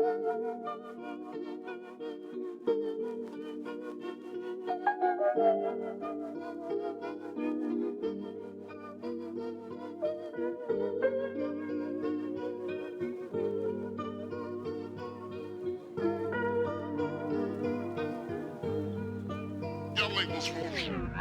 Y'all make this motion.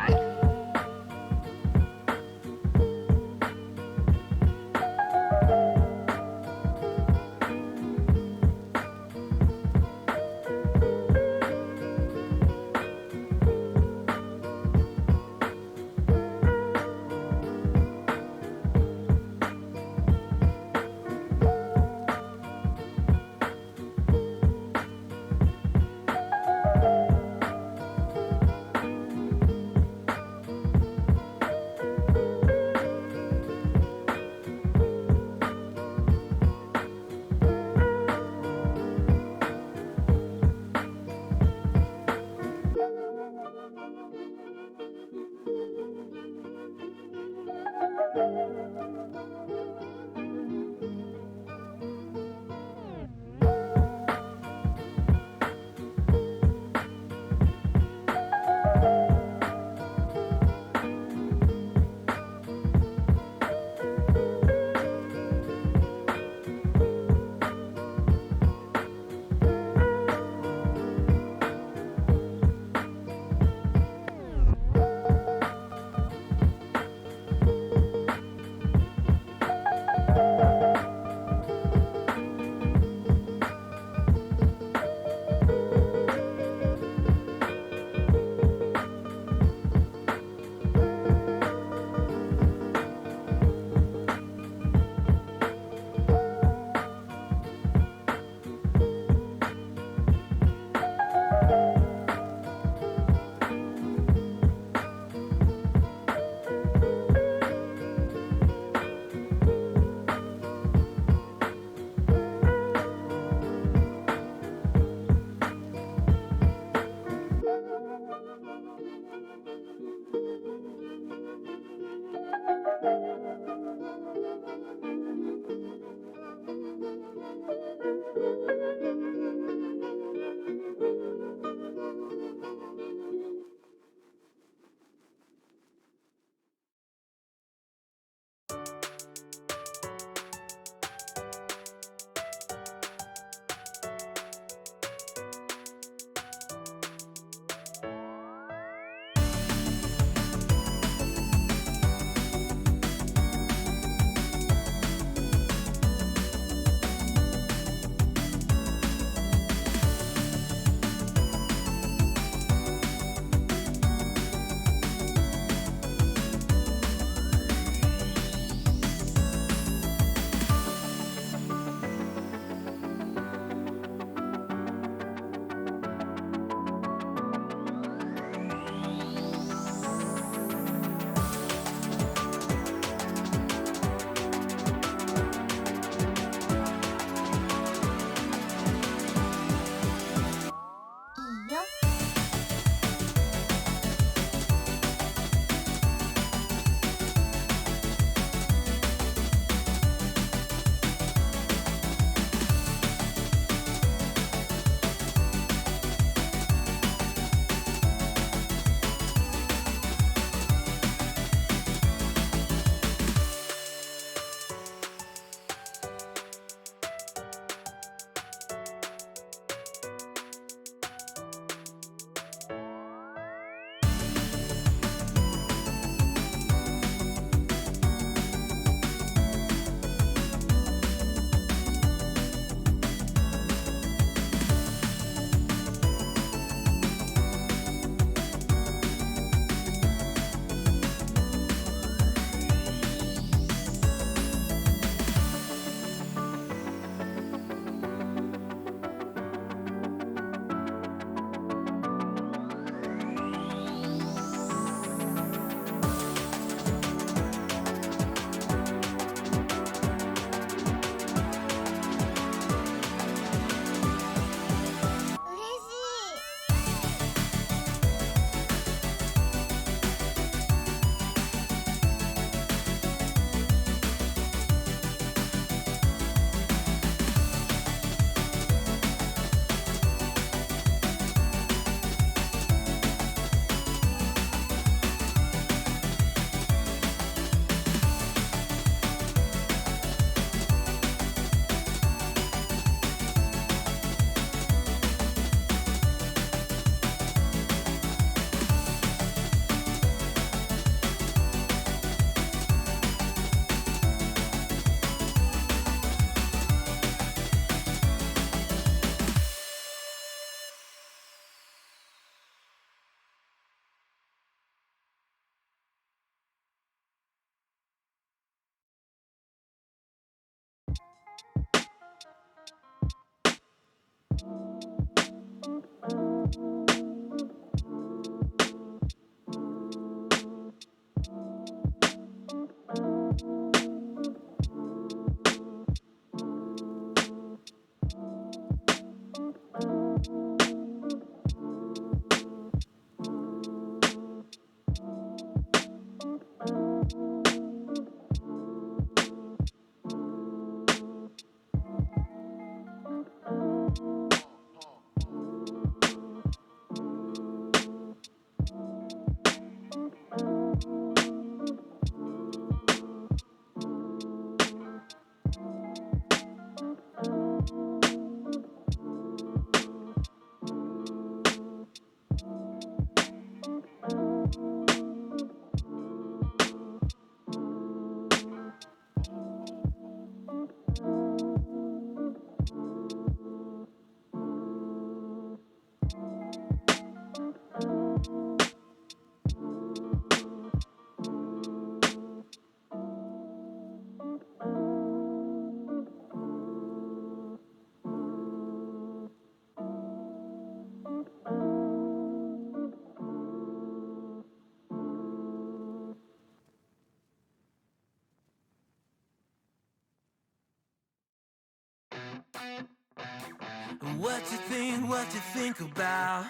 What you think about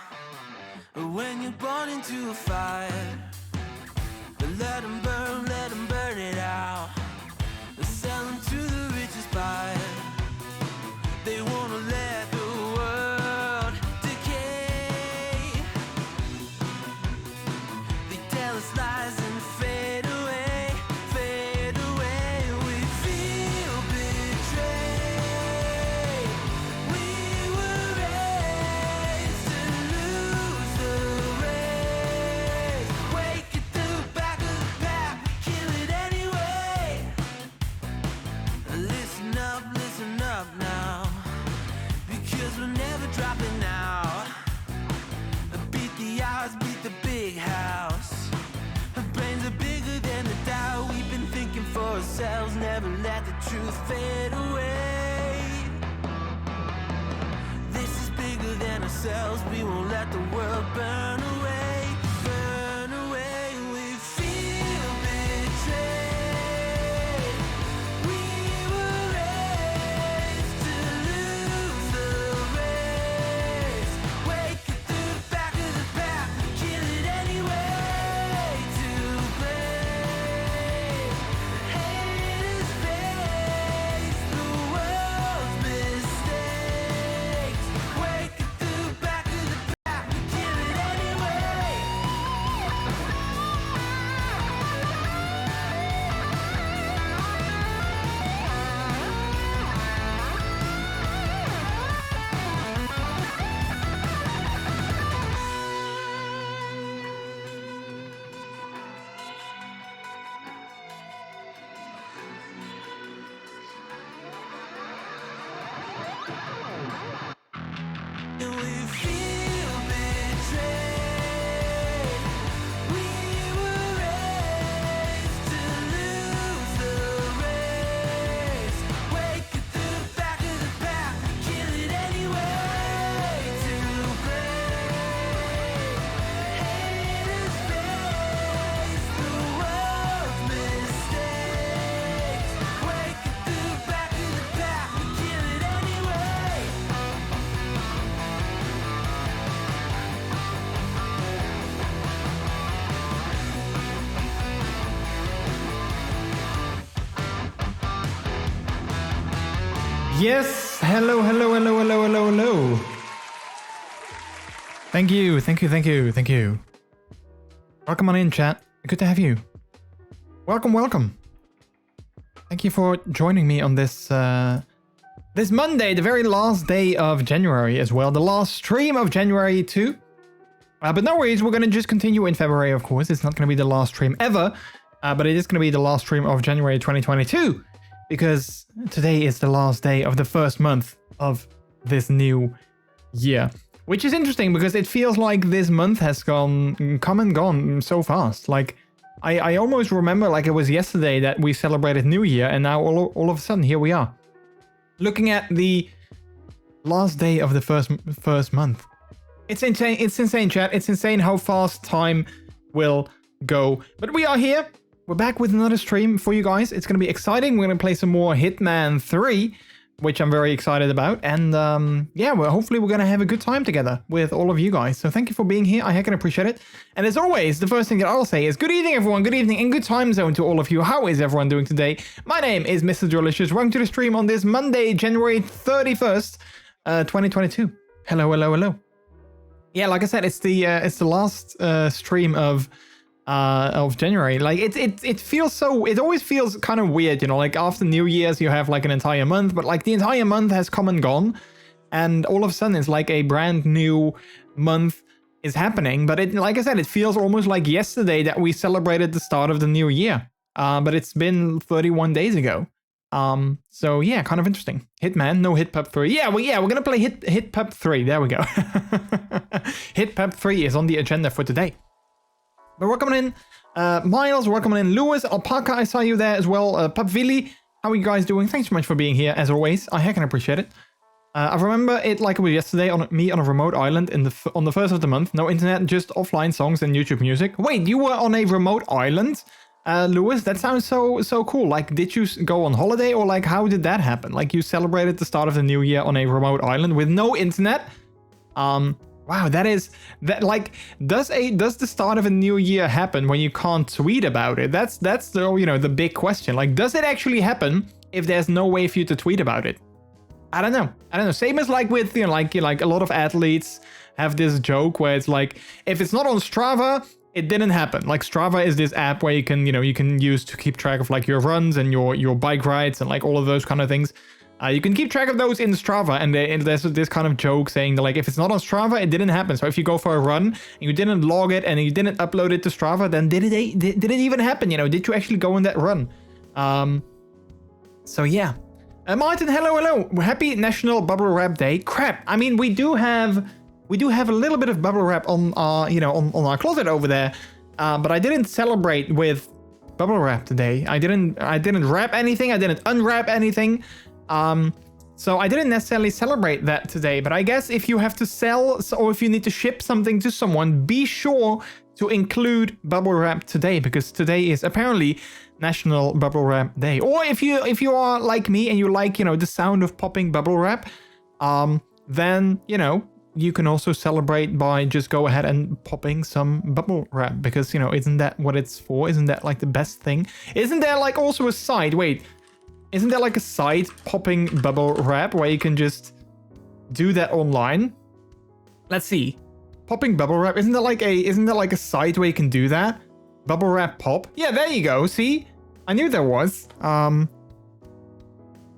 when you're born into a fire? Let them burn it out. Sell them to the richest buyer. They wanna let the world decay. They tell us lies and fade away, fade away. We feel betrayed. We were raised to lose the race. Wake at the back of the pack, kill it anyway. Listen up now, because we're never dropping out. Beat the odds, beat the big house. Our brains are bigger than the doubt. We've been thinking for ourselves, never let the truth fade away. This is bigger than ourselves, we won't let the world burn away, burn away. We feel betrayed. We were raised to lose the race. Wake at the back of the pack, kill it anyway. To blame, haters face the world's mistakes. Wake at the back of the pack, kill it anyway. And we feel betrayed. We were raised to lose the race. Wake at the back of the pack, kill it anyway. To blame, haters face the world's mistakes. Wake at the back of the pack, kill it anyway. Yes, hello. Thank you. Welcome on in, chat. Good to have you. Welcome. Thank you for joining me on this this Monday, the very last day of January as well. The last stream of January too. But no worries, we're going to just continue in February, of course. It's not going to be the last stream ever, but it is going to be the last stream of January 2022. Because today is the last day of the first month of this new year. Which is interesting because it feels like this month has come and gone so fast. Like, I almost remember like it was yesterday that we celebrated New Year, and now all of a sudden here we are. Looking at the Last day of the first month. It's insane. It's insane, chat. It's insane how fast time will go. But we are here. We're back with another stream for you guys. It's going to be exciting. We're going to play some more Hitman 3, which I'm very excited about. And yeah, hopefully we're going to have a good time together with all of you guys. So thank you for being here. I heck and appreciate it. And as always, the first thing that I'll say is good evening, everyone. Good evening and good time zone to all of you. How is everyone doing today? My name is MrJordilicious. Welcome to the stream on this Monday, January 31st, 2022. Hello, hello, hello. Yeah, like I said, it's the last stream of January. Like it feels so, it always feels kind of weird, you know, like after New Year's you have like an entire month, but like the entire month has come and gone, and all of a sudden it's like a brand new month is happening. But it, like I said, it feels almost like yesterday that we celebrated the start of the new year, but it's been 31 days ago. So yeah, kind of interesting. Hitman, no Hitpub 3. Yeah, we're gonna play Hitpub 3. There we go. Hitpub 3 is on the agenda for today. But we're coming in, Miles, we're coming in, Lewis, Alpaca, I saw you there as well, Papvili, how are you guys doing? Thanks so much for being here, as always. I heck and appreciate it. I remember it like it was yesterday, on a remote island on the first of the month. No internet, just offline songs and YouTube music. Wait, you were on a remote island? Lewis, that sounds so cool. Like, did you go on holiday, or like how did that happen? Like, you celebrated the start of the new year on a remote island with no internet? Wow, that like, does the start of a new year happen when you can't tweet about it? That's the, you know, the big question. Like, does it actually happen if there's no way for you to tweet about it? I don't know. Same as like with, you know, like a lot of athletes have this joke where it's like, if it's not on Strava, it didn't happen. Like, Strava is this app where you can use to keep track of like your runs and your bike rides and like all of those kind of things. You can keep track of those in Strava, and there's this kind of joke saying that like, if it's not on Strava, it didn't happen. So if you go for a run and you didn't log it and you didn't upload it to Strava, then did it even happen? You know, did you actually go on that run? So yeah. Martin, hello. Happy National Bubble Wrap Day. Crap. I mean, we do have a little bit of bubble wrap on our, you know, on our closet over there, but I didn't celebrate with bubble wrap today. I didn't wrap anything. I didn't unwrap anything. So I didn't necessarily celebrate that today. But I guess if you have to sell, or if you need to ship something to someone, be sure to include bubble wrap today, because today is apparently National Bubble Wrap Day. Or if you are like me and you like, you know, the sound of popping bubble wrap, then, you know, you can also celebrate by just go ahead and popping some bubble wrap, because, you know, isn't that what it's for? Isn't that like the best thing? Isn't there like also a side? Wait, isn't there like a side popping bubble wrap where you can just do that online? Let's see. Popping bubble wrap, isn't there like a site where you can do that? Bubble wrap pop. Yeah, there you go. See? I knew there was.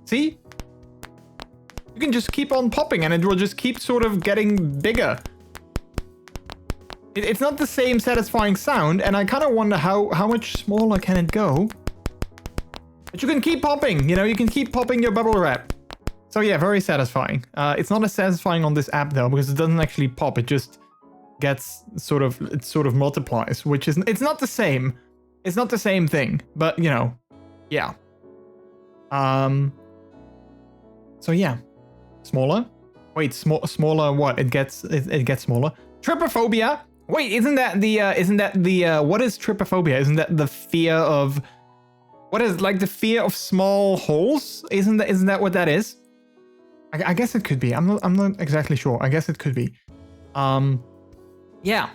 See? You can just keep on popping and it will just keep sort of getting bigger. It's not the same satisfying sound, and I kind of wonder how much smaller can it go? But you can keep popping, you know, you can keep popping your bubble wrap. So yeah, very satisfying. It's not as satisfying on this app though, because it doesn't actually pop. It just gets it sort of multiplies, which is, it's not the same. It's not the same thing, but you know, yeah. So yeah. Smaller? Wait, smaller what? It gets smaller. Trypophobia? Wait, isn't that the what is trypophobia? Isn't that the fear of, what is, like the fear of small holes? Isn't that what that is? I guess it could be. I'm not exactly sure. I guess it could be. Yeah.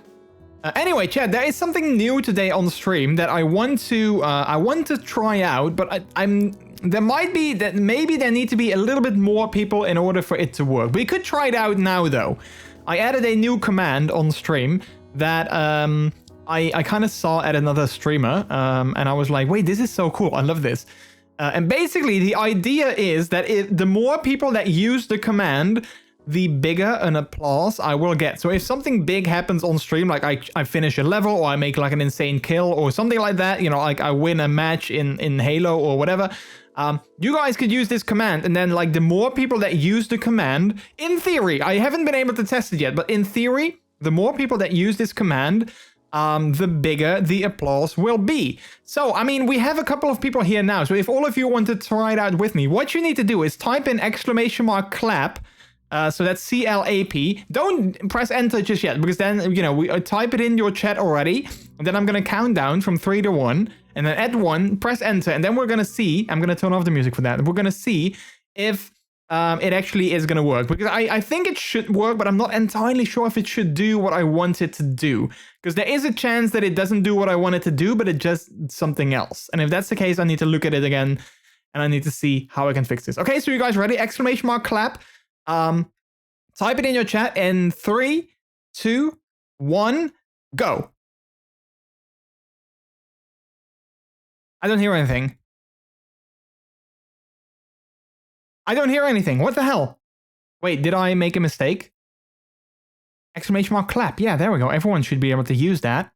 Anyway, chat, there is something new today on stream that I want to try out, but maybe there need to be a little bit more people in order for it to work. We could try it out now though. I added a new command on stream that I kind of saw at another streamer, and I was like, wait, this is so cool. I love this. And basically the idea is that the more people that use the command, the bigger an applause I will get. So if something big happens on stream, like I finish a level, or I make like an insane kill or something like that, you know, like I win a match in Halo or whatever, you guys could use this command, and then like the more people that use the command, in theory, I haven't been able to test it yet, but in theory, the more people that use this command, the bigger the applause will be. So, I mean, we have a couple of people here now. So if all of you want to try it out with me, what you need to do is type in !clap So that's CLAP. Don't press enter just yet, because then, you know, we type it in your chat already. And then I'm going to count down from 3 to 1. And then at 1, press enter. And then we're going to see, I'm going to turn off the music for that. We're going to see if it actually is going to work. Because I think it should work, but I'm not entirely sure if it should do what I want it to do. Because there is a chance that it doesn't do what I want it to do, but it just something else. And if that's the case, I need to look at it again. And I need to see how I can fix this. Okay, so you guys ready? Exclamation mark clap. Type it in your chat in 3, 2, 1, go. I don't hear anything. I don't hear anything. What the hell? Wait, did I make a mistake? Exclamation mark clap. Yeah, there we go. Everyone should be able to use that.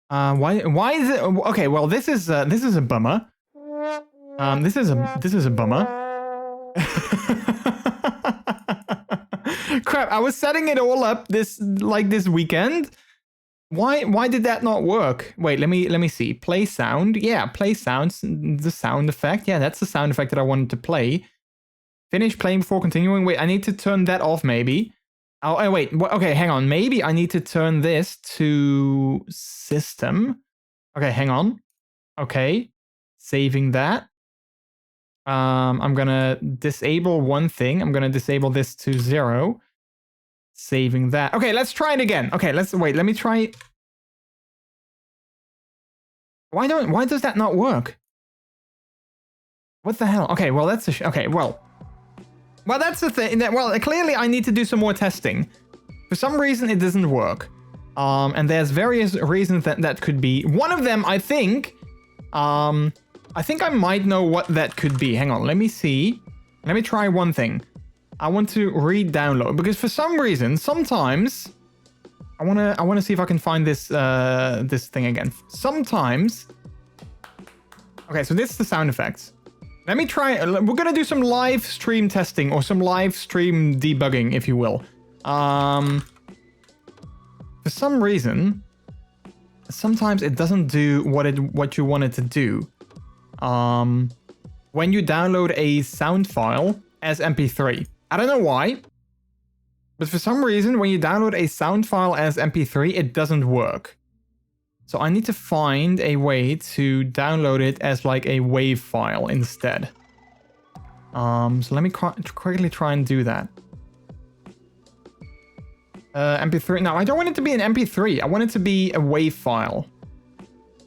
Why is it? Okay, well, this is a bummer. This is a bummer. Crap, I was setting it all up this weekend. Why did that not work? Wait, let me see. Play sound. Yeah, play sounds. The sound effect. Yeah, that's the sound effect that I wanted to play. Finish playing before continuing. Wait, I need to turn that off maybe. Oh, wait. Okay, hang on. Maybe I need to turn this to system. Okay, hang on. Okay. Saving that. I'm gonna disable one thing. I'm gonna disable this to 0. Saving that. Okay, let's try it again. Okay, wait, let me try. Why does that not work? What the hell? Okay, well, that's okay, well, that's the thing. Well, clearly I need to do some more testing. For some reason, it doesn't work. And there's various reasons that could be. One of them, I think I might know what that could be. Hang on, let me see. Let me try one thing. I want to re-download because for some reason, sometimes I wanna see if I can find this this thing again. Sometimes. Okay, so this is the sound effects. Let me try. We're gonna do some live stream testing or some live stream debugging, if you will. For some reason, sometimes it doesn't do what you want it to do. When you download a sound file as MP3. I don't know why, but for some reason, when you download a sound file as MP3, it doesn't work. So I need to find a way to download it as like a WAV file instead. So let me quickly try and do that. MP3. No, I don't want it to be an MP3. I want it to be a WAV file.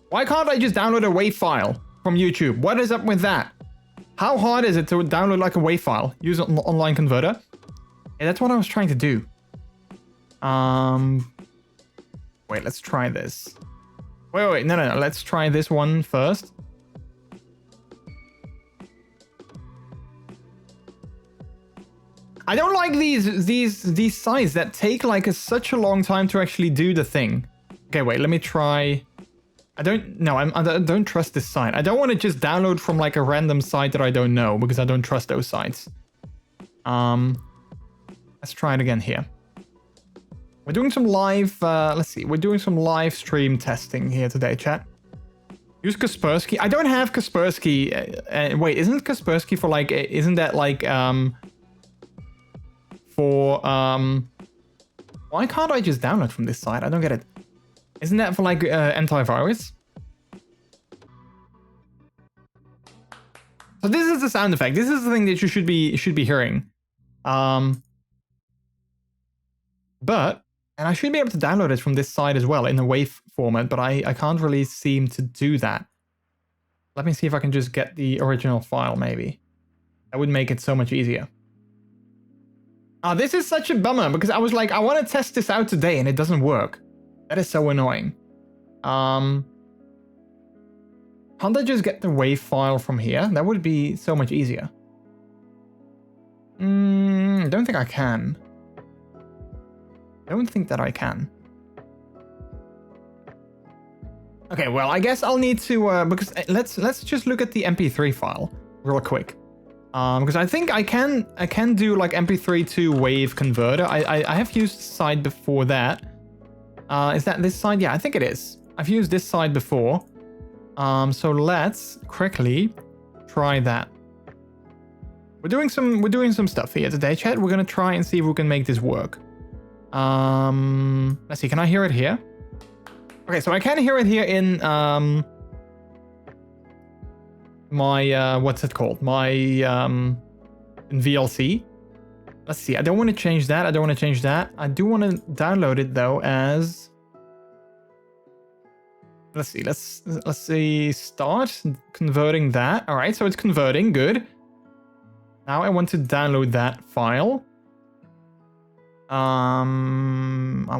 Why can't I just download a WAV file from YouTube? What is up with that? How hard is it to download like a WAV file? Use an online converter? Yeah, that's what I was trying to do. Wait, let's try this. Wait, no. Let's try this one first. I don't like these sites that take like such a long time to actually do the thing. Okay, wait, let me try. I don't trust this site. I don't want to just download from like a random site that I don't know because I don't trust those sites. Let's try it again here. We're doing some live, let's see. We're doing some live stream testing here today, chat. Use Kaspersky. I don't have Kaspersky. Wait, isn't Kaspersky for like, isn't that like, why can't I just download from this site? I don't get it. Isn't that for like antivirus? So this is the sound effect. This is the thing that you should be hearing. But and I should be able to download it from this site as well in a WAV format, but I can't really seem to do that. Let me see if I can just get the original file maybe. That would make it so much easier. This is such a bummer because I was like, I want to test this out today and it doesn't work. That is so annoying. Can't I just get the WAV file from here? That would be so much easier. I don't think I can. I don't think that I can. Okay, well, I guess I'll need to because let's just look at the MP3 file real quick. Because I think I can do like MP3 to WAV converter. I have used the site before that. Is that this side? Yeah, I think it is. I've used this side before. So let's quickly try that. We're doing some stuff here today, chat. We're gonna try and see if we can make this work. Let's see, can I hear it here? Okay, so I can hear it here in my what's it called? My in VLC. Let's see, I don't want to change that. I don't want to change that. I do want to download it though as, let's see, start converting that. All right, so it's converting, good. Now I want to download that file. I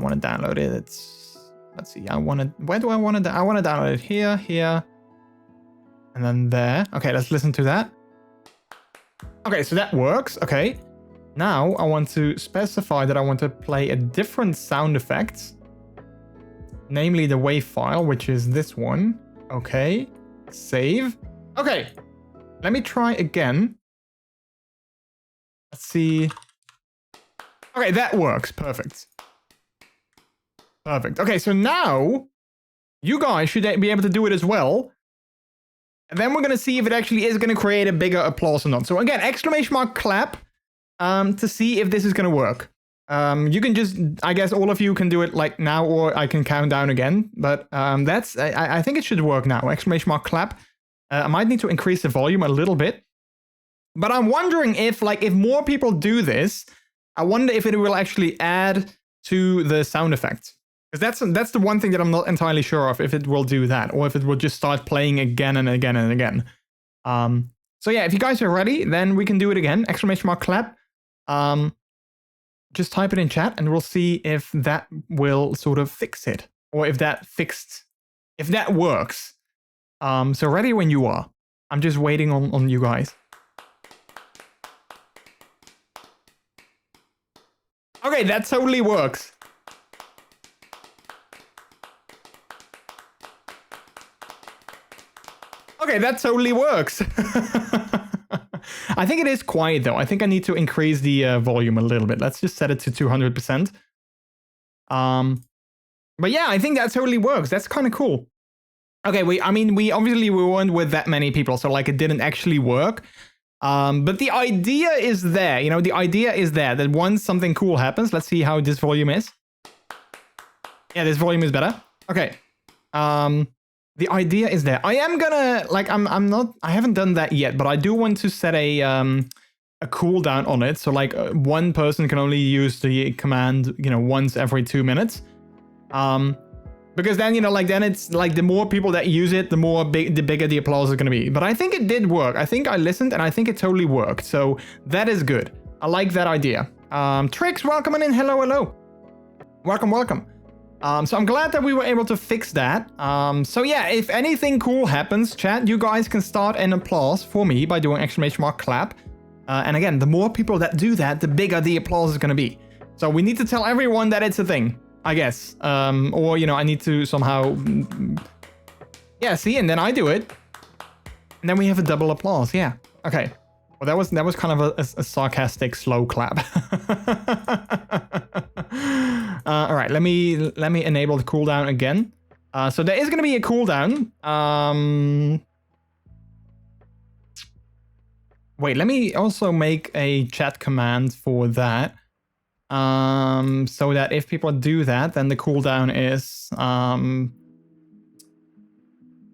want to download it. Let's see, where do I want to, I want to download it here, here, and then there. Okay, let's listen to that. Okay, so that works, okay. Now I want to specify that I want to play a different sound effect, namely the WAV file, which is this one. Okay, save. Okay, let me try again. Let's see. Okay, that works. Perfect. Perfect. Okay, so now you guys should be able to do it as well. And then we're going to see if it actually is going to create a bigger applause or not. So again, exclamation mark clap to see if this is going to work. You can just, I guess all of you can do it like now, or I can count down again. But I think it should work now. Exclamation mark clap. I might need to increase the volume a little bit. But I'm wondering if more people do this, I wonder if it will actually add to the sound effect. Because that's the one thing that I'm not entirely sure of, if it will do that, or if it will just start playing again and again and again. So yeah, if you guys are ready, then we can do it again. Exclamation mark clap. Just type it in chat and we'll see if that will sort of fix it. Or if that works. So ready when you are. I'm just waiting on you guys. Okay, that totally works. Okay, that totally works. I think it is quiet though. I think I need to increase the volume a little bit. Let's just set it to 200%. But yeah, I think that totally works. That's kind of cool. Okay, we obviously weren't with that many people, so like it didn't actually work. But the idea is there, you know, the idea is there that once something cool happens, let's see how this volume is. Yeah, this volume is better. Okay. The idea is there. I am gonna, like, I haven't done that yet, but I do want to set a cooldown on it. So like one person can only use the command, you know, once every 2 minutes. Because then, you know, like then it's like the more people that use it, the bigger the applause is going to be. But I think it did work. I think I listened and I think it totally worked. So that is good. I like that idea. Trix, welcome in. Hello, hello. Welcome, welcome. So I'm glad that we were able to fix that. So yeah, if anything cool happens, chat, you guys can start an applause for me by doing exclamation mark clap. And again, the more people that do that, the bigger the applause is going to be. So we need to tell everyone that it's a thing. I guess, or, you know, I need to somehow, yeah, see, and then I do it, and then we have a double applause, yeah, okay, well, that was kind of a sarcastic slow clap. All right, let me enable the cooldown again, so there is going to be a cooldown, wait, let me also make a chat command for that. So that if people do that, then the cooldown is going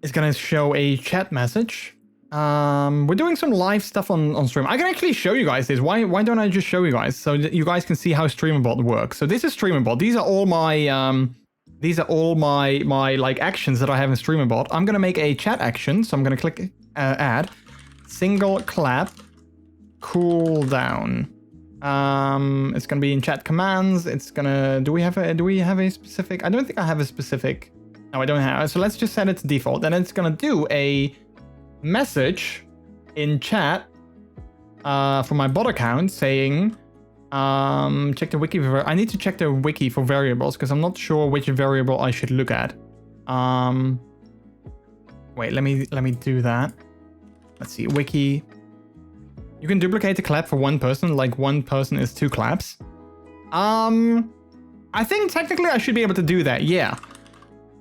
to show a chat message. We're doing some live stuff on stream. I can actually show you guys this. Why don't I just show you guys so that you guys can see how StreamerBot works? So this is StreamerBot. These are all my like actions that I have in StreamerBot. I'm gonna make a chat action, so I'm gonna click add single clap cooldown. It's gonna be in chat commands. It's gonna, do we have a specific, I don't think I have a specific, no, I don't have, so let's just set it to default. Then it's gonna do a message in chat for my bot account saying check the wiki for, I need to check the wiki for variables because I'm not sure which variable I should look at. Wait, let me do that. Let's see, wiki. You can duplicate the clap for one person, like one person is 2 claps. I think technically I should be able to do that, yeah.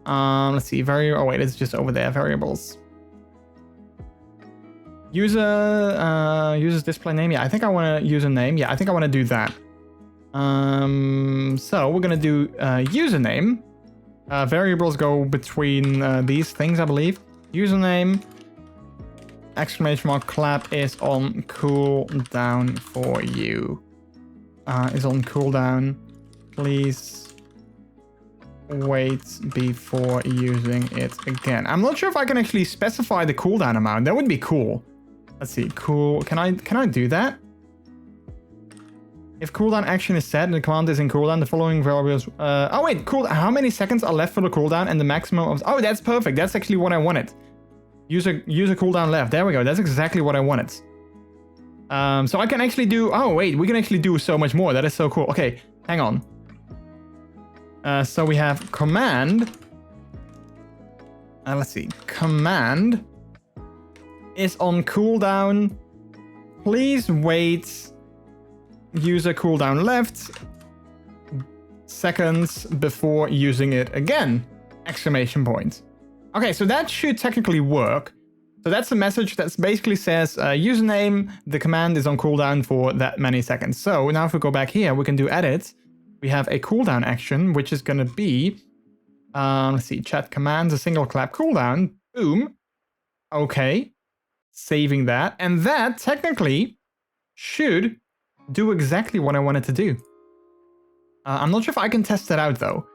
Let's see, oh wait, it's just over there, variables. User's display name. Yeah, I think I want to username. Yeah, I think I want to do that. So we're gonna do username. Variables go between these things, I believe. Username. Exclamation mark clap is on cooldown for you. Is on cooldown. Please wait before using it again. I'm not sure if I can actually specify the cooldown amount. That would be cool. Let's see. Cool. Can I do that? If cooldown action is set and the command is in cooldown, the following variables. Oh wait, cool. How many seconds are left for the cooldown and the maximum of? Oh, that's perfect. That's actually what I wanted. User cooldown left. There we go. That's exactly what I wanted. So I can actually do. Oh wait, we can actually do so much more. That is so cool. Okay, hang on. So we have command. Let's see. Command is on cooldown. Please wait. User cooldown left. Seconds before using it again. Exclamation point. Okay, so that should technically work. So that's a message that basically says username, the command is on cooldown for that many seconds. So now if we go back here, we can do edit. We have a cooldown action, which is going to be, let's see, chat commands, a single clap cooldown. Boom. Okay. Saving that. And that technically should do exactly what I wanted to do. I'm not sure if I can test that out though.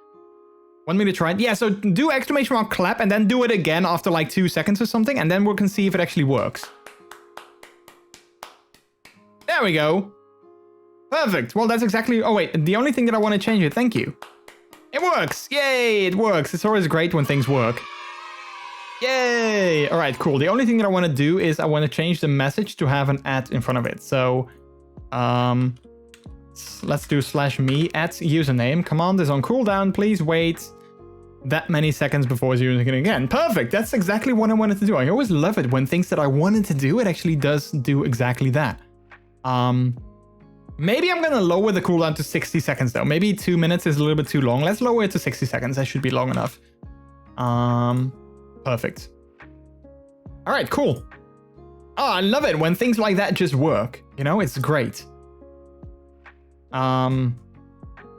Want me to try it? Yeah, so do exclamation mark clap and then do it again after like 2 seconds or something, and then we can see if it actually works. There we go. Perfect. Well, that's exactly... Oh, wait. The only thing that I want to change it. Thank you. It works. Yay, it works. It's always great when things work. Yay. All right, cool. The only thing that I want to do is I want to change the message to have an @ in front of it. So, let's do /me @username. Command is on cooldown. Please wait that many seconds before using it again. Perfect. That's exactly what I wanted to do. I always love it when things that I wanted to do, it actually does do exactly that. Maybe I'm going to lower the cooldown to 60 seconds though. Maybe 2 minutes is a little bit too long. Let's lower it to 60 seconds. That should be long enough. Perfect. All right, cool. Oh, I love it when things like that just work. You know, it's great. All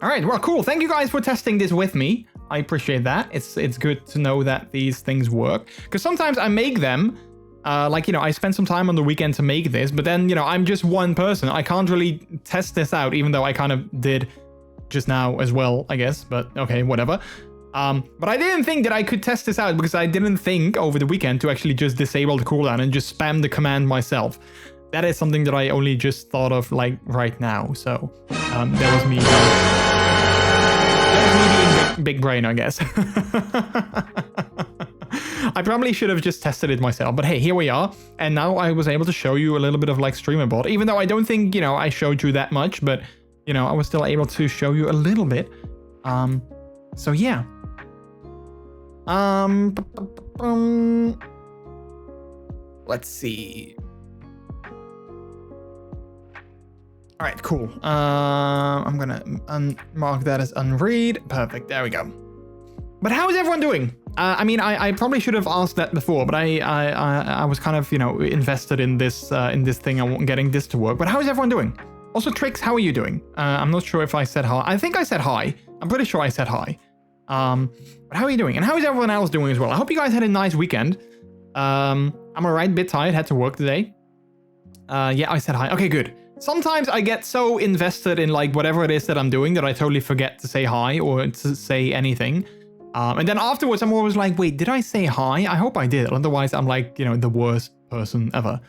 right, well, cool. Thank you guys for testing this with me. I appreciate that. It's good to know that these things work. Because sometimes I make them, like, you know, I spend some time on the weekend to make this, but then, you know, I'm just one person. I can't really test this out, even though I kind of did just now as well, I guess. But okay, whatever. But I didn't think that I could test this out because I didn't think over the weekend to actually just disable the cooldown and just spam the command myself. That is something that I only just thought of like right now. So that was me. Being big brain, I guess. I probably should have just tested it myself, but hey, here we are. And now I was able to show you a little bit of like StreamerBot, even though I don't think, you know, I showed you that much, but you know, I was still able to show you a little bit. So yeah. Let's see. All right, cool. I'm gonna mark that as unread. Perfect. There we go. But how is everyone doing? I mean, I probably should have asked that before, but I was kind of, you know, invested in this thing and getting this to work. But how is everyone doing? Also, Trix, how are you doing? I'm not sure if I said hi. I think I said hi. I'm pretty sure I said hi. But how are you doing? And how is everyone else doing as well? I hope you guys had a nice weekend. I'm alright, a bit tired. Had to work today. Yeah, I said hi. Okay, good. Sometimes I get so invested in like whatever it is that I'm doing that I totally forget to say hi or to say anything. And then afterwards, I'm always like, wait, did I say hi? I hope I did. Otherwise, I'm like, you know, the worst person ever.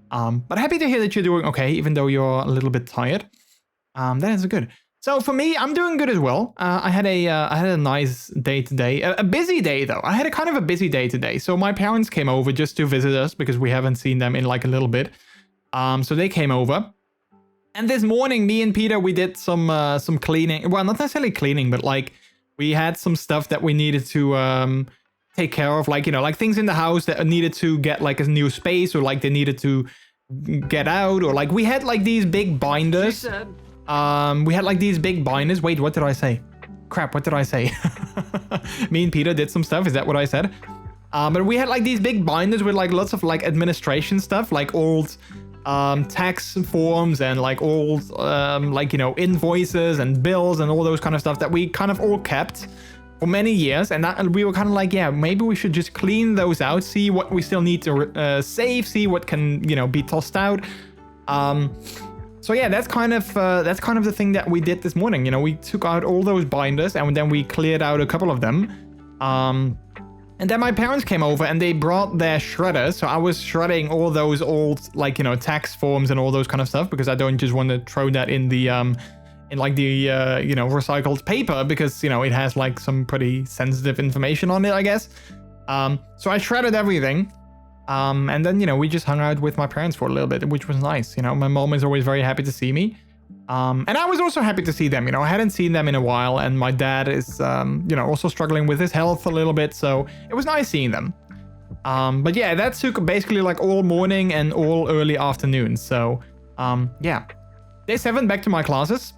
But happy to hear that you're doing okay, even though you're a little bit tired. That is good. So for me, I'm doing good as well. I had a nice day today. A busy day though. I had a kind of a busy day today. So my parents came over just to visit us because we haven't seen them in like a little bit. So they came over. And this morning, me and Peter, we did some cleaning. Well, not necessarily cleaning, but like we had some stuff that we needed to take care of. Like, you know, like things in the house that needed to get like a new space or like they needed to get out. Or like we had like these big binders. We had like these big binders. Wait, what did I say? Crap, what did I say? Me and Peter did some stuff. Is that what I said? But we had like these big binders with like lots of like administration stuff, like old tax forms and like old like, you know, invoices and bills and all those kind of stuff that we kind of all kept for many years. And we were kind of like, yeah, maybe we should just clean those out, see what we still need to save, see what can, you know, be tossed out. So yeah, that's kind of the thing that we did this morning. You know, we took out all those binders and then we cleared out a couple of them. And then my parents came over and they brought their shredders. So I was shredding all those old, like, you know, tax forms and all those kind of stuff, because I don't just want to throw that in the, you know, recycled paper, because, you know, it has like some pretty sensitive information on it, I guess. So I shredded everything. And then, you know, we just hung out with my parents for a little bit, which was nice. You know, my mom is always very happy to see me. And I was also happy to see them. You know, I hadn't seen them in a while, and my dad is, you know, also struggling with his health a little bit. So it was nice seeing them. But yeah, that took basically like all morning and all early afternoon. So, yeah. Day 7, back to my classes.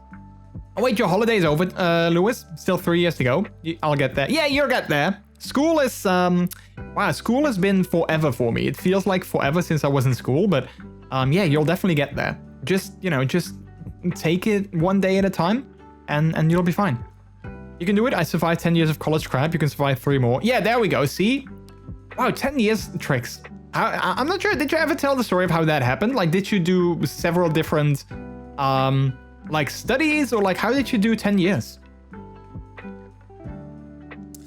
Oh, wait, your holiday's over, Lewis. Still 3 years to go. I'll get there. Yeah, you'll get there. School is, wow, school has been forever for me. It feels like forever since I was in school, but, yeah, you'll definitely get there. Just, you know, just take it one day at a time, and you'll be fine. You can do it. I survived 10 years of college crap. You can survive 3 more. Yeah, there we go. See? Wow, 10 years tricks. I'm not sure. Did you ever tell the story of how that happened? Like, did you do several different, like, studies, or like, how did you do 10 years?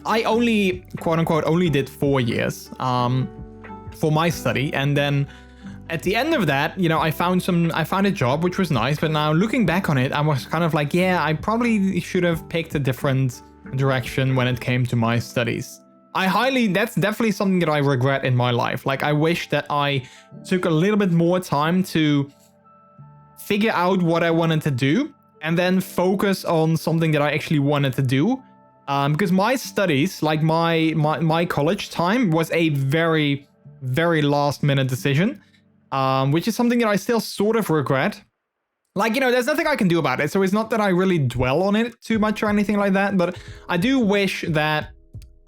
I only, quote unquote, only did 4 years for my study. And then at the end of that, you know, I found a job, which was nice. But now looking back on it, I was kind of like, yeah, I probably should have picked a different direction when it came to my studies. That's definitely something that I regret in my life. Like, I wish that I took a little bit more time to figure out what I wanted to do and then focus on something that I actually wanted to do. Because my studies, like my college time, was a very, very last minute decision, which is something that I still sort of regret. Like, you know, there's nothing I can do about it. So it's not that I really dwell on it too much or anything like that. But I do wish that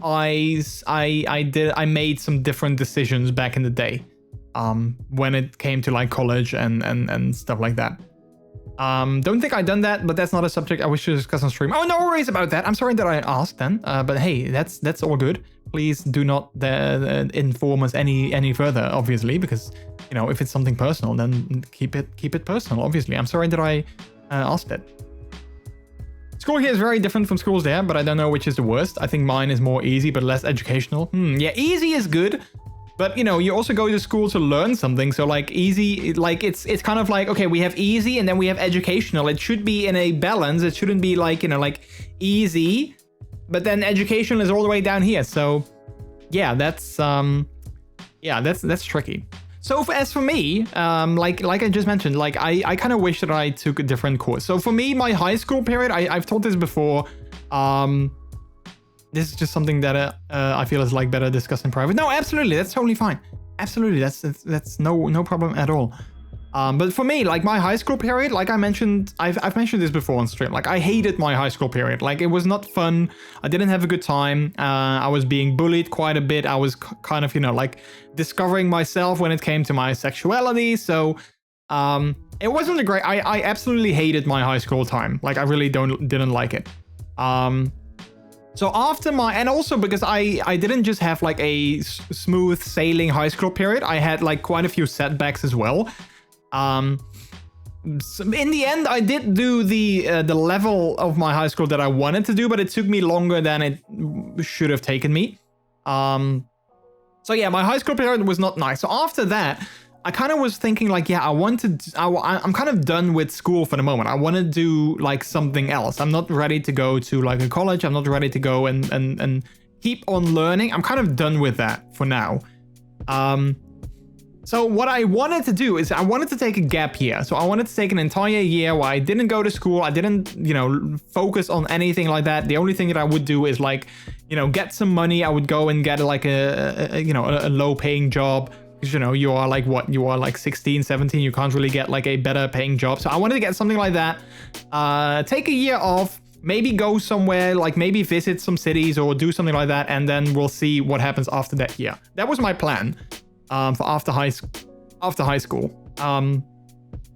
I made some different decisions back in the day, when it came to like college and stuff like that. Don't think I've done that, but that's not a subject I wish to discuss on stream. Oh, no worries about that. I'm sorry that I asked then. But hey, that's all good. Please do not inform us any further, obviously, because, you know, if it's something personal, then keep it personal. Obviously, I'm sorry that I asked it. School here is very different from schools there, but I don't know which is the worst. I think mine is more easy but less educational. Yeah, easy is good. But, you know, you also go to school to learn something. So, like, easy, like, it's kind of like, okay, we have easy and then we have educational. It should be in a balance. It shouldn't be like, you know, like easy, but then educational is all the way down here. So, yeah, that's tricky. So, as for me, like I just mentioned, like, I kind of wish that I took a different course. So, for me, my high school period, I've told this before, this is just something that I feel is like better discussed in private. No, absolutely, that's totally fine. Absolutely, that's no problem at all. But for me, like my high school period, like I mentioned, I've mentioned this before on stream. Like I hated my high school period. Like it was not fun. I didn't have a good time. I was being bullied quite a bit. I was kind of, you know, like discovering myself when it came to my sexuality. So it wasn't a great. I absolutely hated my high school time. Like I really didn't like it. So after and also because I didn't just have like a smooth sailing high school period, I had like quite a few setbacks as well. So in the end, I did do the level of my high school that I wanted to do, but it took me longer than it should have taken me. So yeah, my high school period was not nice. So after that, I kind of was thinking like, yeah, I'm kind of done with school for the moment. I want to do like something else. I'm not ready to go to like a college. I'm not ready to go and keep on learning. I'm kind of done with that for now. So what I wanted to do is I wanted to take a gap year. So I wanted to take an entire year where I didn't go to school. I didn't, you know, focus on anything like that. The only thing that I would do is like, you know, get some money. I would go and get like a low paying job. Because, you know, you are like what? You are like 16, 17. You can't really get like a better paying job. So I wanted to get something like that. Take a year off. maybe go somewhere, like maybe visit some cities or do something like that, and then we'll see what happens after that year. That was my plan for after high school.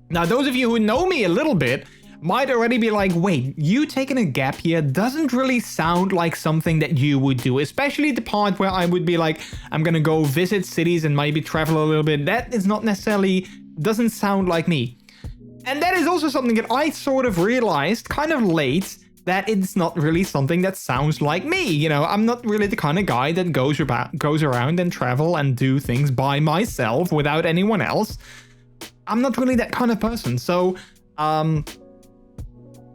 Now, those of you who know me a little bit might already be like, wait, you taking a gap year doesn't really sound like something that you would do, especially the part where I would be like, I'm gonna go visit cities and maybe travel a little bit. That is not necessarily, doesn't sound like me. And that is also something that I sort of realized kind of late, that it's not really something that sounds like me. You know, I'm not really the kind of guy that goes around and travel and do things by myself without anyone else. I'm not really that kind of person. So,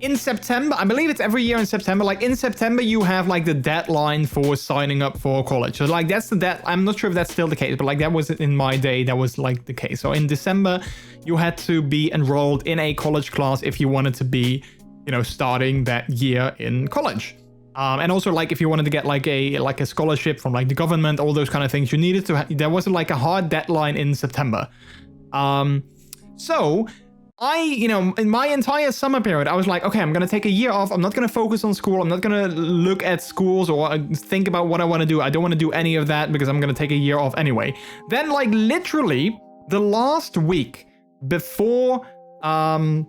in September, I believe it's every year in September, like in September, you have like the deadline for signing up for college. So like that's I'm not sure if that's still the case, but like that was in my day, that was like the case. So in December, you had to be enrolled in a college class if you wanted to be, you know, starting that year in college. And also like if you wanted to get like a scholarship from like the government, all those kind of things, you needed to, there was like a hard deadline in September. So you know, in my entire summer period, I was like, okay, I'm going to take a year off. I'm not going to focus on school. I'm not going to look at schools or think about what I want to do. I don't want to do any of that because I'm going to take a year off anyway. Then like literally the last week before, that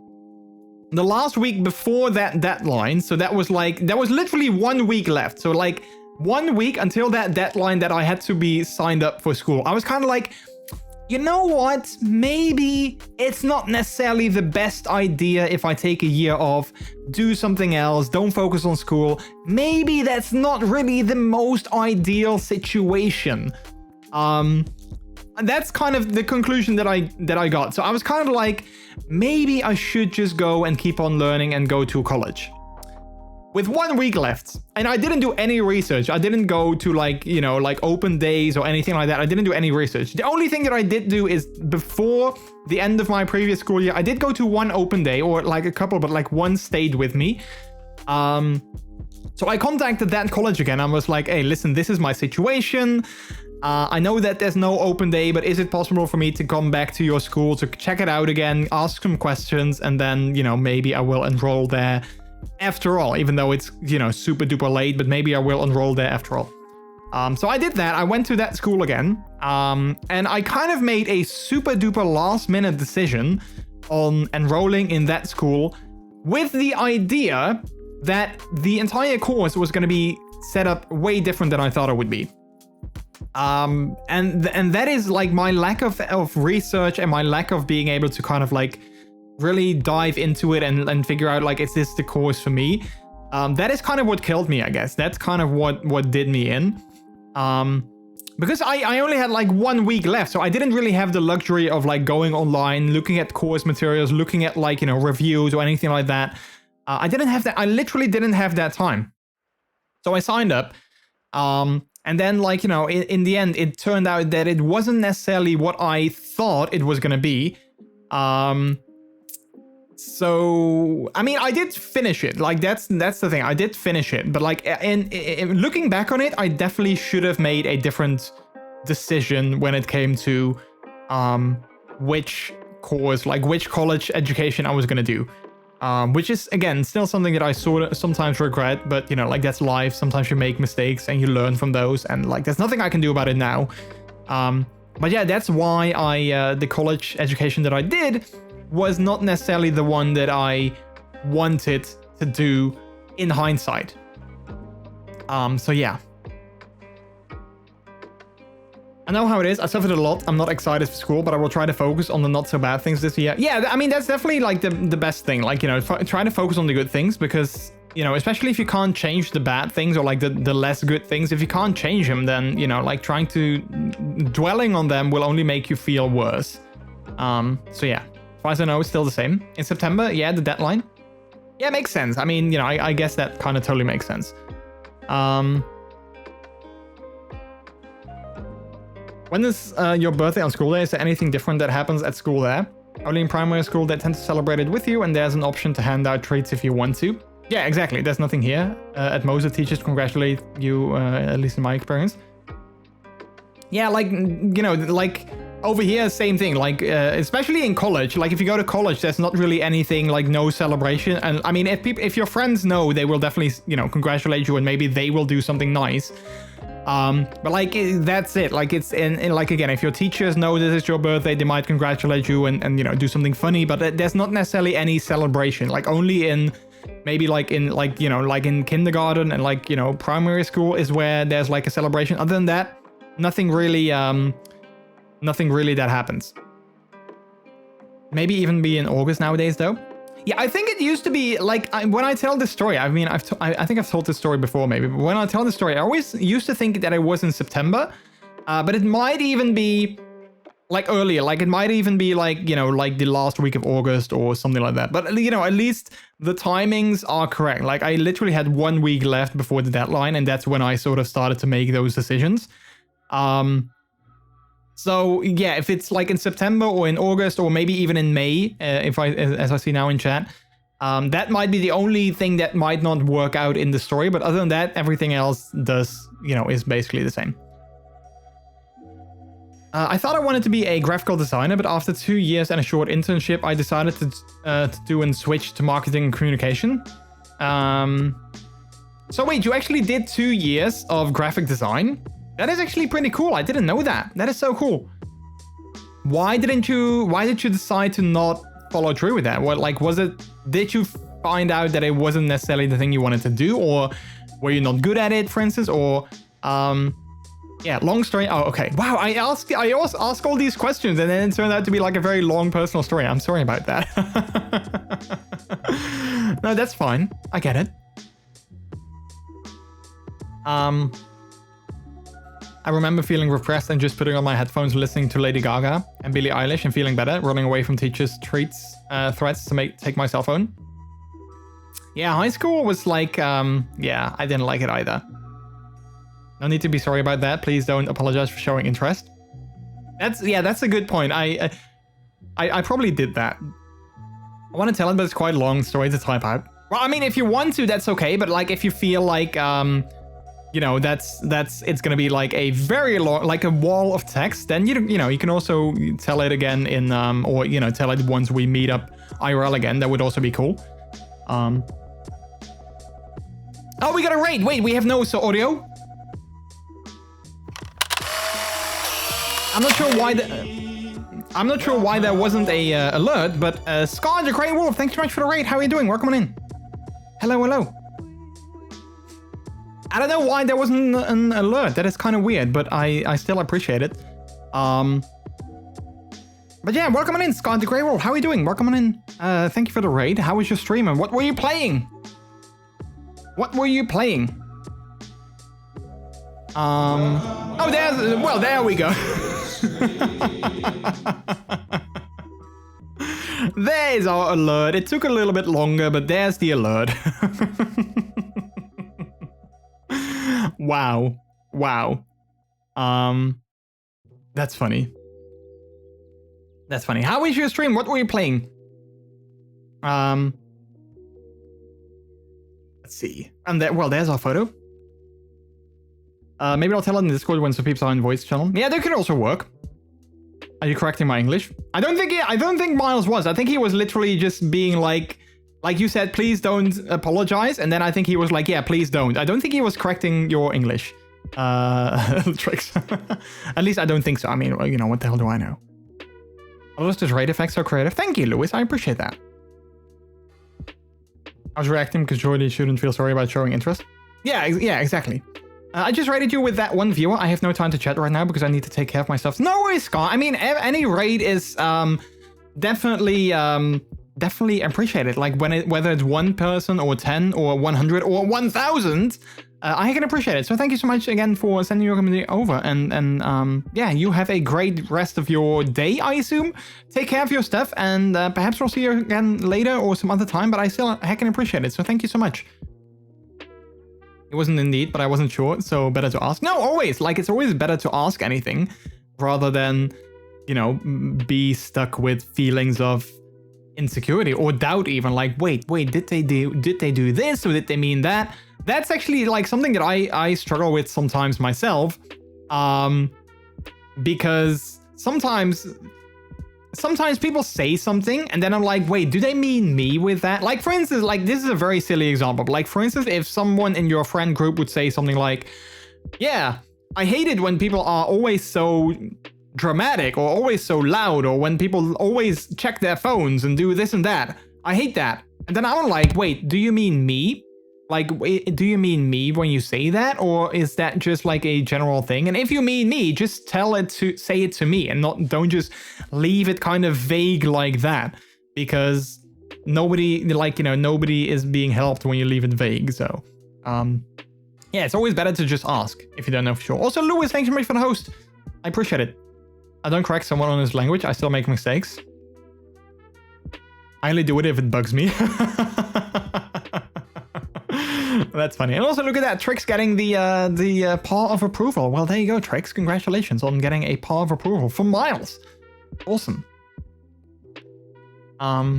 deadline. So that was literally 1 week left. So like 1 week until that deadline that I had to be signed up for school. I was kind of like, you know what? Maybe it's not necessarily the best idea if I take a year off, do something else, don't focus on school. Maybe that's not really the most ideal situation. That's kind of the conclusion that I got. So I was kind of like, maybe I should just go and keep on learning and go to college. With 1 week left, and I didn't do any research. I didn't go to like, you know, like open days or anything like that. I didn't do any research. The only thing that I did do is before the end of my previous school year, I did go to one open day, or like a couple, but like one stayed with me. So I contacted that college again. I was like, hey, listen, this is my situation. I know that there's no open day, but is it possible for me to come back to your school to check it out again, ask some questions, and then, you know, maybe I will enroll there after all, even though it's, you know, super duper late, but maybe I will enroll there after all. So I did that. I went to that school again, and I kind of made a super duper last minute decision on enrolling in that school with the idea that the entire course was going to be set up way different than I thought it would be. And that is like my lack of research and my lack of being able to kind of like really dive into it and figure out like, is this the course for me? That is kind of what killed me, I guess. That's kind of what did me in. Because I only had like 1 week left, so I didn't really have the luxury of like going online, looking at course materials, looking at like, you know, reviews or anything like that. I didn't have that. I literally didn't have that time. So I signed up. And then like, you know, in the end, it turned out that it wasn't necessarily what I thought it was going to be. So, I mean, I did finish it. Like, that's the thing. I did finish it. But like, in looking back on it, I definitely should have made a different decision when it came to which course, like which college education I was going to do. Which is, again, still something that I sort of sometimes regret. But, you know, like, that's life. Sometimes you make mistakes and you learn from those. And like, there's nothing I can do about it now. But yeah, that's why the college education that I did was not necessarily the one that I wanted to do in hindsight. So yeah. I know how it is. I suffered a lot. I'm not excited for school, but I will try to focus on the not so bad things this year. Yeah, I mean, that's definitely like the best thing. Like, you know, try to focus on the good things because, you know, especially if you can't change the bad things or like the less good things, if you can't change them, then, you know, like dwelling on them will only make you feel worse. So yeah. As far as I know, it's still the same. In September, yeah, the deadline. Yeah, it makes sense. I mean, you know, I guess that kind of totally makes sense. When is your birthday on school day? Is there anything different that happens at school there? Only in primary school, they tend to celebrate it with you, and there's an option to hand out treats if you want to. Yeah, exactly. There's nothing here. At most, the teachers congratulate you, at least in my experience. Yeah, like, you know, like... over here, same thing. Like, especially in college. Like, if you go to college, there's not really anything like no celebration. And I mean, if your friends know, they will definitely, you know, congratulate you, and maybe they will do something nice. But like that's it. Like it's in like again, if your teachers know this is your birthday, they might congratulate you and you know do something funny. But there's not necessarily any celebration. Like only in maybe like in like you know like in kindergarten and like you know primary school is where there's like a celebration. Other than that, nothing really that happens. Maybe even be in August nowadays though. Yeah, I think it used to be like when I tell this story. I mean, I think I've told this story before, maybe. But when I tell this story, I always used to think that it was in September, but it might even be like earlier. Like it might even be like you know, like the last week of August or something like that. But you know, at least the timings are correct. Like I literally had 1 week left before the deadline, and that's when I sort of started to make those decisions. So yeah, if it's like in September or in August or maybe even in May, as I see now in chat, that might be the only thing that might not work out in the story. But other than that, everything else does, you know, is basically the same. I thought I wanted to be a graphical designer, but after 2 years and a short internship, I decided to do and switch to marketing and communication. So wait, you actually did 2 years of graphic design? That is actually pretty cool. I didn't know that. That is so cool. Why did you decide to not follow through with that? What, like, did you find out that it wasn't necessarily the thing you wanted to do, or were you not good at it, for instance, or, yeah, long story. Oh, okay. Wow, I always ask all these questions, and then it turned out to be like a very long personal story. I'm sorry about that. No, that's fine. I get it. I remember feeling repressed and just putting on my headphones, listening to Lady Gaga and Billie Eilish and feeling better, running away from teachers' threats to take my cell phone. Yeah, high school was like, yeah, I didn't like it either. No need to be sorry about that. Please don't apologize for showing interest. That's a good point. I probably did that. I want to tell it, but it's quite a long story to type out. Well, I mean, if you want to, that's okay. But like, if you feel like, you know, it's gonna be like a very long, like a wall of text, then you know you can also tell it again in or you know tell it once we meet up IRL again. That would also be cool. Oh, we got a raid. Wait, we have no audio. I'm not sure why there wasn't a alert, but Scar the Grey Wolf, thanks so much for the raid. How are you doing? Welcome on in. Hello. I don't know why there wasn't an alert. That is kind of weird, but I still appreciate it. But yeah, welcome on in, Scott the Grey Wolf. How are you doing? Welcome on in. Thank you for the raid. How was your stream and what were you playing? Oh, there we go. There's our alert. It took a little bit longer, but there's the alert. Wow. That's funny. How was your stream? What were you playing? Let's see. And there's our photo. Maybe I'll tell it in Discord when some people are in voice channel. Yeah, that could also work. Are you correcting my English? I don't think Miles was. I think he was literally just being like you said, please don't apologize. And then I think he was like, yeah, please don't. I don't think he was correcting your English tricks. At least I don't think so. I mean, you know, what the hell do I know? I was just raid effects so creative. Thank you, Lewis. I appreciate that. I was reacting because Jordy shouldn't feel sorry about showing interest. Yeah, exactly. I just raided you with that one viewer. I have no time to chat right now because I need to take care of myself. No worries, Scott. I mean, any raid is definitely appreciated. Like whether it's one person or 10 or 100 or 1,000, I can appreciate it. So thank you so much again for sending your community over. And yeah, you have a great rest of your day, I assume. Take care of your stuff, and perhaps we'll see you again later or some other time. But I still heckin' appreciate it. So thank you so much. It wasn't indeed, but I wasn't sure, so better to ask. No, always. Like, it's always better to ask anything rather than, you know, be stuck with feelings of insecurity or doubt even. Like, wait, did they do this or did they mean that? That's actually like something that I struggle with sometimes myself, because sometimes people say something and then I'm like, wait, do they mean me with that? Like, for instance, like, this is a very silly example, but like, for instance, if someone in your friend group would say something like, yeah, I hate it when people are always so dramatic or always so loud, or when people always check their phones and do this and that. I hate that. And then I'm like, wait, do you mean me? Like, do you mean me when you say that, or is that just like a general thing? And if you mean me, just say it to me, and don't just leave it kind of vague like that, because nobody is being helped when you leave it vague. So, yeah, it's always better to just ask if you don't know for sure. Also, Lewis, thanks so much for the host. I appreciate it. I don't correct someone on his language. I still make mistakes. I only do it if it bugs me. That's funny. And also, look at that. Trix getting the paw of approval. Well, there you go, Trix. Congratulations on getting a paw of approval from Miles. Awesome. But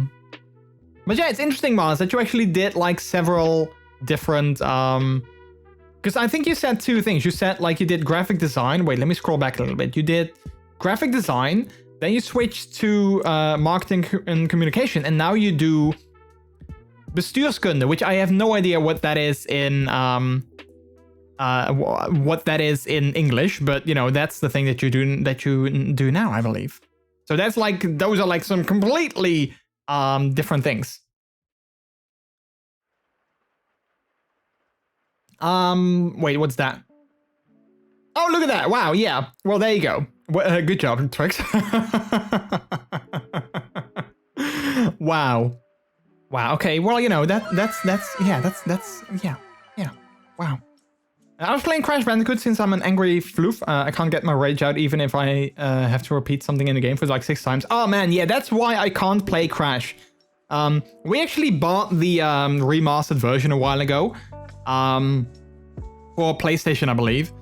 yeah, it's interesting, Miles, that you actually did like several different because I think you said two things. You said like you did graphic design. Wait, let me scroll back a little bit. You did graphic design, then you switched to marketing and communication, and now you do bestuurskunde, which I have no idea what that is in English, but you know, that's the thing that you do now, I believe. So that's like, those are like some completely different things. Wait, what's that? Oh, look at that. Wow, yeah. Well, there you go. Good job, Trix. Wow. Wow. Okay. Well, you know, that's wow. I was playing Crash Bandicoot since I'm an angry floof. I can't get my rage out even if I have to repeat something in the game for like 6 times. Oh man, yeah, that's why I can't play Crash. We actually bought the remastered version a while ago, for PlayStation, I believe.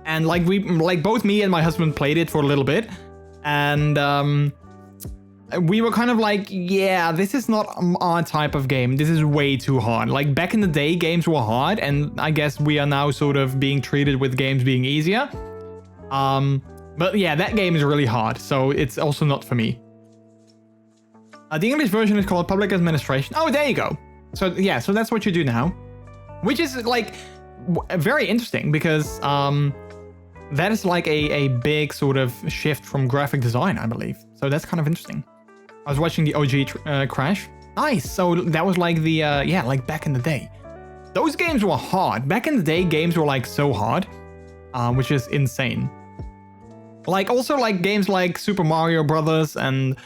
And like both me and my husband played it for a little bit, and we were kind of like, yeah, this is not our type of game. This is way too hard. Like back in the day, games were hard, and I guess we are now sort of being treated with games being easier. But yeah, that game is really hard, so it's also not for me. The English version is called Public Administration. Oh, there you go. So yeah, so that's what you do now, which is like very interesting because that is like a big sort of shift from graphic design, I believe. So that's kind of interesting. I was watching the OG Crash. Nice. So that was like the, yeah, like back in the day. Those games were hard. Back in the day, games were like so hard, which is insane. Like also like games like Super Mario Brothers and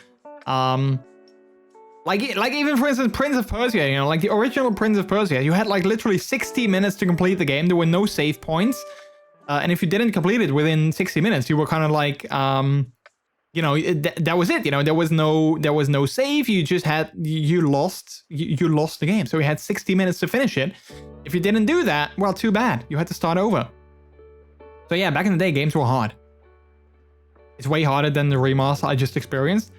like even for instance Prince of Persia, you know, like the original Prince of Persia, you had like literally 60 minutes to complete the game. There were no save points. And if you didn't complete it within 60 minutes, you were kind of like, you know, that was it. You know, there was no save. You just had, you lost the game. So you had 60 minutes to finish it. If you didn't do that, well, too bad. You had to start over. So yeah, back in the day, games were hard. It's way harder than the remaster I just experienced.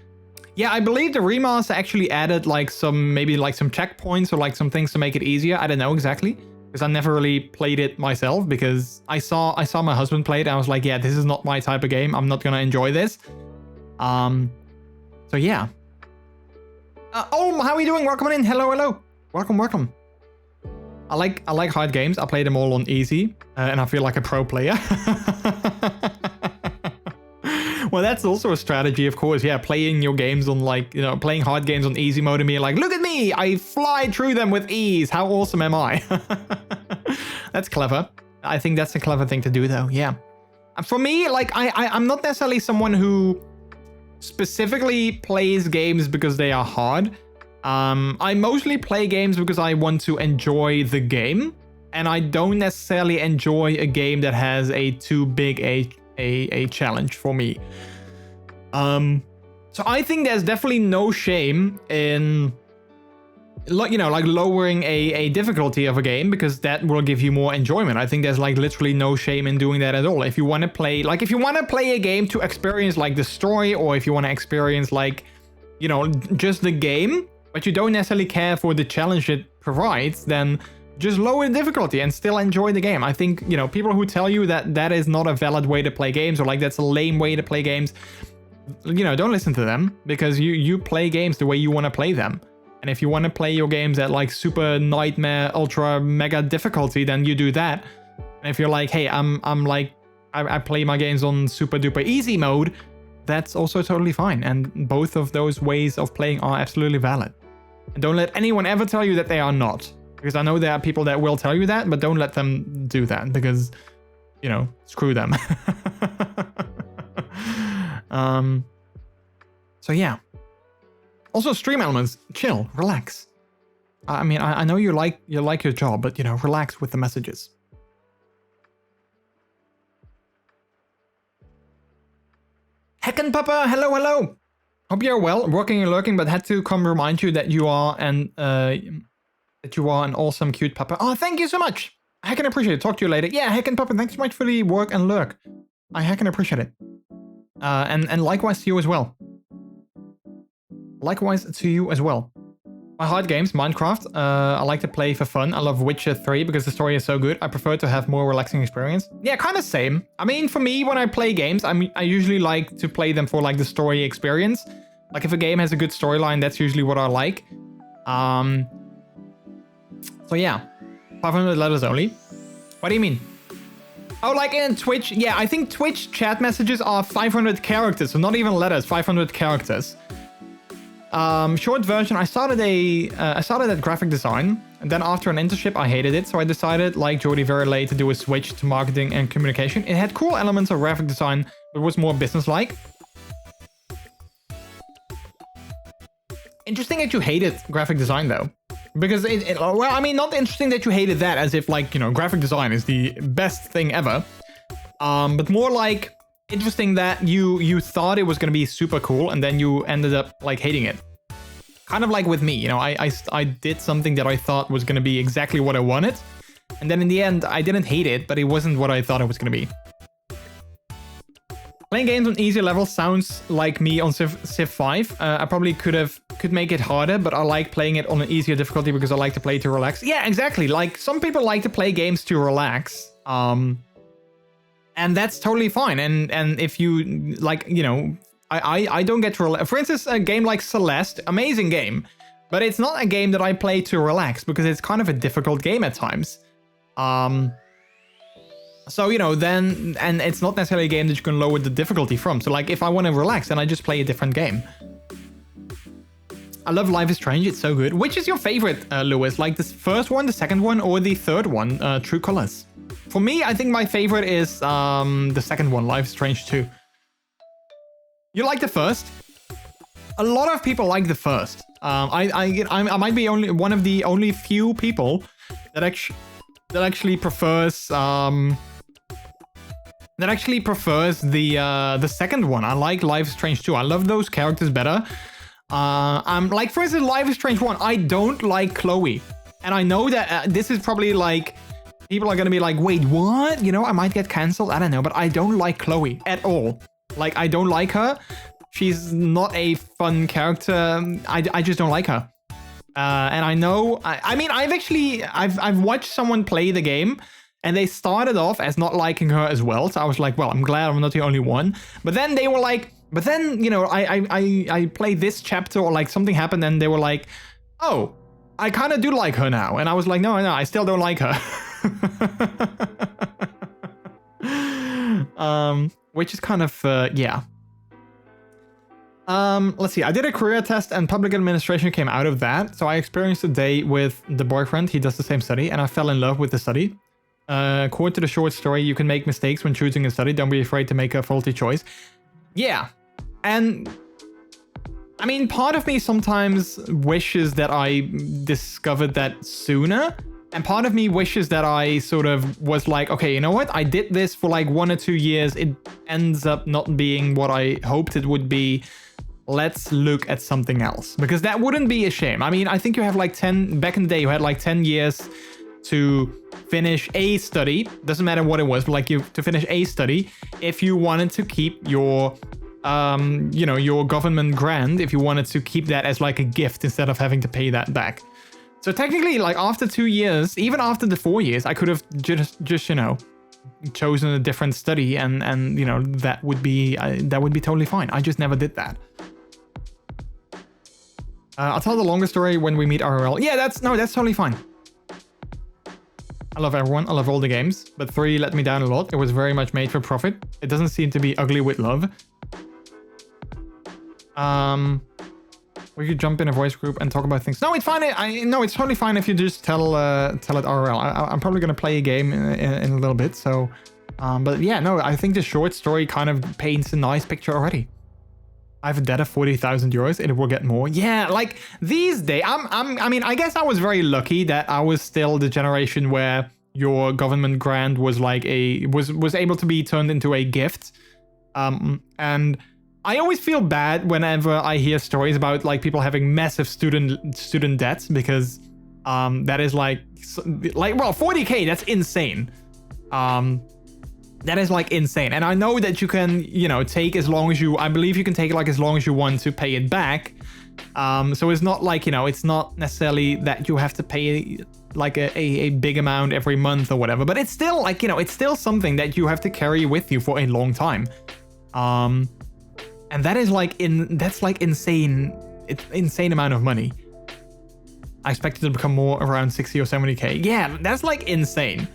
Yeah, I believe the remaster actually added like some, maybe like some checkpoints or like some things to make it easier. I don't know exactly, because I never really played it myself, because I saw my husband play it and I was like, yeah, this is not my type of game. I'm not gonna enjoy this. So yeah. Oh, how are you doing? Welcome in. Hello. Welcome. I like hard games. I play them all on easy, and I feel like a pro player. Well, that's also a strategy, of course. Yeah, playing your games on like, you know, playing hard games on easy mode and being like, look at me, I fly through them with ease. How awesome am I? That's clever. I think that's a clever thing to do, though. Yeah. For me, like, I'm not necessarily someone who specifically plays games because they are hard. I mostly play games because I want to enjoy the game, and I don't necessarily enjoy a game that has a too big a challenge for me. So I think there's definitely no shame in, you know, like lowering a difficulty of a game, because that will give you more enjoyment. I think there's like literally no shame in doing that at all. If you want to play, like if you want to play a game to experience like the story, or if you want to experience like, you know, just the game, but you don't necessarily care for the challenge it provides, then just lower the difficulty and still enjoy the game. I think, you know, people who tell you that that is not a valid way to play games, or like that's a lame way to play games, you know, don't listen to them, because you play games the way you want to play them. And if you want to play your games at like super nightmare, ultra mega difficulty, then you do that. And if you're like, hey, I play my games on super duper easy mode, that's also totally fine. And both of those ways of playing are absolutely valid. And don't let anyone ever tell you that they are not. Because I know there are people that will tell you that, but don't let them do that, because, you know, screw them. So yeah. Also, stream elements, chill, relax. I mean, I know you like your job, but, you know, relax with the messages. Heckin' Papa, hello, hello. Hope you're well, working and lurking, but had to come remind you that you are an awesome, cute papa. Oh, thank you so much. I heckin' appreciate it. Talk to you later. Yeah, Heckin' Papa, thanks so much for the work and lurk. I heckin' appreciate it. And likewise to you as well. Likewise to you as well. My hard games, Minecraft, I like to play for fun. I love Witcher 3 because the story is so good. I prefer to have more relaxing experience. Yeah, kind of same. I mean, for me, when I play games, I usually like to play them for like the story experience. Like if a game has a good storyline, that's usually what I like. So yeah, 500 letters only. What do you mean? Oh, like in Twitch? Yeah, I think Twitch chat messages are 500 characters, so not even letters, 500 characters. Short version, I started at graphic design, and then after an internship I hated it, so I decided, like Jordi very late, to do a switch to marketing and communication. It had cool elements of graphic design, but was more business-like. Interesting that you hated graphic design though, because well, I mean, not interesting that you hated that as if like, you know, graphic design is the best thing ever, but more like interesting that you thought it was going to be super cool and then you ended up like hating it. Kind of like with me, you know, I did something that I thought was going to be exactly what I wanted, and then in the end I didn't hate it, but it wasn't what I thought it was going to be. Playing games on easier levels sounds like me on Civ 5. I probably could make it harder, but I like playing it on an easier difficulty because I like to play to relax. Yeah, exactly. Like some people like to play games to relax. And that's totally fine. And if you like, you know, I don't get to relax. For instance, a game like Celeste, amazing game, but it's not a game that I play to relax because it's kind of a difficult game at times. So, you know, then, and it's not necessarily a game that you can lower the difficulty from. So, like, if I want to relax, then I just play a different game. I love Life is Strange. It's so good. Which is your favorite, Lewis? Like the first one, the second one, or the third one, True Colors? For me, I think my favorite is the second one, Life is Strange 2. You like the first? A lot of people like the first. I might be one of the only few people that actually prefers the second one. I like Life is Strange 2. I love those characters better. Like for instance, Life is Strange 1. I don't like Chloe, and I know that this is probably like people are gonna be like, wait, what? You know, I might get cancelled. I don't know, but I don't like Chloe at all. Like, I don't like her. She's not a fun character. I just don't like her. And I know, I mean, I've watched someone play the game and they started off as not liking her as well. So I was like, well, I'm glad I'm not the only one. But then they were like, but then, you know, I played this chapter or like something happened and they were like, oh, I kind of do like her now. And I was like, no, I still don't like her. Which is kind of, yeah. Let's see. I did a career test and public administration came out of that. So I experienced a day with the boyfriend. He does the same study and I fell in love with the study. Quote to the short story, you can make mistakes when choosing a study. Don't be afraid to make a faulty choice. Yeah. And I mean, part of me sometimes wishes that I discovered that sooner. And part of me wishes that I sort of was like, okay, you know what? I did this for like 1 or 2 years. It ends up not being what I hoped it would be. Let's look at something else, because that wouldn't be a shame. I mean, I think you have like 10, back in the day, you had like 10 years to finish a study. Doesn't matter what it was, but like to finish a study if you wanted to keep your, your government grant, if you wanted to keep that as like a gift instead of having to pay that back. So technically, like after 2 years, even after the 4 years, I could have just you know, chosen a different study, and you know, that would be totally fine. I just never did that. I'll tell the longer story when we meet RRL. Yeah, that's totally fine. I love everyone. I love all the games, but 3 let me down a lot. It was very much made for profit. It doesn't seem to be ugly with love. We could jump in a voice group and talk about things. No, it's fine. No, it's totally fine if you just tell it RRL. I'm probably gonna play a game in a little bit. So, but yeah, no, I think the short story kind of paints a nice picture already. I have a debt of 40,000 euros. It will get more. Yeah, like these days, I mean, I guess I was very lucky that I was still the generation where your government grant was like was able to be turned into a gift. And I always feel bad whenever I hear stories about like people having massive student debts, because that is like well, 40k, that's insane. That is like insane. And I know that you can, you know, take as long as I believe you can take like as long as you want to pay it back. So it's not like, you know, it's not necessarily that you have to pay like a big amount every month or whatever, but it's still like, you know, it's still something that you have to carry with you for a long time. And that is like that's like insane. It's insane amount of money. I expected it to become more around 60 or 70k. Yeah, that's like insane.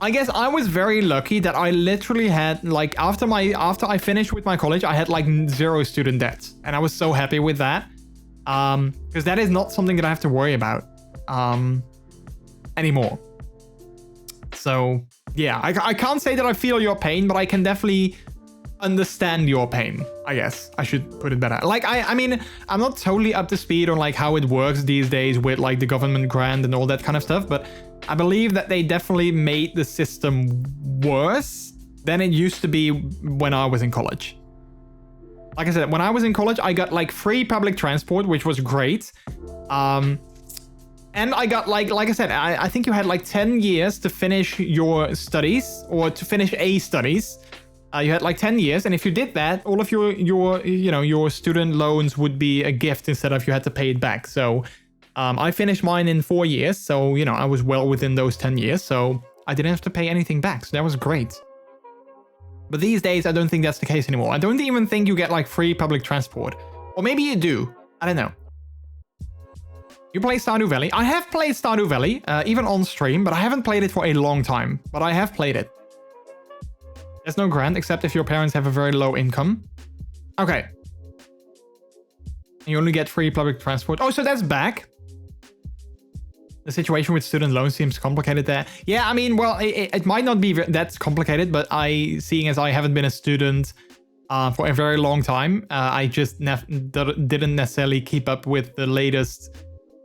I guess I was very lucky that I literally had like after I finished with my college, I had like 0 student debts, and I was so happy with that. Because that is not something that I have to worry about anymore. So yeah, I can't say that I feel your pain, but I can definitely understand your pain. I guess I should put it better. Like I mean, I'm not totally up to speed on like how it works these days with like the government grant and all that kind of stuff, but I believe that they definitely made the system worse than it used to be when I was in college. Like I said, when I was in college, I got like free public transport, which was great. And I got like I said, I think you had like 10 years to finish your studies, or to finish a studies. You had like 10 years, and if you did that, all of your student loans would be a gift instead of you had to pay it back. So I finished mine in 4 years, so you know, I was well within those 10 years, so I didn't have to pay anything back, so that was great. But these days, I don't think that's the case anymore. I don't even think you get like free public transport. Or maybe you do. I don't know. You play Stardew Valley? I have played Stardew Valley, even on stream, but I haven't played it for a long time. But I have played it. There's no grant, except if your parents have a very low income. Okay. You only get free public transport. Oh, so that's back. The situation with student loans seems complicated there. Yeah, I mean, well, it might not be that complicated, but seeing as I haven't been a student for a very long time, I just didn't necessarily keep up with the latest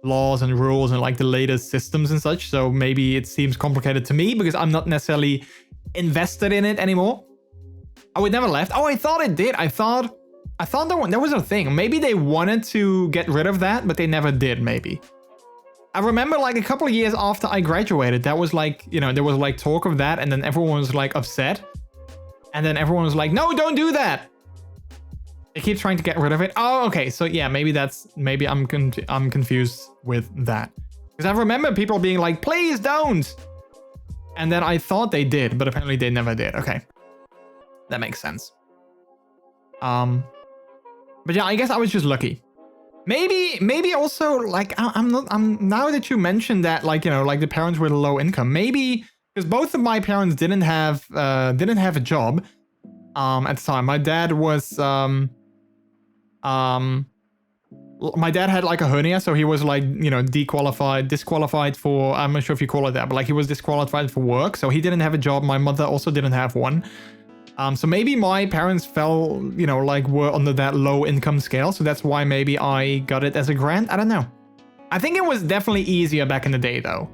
laws and rules and like the latest systems and such. So maybe it seems complicated to me because I'm not necessarily invested in it anymore. Oh, it never left. Oh, I thought it did. I thought there was a thing. Maybe they wanted to get rid of that, but they never did, maybe. I remember like a couple of years after I graduated, that was like, you know, there was like talk of that, and then everyone was like upset. And then everyone was like, no, don't do that. They keep trying to get rid of it. Oh, okay. So yeah, maybe I'm confused with that. Because I remember people being like, please don't. And then I thought they did, but apparently they never did. Okay. That makes sense. But yeah, I guess I was just lucky. Maybe also like I'm now that you mentioned that, like, you know, like the parents with a low income, maybe because both of my parents didn't have a job at the time. My dad was my dad had like a hernia, so he was like, you know, disqualified for, I'm not sure if you call it that, but like he was disqualified for work, so he didn't have a job. My mother also didn't have one. So maybe my parents fell, you know, like were under that low income scale. So that's why maybe I got it as a grant. I don't know. I think it was definitely easier back in the day though,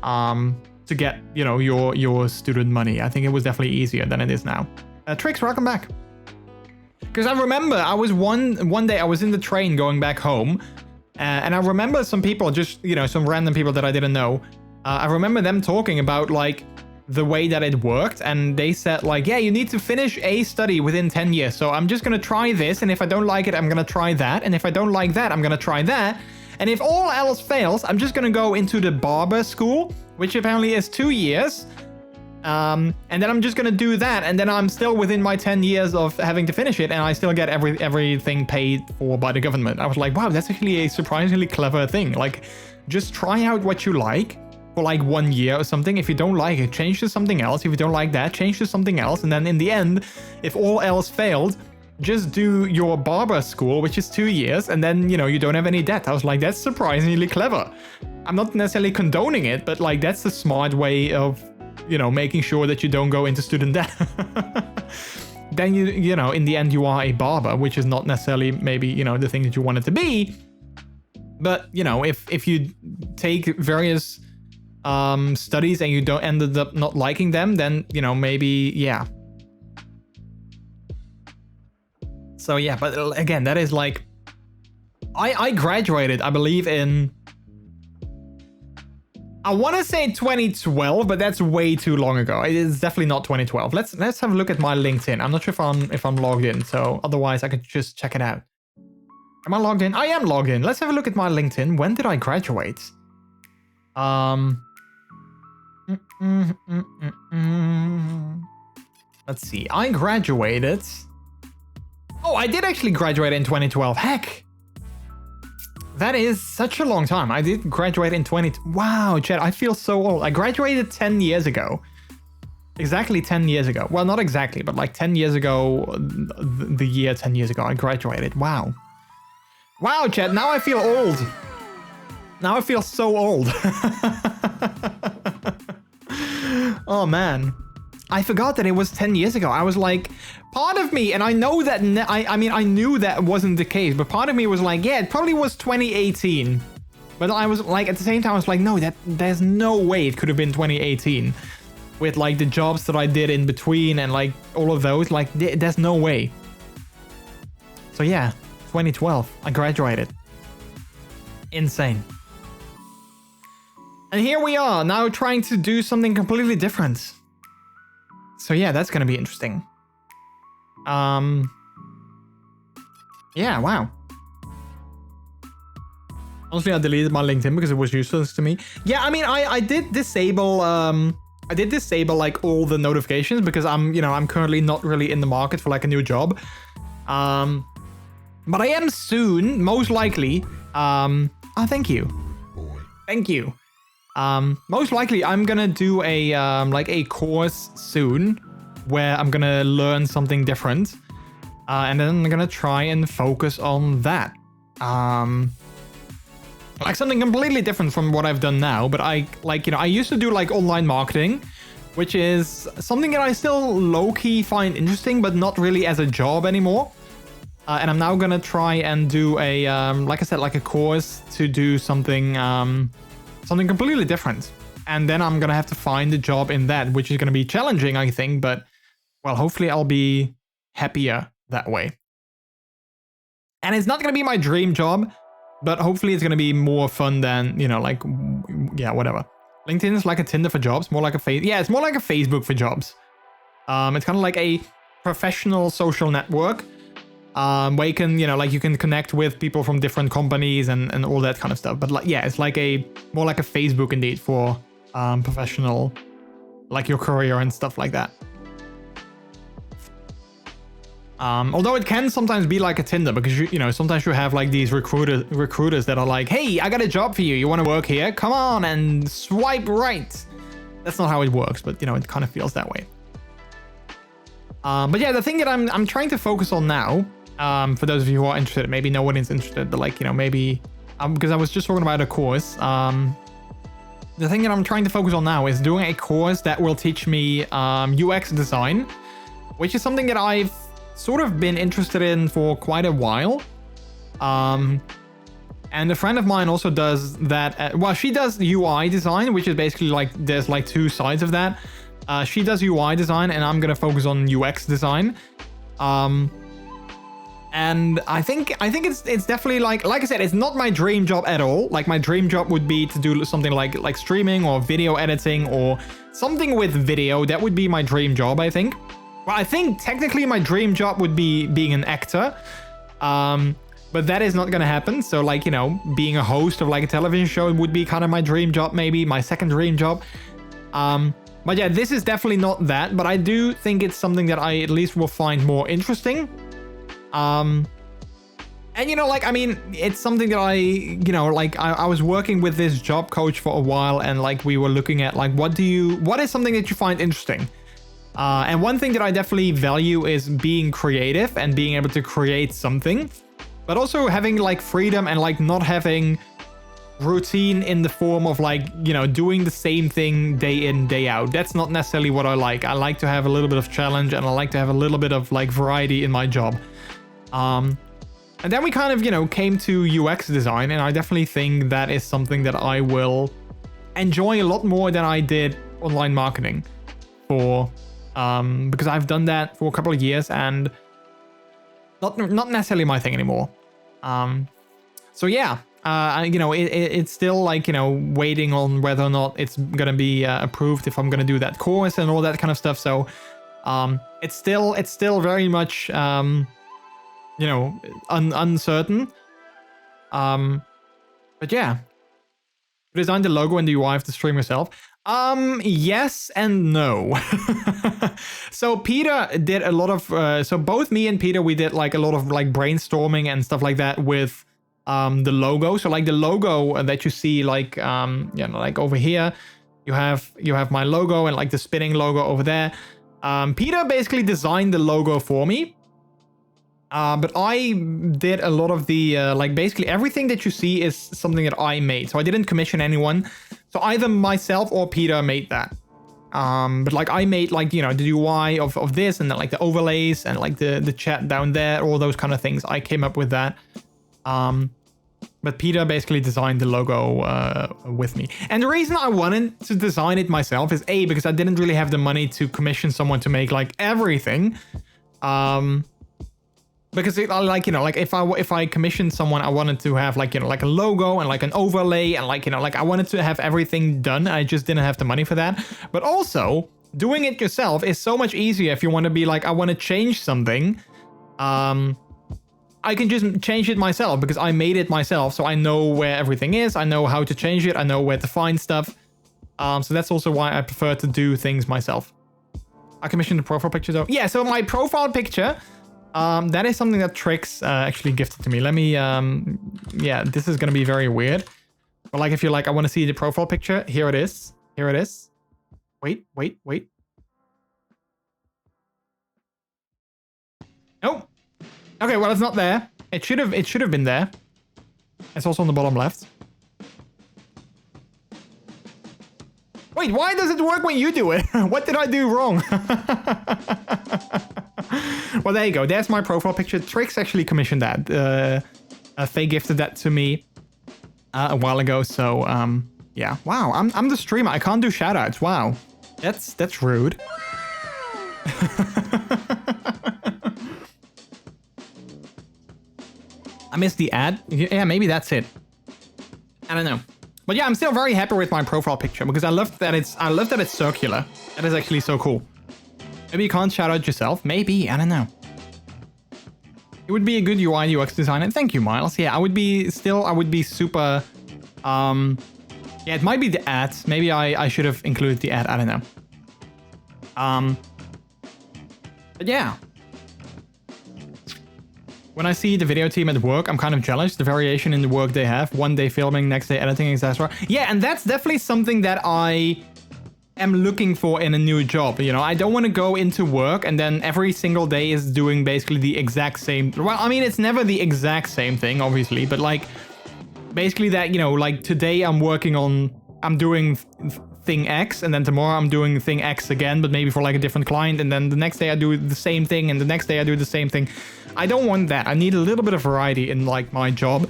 to get, you know, your student money. I think it was definitely easier than it is now. Trix, welcome back. Because I remember I was one day I was in the train going back home, and I remember some people, just, you know, some random people that I didn't know. I remember them talking about like the way that it worked, and they said like, yeah, you need to finish a study within 10 years. So I'm just gonna try this, and if I don't like it, I'm gonna try that, and if I don't like that, I'm gonna try that, And if all else fails, I'm just gonna go into the barber school, which apparently is 2 years. And then I'm just gonna do that, and then I'm still within my 10 years of having to finish it, and I still get everything paid for by the government. I was like, wow, that's actually a surprisingly clever thing. Like, just try out what you like for like 1 year or something. If you don't like it, change to something else. If you don't like that, change to something else. And then in the end, if all else failed, just do your barber school, which is 2 years, and then, you know, you don't have any debt. I was like, that's surprisingly clever. I'm not necessarily condoning it, but like, that's the smart way of, you know, making sure that you don't go into student debt. Then you know, in the end, you are a barber, which is not necessarily maybe, you know, the thing that you want it to be. But, you know, if you take various studies and you don't ended up not liking them, then, you know, maybe, yeah. So yeah, but again, that is like, I graduated, I believe, in, I want to say 2012, but that's way too long ago. It is definitely not 2012. Let's have a look at my LinkedIn. I'm not sure if I'm logged in, so otherwise I could just check it out. Am I logged in? I am logged in. Let's have a look at my LinkedIn. When did I graduate? Let's see. I graduated. Oh, I did actually graduate in 2012. Heck. That is such a long time. I did graduate in 20... Wow, Chad, I feel so old. I graduated 10 years ago. Exactly 10 years ago. Well, not exactly, but like 10 years ago, the year 10 years ago, I graduated. Wow. Wow, Chad, now I feel old. Now I feel so old. Oh, man. I forgot that it was 10 years ago. I was like, part of me, and I know that, I mean, I knew that wasn't the case, but part of me was like, yeah, it probably was 2018. But I was like, at the same time, I was like, no, there's no way it could have been 2018. With like the jobs that I did in between and like all of those, like there's no way. So yeah, 2012, I graduated. Insane. And here we are, now trying to do something completely different. So yeah, that's gonna be interesting. Yeah, wow. Honestly, I deleted my LinkedIn because it was useless to me. Yeah, I mean, I did disable like all the notifications because I'm currently not really in the market for like a new job. But I am soon, most likely. Oh, thank you. Thank you. Most likely I'm gonna do a like a course soon where I'm gonna learn something different, and then I'm gonna try and focus on that, like something completely different from what I've done now. But I used to do like online marketing, which is something that I still low-key find interesting, but not really as a job anymore. And I'm now gonna try and do a like I said, like a course to do something something completely different. And then I'm gonna have to find a job in that, which is gonna be challenging, I think, but well, hopefully I'll be happier that way. And it's not gonna be my dream job, but hopefully it's gonna be more fun than, you know, like, yeah, whatever. LinkedIn is like a Tinder for jobs, more like a it's more like a Facebook for jobs. It's kind of like a professional social network, where you can, you know, like you can connect with people from different companies and all that kind of stuff. But like, yeah, it's like more like a Facebook indeed for professional, like your career and stuff like that. Although it can sometimes be like a Tinder, because you know, sometimes you have like these recruiters that are like, hey, I got a job for you. You want to work here? Come on and swipe right. That's not how it works, but you know, it kind of feels that way. But yeah, the thing that I'm trying to focus on now, for those of you who are interested, maybe no one is interested, but like, you know, maybe because I was just talking about a course. The thing that I'm trying to focus on now is doing a course that will teach me UX design, which is something that I've sort of been interested in for quite a while. And a friend of mine also does that. Well, she does UI design, which is basically like, there's like two sides of that. She does UI design and I'm going to focus on UX design. And I think it's definitely like I said, it's not my dream job at all. Like my dream job would be to do something like streaming or video editing or something with video. That would be my dream job, I think. Well, I think technically my dream job would be being an actor. but that is not gonna happen. So like, you know, being a host of like a television show would be kind of my dream job, maybe my second dream job. But yeah, this is definitely not that, but I do think it's something that I at least will find more interesting. And you know, like, I mean, it's something that I was working with this job coach for a while, and like we were looking at like, what is something that you find interesting? And one thing that I definitely value is being creative and being able to create something, but also having like freedom and like not having routine in the form of like, you know, doing the same thing day in, day out. That's not necessarily what I like. I like to have a little bit of challenge, and I like to have a little bit of like variety in my job. And then we kind of, you know, came to UX design, and I definitely think that is something that I will enjoy a lot more than I did online marketing for, because I've done that for a couple of years and not necessarily my thing anymore. So yeah, you know, it's still like, you know, waiting on whether or not it's gonna be approved if I'm gonna do that course and all that kind of stuff. So it's still very much you know, uncertain. But yeah, design the logo and the UI of the stream yourself. Yes and no. So Peter did a lot of so both me and Peter, we did like a lot of like brainstorming and stuff like that with the logo. So like the logo that you see, like you know, like over here, you have my logo and like the spinning logo over there. Peter basically designed the logo for me. But I did a lot of the, like basically everything that you see is something that I made. So I didn't commission anyone. So either myself or Peter made that. But like I made like, you know, the UI of this, and then like the overlays and like the chat down there, all those kind of things. I came up with that. But Peter basically designed the logo with me. And the reason I wanted to design it myself is A, because I didn't really have the money to commission someone to make like everything. Because it, like, you know, like if I commissioned someone, I wanted to have like, you know, like a logo and like an overlay and like, you know, like I wanted to have everything done. I just didn't have the money for that. But also doing it yourself is so much easier. If you want to be like, I want to change something, I can just change it myself because I made it myself. So I know where everything is. I know how to change it. I know where to find stuff. So that's also why I prefer to do things myself. I commissioned the profile picture though. Yeah, so my profile picture, that is something that Trix actually gifted to me. Let me, yeah, this is gonna be very weird. But like, if you're like, I want to see the profile picture, here it is. Here it is. Wait. Oh, okay, well, it's not there. It should have been there. It's also on the bottom left. Wait, why does it work when you do it? What did I do wrong? Well, there you go. There's my profile picture. Trix actually commissioned that. Faye gifted that to me a while ago. So, yeah. Wow, I'm the streamer. I can't do shoutouts. Wow, that's rude. I missed the ad. Yeah, maybe that's it. I don't know. But yeah, I'm still very happy with my profile picture because I love that it's circular. That is actually so cool. Maybe you can't shout out yourself. Maybe, I don't know. It would be a good UI UX designer. Thank you, Miles. Yeah, I would be super. Yeah, it might be the ads. Maybe I should have included the ad. I don't know. But yeah. When I see the video team at work, I'm kind of jealous. The variation in the work they have. One day filming, next day editing, etc. Yeah, and that's definitely something that I am looking for in a new job. You know, I don't want to go into work and then every single day is doing basically the exact same. Well, I mean, it's never the exact same thing, obviously, but like basically that, you know, like today I'm doing thing X, and then tomorrow I'm doing thing X again, but maybe for like a different client, and then the next day I do the same thing, and the next day I do the same thing. I don't want that. I need a little bit of variety in like my job.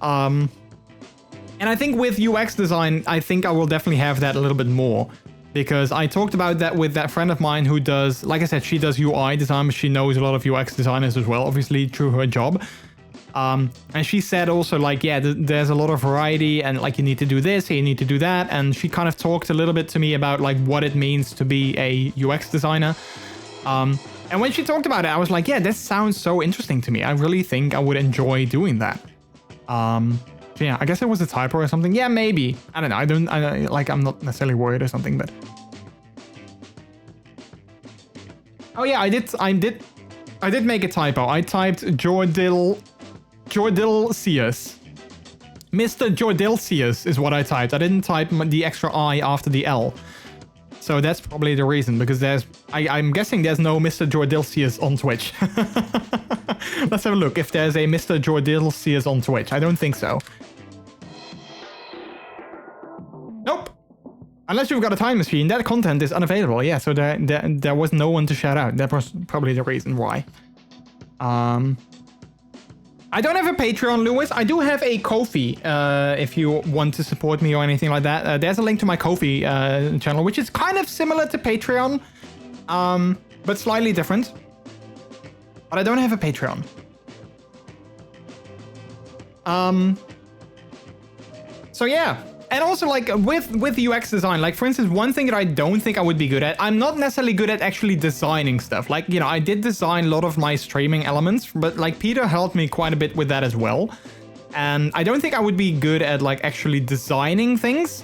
And I think with UX design, I think I will definitely have that a little bit more, because I talked about that with that friend of mine who does, like I said, she does UI design, but she knows a lot of UX designers as well, obviously through her job. And she said also like, yeah, there's a lot of variety, and like you need to do this, you need to do that. And she kind of talked a little bit to me about like what it means to be a UX designer. And when she talked about it, I was like, yeah, this sounds so interesting to me. I really think I would enjoy doing that. So yeah, I guess it was a typo or something. Yeah, maybe. I don't know. I'm not necessarily worried or something, but. Oh yeah, I did make a typo. I typed Jordilicious. MrJordilicious is what I typed. I didn't type the extra I after the L. So that's probably the reason, because I'm guessing there's no MrJordilicious on Twitch. Let's have a look if there's a MrJordilicious on Twitch. I don't think so. Nope. Unless you've got a time machine, that content is unavailable. Yeah, so there was no one to shout out. That was probably the reason why. I don't have a Patreon, Lewis. I do have a Ko-fi, if you want to support me or anything like that. There's a link to my Ko-fi channel, which is kind of similar to Patreon, but slightly different. But I don't have a Patreon. So yeah. And also, like, with UX design, like, for instance, one thing that I don't think I would be good at, I'm not necessarily good at actually designing stuff. Like, you know, I did design a lot of my streaming elements, but, like, Peter helped me quite a bit with that as well. And I don't think I would be good at, like, actually designing things.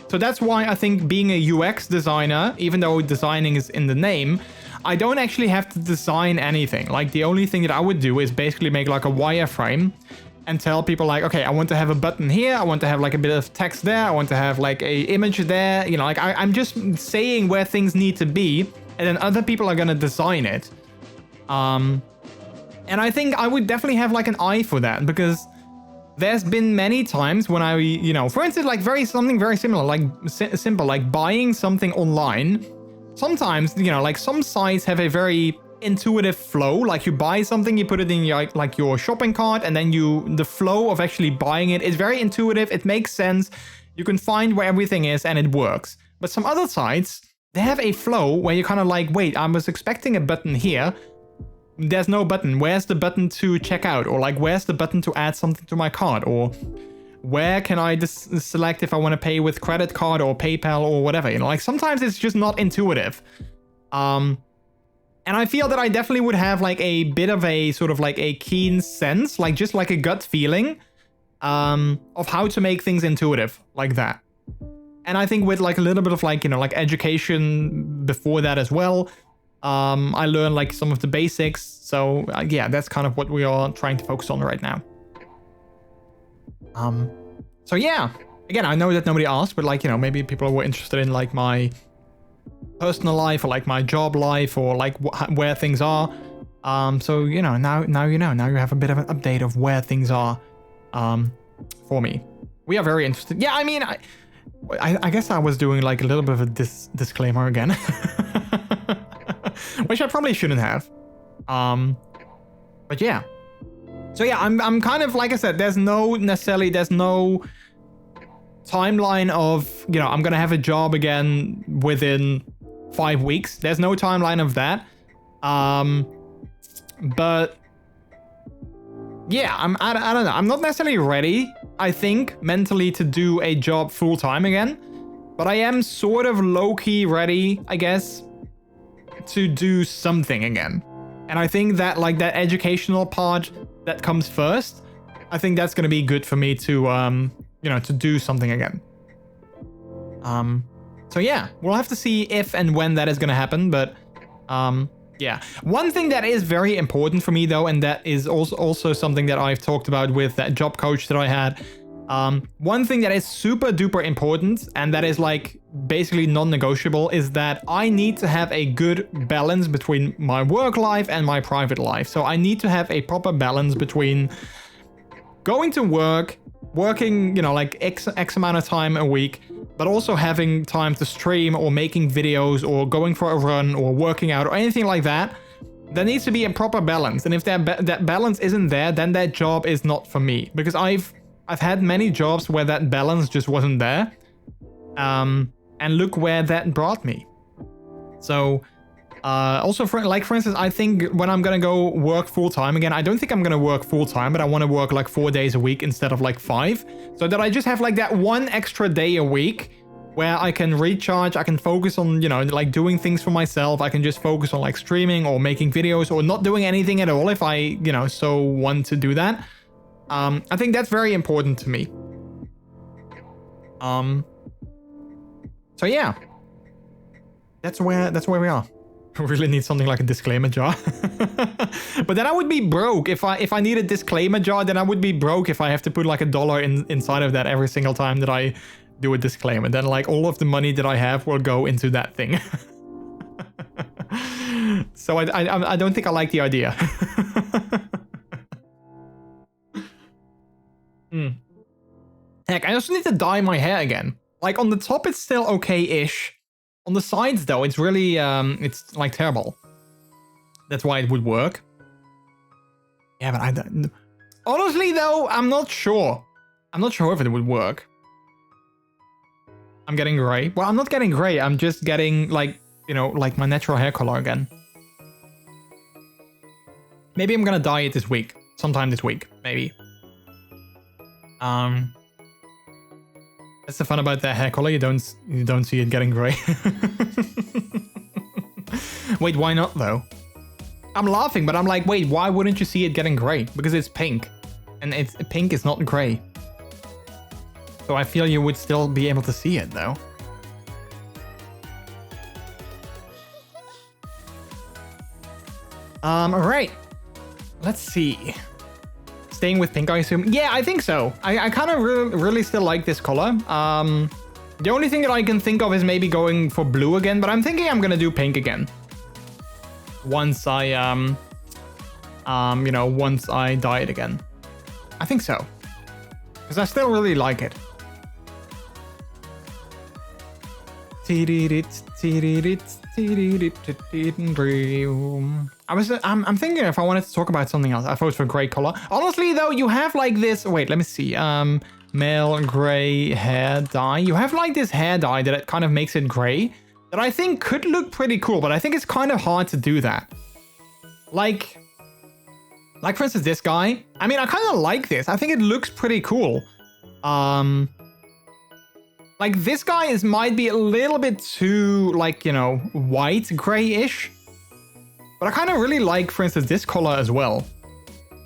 So that's why I think being a UX designer, even though designing is in the name, I don't actually have to design anything. Like, the only thing that I would do is basically make, like, a wireframe and tell people like, okay, I want to have a button here, I want to have like a bit of text there, I want to have like a image there, you know, like I'm just saying where things need to be, and then other people are gonna design it. And I think I would definitely have like an eye for that, because there's been many times when I, you know, for instance, like something very similar, like simple, like buying something online. Sometimes, you know, like some sites have a very intuitive flow, like you buy something, you put it in your, like your shopping cart, and then the flow of actually buying it is very intuitive, it makes sense, you can find where everything is and it works. But some other sites, they have a flow where you're kind of like, wait, I was expecting a button here, there's no button, where's the button to check out, or like where's the button to add something to my cart, or where can I just select if I want to pay with credit card or PayPal or whatever, you know, like sometimes it's just not intuitive. And I feel that I definitely would have like a bit of a sort of like a keen sense, like just like a gut feeling of how to make things intuitive like that. And I think with like a little bit of like, you know, like education before that as well, I learned like some of the basics. So yeah, that's kind of what we are trying to focus on right now. So yeah, again, I know that nobody asked, but like, you know, maybe people were interested in like my personal life or like my job life or like where things are. So, you know, now you know, now you have a bit of an update of where things are for me. We are very interested. Yeah, I mean, I guess I was doing like a little bit of a disclaimer again, which I probably shouldn't have. But yeah. So yeah, I'm kind of, like I said, there's no timeline of, you know, I'm gonna have a job again within 5 weeks. There's no timeline of that. But yeah, I don't know. I'm not necessarily ready, I think, mentally to do a job full time again. But I am sort of low-key ready, I guess, to do something again. And I think that like that educational part that comes first, I think that's gonna be good for me to you know, to do something again. So yeah, we'll have to see if and when that is going to happen, but yeah. One thing that is very important for me though, and that is also something that I've talked about with that job coach that I had. One thing that is super duper important, and that is like basically non-negotiable, is that I need to have a good balance between my work life and my private life. So I need to have a proper balance between going to work, working, you know, like X amount of time a week, but also having time to stream or making videos or going for a run or working out or anything like that. There needs to be a proper balance. And if that balance isn't there, then that job is not for me, because I've had many jobs where that balance just wasn't there. And look where that brought me. So also for instance, I think when I'm gonna go work full-time again, I don't think I'm gonna work full-time, but I want to work like 4 days a week instead of like 5, so that I just have like that one extra day a week where I can recharge, I can focus on, you know, like doing things for myself. I can just focus on like streaming or making videos or not doing anything at all if I, you know, so want to do that. I think that's very important to me. So yeah, that's where we are. I really need something like a disclaimer jar. But then I would be broke if I need a disclaimer jar. Then I would be broke if I have to put like $1 inside of that every single time that I do a disclaimer. Then like all of the money that I have will go into that thing. So I don't think I like the idea. Heck, I also need to dye my hair again. Like on the top, it's still okay-ish. On the sides, though, it's really, it's like terrible. That's why it would work. Yeah, but I don't... Honestly, though, I'm not sure. I'm not sure if it would work. I'm getting gray. Well, I'm not getting gray. I'm just getting, like, you know, like my natural hair color again. Maybe I'm gonna dye it this week. Sometime this week, maybe. That's the fun about the hair color. You don't see it getting gray. Wait, why not though? I'm laughing, but I'm like, wait, why wouldn't you see it getting gray? Because it's pink, and pink is not gray. So I feel you would still be able to see it though. All right. Let's see. Staying with pink, I assume. Yeah, I think so. I kind of really still like this color. The only thing that I can think of is maybe going for blue again, but I'm thinking I'm gonna do pink again. Once I, you know, once I dye it again. I think so. Because I still really like it. I'm thinking if I wanted to talk about something else. I vote for gray color. Honestly, though, you have like this. Wait, let me see. Male gray hair dye. You have like this hair dye that it kind of makes it gray. That I think could look pretty cool, but I think it's kind of hard to do that. Like for instance, this guy. I mean, I kind of like this. I think it looks pretty cool. Like this guy might be a little bit too, like, you know, white grayish. But I kind of really like, for instance, this color as well.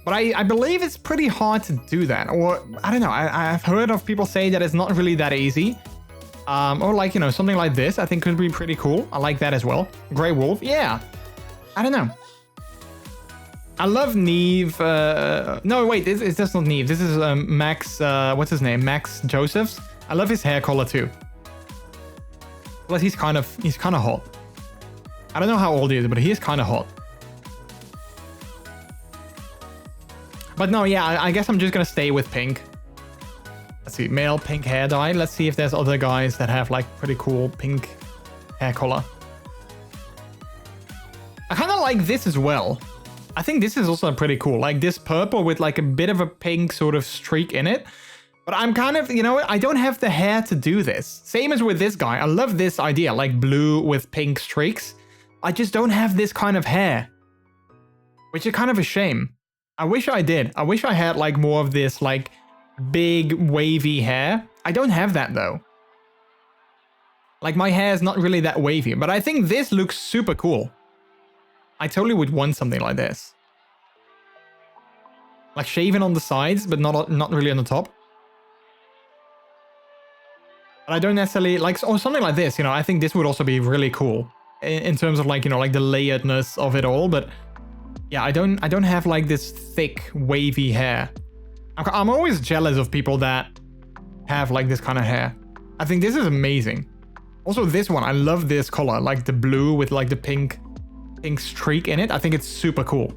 But I believe it's pretty hard to do that. Or, I don't know, I've heard of people say that it's not really that easy. Or like, you know, something like this, I think could be pretty cool. I like that as well. Grey Wolf, yeah. I don't know. I love Neve. No, wait, it's just not Neve. This is Max, what's his name? Max Josephs. I love his hair color too. Plus, he's kind of hot. I don't know how old he is, but he is kind of hot. But no, yeah, I guess I'm just gonna stay with pink. Let's see, male pink hair dye. Let's see if there's other guys that have like pretty cool pink hair color. I kind of like this as well. I think this is also pretty cool. Like this purple with like a bit of a pink sort of streak in it. But I'm kind of, you know what? I don't have the hair to do this. Same as with this guy. I love this idea, like blue with pink streaks. I just don't have this kind of hair. Which is kind of a shame. I wish I did. I wish I had like more of this like big wavy hair. I don't have that though. Like my hair is not really that wavy, but I think this looks super cool. I totally would want something like this. Like shaven on the sides, but not really on the top. But I don't necessarily like, or something like this, you know, I think this would also be really cool in terms of like, you know, like the layeredness of it all. But yeah, I don't have like this thick wavy hair. I'm always jealous of people that have like this kind of hair. I think this is amazing. Also this one, I love this color, like the blue with like the pink streak in it. I think it's super cool.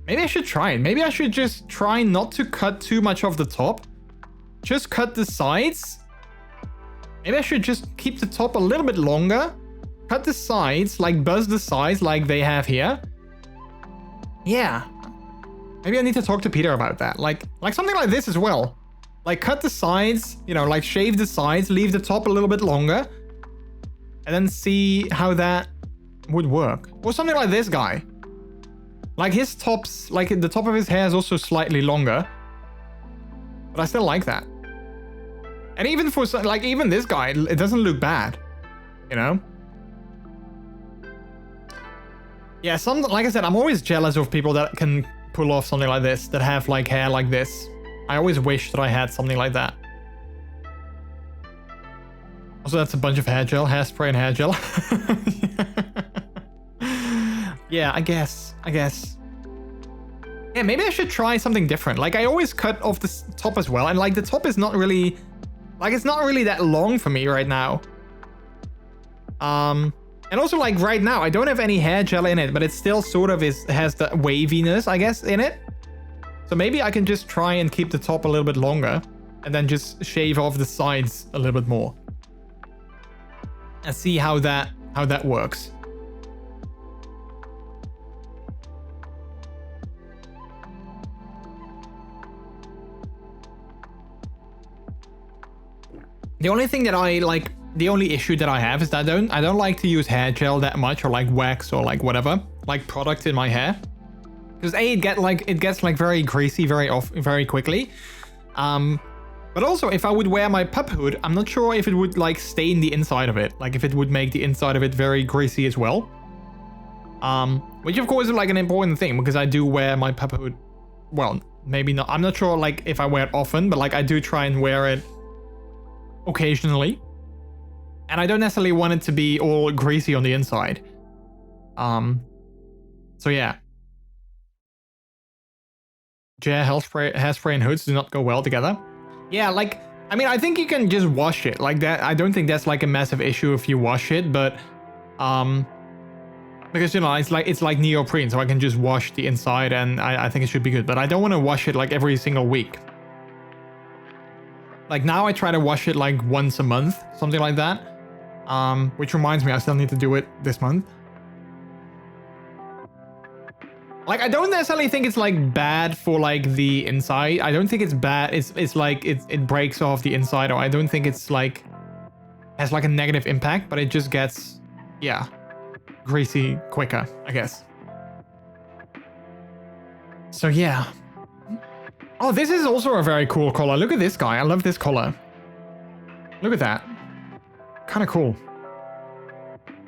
Maybe I should try it. Maybe I should just try not to cut too much off the top. Just cut the sides. Maybe I should just keep the top a little bit longer. Cut the sides, like buzz the sides like they have here. Yeah. Maybe I need to talk to Peter about that. Like something like this as well. Like cut the sides, you know, like shave the sides, leave the top a little bit longer. And then see how that would work. Or something like this guy. Like his tops, like the top of his hair is also slightly longer. But I still like that. And even for like even this guy, it doesn't look bad, you know. Yeah, like I said, I'm always jealous of people that can pull off something like this, that have like hair like this. I always wish that I had something like that. Also, that's a bunch of hair gel, hairspray and hair gel. Yeah, I guess. Yeah, maybe I should try something different. Like, I always cut off the top as well, and like the top is not really, like, it's not really that long for me right now. And also, like, right now, I don't have any hair gel in it, but it still sort of has the waviness, I guess, in it. So maybe I can just try and keep the top a little bit longer, and then just shave off the sides a little bit more. And see how that works. The only thing that I like, the only issue that I have is that I don't like to use hair gel that much, or like wax or like whatever, like product in my hair, because it gets like very greasy very quickly. But also, if I would wear my pup hood, I'm not sure if it would like stain the inside of it, like if it would make the inside of it very greasy as well. Which of course is like an important thing, because I do wear my pup hood. Well, maybe not. I'm not sure like if I wear it often, but like I do try and wear it occasionally. And I don't necessarily want it to be all greasy on the inside. So yeah. Hairspray and hoods do not go well together. Yeah, like, I mean, I think you can just wash it like that. I don't think that's like a massive issue if you wash it, but because, you know, it's like neoprene, so I can just wash the inside, and I think it should be good. But I don't want to wash it like every single week. Like now I try to wash it like once a month, something like that. Which reminds me, I still need to do it this month. Like, I don't necessarily think it's like bad for like the inside. I don't think it's bad. It's like it breaks off the inside, or I don't think it's like has like a negative impact, but it just gets, yeah, greasy quicker, I guess. So yeah. Oh, this is also a very cool color. Look at this guy. I love this color. Look at that. Kind of cool.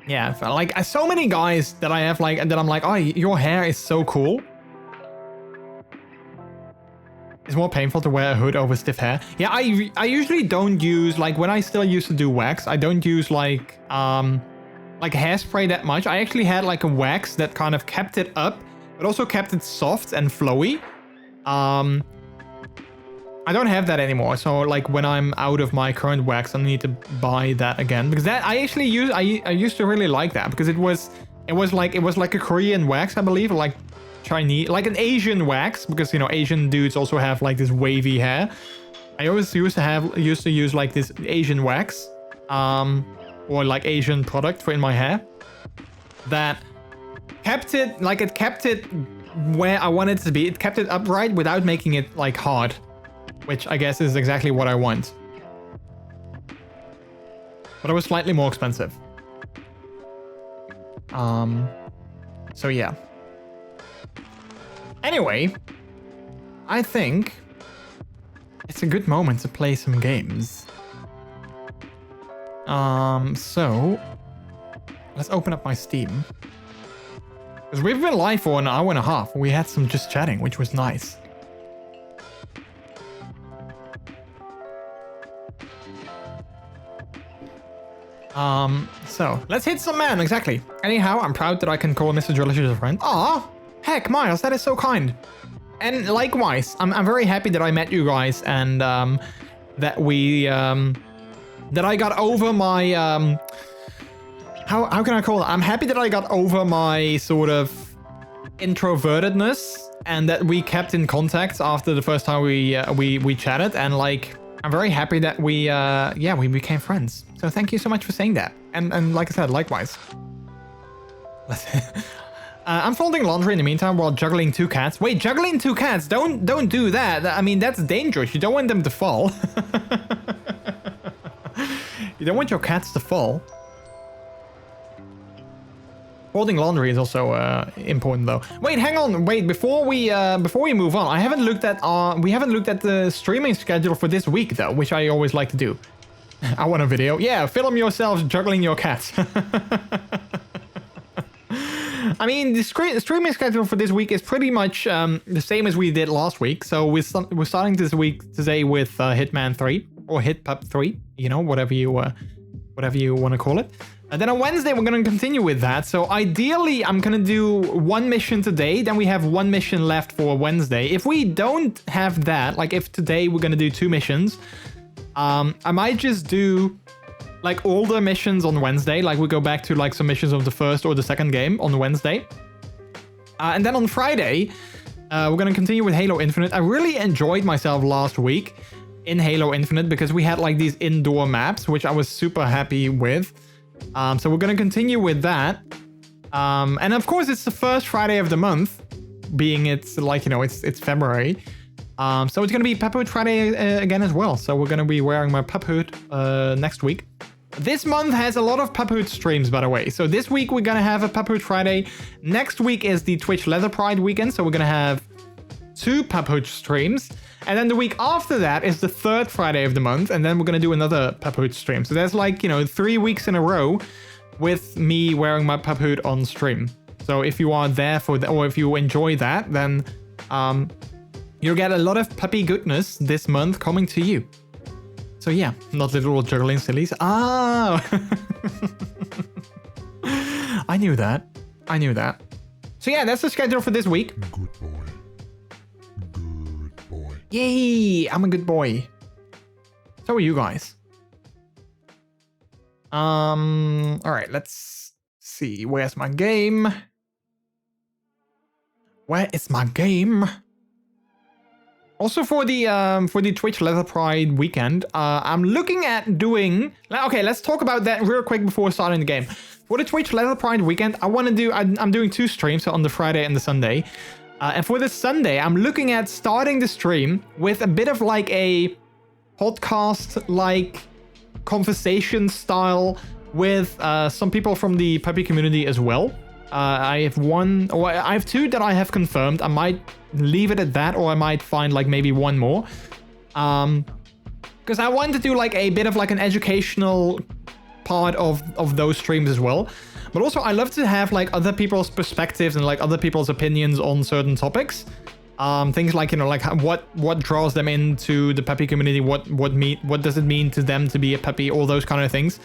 Yeah, like so many guys that I have like, and that I'm like, oh, your hair is so cool. It's more painful to wear a hood over stiff hair. Yeah, I usually don't use, like when I still used to do wax, I don't use like hairspray that much. I actually had like a wax that kind of kept it up, but also kept it soft and flowy. I don't have that anymore, so like when I'm out of my current wax, I need to buy that again, because that I actually used to really like that, because it was like a Korean wax, I believe, or like Chinese, like an Asian wax, because, you know, Asian dudes also have like this wavy hair. I always used to use like this Asian wax, or like Asian product for in my hair, that kept it where I wanted it to be. It kept it upright without making it like hard. Which I guess is exactly what I want. But it was slightly more expensive. So yeah. Anyway, I think it's a good moment to play some games. So let's open up my Steam. Because we've been live for an hour and a half. We had some just chatting, which was nice. So let's hit some man, exactly. Anyhow, I'm proud that I can call MrJordilicious a friend. Aw, heck, Miles, that is so kind. And likewise, I'm very happy that I met you guys, and that I got over my how can I call it? I'm happy that I got over my sort of introvertedness, and that we kept in contact after the first time we chatted, and like I'm very happy that we became friends. So thank you so much for saying that. And like I said, likewise. I'm folding laundry in the meantime while juggling two cats. Wait, juggling two cats? Don't do that. I mean, that's dangerous. You don't want them to fall. You don't want your cats to fall. Folding laundry is also important though. Wait, hang on. Wait, before we move on, we haven't looked at the streaming schedule for this week though, which I always like to do. I want a video. Yeah, film yourselves juggling your cats. I mean, the streaming schedule for this week is pretty much the same as we did last week. So we're starting this week today with Hitman 3 or Hitpup 3, you know, whatever you want to call it. And then on Wednesday, we're going to continue with that. So ideally, I'm going to do one mission today. Then we have one mission left for Wednesday. If we don't have that, like if today we're going to do 2 missions, I might just do like all the missions on Wednesday. Like we go back to like some missions of the first or the second game on Wednesday. And then on Friday, we're going to continue with Halo Infinite. I really enjoyed myself last week in Halo Infinite because we had like these indoor maps, which I was super happy with. So we're going to continue with that. And of course, it's the first Friday of the month, being it's like, you know, it's February. So it's going to be Pep Hood Friday again as well. So we're going to be wearing my Pep Hood next week. This month has a lot of Pep Hood streams, by the way. So this week we're going to have a Pep Hood Friday. Next week is the Twitch Leather Pride weekend. So we're going to have 2 Pep Hood streams. And then the week after that is the 3rd Friday of the month. And then we're going to do another Pep Hood stream. So there's like, you know, 3 weeks in a row with me wearing my Pep Hood on stream. So if you are there for that, or if you enjoy that, then you'll get a lot of puppy goodness this month coming to you. So yeah, not literal juggling sillies. Ah! I knew that. So yeah, that's the schedule for this week. Good boy. Good boy. Yay! I'm a good boy. So are you guys. Alright, let's see. Where's my game? Where is my game? Also for the Twitch Leather Pride weekend, I'm looking at doing... Okay, let's talk about that real quick before starting the game. For the Twitch Leather Pride weekend, I'm doing 2 streams, so on the Friday and the Sunday. And for the Sunday, I'm looking at starting the stream with a bit of like a podcast-like conversation style with some people from the puppy community as well. I have 2 that I have confirmed. I might leave it at that, or I might find like maybe one more. Because I want to do like a bit of like an educational part of those streams as well. But also I love to have like other people's perspectives and like other people's opinions on certain topics. Things like, you know, like what draws them into the puppy community, what does it mean to them to be a puppy, all those kind of things.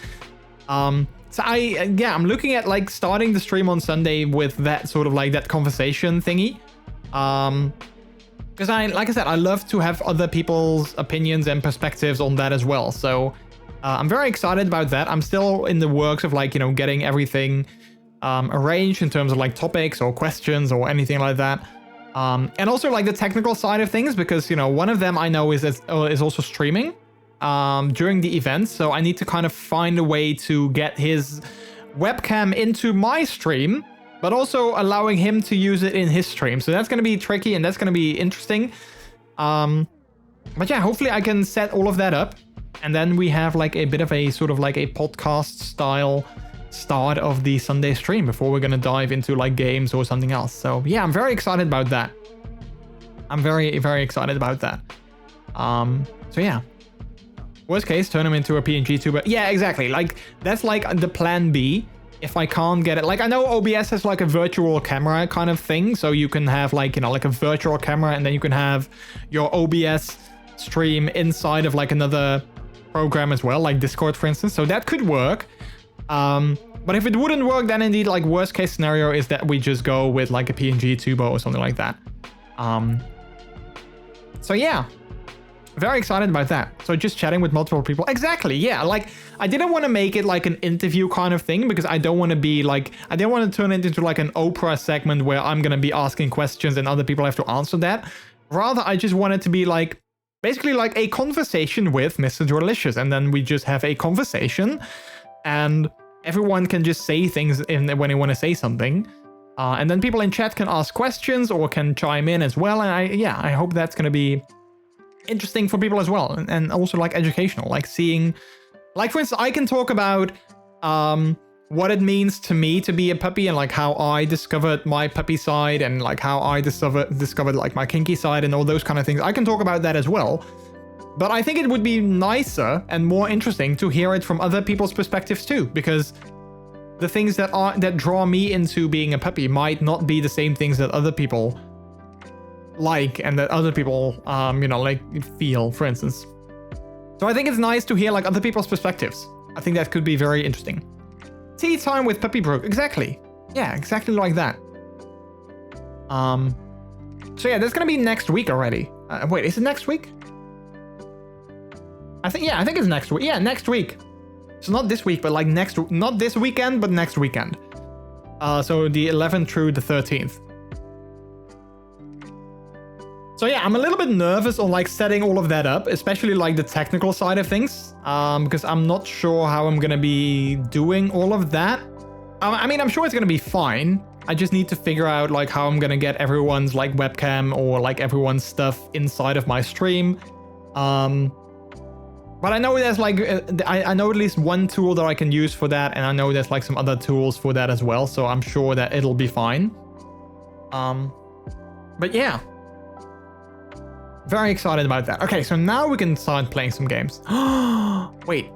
So I'm looking at like starting the stream on Sunday with that sort of like that conversation thingy. Because like I said, I love to have other people's opinions and perspectives on that as well. So I'm very excited about that. I'm still in the works of like, you know, getting everything arranged in terms of like topics or questions or anything like that. And also like the technical side of things, because, you know, one of them I know is also streaming during the event. So I need to kind of find a way to get his webcam into my stream, but also allowing him to use it in his stream. So that's going to be tricky and that's going to be interesting. But yeah, hopefully I can set all of that up. And then we have like a bit of a sort of like a podcast style start of the Sunday stream before we're going to dive into like games or something else. So yeah, I'm very excited about that. I'm very, very excited about that. So yeah. Worst case, turn him into a PNG tuber. Yeah, exactly. Like that's like the plan B. If I can't get it, like I know OBS has like a virtual camera kind of thing. So you can have like, you know, like a virtual camera and then you can have your OBS stream inside of like another program as well, like Discord, for instance. So that could work. But if it wouldn't work, then indeed, like worst case scenario is that we just go with like a PNG tuber or something like that. So yeah, very excited about that. So just chatting with multiple people. Exactly. Yeah. Like I didn't want to make it like an interview kind of thing because I don't want to be like, I didn't want to turn it into like an Oprah segment where I'm going to be asking questions and other people have to answer that. Rather, I just wanted to be like, basically like a conversation with MrJordilicious, and then we just have a conversation and everyone can just say things when they want to say something. And then people in chat can ask questions or can chime in as well. And I hope that's going to be interesting for people as well. And also like educational, like seeing, like for instance, I can talk about what it means to me to be a puppy and like how I discovered my puppy side and like how I discovered like my kinky side and all those kind of things. I can talk about that as well. But I think it would be nicer and more interesting to hear it from other people's perspectives too, because the things that draw me into being a puppy might not be the same things that other people like and that other people you know, like feel, for instance. So I think it's nice to hear like other people's perspectives. I think that could be very interesting. Tea time with Puppy Brook. Exactly. Yeah, exactly like that. So yeah, that's gonna be next week already. Wait, is it next week? I think it's next week. Yeah, next week. So not this week, but like not this weekend, but next weekend. So the 11th through the 13th. So yeah, I'm a little bit nervous on like setting all of that up, especially like the technical side of things, because I'm not sure how I'm gonna be doing all of that. I mean, I'm sure it's gonna be fine. I just need to figure out like how I'm gonna get everyone's like webcam or like everyone's stuff inside of my stream. But I know there's like, I know at least one tool that I can use for that, and I know there's like some other tools for that as well, so I'm sure that it'll be fine. But yeah. Very excited about that. Okay, so now we can start playing some games. Wait.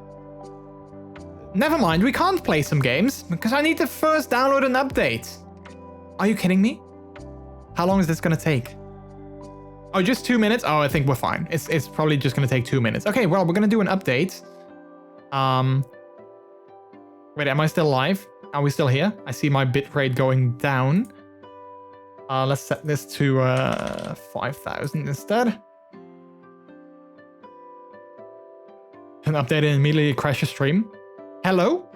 Never mind, we can't play some games, because I need to first download an update. Are you kidding me? How long is this gonna take? Oh, just 2 minutes? Oh, I think we're fine. It's probably just gonna take 2 minutes. Okay, well, we're gonna do an update. Wait, am I still live? Are we still here? I see my bitrate going down. Let's set this to 5,000 instead. And update it and immediately crash the stream. Hello?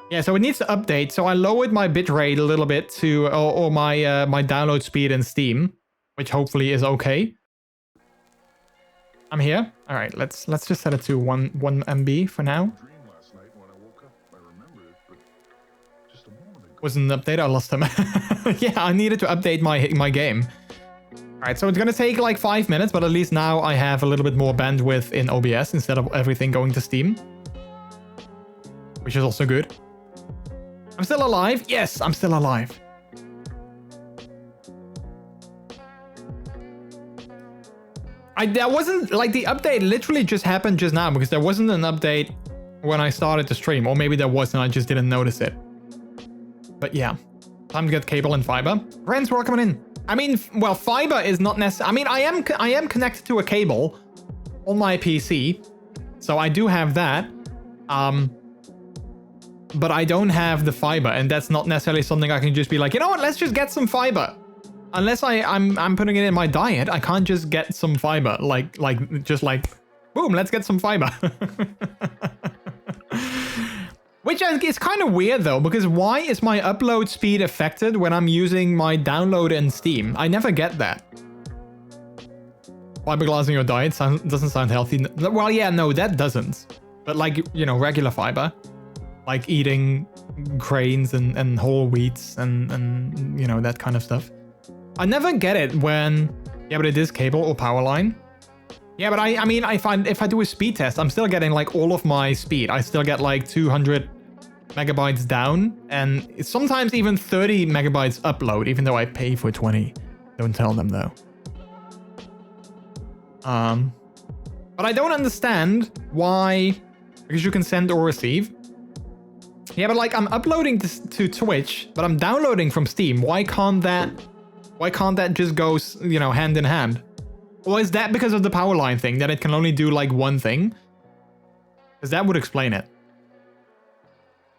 Yeah, so it needs to update. So I lowered my bitrate a little bit to, or my my download speed in Steam, which hopefully is okay. I'm here. All right, let's just set it to 1 MB for now. Wasn't an update, I lost him. Yeah, I needed to update my game. All right, so it's gonna take like 5 minutes, but at least now I have a little bit more bandwidth in OBS instead of everything going to Steam, which is also good. I'm still alive. Yes, I'm still alive. That wasn't like the update literally just happened just now, because there wasn't an update when I started the stream, or maybe there was and I just didn't notice it. But yeah, time to get cable and fiber. Friends, welcome in. I mean, well, fiber is not necessary. I mean, I am connected to a cable on my PC, so I do have that. But I don't have the fiber, and that's not necessarily something I can just be like, you know what, let's just get some fiber. Unless I'm putting it in my diet, I can't just get some fiber. Just like, boom, let's get some fiber. Which is kind of weird though, because why is my upload speed affected when I'm using my download in Steam? I never get that. Fiberglass in your diet doesn't sound healthy. Well, yeah, no, that doesn't. But like, you know, regular fiber. Like eating grains and whole wheats and you know, that kind of stuff. I never get it when... Yeah, but it is cable or power line. Yeah, but I mean, if I do a speed test, I'm still getting like all of my speed. I still get like 200 megabytes down, and it's sometimes even 30 megabytes upload, even though I pay for 20. Don't tell them though. But I don't understand why, because you can send or receive. Yeah, but like I'm uploading this to Twitch, but I'm downloading from Steam. Why can't that just go, you know, hand in hand? Or is that because of the power line thing, that it can only do like one thing? Because that would explain it.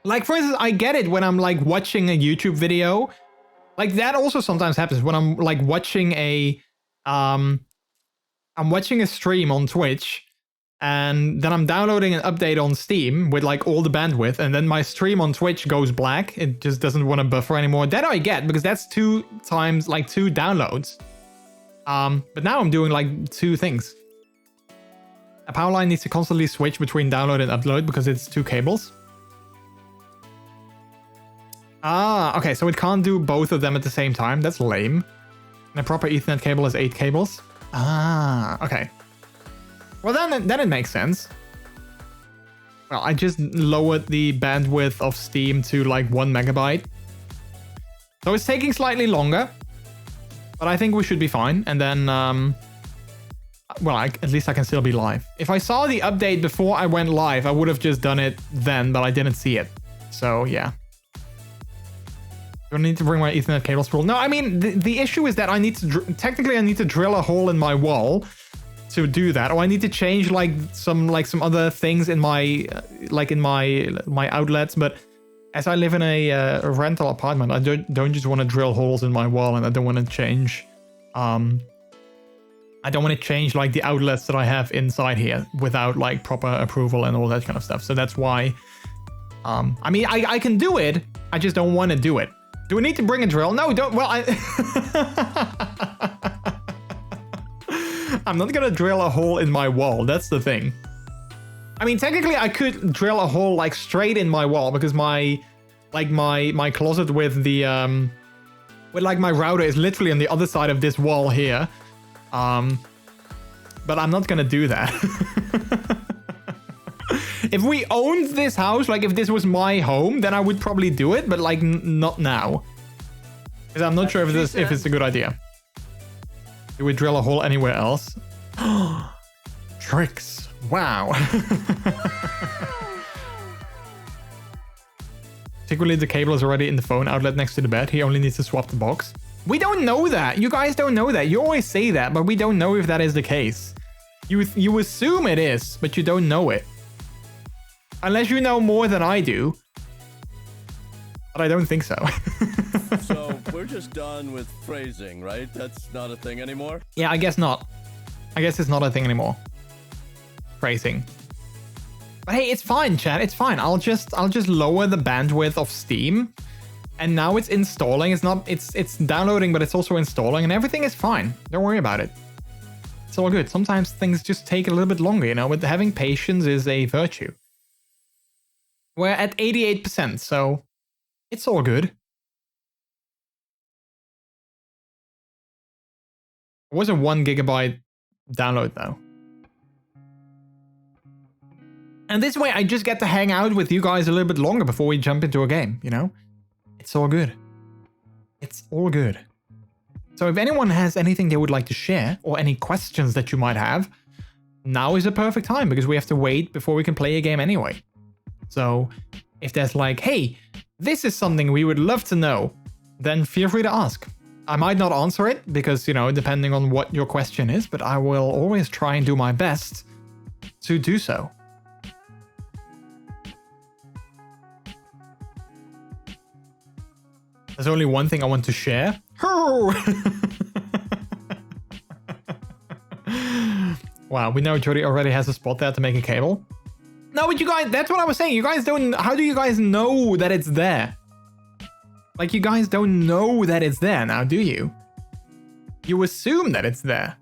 Like, for instance, I get it when I'm like watching a YouTube video. Like that also sometimes happens when I'm like watching I'm watching a stream on Twitch, and then I'm downloading an update on Steam with like all the bandwidth, and then my stream on Twitch goes black. It just doesn't want to buffer anymore. That I get, because that's 2 times like 2 downloads. But now I'm doing like 2 things. A power line needs to constantly switch between download and upload because it's 2 cables. Ah, okay, so it can't do both of them at the same time. That's lame. And a proper Ethernet cable is 8 cables. Ah, okay. Well, then it makes sense. Well, I just lowered the bandwidth of Steam to like 1 megabyte. So it's taking slightly longer, but I think we should be fine. And then, well, at least I can still be live. If I saw the update before I went live, I would have just done it then, but I didn't see it. So yeah. Do I need to bring my Ethernet cable spool? No, I mean, the issue is that I need to, technically I need to drill a hole in my wall to do that. Or I need to change like some other things in my, my outlets. But as I live in a rental apartment, I don't just want to drill holes in my wall, and I don't want to change, I don't want to change like the outlets that I have inside here without like proper approval and all that kind of stuff. So that's why, I mean, I can do it. I just don't want to do it. Do we need to bring a drill? No, don't. Well, I'm not going to drill a hole in my wall. That's the thing. I mean, technically I could drill a hole like straight in my wall because my closet with the, with like my router is literally on the other side of this wall here. But I'm not gonna do that. If we owned this house, like if this was my home, then I would probably do it, but like not now. Because I'm not sure if it's a good idea. Do we drill a hole anywhere else? Tricks. Wow. Particularly the cable is already in the phone outlet next to the bed. He only needs to swap the box. We don't know that. You guys don't know that. You always say that, but we don't know if that is the case. You assume it is, but you don't know it. Unless you know more than I do. But I don't think so. So we're just done with phrasing, right? That's not a thing anymore? Yeah, I guess not. I guess it's not a thing anymore. Phrasing. But hey, it's fine, chat. It's fine. I'll just lower the bandwidth of Steam. And now it's installing. It's downloading, but it's also installing, and everything is fine. Don't worry about it. It's all good. Sometimes things just take a little bit longer, you know, but having patience is a virtue. We're at 88%, so it's all good. It was a 1 gigabyte download though. And this way I just get to hang out with you guys a little bit longer before we jump into a game, you know? It's all good. It's all good. So if anyone has anything they would like to share, or any questions that you might have, now is the perfect time, because we have to wait before we can play a game anyway. So if there's like, hey, this is something we would love to know, then feel free to ask. I might not answer it, because, you know, depending on what your question is, but I will always try and do my best to do so. There's only one thing I want to share. Wow, we know Jordi already has a spot there to make a cable. No, but you guys, that's what I was saying. You guys don't, how do you guys know that it's there? Like, you guys don't know that it's there now, do you? You assume that it's there.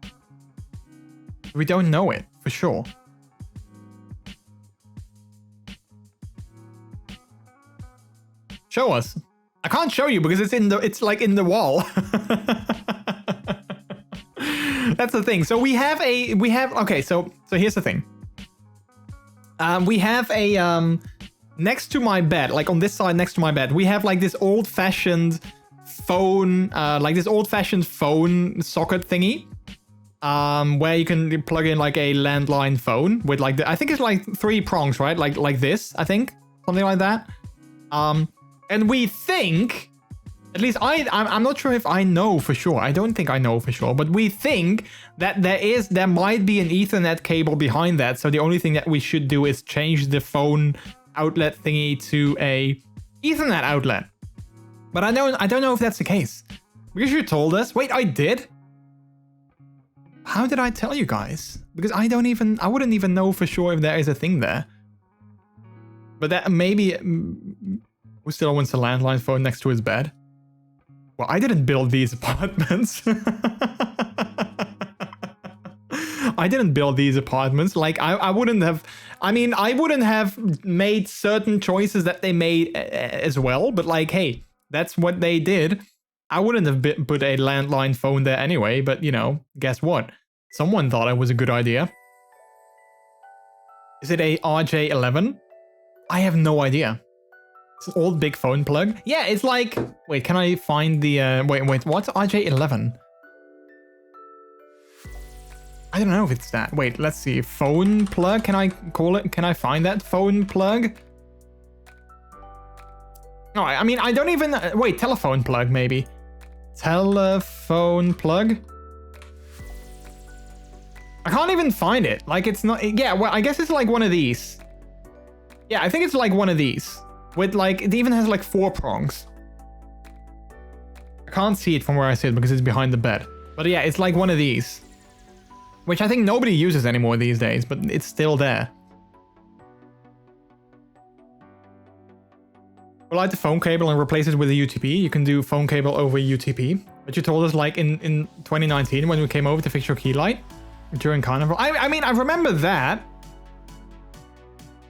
We don't know it, for sure. Show us. I can't show you because it's like in the wall. That's the thing. So okay, so here's the thing. We have a, next to my bed, like on this side next to my bed, we have like this old-fashioned phone, phone socket thingy, where you can plug in like a landline phone with like I think it's like 3 prongs, right? Like this, I think, something like that. And we think, at least I'm not sure if I know for sure. I don't think I know for sure, but we think that there might be an Ethernet cable behind that. So the only thing that we should do is change the phone outlet thingy to a Ethernet outlet. But I don't know if that's the case. Because you told us. Wait, I did? How did I tell you guys? Because I wouldn't even know for sure if there is a thing there. But that maybe who still wants a landline phone next to his bed? Well, I didn't build these apartments. I didn't build these apartments. Like, I wouldn't have... I mean, I wouldn't have made certain choices that they made as well. But like, hey, that's what they did. I wouldn't have put a landline phone there anyway. But, you know, guess what? Someone thought it was a good idea. Is it a RJ11? I have no idea. It's an old big phone plug. Yeah, it's like... Wait, can I find the... Wait, what's RJ11? I don't know if it's that. Wait, let's see. Phone plug? Can I call it? Can I find that phone plug? No, I mean, I don't even... Wait, telephone plug, maybe. Telephone plug? I can't even find it. Like, it's not... Yeah, well, I guess it's like one of these. Yeah, I think it's like one of these. With, like... It even has, like, 4 prongs. I can't see it from where I sit because it's behind the bed. But yeah, it's like one of these. Which I think nobody uses anymore these days, but it's still there. We'll light the phone cable and replace it with a UTP. You can do phone cable over UTP. But you told us like in 2019 when we came over to fix your key light during Carnival. I mean, I remember that.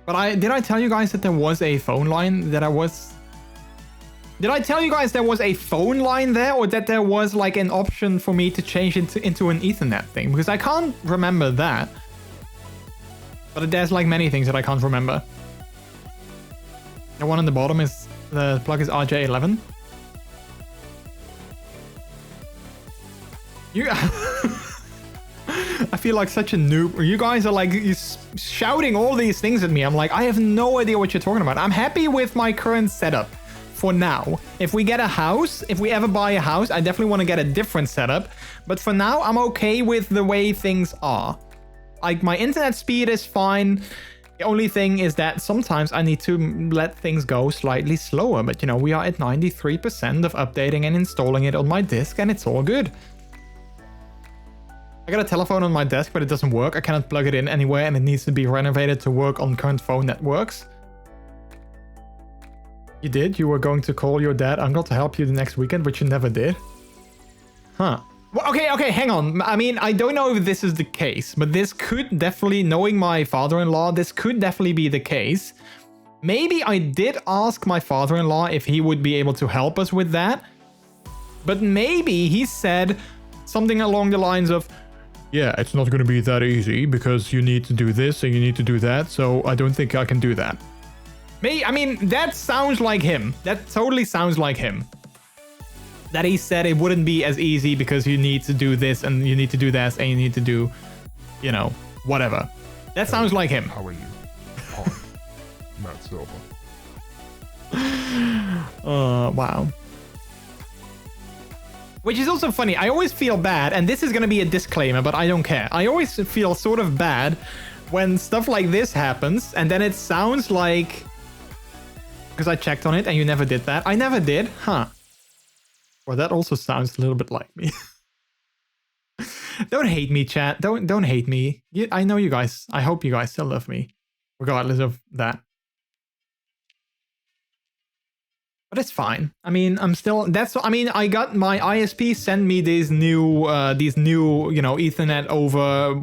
But did I tell you guys that there was a phone line that I was... Did I tell you guys there was a phone line there, or that there was like an option for me to change it into an Ethernet thing? Because I can't remember that. But there's like many things that I can't remember. The one on the bottom is, the plug is RJ11. You... I feel like such a noob. You guys are like shouting all these things at me. I'm like, I have no idea what you're talking about. I'm happy with my current setup. For now. If we get a house, if we ever buy a house, I definitely want to get a different setup. But for now, I'm okay with the way things are. Like, my internet speed is fine. The only thing is that sometimes I need to let things go slightly slower. But, you know, we are at 93% of updating and installing it on my disk, and it's all good. I got a telephone on my desk, but it doesn't work. I cannot plug it in anywhere, and it needs to be renovated to work on current phone that works. You did? You were going to call your dad, uncle, to help you the next weekend, but you never did? Huh. Well, okay, hang on. I mean, I don't know if this is the case, but this could definitely, knowing my father-in-law, this could definitely be the case. Maybe I did ask my father-in-law if he would be able to help us with that. But maybe he said something along the lines of, yeah, it's not going to be that easy because you need to do this and you need to do that, so I don't think I can do that. I mean, that sounds like him. That totally sounds like him. That he said it wouldn't be as easy because you need to do this and you need to do that and you need to do, you know, whatever. That sounds like him. How are you? Matt Silva. Wow. Which is also funny. I always feel bad, and this is going to be a disclaimer, but I don't care. I always feel sort of bad when stuff like this happens, and then it sounds like... Because I checked on it and you never did that. I never did? Huh. Well, that also sounds a little bit like me. Don't hate me, chat. Don't hate me. I know you guys. I hope you guys still love me. Regardless of that. But it's fine. I mean, I'm still... I mean, I got my ISP send me these new, you know, Ethernet over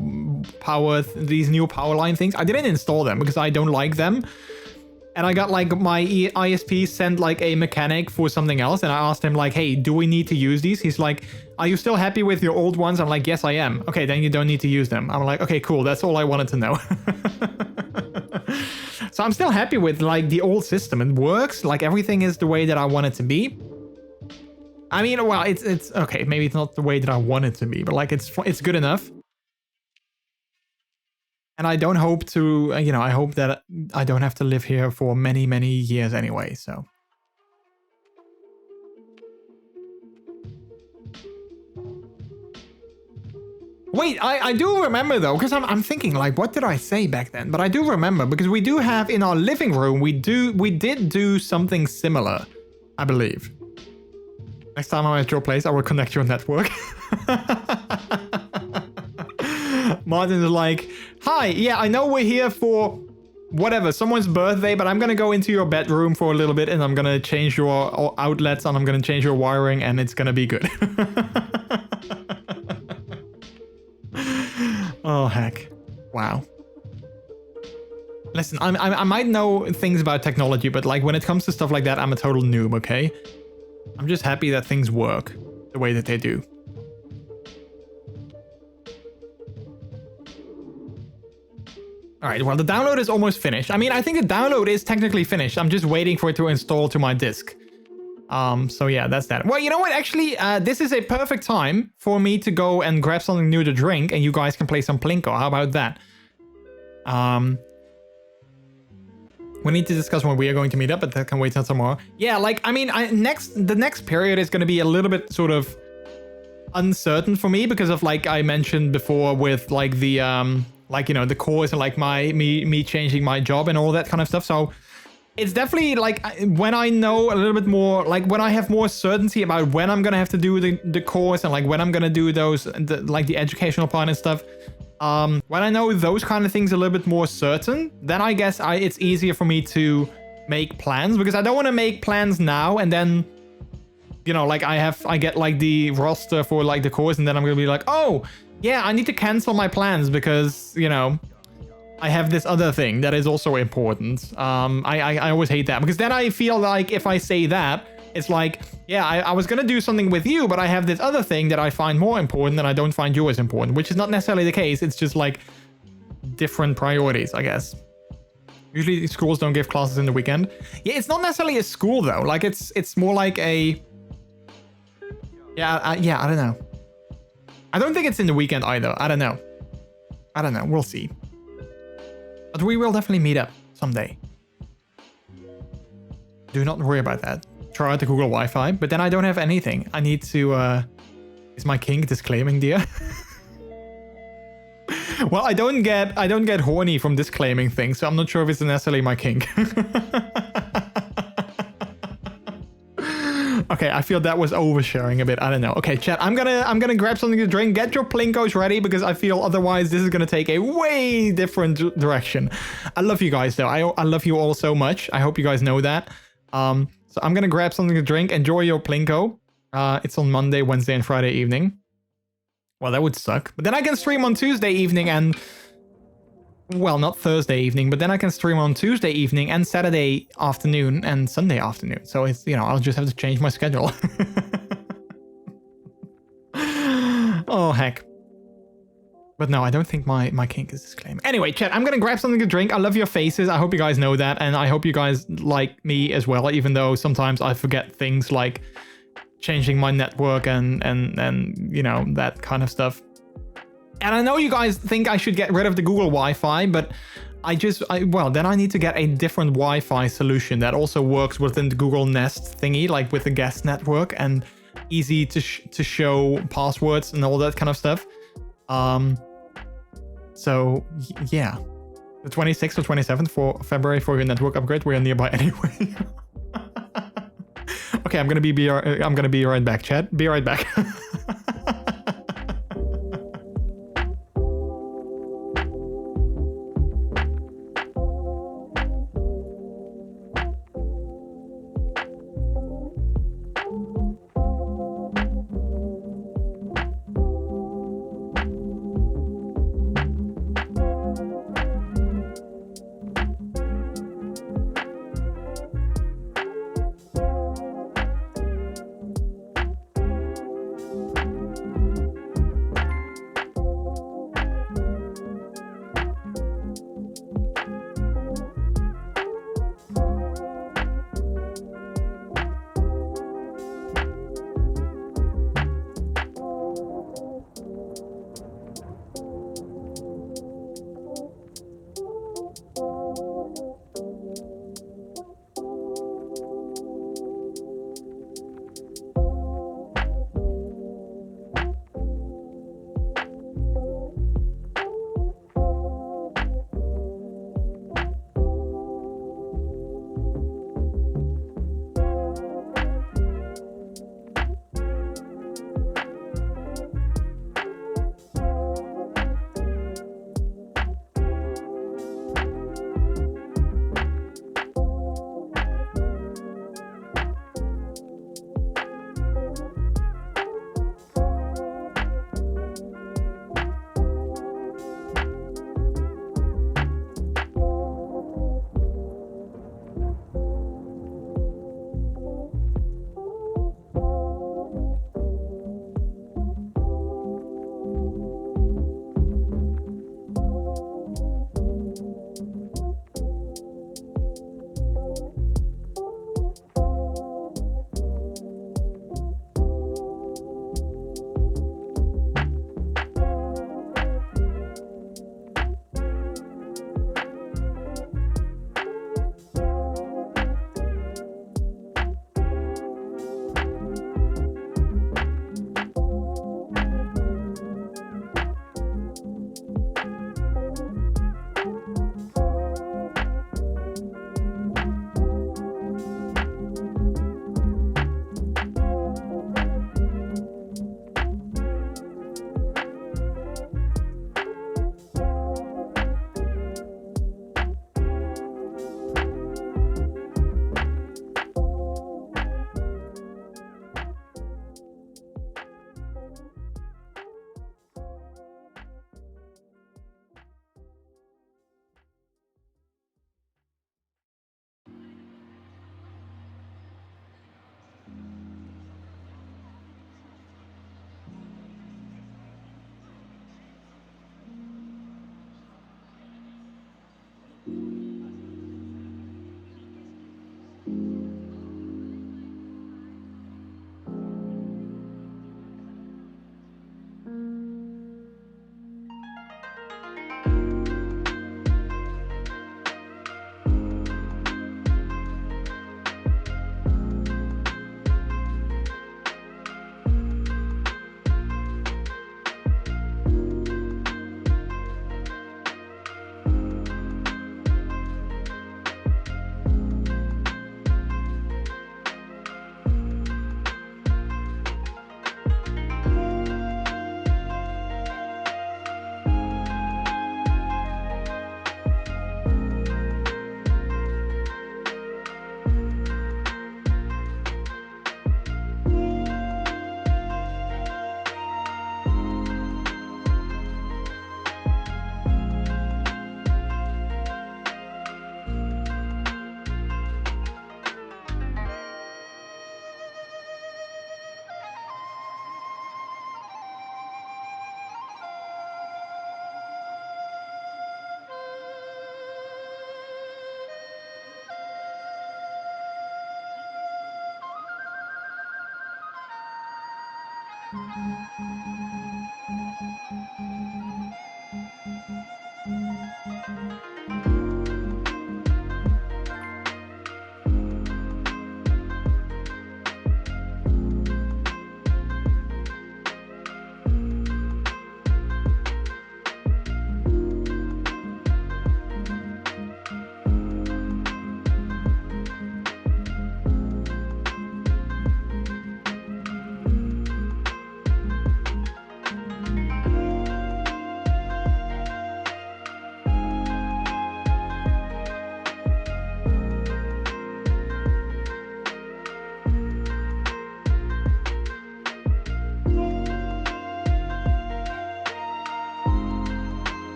power... These new power line things. I didn't install them because I don't like them. And I got like my ISP sent like a mechanic for something else. And I asked him like, hey, do we need to use these? He's like, are you still happy with your old ones? I'm like, yes, I am. Okay, then you don't need to use them. I'm like, okay, cool. That's all I wanted to know. So I'm still happy with like the old system. It works. Like everything is the way that I want it to be. I mean, well, it's okay. Maybe it's not the way that I want it to be, but like it's good enough. And I don't hope to, you know, I hope that I don't have to live here for many, many years anyway, so. Wait, I do remember though, because I'm thinking like, what did I say back then? But I do remember, because we do have in our living room, we did do something similar, I believe. Next time I'm at your place, I will connect your network. Martin is like, hi, yeah, I know we're here for whatever, someone's birthday, but I'm gonna go into your bedroom for a little bit and I'm gonna change your outlets and I'm gonna change your wiring and it's gonna be good. Oh, heck. Wow. Listen, I might know things about technology, but like when it comes to stuff like that, I'm a total noob, okay? I'm just happy that things work the way that they do. All right, well, the download is almost finished. I mean, I think the download is technically finished. I'm just waiting for it to install to my disk. So yeah, that's that. Well, you know what? Actually, this is a perfect time for me to go and grab something new to drink, and you guys can play some Plinko. How about that? We need to discuss when we are going to meet up, but that can wait until tomorrow. Yeah, like, I mean, the next period is going to be a little bit sort of uncertain for me because of, like I mentioned before, with like the like, you know, the course and like me changing my job and all that kind of stuff. So it's definitely like when I know a little bit more, like when I have more certainty about when I'm gonna have to do the course and like when I'm gonna do those, like the educational part and stuff. When I know those kind of things a little bit more certain, then I guess it's easier for me to make plans, because I don't want to make plans now and then, you know, like I get like the roster for like the course and then I'm gonna be like, oh yeah, I need to cancel my plans because, you know, I have this other thing that is also important. I always hate that, because then I feel like if I say that, it's like, yeah, I was gonna do something with you, but I have this other thing that I find more important and I don't find you as important, which is not necessarily the case. It's just like different priorities, I guess. Usually schools don't give classes in the weekend. Yeah, it's not necessarily a school though. Like it's more like a, yeah, I don't know. I don't think it's in the weekend either. I don't know. We'll see. But we will definitely meet up someday. Do not worry about that. Try out the Google Wi-Fi, but then I don't have anything. I need to, is my kink disclaiming, dear? Well, I don't get horny from disclaiming things, so I'm not sure if it's necessarily my kink. Okay, I feel that was oversharing a bit. I don't know. Okay, chat, I'm gonna grab something to drink. Get your Plinkos ready, because I feel otherwise this is gonna take a way different direction. I love you guys though. I love you all so much. I hope you guys know that. So I'm gonna grab something to drink. Enjoy your Plinko. It's on Monday, Wednesday, and Friday evening. Well, that would suck. But then I can stream on Tuesday evening and... Well, not Thursday evening, but then I can stream on Tuesday evening and Saturday afternoon and Sunday afternoon. So it's, you know, I'll just have to change my schedule. Oh, heck. But no, I don't think my kink is disclaimed. Anyway, chat, I'm gonna grab something to drink. I love your faces. I hope you guys know that. And I hope you guys like me as well, even though sometimes I forget things like changing my network and you know, that kind of stuff. And I know you guys think I should get rid of the Google Wi-Fi, but well, then I need to get a different Wi-Fi solution that also works within the Google Nest thingy, like with the guest network, and easy to show passwords and all that kind of stuff. So yeah, the 26th or 27th for February for your network upgrade. We're nearby anyway. Okay, I'm gonna be right back, chat. Be right back.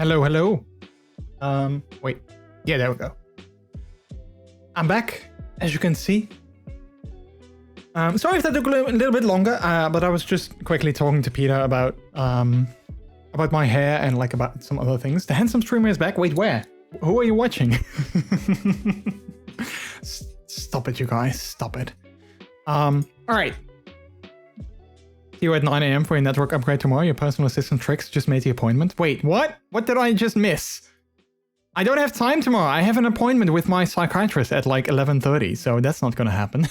Hello, hello. Wait. Yeah, there we go. I'm back, as you can see. Sorry if that took a little bit longer, but I was just quickly talking to Peter about my hair and like about some other things. The handsome streamer is back. Wait, where? Who are you watching? Stop it, you guys. Stop it. All right. See you at 9 a.m. for your network upgrade tomorrow. Your personal assistant Trix just made the appointment. Wait, what? What did I just miss? I don't have time tomorrow. I have an appointment with my psychiatrist at like 11:30, so that's not gonna happen.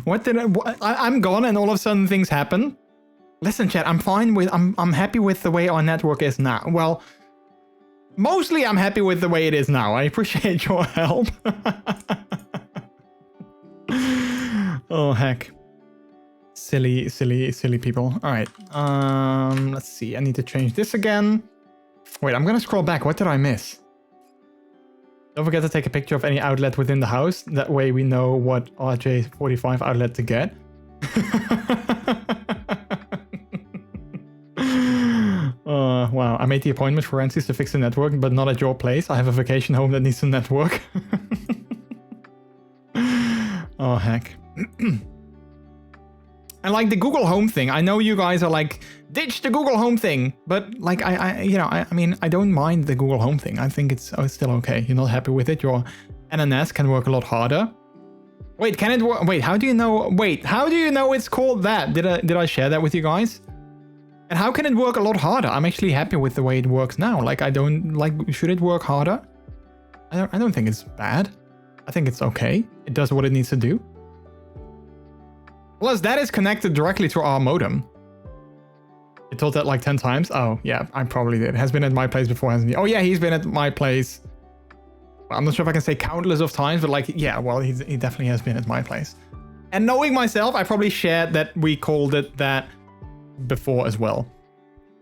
What did I'm gone and all of a sudden things happen? Listen, chat, I'm fine with I'm happy with the way our network is now. Well, mostly I'm happy with the way it is now. I appreciate your help. Oh heck. Silly people. Alright. Let's see. I need to change this again. Wait, I'm gonna scroll back. What did I miss? Don't forget to take a picture of any outlet within the house. That way we know what RJ45 outlet to get. Wow. I made the appointment for Rancis to fix the network, but not at your place. I have a vacation home that needs a network. Oh, heck. And like the Google Home thing, I know you guys are like, ditch the Google Home thing, but like I mean, I don't mind the Google Home thing. I think it's still okay. You're not happy with it. You're NNS can work a lot harder. Wait, can it work? Wait, how do you know? Wait, how do you know it's called that? Did I share that with you guys? And how can it work a lot harder? I'm actually happy with the way it works now. Like, I don't like. Should it work harder? I don't think it's bad. I think it's okay. It does what it needs to do. Plus, that is connected directly to our modem. You told that like 10 times? Oh, yeah, I probably did. Has been at my place before, hasn't he? Oh, yeah, he's been at my place. Well, I'm not sure if I can say countless of times, but like, yeah, well, he definitely has been at my place. And knowing myself, I probably shared that we called it that before as well.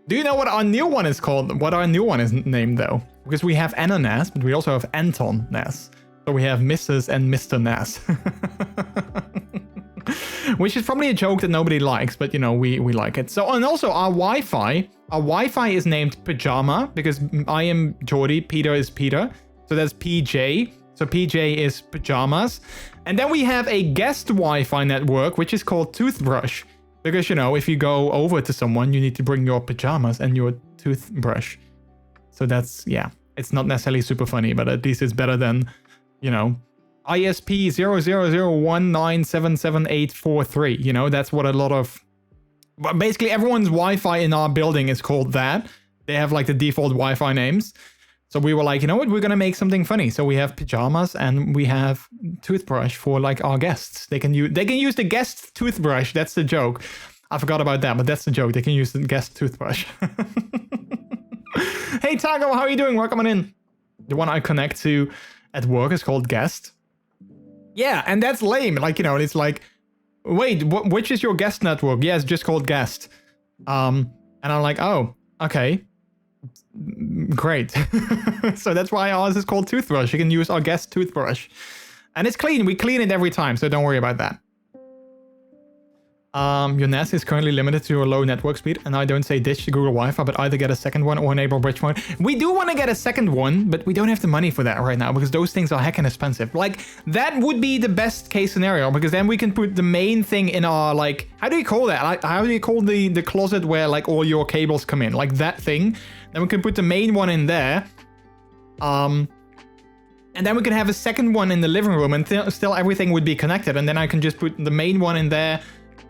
Do you know what our new one is called? What our new one is named, though? Because we have Anna Nas, but we also have Anton Nas. So we have Mrs. and Mr. Nas. Which is probably a joke that nobody likes, but you know, we like it. So, and also our Wi-Fi is named Pajama because I am Jordi, Peter is Peter. So that's PJ. So PJ is pajamas. And then we have a guest Wi-Fi network, which is called Toothbrush. Because, you know, if you go over to someone, you need to bring your pajamas and your toothbrush. So that's, yeah, it's not necessarily super funny, but at least it's better than, you know, ISP 00019777843. You know, that's what a lot of... Basically, everyone's Wi-Fi in our building is called that. They have like the default Wi-Fi names. So we were like, you know what, we're going to make something funny. So we have pajamas and we have toothbrush for like our guests. They can use the guest toothbrush. That's the joke. I forgot about that, but that's the joke. They can use the guest toothbrush. Hey, Tago, how are you doing? Welcome on in. The one I connect to at work is called guest. Yeah, and that's lame. Like, you know, it's like, wait, which is your guest network? Yeah, it's just called guest. And I'm like, oh, okay. Great. So that's why ours is called toothbrush. You can use our guest toothbrush. And it's clean. We clean it every time, so don't worry about that. Your NAS is currently limited to a low network speed, and I don't say ditch Google Wi-Fi, but either get a second one or enable bridge mode. We do want to get a second one, but we don't have the money for that right now because those things are heckin' expensive. Like, that would be the best case scenario because then we can put the main thing in our, like, how do you call that? Like, how do you call the closet where, like, all your cables come in? Like, that thing. Then we can put the main one in there. And then we can have a second one in the living room and still everything would be connected. And then I can just put the main one in there,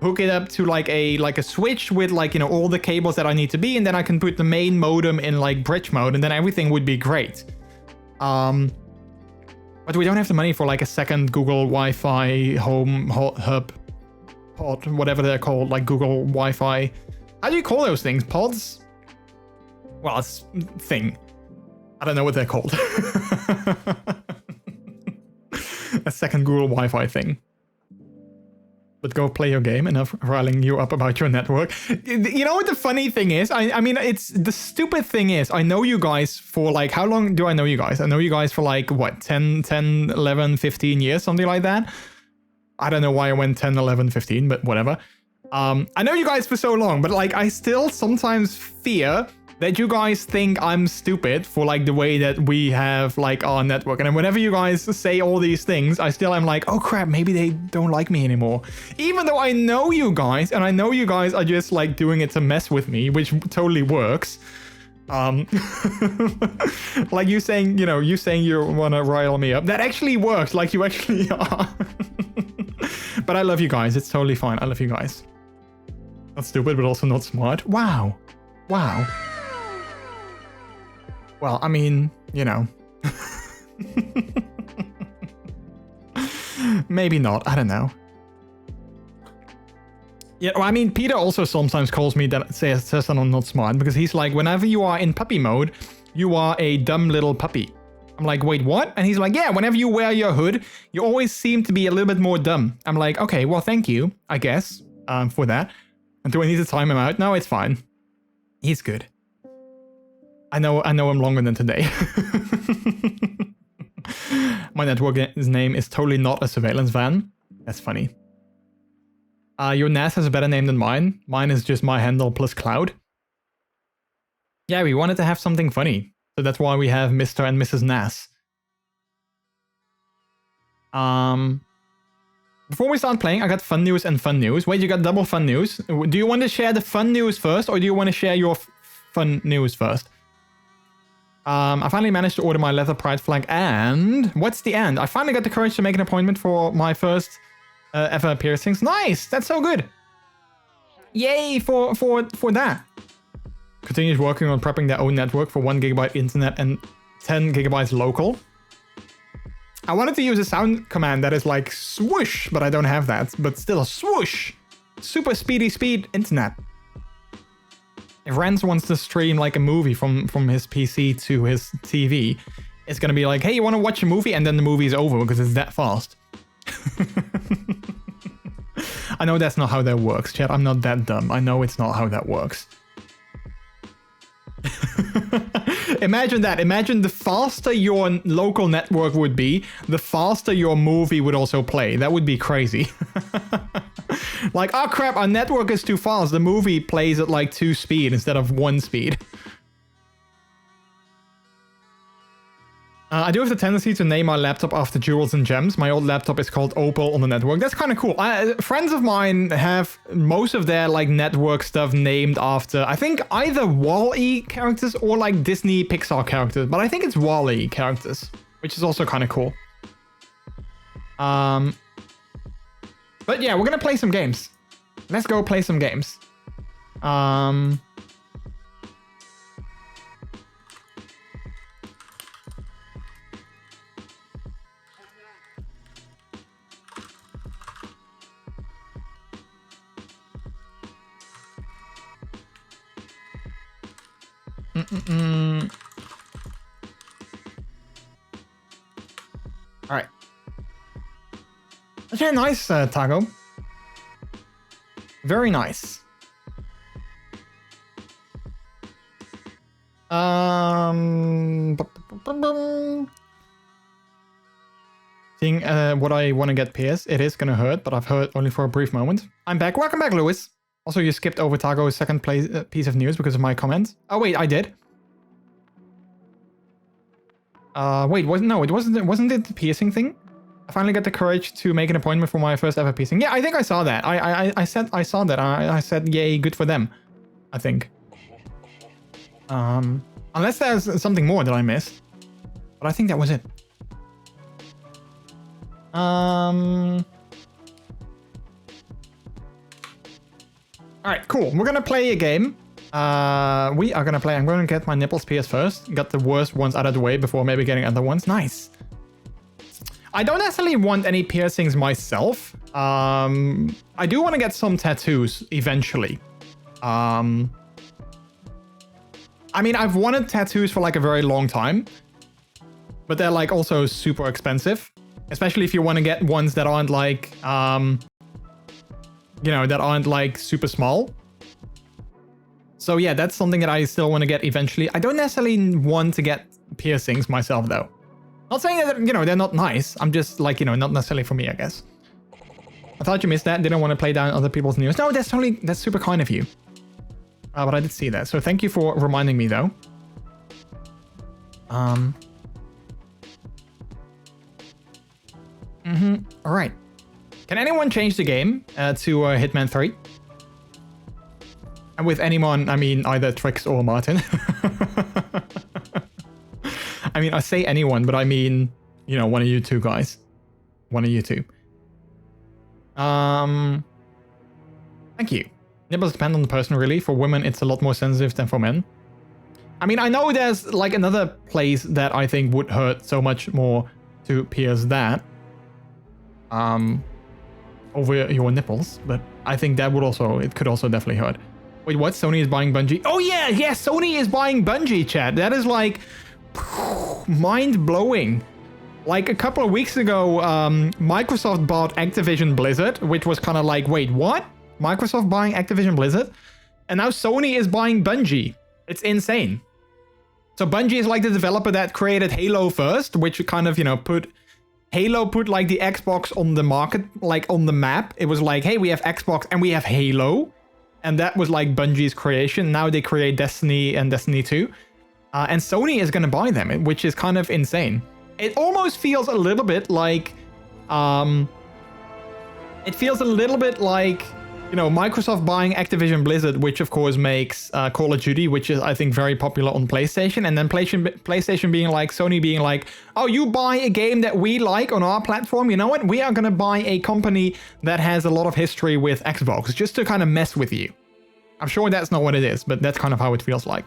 hook it up to like a switch with like, you know, all the cables that I need to be. And then I can put the main modem in like bridge mode and then everything would be great. But we don't have the money for like a second Google Wi-Fi home hub pod, whatever they're called, like Google Wi-Fi. How do you call those things? Pods? Well, it's thing. I don't know what they're called. A second Google Wi-Fi thing. But go play your game, enough riling you up about your network. You know what the funny thing is? I mean, it's the stupid thing is, I know you guys for like, how long do I know you guys? I know you guys for like, what, 10, 11, 15 years, something like that? I don't know why I went 10, 11, 15, but whatever. I know you guys for so long, but like, I still sometimes fear that you guys think I'm stupid for like the way that we have like our network. And whenever you guys say all these things, I still am like, oh crap, maybe they don't like me anymore. Even though I know you guys, and I know you guys are just like doing it to mess with me, which totally works. Like you saying you want to rile me up. That actually works, like you actually are. But I love you guys. It's totally fine. I love you guys. Not stupid, but also not smart. Wow. Wow. Well, I mean, you know. Maybe not. I don't know. Yeah, well, I mean, Peter also sometimes calls me that, says that I'm not smart, because he's like, whenever you are in puppy mode, you are a dumb little puppy. I'm like, wait, what? And he's like, yeah, whenever you wear your hood, you always seem to be a little bit more dumb. I'm like, okay, well, thank you, I guess, for that. And do I need to time him out? No, it's fine. He's good. I know him longer than today. My network's name is totally not a surveillance van. That's funny. Your NAS has a better name than mine. Mine is just my handle plus cloud. Yeah, we wanted to have something funny. So that's why we have Mr. and Mrs. NAS. Before we start playing, I got fun news and fun news. Wait, you got double fun news? Do you want to share the fun news first, or do you want to share your fun news first? I finally managed to order my leather pride flag, and what's the end? I finally got the courage to make an appointment for my first ever piercings. Nice! That's so good! Yay for that! Continues working on prepping their own network for 1 GB internet and 10 GB local. I wanted to use a sound command that is like swoosh, but I don't have that. But still, swoosh! Super speed internet. If Rance wants to stream like a movie from his PC to his TV, it's gonna be like, hey, you want to watch a movie? And then the movie is over because it's that fast. I know that's not how that works, chat. I'm not that dumb. I know it's not how that works. Imagine that. Imagine the faster your local network would be, the faster your movie would also play. That would be crazy. Like, oh crap, our network is too fast. The movie plays at like 2 speed instead of 1 speed. I do have the tendency to name my laptop after jewels and gems. My old laptop is called Opal on the network. That's kind of cool. Friends of mine have most of their like network stuff named after, I think, either Wall-E characters or like Disney Pixar characters. But I think it's Wall-E characters, which is also kind of cool. But yeah, we're gonna play some games. Let's go play some games. All right. Okay, nice, Tago. Very nice. Seeing what I want to get pierced, it is gonna hurt, but I've hurt only for a brief moment. I'm back. Welcome back, Lewis. Also, you skipped over Tago's second piece of news because of my comment. Oh wait, I did. Wait, wasn't it the piercing thing? I finally got the courage to make an appointment for my first ever piercing. Yeah, I think I saw that. I saw that. I said, yay, good for them. I think. Unless there's something more that I missed, but I think that was it. All right, cool. We're gonna play a game. We are gonna play. I'm gonna get my nipples pierced first. Got the worst ones out of the way before maybe getting other ones. Nice. I don't necessarily want any piercings myself. I do want to get some tattoos eventually. I mean, I've wanted tattoos for like a very long time, but they're like also super expensive, especially if you want to get ones that aren't like, you know, that aren't like super small. So yeah, that's something that I still want to get eventually. I don't necessarily want to get piercings myself though. Not saying that, you know, they're not nice. I'm just like, you know, not necessarily for me, I guess. I thought you missed that. Didn't want to play down other people's news. No, that's super kind of you. But I did see that. So thank you for reminding me though. All right. Can anyone change the game to Hitman 3? And with anyone, I mean either Trix or Martin. I mean, I say anyone, but I mean, you know, one of you two guys. One of you two. Thank you. Nipples depend on the person, really. For women, it's a lot more sensitive than for men. I mean, I know there's like another place that I think would hurt so much more to pierce that. Over your nipples, but I think that would also, it could also definitely hurt. Wait, what? Sony is buying Bungie? Oh yeah, yeah, Sony is buying Bungie, chat. That is like mind-blowing. Like a couple of weeks ago, Microsoft bought Activision Blizzard, which was kind of like, wait, what? Microsoft buying Activision Blizzard? And now Sony is buying Bungie. It's insane. So Bungie is like the developer that created Halo first, which kind of, you know, Halo put like the Xbox on the market, like on the map. It was like, hey, we have Xbox and we have Halo. And that was like Bungie's creation. Now they create Destiny and Destiny 2. And Sony is going to buy them, which is kind of insane. It almost feels a little bit like... it feels a little bit like you know, Microsoft buying Activision Blizzard, which of course makes Call of Duty, which is, I think, very popular on PlayStation. And then PlayStation being like, Sony being like, oh, you buy a game that we like on our platform. You know what? We are going to buy a company that has a lot of history with Xbox just to kind of mess with you. I'm sure that's not what it is, but that's kind of how it feels like.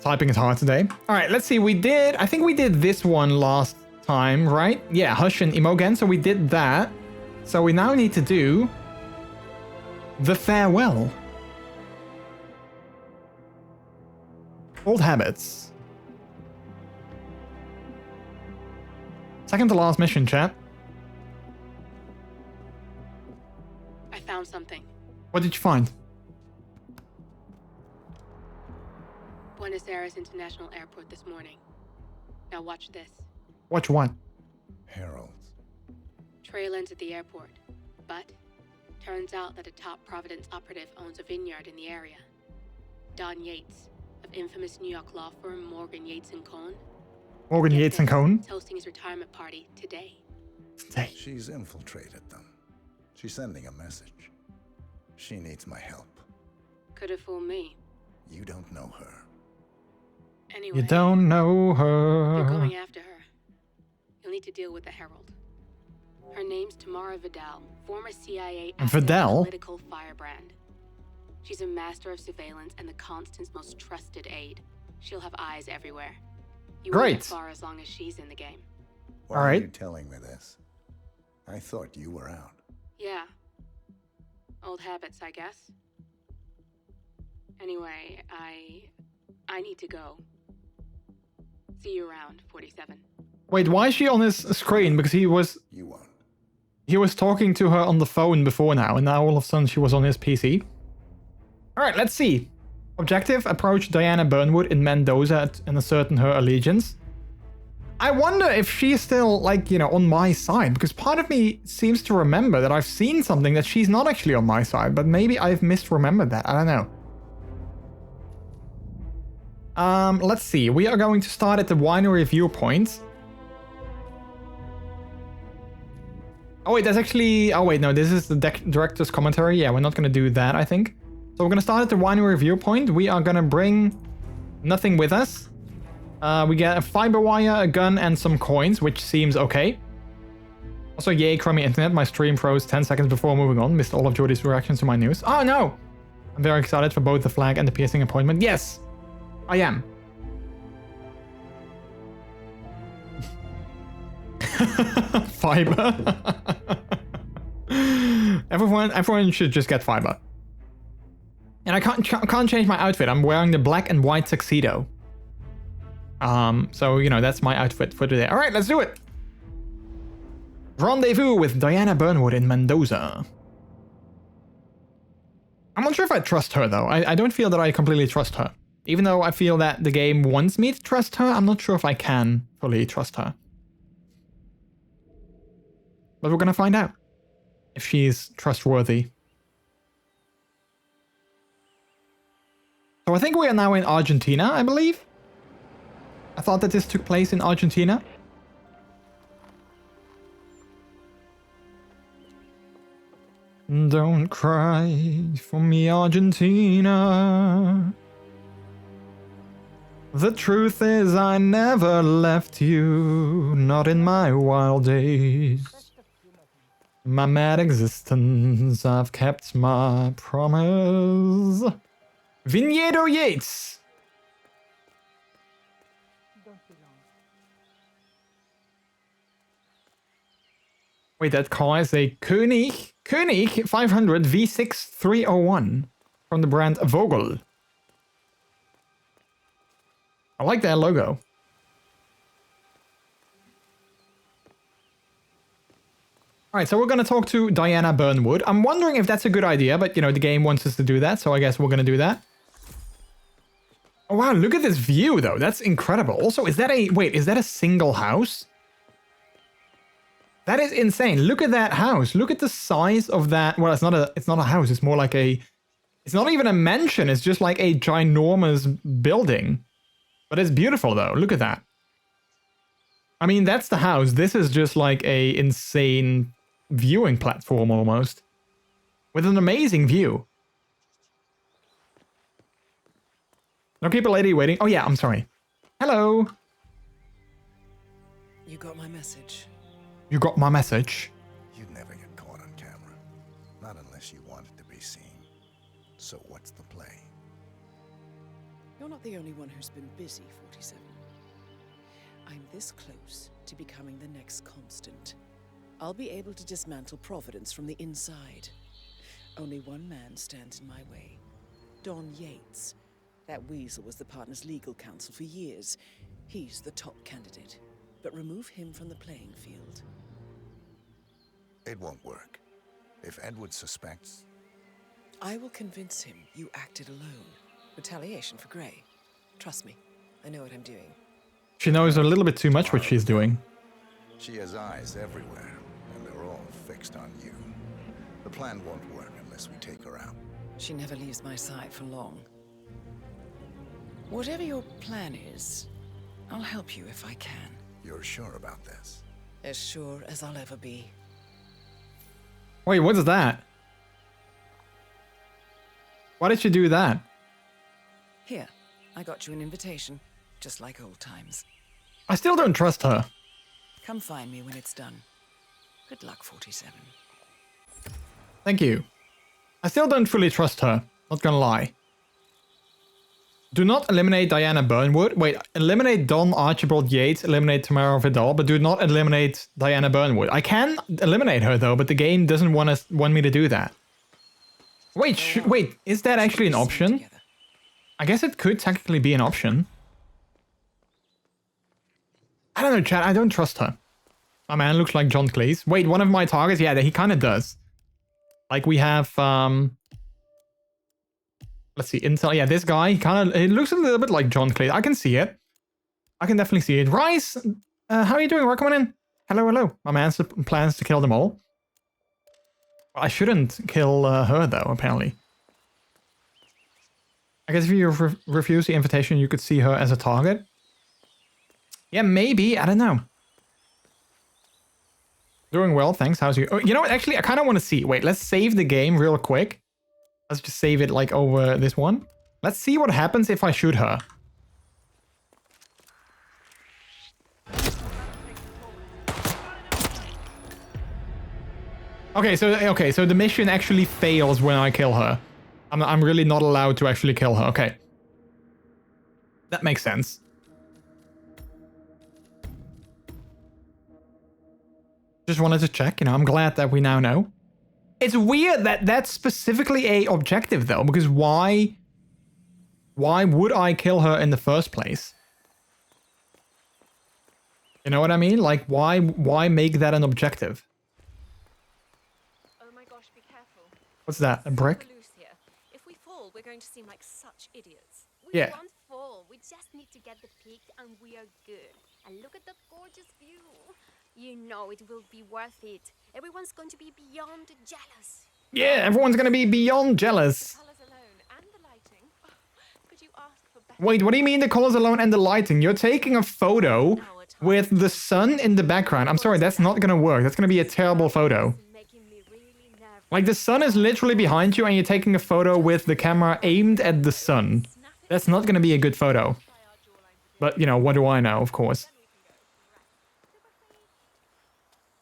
Typing is hard today. All right, let's see. I think we did this one last time, right? Yeah, Hush and Imogen. So we did that. So we now need to do the farewell. Old habits. Second to last mission, chat. I found something. What did you find? Buenos Aires International Airport this morning. Now watch this. Watch what? Heralds. Trail ends at the airport. But turns out that a top Providence operative owns a vineyard in the area. Don Yates, of infamous New York law firm Morgan Yates & Cohn. Morgan Get Yates this, & Cohn? is hosting his retirement party today. Today. She's infiltrated them. She's sending a message. She needs my help. Could have fooled me. You don't know her. Anyway, You don't know you're her. going after her. You'll need to deal with the Herald. Her name's Tamara Vidal, former CIA Vidal? political firebrand. She's a master of surveillance and the Constant's most trusted aide. She'll have eyes everywhere. You won't Great. get far as long as she's in the game. Why All are right. you telling me this? I thought you were out. Yeah. Old habits, I guess. Anyway, I need to go. See you around, 47. Wait, why is she on his screen? Because he was You won't. talking to her on the phone before now, and now all of a sudden she was on his PC. Alright, let's see. Objective, approach Diana Burnwood in Mendoza and ascertain her allegiance. I wonder if she's still, like, you know, on my side, because part of me seems to remember that I've seen something that she's not actually on my side, but maybe I've misremembered that. I don't know. Let's see. We are going to start at the winery viewpoint. Oh wait, that's actually... Oh wait, no, this is the director's commentary. Yeah, we're not going to do that, I think. So we're going to start at the winery viewpoint. We are going to bring nothing with us. We get a fiber wire, a gun, and some coins, which seems okay. Also, yay, crummy internet. My stream froze 10 seconds before moving on. Missed all of Jordy's reactions to my news. Oh no! I'm very excited for both the flag and the piercing appointment. Yes! I am. Fiber. Everyone should just get fiber. And I can't change my outfit. I'm wearing the black and white tuxedo. So you know that's my outfit for today. All right, let's do it. Rendezvous with Diana Burnwood in Mendoza. I'm not sure if I trust her though. I don't feel that I completely trust her. Even though I feel that the game wants me to trust her, I'm not sure if I can fully trust her. But we're gonna find out if she's trustworthy. So I think we are now in Argentina, I believe. I thought that this took place in Argentina. Don't cry for me, Argentina. The truth is I never left you, not in my wild days. My mad existence, I've kept my promise. Viñedo Yates. Wait, that car is a König 500 V6 301 from the brand Vogel. I like their logo. Alright, so we're going to talk to Diana Burnwood. I'm wondering if that's a good idea, but you know, the game wants us to do that, so I guess we're going to do that. Oh wow, look at this view though. That's incredible. Also, is that a... Wait, is that a single house? That is insane. Look at that house. Look at the size of that. Well, it's not a house. It's more like a... It's not even a mansion. It's just like a ginormous building. But it's beautiful though. Look at that. I mean, that's the house. This is just like a insane viewing platform almost. With an amazing view. No, keep a lady waiting. Oh yeah, I'm sorry. Hello. You got my message. You got my message. You'd never get caught on camera. Not unless you wanted to be seen. So what's the play? You're not the only one who's been busy, 47. I'm this close to becoming the next constant. I'll be able to dismantle Providence from the inside. Only one man stands in my way. Don Yates. That weasel was the partner's legal counsel for years. He's the top candidate. But remove him from the playing field. It won't work. If Edward suspects... I will convince him you acted alone. Retaliation for Gray. Trust me, I know what I'm doing. She knows a little bit too much what she's doing. She has eyes everywhere, and they're all fixed on you. The plan won't work unless we take her out. She never leaves my side for long. Whatever your plan is, I'll help you if I can. You're sure about this? As sure as I'll ever be. Wait, what is that? Why did she do that? Here, I got you an invitation, just like old times. I still don't trust her. Come find me when it's done. Good luck, 47. Thank you. I still don't fully trust her. Not gonna lie. Do not eliminate Diana Burnwood. Wait, eliminate Don Archibald Yates, eliminate Tamara Vidal, but do not eliminate Diana Burnwood. I can eliminate her though, but the game doesn't want me to do that. Wait, wait, is that actually an option? I guess it could technically be an option. I don't know, chat. I don't trust her. My man looks like John Cleese. Wait, one of my targets? Yeah, he kind of does. Like we have, let's see, Intel. Yeah, this guy, he looks a little bit like John Cleese. I can see it. I can definitely see it. Rice, how are you doing? Welcome in. Hello, hello. My man plans to kill them all. I shouldn't kill her though, apparently. I guess if you refuse the invitation, you could see her as a target. Yeah, maybe. I don't know. Doing well, thanks. How's you? Oh, you know what? Actually, I kind of want to see. Wait, let's save the game real quick. Let's just save it like over this one. Let's see what happens if I shoot her. Okay, so the mission actually fails when I kill her. I'm really not allowed to actually kill her. Okay. That makes sense. Just wanted to check, you know, I'm glad that we now know. It's weird that that's specifically a objective though, because why would I kill her in the first place? You know what I mean? Like why make that an objective? Oh my gosh, be careful. What's that? A brick? Loose here. If we fall, we're going to seem like such idiots. We Yeah. won't fall. We just need to get the peak and we are good. And look at the gorgeous view. You know it will be worth it. Everyone's going to be beyond jealous. Yeah, everyone's gonna be beyond jealous. Colors alone and the lighting. Could you ask for better? Wait, what do you mean the colors alone and the lighting? You're taking a photo with the sun in the background. I'm sorry, that's not gonna work. That's gonna be a terrible photo. Making me really nervous. Like the sun is literally behind you and you're taking a photo with the camera aimed at the sun. That's not gonna be a good photo. But, you know, what do I know, of course.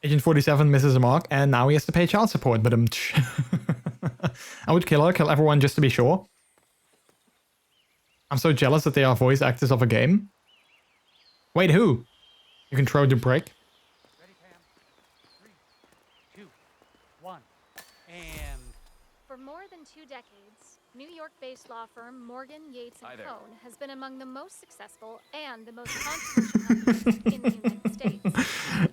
Agent 47 misses a mark, and now he has to pay child support, but I would kill her, kill everyone just to be sure. I'm so jealous that they are voice actors of a game. Wait, who? You can throw the brick. Ready, Pam? 3, 2, 1, and... For more than 2 decades, New York-based law firm Morgan, Yates & Cohn has been among the most successful and the most controversial companies in the United States.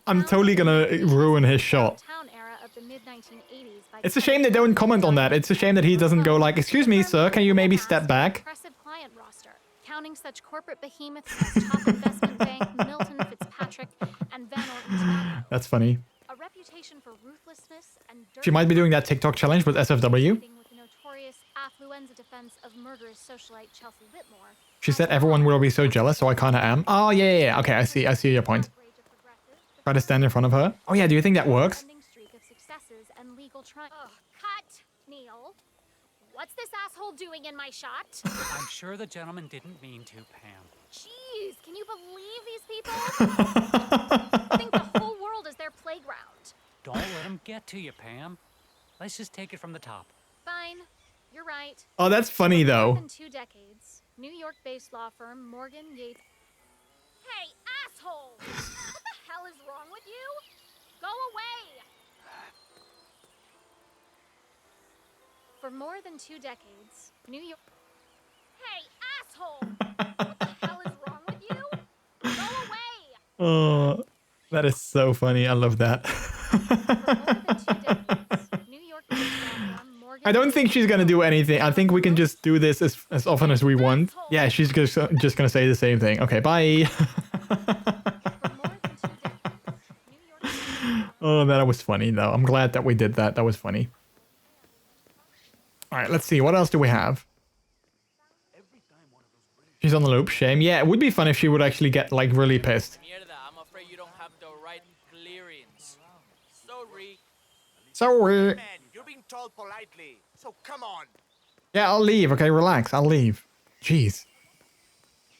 I'm totally gonna ruin his shot. Town era of the mid-1980s by It's a shame they don't comment on that. It's a shame that he doesn't go like, excuse me, sir, can you maybe step back? impressive client roster, counting such corporate behemoths as Top Investment Bank, Milton Fitzpatrick, and Van Orton Tobacco. That's funny. A reputation for ruthlessness and She might be doing that TikTok challenge with SFW. with the notorious affluenza defense of murderous socialite Chelsea Whitmore. She said everyone will be so jealous, so I kinda am. Oh, yeah. Okay, I see your point. Try to stand in front of her. Oh yeah, do you think that works? Streak of successes and legal cut, Neil. What's this asshole doing in my shot? I'm sure the gentleman didn't mean to, Pam. Jeez, can you believe these people? I think the whole world is their playground. Don't let him get to you, Pam. Let's just take it from the top. Fine, you're right. Oh, that's funny For more though. than 2 decades, New York-based law firm Morgan Yates. Hey, asshole! What the hell is wrong with you? Go away! For more than 2 decades, New York. Hey, asshole! What the hell is wrong with you? Go away! Oh, that is so funny. I love that. I don't think she's gonna do anything. I think we can just do this as often as we want. Yeah, she's just gonna say the same thing. Okay, bye. Oh, that was funny though. I'm glad that we did that. That was funny. All right, let's see. What else do we have? She's on the loop. Shame. Yeah, it would be fun if she would actually get like really pissed. I'm afraid you don't have the right clearance. Sorry. Man, you're being told politely, so come on. Yeah, I'll leave. Okay, relax. I'll leave. Jeez.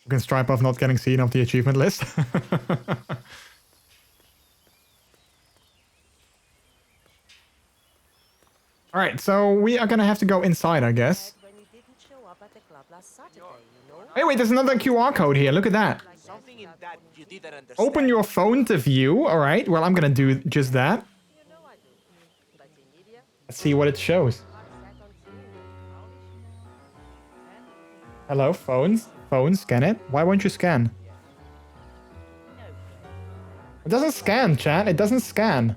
You can stripe off not getting seen off the achievement list. All right, so we are gonna have to go inside, I guess. Hey, wait, there's another QR code here. Look at that. Open your phone to view. All right, well, I'm gonna do just that. Let's see what it shows. Hello, phones. Phone, scan it. Why won't you scan? It doesn't scan, chat. It doesn't scan.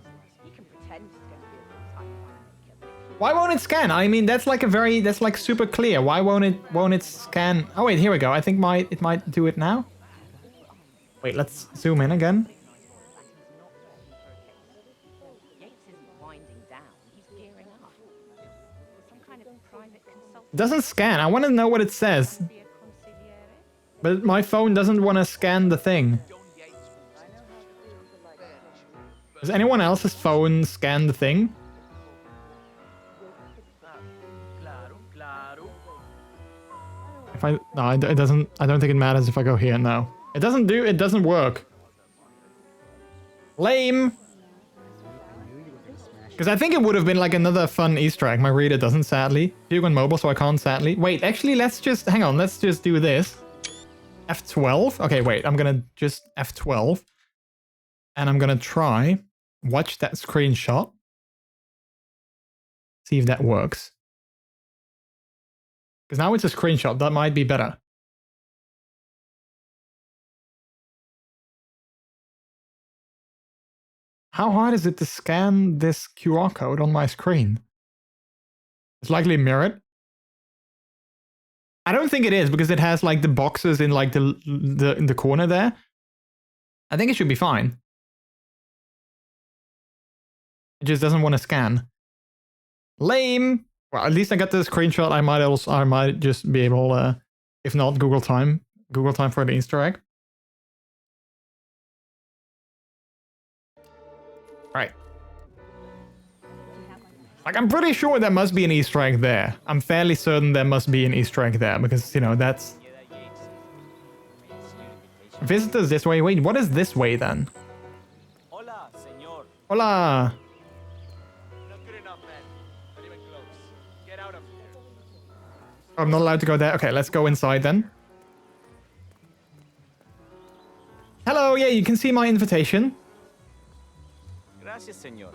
Why won't it scan? I mean, that's like that's like super clear. Why won't it scan? Oh wait, here we go. I think it might do it now. Wait, let's zoom in again. It doesn't scan. I want to know what it says. But my phone doesn't want to scan the thing. Does anyone else's phone scan the thing? No, it doesn't. I don't think it matters if I go here. No, it doesn't work. Lame. Because I think it would have been like another fun Easter egg. My reader doesn't, sadly. View on mobile, so I can't, sadly. Wait, actually, let's just hang on. Let's just do this. F12. Okay, wait. I'm gonna just F12, and I'm gonna try watch that screenshot. See if that works. Because now it's a screenshot. That might be better. How hard is it to scan this QR code on my screen? It's likely mirrored. I don't think it is because it has like the boxes in like in the corner there. I think it should be fine. It just doesn't want to scan. Lame. Well, at least I got the screenshot. I might just be able, if not Google time for the Easter egg. Right. Like, I'm pretty sure there must be an Easter egg there. I'm fairly certain there must be an Easter egg there because, you know, that's... Visitors this way. Wait, what is this way then? Hola, señor. Hola. Not good enough, man. Not even close. Get out of here. I'm not allowed to go there. Okay, let's go inside then. Hello, yeah, you can see my invitation. Gracias, señor.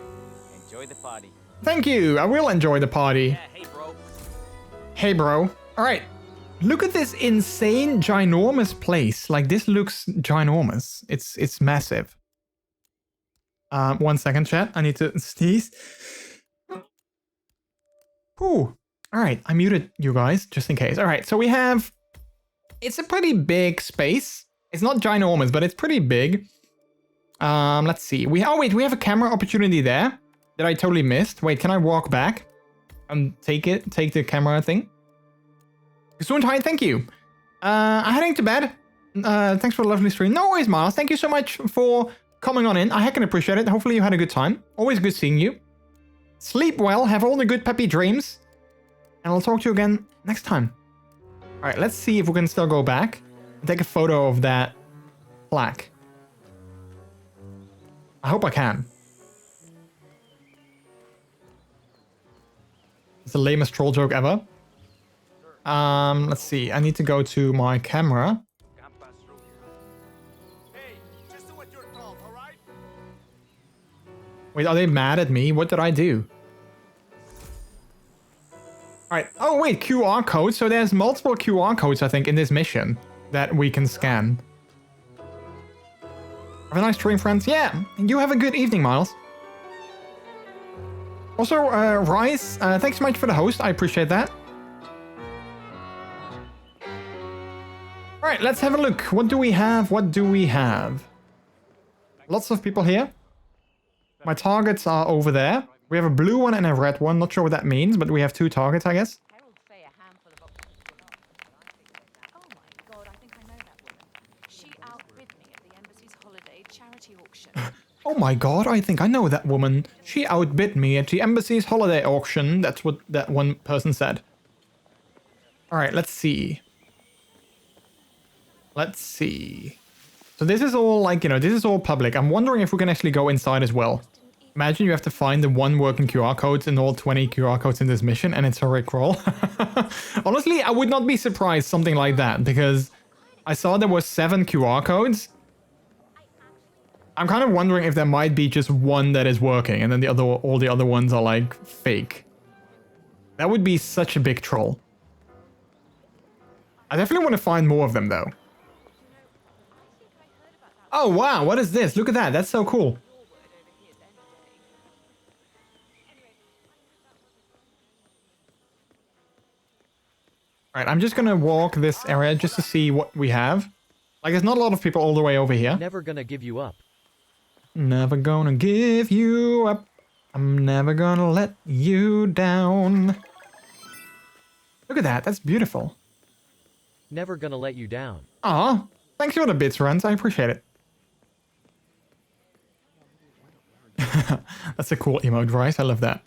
Enjoy the party. Thank you. I will enjoy the party. Yeah, hey, bro. Hey, bro. All right. Look at this insane, ginormous place. Like, this looks ginormous. It's massive. 1 second, chat. I need to sneeze. Ooh. All right. I muted you guys just in case. All right. So we have... It's a pretty big space. It's not ginormous, but it's pretty big. Let's see. Oh, wait. We have a camera opportunity there that I totally missed. Wait, can I walk back and take the camera thing? Gesundheit, thank you. I'm heading to bed. Thanks for the lovely stream. No worries, Miles. Thank you so much for coming on in. I can appreciate it. Hopefully you had a good time. Always good seeing you. Sleep well. Have all the good peppy dreams. And I'll talk to you again next time. Alright, let's see if we can still go back and take a photo of that plaque. I hope I can. It's the lamest troll joke ever. Let's see. I need to go to my camera. Wait, are they mad at me? What did I do? Alright. Oh, wait. QR codes. So there's multiple QR codes, I think, in this mission that we can scan. Have a nice stream, friends. Yeah. You have a good evening, Miles. Also, Rice, thanks so much for the host. I appreciate that. Alright, let's have a look. What do we have? What do we have? Lots of people here. My targets are over there. We have a blue one and a red one. Not sure what that means, but we have 2 targets, I guess. Oh my god, I think I know that woman. She outbid me at the embassy's holiday charity auction. Oh my god, I think I know that woman. She outbid me at the embassy's holiday auction. That's what that one person said. Alright, let's see. Let's see. So this is all like, you know, this is all public. I'm wondering if we can actually go inside as well. Imagine you have to find the one working QR codes in all 20 QR codes in this mission and it's a rickroll. Honestly, I would not be surprised something like that because I saw there were 7 QR codes. I'm kind of wondering if there might be just one that is working and then all the other ones are like fake. That would be such a big troll. I definitely want to find more of them though. Oh wow, what is this? Look at that, that's so cool. Alright, I'm just gonna walk this area just to see what we have. Like, there's not a lot of people all the way over here. Never gonna give you up. Never gonna give you up. I'm never gonna let you down. Look at that, that's beautiful. Never gonna let you down. Aw, thanks for the bits, Rens. I appreciate it. That's a cool emote, Rice. I love that.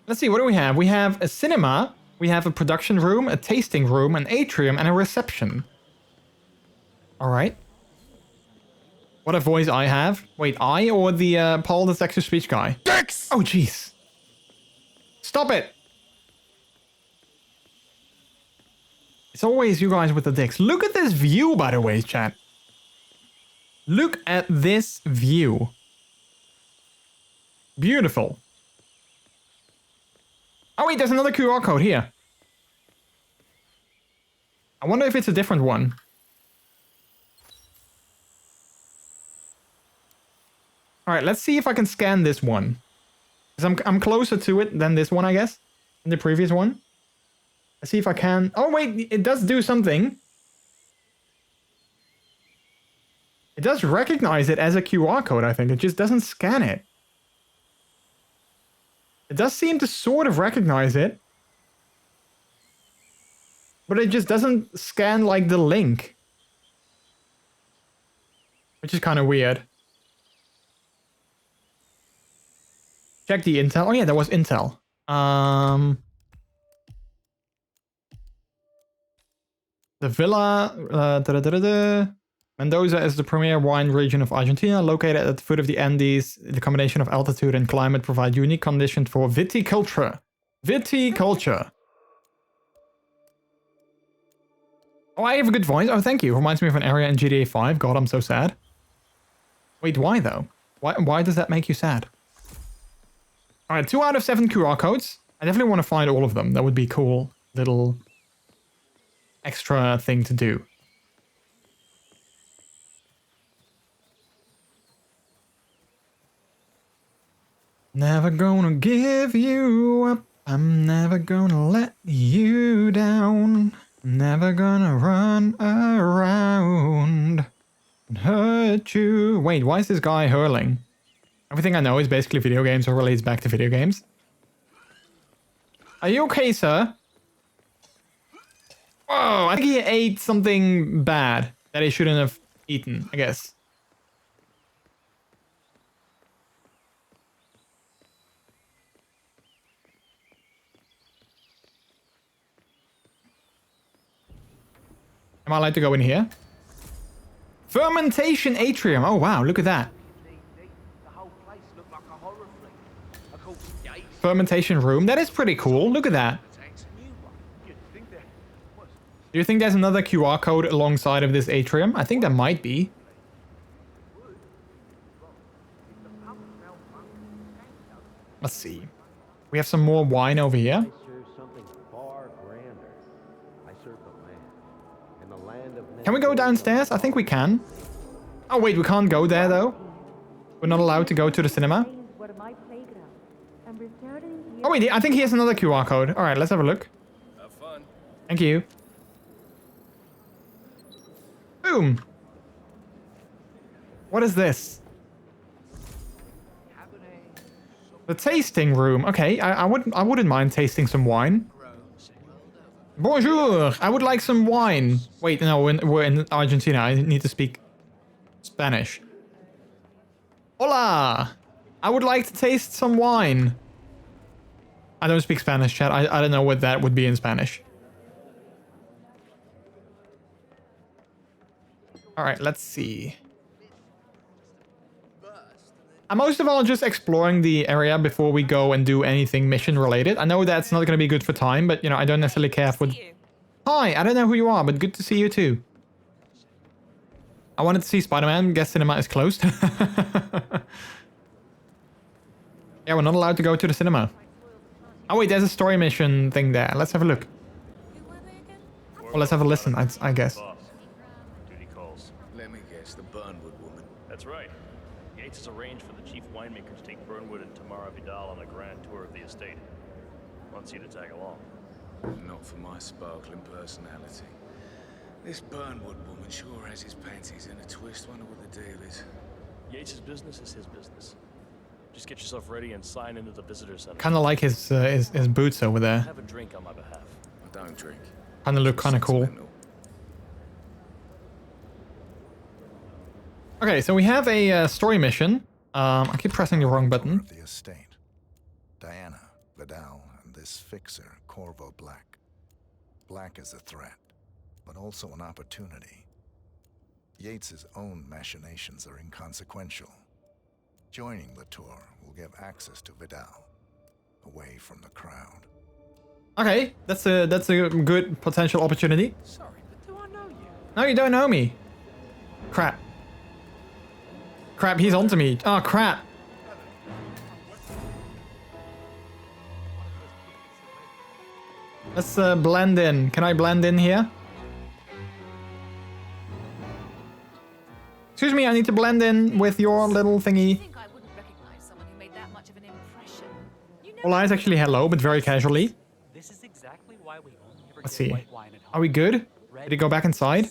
Let's see, what do we have? We have a cinema. We have a production room, a tasting room, an atrium, and a reception. Alright. What a voice I have. Wait, I or the Paul the text-to-speech guy? Dicks! Oh, jeez. Stop it! It's always you guys with the dicks. Look at this view, by the way, chat. Look at this view. Beautiful. Oh wait, there's another QR code here. I wonder if it's a different one. Alright, let's see if I can scan this one. Because I'm closer to it than this one, I guess. Than the previous one. Let's see if I can... Oh wait, it does do something. It does recognize it as a QR code, I think. It just doesn't scan it. It does seem to sort of recognize it. But it just doesn't scan like the link. Which is kind of weird. Check the intel. Oh yeah, there was intel. The villa... Mendoza is the premier wine region of Argentina, located at the foot of the Andes. The combination of altitude and climate provide unique conditions for viticulture. Viticulture. Oh, I have a good voice. Oh, thank you. Reminds me of an area in GTA 5. God, I'm so sad. Wait, why though? Why does that make you sad? Alright, 2 out of 7 QR codes. I definitely want to find all of them. That would be cool. Little extra thing to do. Never gonna give you up. I'm never gonna let you down. Never gonna run around and hurt you. Wait, why is this guy hurling? Everything I know is basically video games or relates back to video games. Are you okay, sir? Whoa, I think he ate something bad that he shouldn't have eaten, I guess. Am I allowed to go in here? Fermentation atrium. Oh, wow. Look at that. Fermentation room. That is pretty cool. Look at that. Do you think there's another QR code alongside of this atrium? I think there might be. Let's see. We have some more wine over here. Can we go downstairs? I think we can. Oh wait, we can't go there though. We're not allowed to go to the cinema. Oh wait, I think he has another QR code. Alright, let's have a look. Have fun. Thank you. Boom. What is this? The tasting room. Okay, I wouldn't mind tasting some wine. Bonjour. I would like some wine. Wait, no, we're in Argentina. I need to speak Spanish. Hola. I would like to taste some wine. I don't speak Spanish, chat. I don't know what that would be in Spanish. All right, let's see. I'm most of all just exploring the area before we go and do anything mission related. I know that's not going to be good for time, but you know, I don't necessarily care for... Hi, I don't know who you are, but good to see you too. I wanted to see Spider-Man. Guess cinema is closed. Yeah, we're not allowed to go to the cinema. Oh wait, there's a story mission thing there. Let's have a look. Well, let's have a listen, I guess. Duty calls. Let me guess, the Burnwood woman. That's right. Yates has arranged for the chief winemaker to take Burnwood and Tamara Vidal on a grand tour of the estate. Wants you to tag along. Not for my sparkling personality. This Burnwood woman sure has his panties in a twist. Wonder what the deal is. Yates' business is his business. Just get yourself ready and sign into the visitor center. Kind of like his boots over there. Have a drink on my behalf. I don't drink. Kind of look kind of cool. Okay, so we have a story mission. I keep pressing the wrong button. The estate. Diana, Vidal, and this fixer, Corvo Black. Black is a threat, but also an opportunity. Yates's own machinations are inconsequential. Joining the tour will give access to Vidal, away from the crowd. Okay, that's a good potential opportunity. Sorry, but do I know you? No, you don't know me. Crap. Crap, he's onto me. Oh, crap. Let's blend in. Can I blend in here? Excuse me, I need to blend in with your little thingy. Well, it's actually hello, but very casually. This is exactly why we only ever Let's get see. white wine at home. Are we good? Did he go back inside?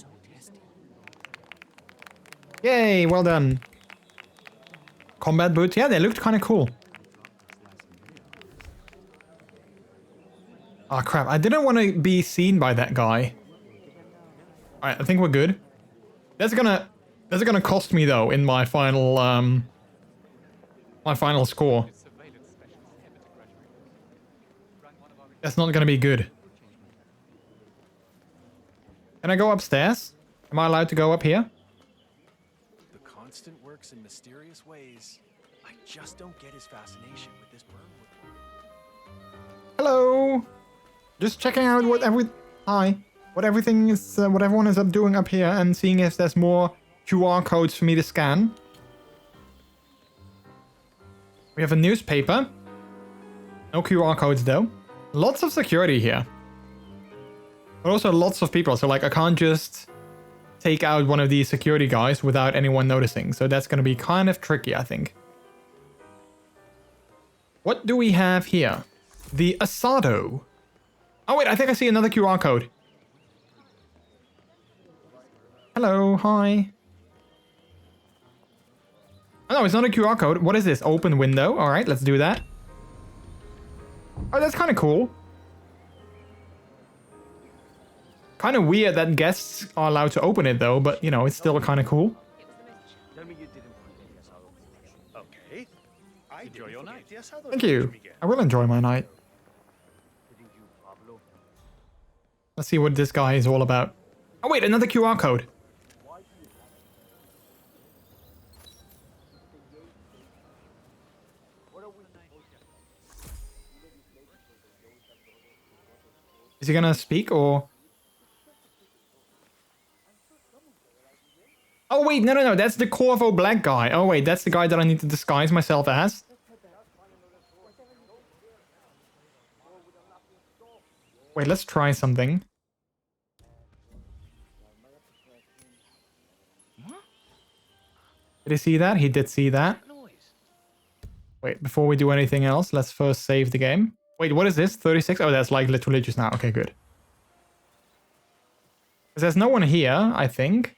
Yay, well done. Combat boots. Yeah, they looked kind of cool. Oh crap, I didn't want to be seen by that guy. Alright, I think we're good. That's gonna cost me though in my final score. That's not gonna be good. Can I go upstairs? Am I allowed to go up here? The constant works in mysterious ways. I just don't get his fascination with this Burnwood. Hello. Just checking out what everything is, what everyone is doing up here, and seeing if there's more QR codes for me to scan. We have a newspaper. No QR codes though. Lots of security here. But also lots of people, so like I can't just take out one of these security guys without anyone noticing. So that's gonna be kind of tricky, I think. What do we have here? The Asado. Oh wait, I think I see another QR code. Hello, hi. Oh no, it's not a QR code. What is this? Open window. All right, let's do that. Oh, that's kind of cool. Kind of weird that guests are allowed to open it though, but you know, it's still kind of cool. Okay. Enjoy your night. Thank you. I will enjoy my night. Let's see what this guy is all about. Oh wait, another QR code. Is he gonna speak or? Oh wait, no, that's the Corvo black guy. Oh wait, that's the guy that I need to disguise myself as. Wait, let's try something. Did he see that? He did see that. Wait, before we do anything else, let's first save the game. Wait, what is this? 36? Oh, that's like literally just now. Okay, good. Because there's no one here, I think.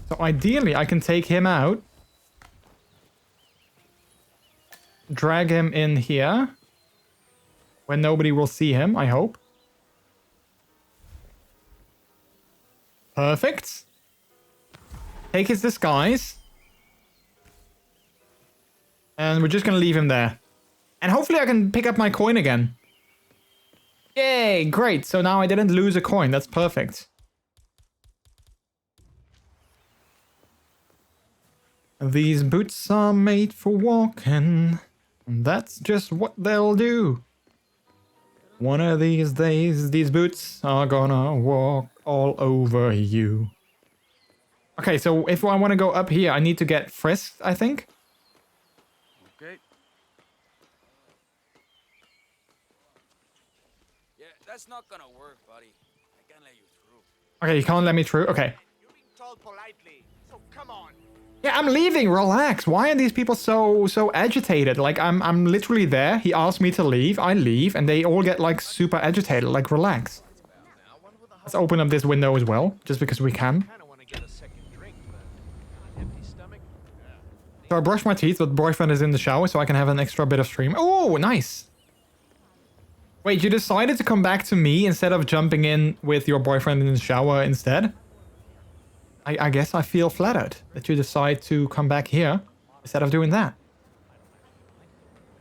So ideally, I can take him out. Drag him in here. When nobody will see him, I hope. Perfect. Take his disguise. And we're just gonna leave him there. And hopefully I can pick up my coin again. Yay, great. So now I didn't lose a coin. That's perfect. These boots are made for walking. That's just what they'll do. One of these days, these boots are gonna walk all over you. Okay, so if I want to go up here, I need to get frisked, I think. Okay. Yeah, that's not gonna work, buddy. I can't let you through. Okay, you can't let me through? Okay. You're being told politely, so come on. Yeah, I'm leaving. Relax. Why are these people so agitated? Like, I'm literally there. He asked me to leave. I leave, and they all get, like, super agitated. Like, relax. Let's open up this window as well, just because we can. So I brush my teeth, but boyfriend is in the shower, so I can have an extra bit of stream. Oh, nice. Wait, you decided to come back to me instead of jumping in with your boyfriend in the shower instead? I guess I feel flattered that you decide to come back here instead of doing that.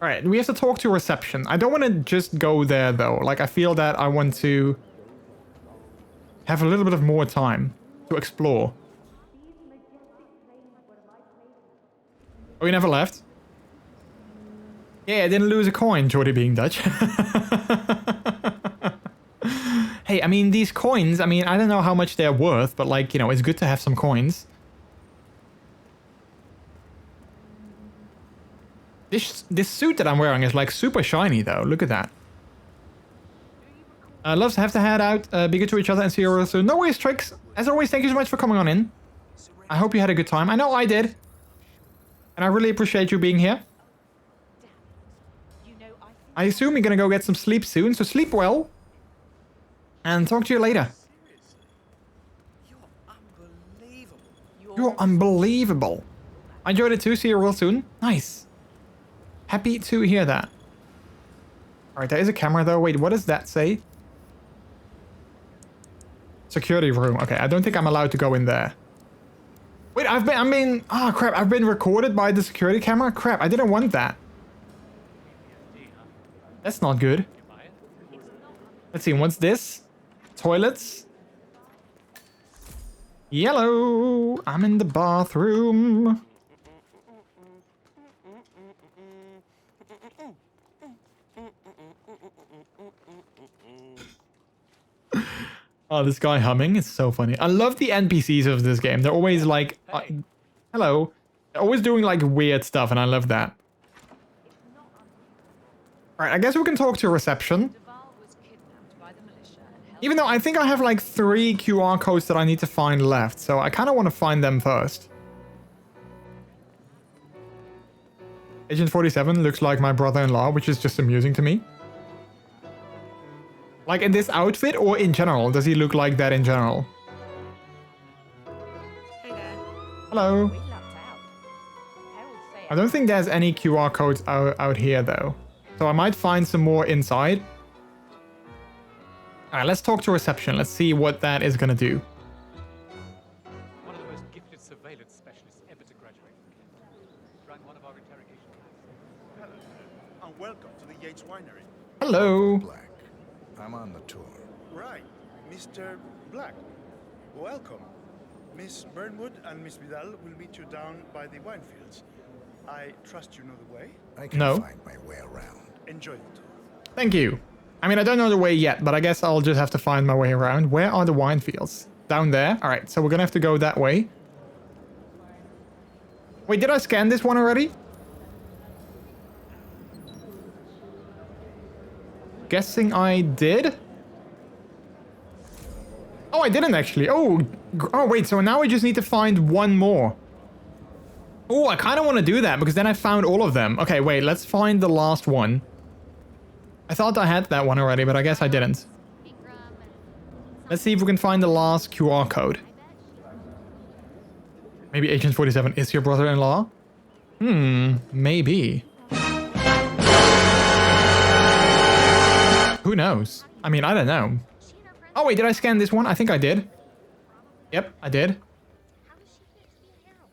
Alright, we have to talk to reception. I don't want to just go there though. Like, I feel that I want to have a little bit of more time to explore. Oh, you never left? Yeah, I didn't lose a coin, Jordy being Dutch. Hey, I mean, these coins, I mean, I don't know how much they're worth, but like, you know, it's good to have some coins. This suit that I'm wearing is like super shiny though. Look at that. Loves have to head out, be good to each other and see you real soon. No worries, Tricks. As always, thank you so much for coming on in. I hope you had a good time. I know I did. And I really appreciate you being here. I assume you're gonna go get some sleep soon, so sleep well. And talk to you later. You're unbelievable. I enjoyed it too. See you real soon. Nice. Happy to hear that. Alright, there is a camera though. Wait, what does that say? Security room. Okay, I don't think I'm allowed to go in there. Wait, oh crap, I've been recorded by the security camera? Crap, I didn't want that. That's not good. Let's see, what's this? Toilets. Yellow. I'm in the bathroom. Oh, this guy humming is so funny. I love the NPCs of this game. They're always like, hello. They're always doing like weird stuff, and I love that. Alright, I guess we can talk to reception. Even though I think I have like 3 QR codes that I need to find left, so I kind of want to find them first. Agent 47 looks like my brother-in-law, which is just amusing to me. Like in this outfit or in general? Does he look like that in general? Hey there. Hello. I don't think there's any QR codes out here though. So I might find some more inside. Alright, let's talk to reception. Let's see what that is gonna do. One of the most gifted surveillance specialists ever to graduate from Kent. Ran one of our interrogation classes. Hello, and welcome to the Yates Winery. Hello. Black. I'm on the tour. Right, Mr. Black. Welcome. Miss Burnwood and Miss Vidal will meet you down by the wine fields. I trust you know the way? I can No. find my way around. Enjoy the tour. Thank you. I mean, I don't know the way yet, but I guess I'll just have to find my way around. Where are the wine fields? Down there? Alright, so we're gonna have to go that way. Wait, did I scan this one already? Guessing I did? Oh, I didn't actually. Oh, wait, so now we just need to find one more. Oh, I kind of want to do that because then I found all of them. Okay, wait, let's find the last one. I thought I had that one already, but I guess I didn't. Let's see if we can find the last QR code. Maybe Agent 47 is your brother-in-law? Maybe. Who knows? I mean, I don't know. Oh, wait, did I scan this one? I think I did. Yep, I did.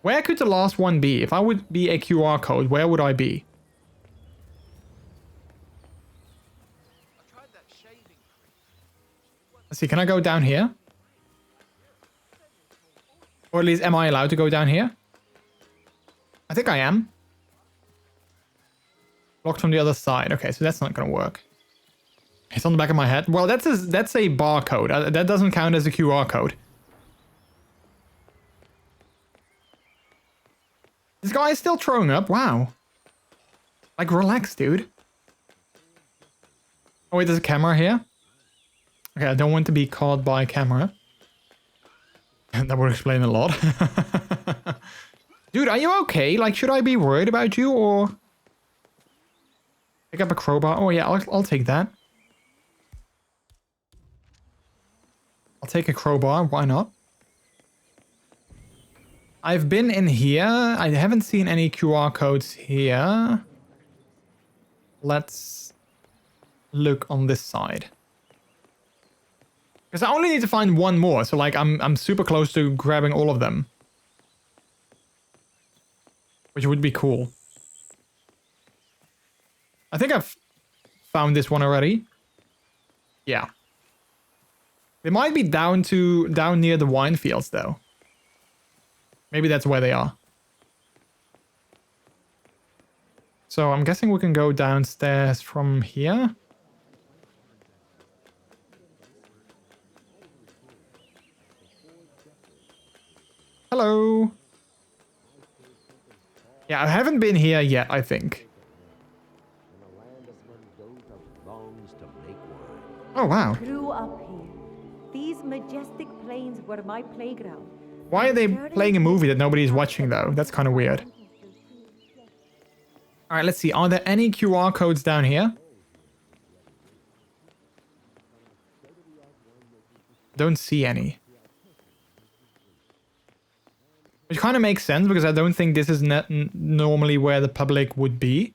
Where could the last one be? If I would be a QR code, where would I be? Let's see, can I go down here? Or at least, am I allowed to go down here? I think I am. Locked from the other side. Okay, so that's not gonna work. It's on the back of my head. Well, that's a barcode. That doesn't count as a QR code. This guy is still throwing up. Wow. Like, relax, dude. Oh, wait, there's a camera here. Okay, I don't want to be caught by a camera. That would explain a lot. Dude, are you okay? Like, should I be worried about you or... Pick up a crowbar. Oh, yeah, I'll take that. I'll take a crowbar. Why not? I've been in here. I haven't seen any QR codes here. Let's look on this side. Because I only need to find one more. So, like, I'm super close to grabbing all of them. Which would be cool. I think I've found this one already. Yeah. They might be down near the wine fields, though. Maybe that's where they are. So I'm guessing we can go downstairs from here. Hello. Yeah, I haven't been here yet, I think. Oh, wow. Grew up here. These majestic plains were my playground. Why are they playing a movie that nobody's watching, though? That's kind of weird. All right, let's see. Are there any QR codes down here? Don't see any. Which kind of makes sense because I don't think this is normally where the public would be.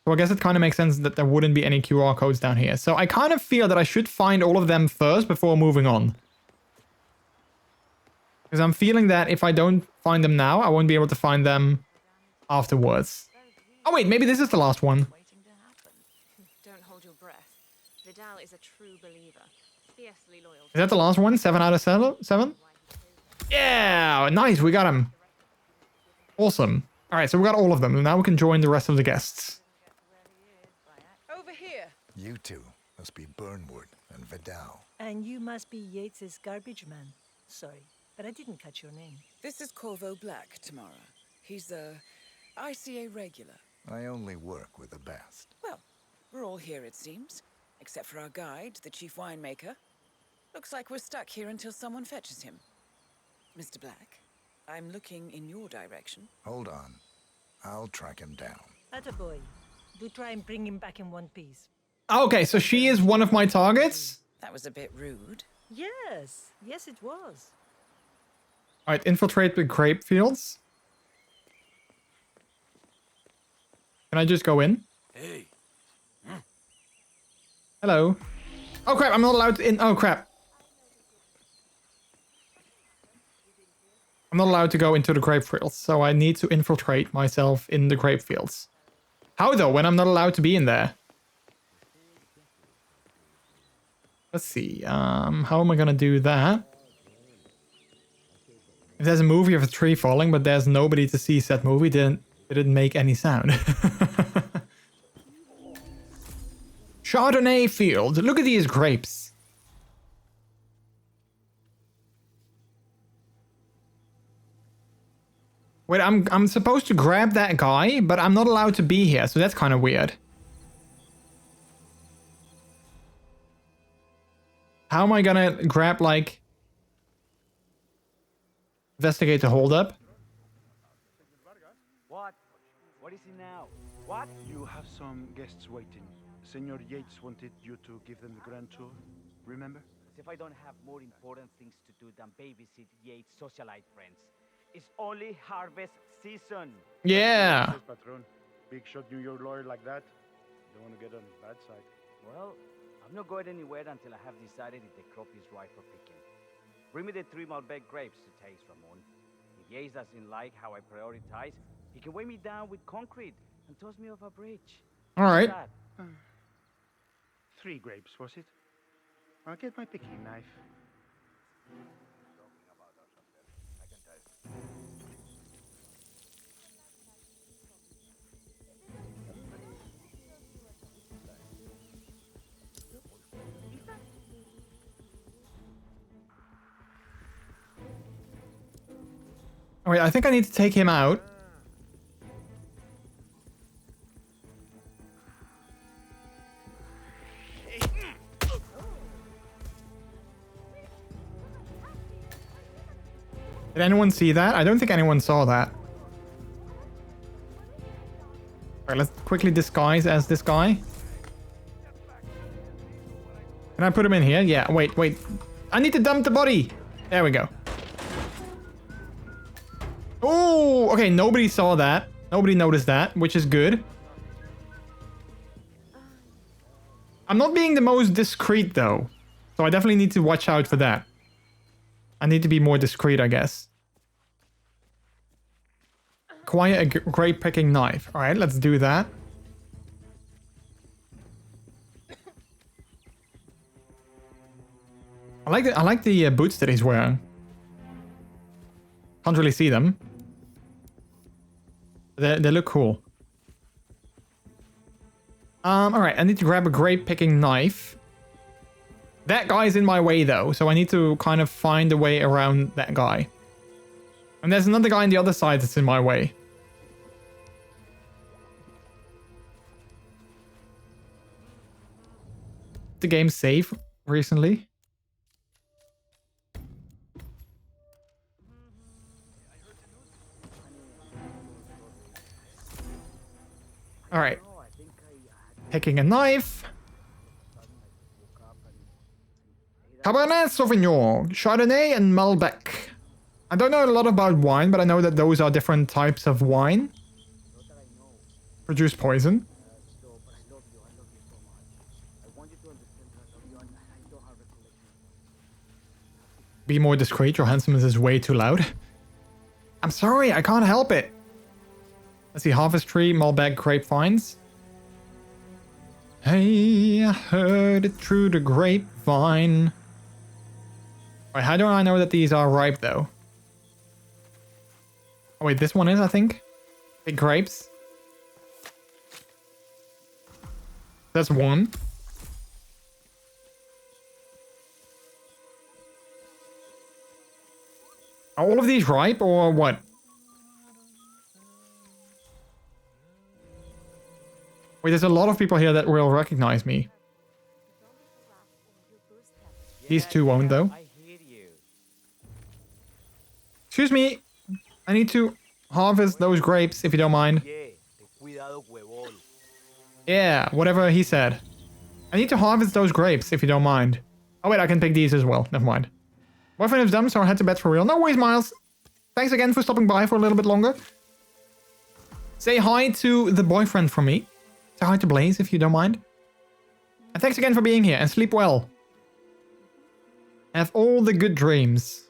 So I guess it kind of makes sense that there wouldn't be any QR codes down here. So I kind of feel that I should find all of them first before moving on. Because I'm feeling that if I don't find them now, I won't be able to find them afterwards. Oh wait, maybe this is the last one. Don't hold your breath. Vidal is a true believer. Fiercely loyal. Is that the last one? 7 out of 7? Yeah, nice, we got him. Awesome. All right, so we got all of them. Now we can join the rest of the guests. Over here. You two must be Burnwood and Vidal. And you must be Yates's garbage man. Sorry, but I didn't catch your name. This is Corvo Black, Tamara. He's a ICA regular. I only work with the best. Well, we're all here, it seems. Except for our guide, the chief winemaker. Looks like we're stuck here until someone fetches him. Mr. Black, I'm looking in your direction. Hold on. I'll track him down. Attaboy. Do try and bring him back in one piece. Okay, so she is one of my targets. That was a bit rude. Yes. Yes, it was. All right, infiltrate the grape fields. Can I just go in? Hey. Hello. Oh crap, I'm not allowed in. Oh crap. I'm not allowed to go into the grape fields, so I need to infiltrate myself in the grape fields. How though, when I'm not allowed to be in there? Let's see. How am I gonna do that? If there's a movie of a tree falling, but there's nobody to see said movie, then it didn't make any sound. Chardonnay field. Look at these grapes. Wait, I'm supposed to grab that guy, but I'm not allowed to be here, so that's kind of weird. How am I gonna grab, like... Investigate the holdup? What? What is it now? What? You have some guests waiting. Senor Yates wanted you to give them the grand tour. Remember? As if I don't have more important things to do than babysit Yates' socialite friends. It's only harvest season. Yeah. Yes, patron. Big shot New York lawyer like that. Don't want to get on his bad side. Well, I'm not going anywhere until I have decided if the crop is ripe for picking. Bring me the 3 Malbec grapes to taste, Ramon. If Yates doesn't like how I prioritize, he can weigh me down with concrete and toss me off a bridge. All right. 3 grapes, was it? I'll get my picking knife. Wait, I think I need to take him out. Did anyone see that? I don't think anyone saw that. Alright, let's quickly disguise as this guy. Can I put him in here? Yeah, wait. I need to dump the body. There we go. Oh, okay, nobody saw that. Nobody noticed that, which is good. I'm not being the most discreet, though. So I definitely need to watch out for that. I need to be more discreet, I guess. Acquire a grape picking knife. Alright, let's do that. I like the boots that he's wearing. Can't really see them. They look cool. Alright, I need to grab a grape picking knife. That guy's in my way though, so I need to kind of find a way around that guy. And there's another guy on the other side that's in my way. The game save recently. Alright. Picking a knife. Cabernet Sauvignon, Chardonnay, and Malbec. I don't know a lot about wine, but I know that those are different types of wine. Produce poison. Be more discreet, your handsomeness is way too loud. I'm sorry, I can't help it. Let's see, Harvest Tree, Malbec, Grapevines. Hey, I heard it through the grapevine. Alright, how do I know that these are ripe, though? Oh, wait, this one is, I think? Big grapes. That's one. Are all of these ripe, or what? Wait, there's a lot of people here that will recognize me. These two won't, though. Excuse me. I need to harvest those grapes, if you don't mind. Yeah, whatever he said. I need to harvest those grapes, if you don't mind. Oh, wait, I can pick these as well. Never mind. Boyfriend is dumb, so I had to bet for real. No worries, Miles. Thanks again for stopping by for a little bit longer. Say hi to the boyfriend from me. Say hi to Blaze, if you don't mind. And thanks again for being here, and sleep well. Have all the good dreams.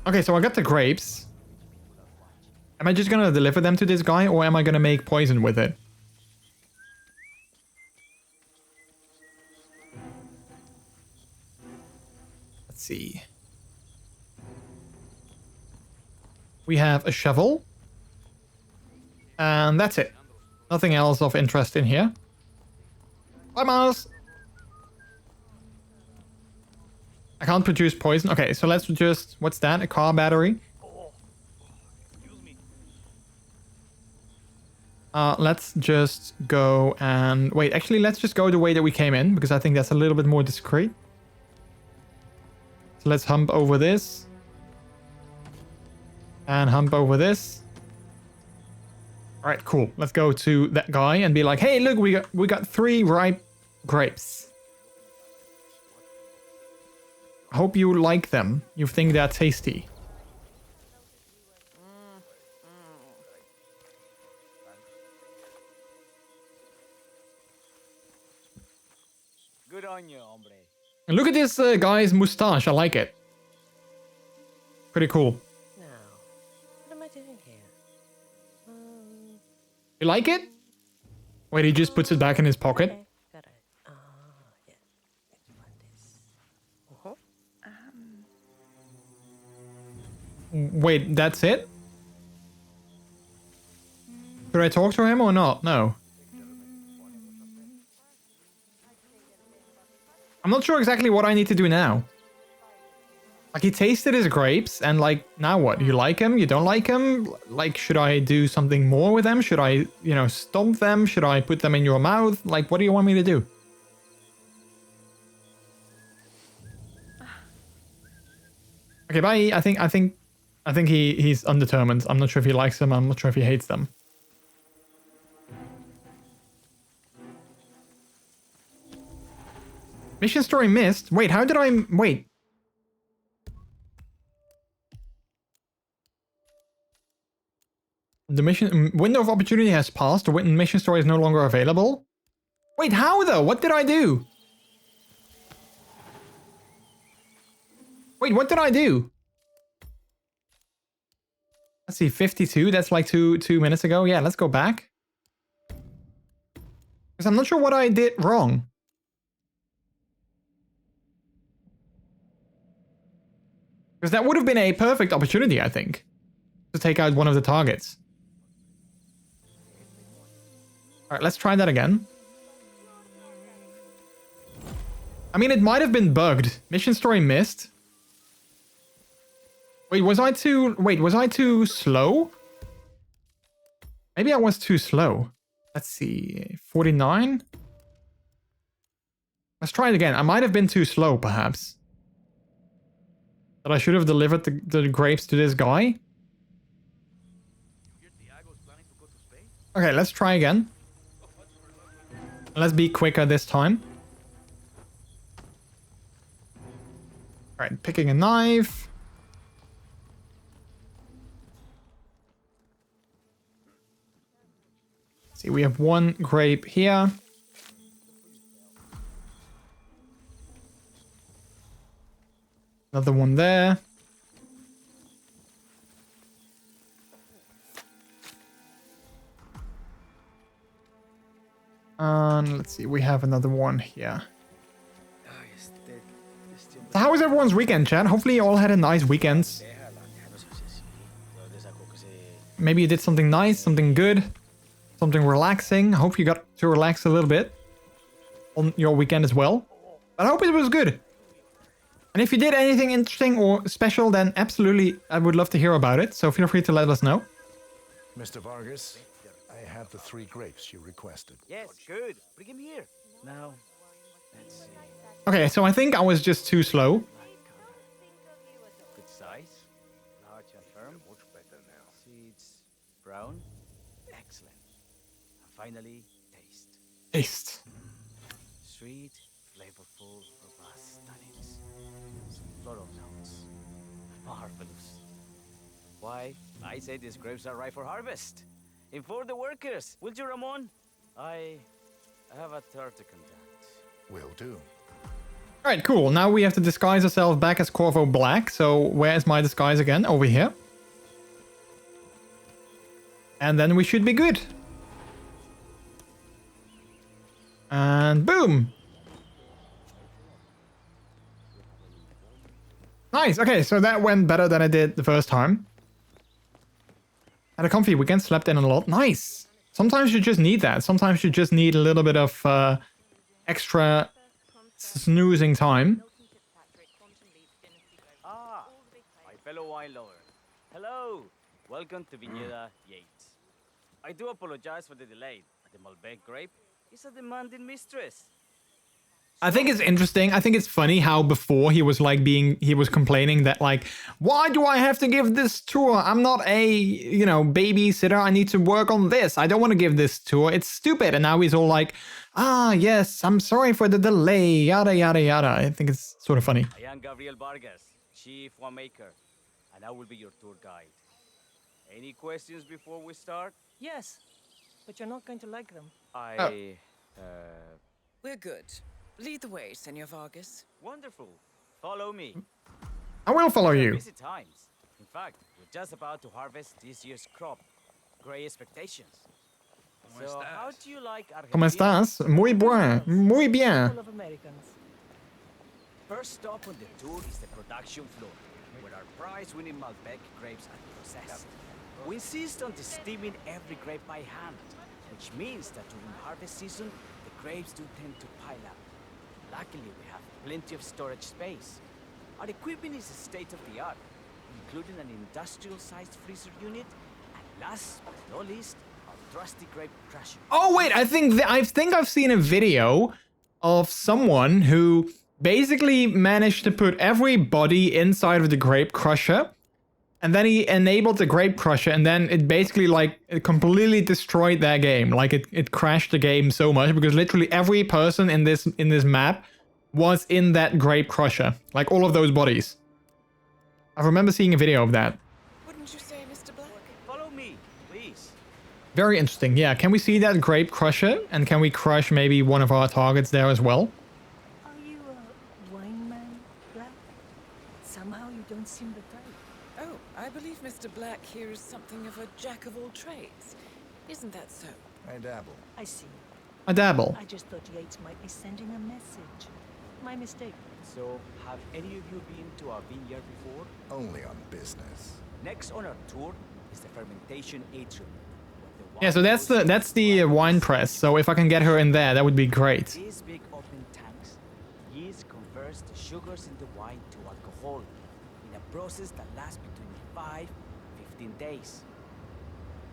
Okay, so I got the grapes. Am I just gonna deliver them to this guy, or am I gonna make poison with it? Let's see. We have a shovel. And that's it. Nothing else of interest in here. Bye, Miles. I can't produce poison. Okay, so let's just... What's that? A car battery? Let's just go and... Wait, actually, let's just go the way that we came in, because I think that's a little bit more discreet. So let's hump over this. And hump over this. Alright, cool. Let's go to that guy and be like, hey, look, we got 3 ripe grapes. I hope you like them. You think they're tasty. Good on you, hombre. And look at this guy's mustache. I like it. Pretty cool. Now, what am I doing here? You like it? Wait, he just puts it back in his pocket. Okay, got it. Yeah. Let's find this. Wait, that's it? Should I talk to him or not? No. I'm not sure exactly what I need to do now. Like, he tasted his grapes, and like, now what? You like him? You don't like him? Like, should I do something more with them? Should I, you know, stomp them? Should I put them in your mouth? Like, what do you want me to do? Okay, bye. I think he's undetermined. I'm not sure if he likes them. I'm not sure if he hates them. Mission story missed. Wait, how did I... Wait. The mission... Window of opportunity has passed. The mission story is no longer available. Wait, how though? What did I do? Wait, what did I do? Let's see, 52. That's like two minutes ago. Yeah, let's go back. Because I'm not sure what I did wrong. Because that would have been a perfect opportunity, I think, to take out one of the targets. Alright, let's try that again. I mean, it might have been bugged. Mission story missed. Wait, was I too slow? Maybe I was too slow. Let's see, 49? Let's try it again. I might have been too slow, perhaps. That I should have delivered the grapes to this guy. Okay, let's try again. Let's be quicker this time. Alright, picking a knife. See, we have 1 grape here. Another one there. And let's see, we have another one here. So how was everyone's weekend, chat? Hopefully you all had a nice weekend. Maybe you did something nice, something good, something relaxing. I hope you got to relax a little bit on your weekend as well. But I hope it was good. And if you did anything interesting or special, then absolutely, I would love to hear about it. So feel free to let us know. Mr. Vargas, I have the 3 grapes you requested. Yes, good. Bring him here. Now, let's see. Okay, so I think I was just too slow. Good size. Large and firm. Much better now. Seeds brown. Excellent. And finally, taste. Taste. Sweet, flavorful, robust tannins. Some floral notes. Marvelous. Why, I say these grapes are ripe for harvest. Inform the workers, will you, Ramon? I have a third to conduct. Will do. Alright, cool. Now we have to disguise ourselves back as Corvo Black. So where is my disguise again? Over here. And then we should be good. And boom. Nice. Okay, so that went better than I did the first time. Had a comfy weekend, slept in a lot. Nice. Sometimes you just need that. Sometimes you just need a little bit of extra snoozing time. Ah, my fellow wine lover. Hello. Welcome to Vineyarda Yates. I do apologize for the delay, but the Malbec grape is a demanding mistress. I think it's interesting. I think it's funny how before he was like he was complaining that like, why do I have to give this tour? I'm not a, you know, babysitter. I need to work on this. I don't want to give this tour. It's stupid. And now he's all like, ah, yes, I'm sorry for the delay. Yada, yada, yada. I think it's sort of funny. I am Gabriel Vargas, Chief Winemaker, and I will be your tour guide. Any questions before we start? Yes, but you're not going to like them. We're good. Lead the way, Senor Vargas. Wonderful. Follow me. I will follow you. Busy times. In fact, we're just about to harvest this year's crop. Great expectations. So, how do you like Argentina? ¿Cómo estás? Muy bien. Muy bien. Full of Americans. First stop on the tour is the production floor, where our prize-winning Malbec grapes are processed. We insist on steaming every grape by hand, which means that during harvest season, the grapes do tend to pile up. Luckily, we have plenty of storage space. Our equipment is state-of-the-art, including an industrial-sized freezer unit, and last but not least, our trusty grape crusher. Oh wait, I think I've seen a video of someone who basically managed to put every body inside of the grape crusher, and then he enabled the grape crusher, and then it basically like it completely destroyed their game. Like it crashed the game so much because literally every person in this map was in that grape crusher, like all of those bodies. I remember seeing a video of that. Wouldn't you say, Mr. Black? Follow me, please. Very interesting. Yeah, can we see that grape crusher, and can we crush maybe one of our targets there as well? Are you a wine man, Black? Somehow you don't seem the type. Oh, I believe Mr. Black here is something of a jack of all trades. Isn't that so? I dabble. I see. I dabble. I just thought Yates might be sending a message. My mistake. So, have any of you been to our vineyard before? Only on business. Next on our tour is the fermentation atrium. Yeah, so that's the wine press. So if I can get her in there, that would be great. These big open tanks, yeast converts the sugars in the wine to alcohol in a process that lasts between 5 and 15 days.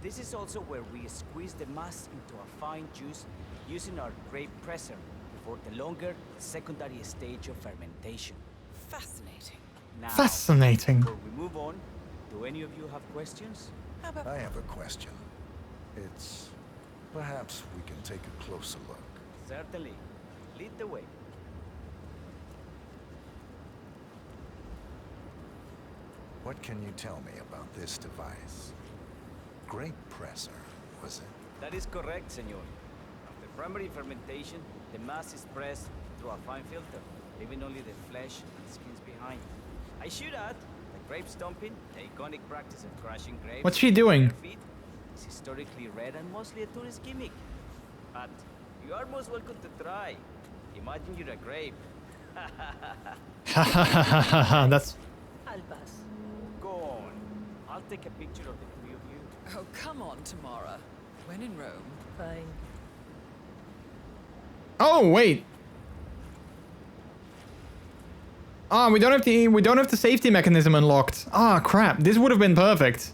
This is also where we squeeze the mass into a fine juice using our grape presser before the longer secondary stage of fermentation. Fascinating. Now, Fascinating. before we move on, do any of you have questions? I have a question. It's... perhaps we can take a closer look. Certainly. Lead the way. What can you tell me about this device? Grape presser, was it? That is correct, senor. After primary fermentation, the mass is pressed through a fine filter, leaving only the flesh and skins behind. I should add that grape stomping, the iconic practice of crushing grapes... What's she doing? ...is historically rare and mostly a tourist gimmick. But you are most welcome to try. Imagine you're a grape. That's... I'll pass. Go on. I'll take a picture of the three of you. Oh, come on, Tamara. When in Rome. Fine. Oh wait. Ah, we don't have the safety mechanism unlocked. Ah, crap. This would have been perfect.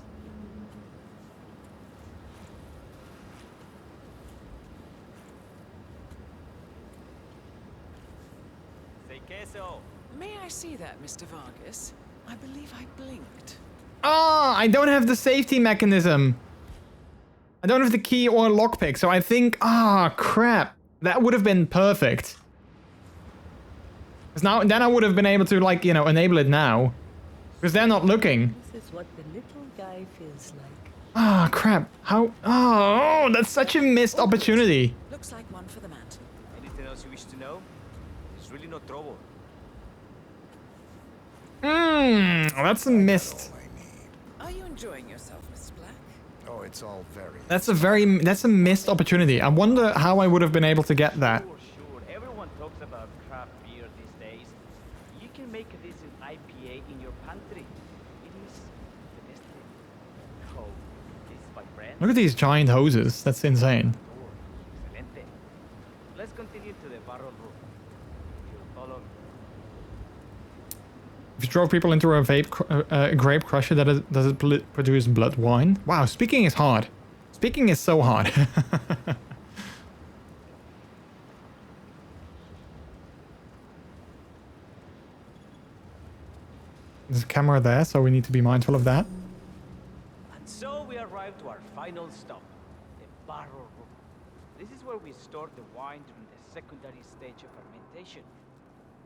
Say queso. May I see that, Mr. Vargas? I believe I blinked. Ah, I don't have the safety mechanism. I don't have the key or lockpick, so I think... Ah, crap. That would have been perfect. Because then I would have been able to, like, you know, enable it now. Because they're not looking. This is what the little guy feels like. Ah, crap. How... Oh, that's such a missed opportunity. Looks like one for the mantle. Anything else you wish to know? There's really no trouble. That's a missed. Are you enjoying yourself, Mr. Black? Oh, it's all very... That's a missed opportunity. I wonder how I would have been able to get that. Sure. Everyone talks about craft beer these days. You can make a decent IPA in Look at these giant hoses. That's insane. Excelente. Let's continue to the barrel room. You'll follow me. If you throw people into a grape crusher, does it produce blood wine? Wow, speaking is hard. Speaking is so hard. There's a camera there, so we need to be mindful of that. And so we arrive to our final stop, the barrel room. This is where we store the wine during the secondary stage of fermentation.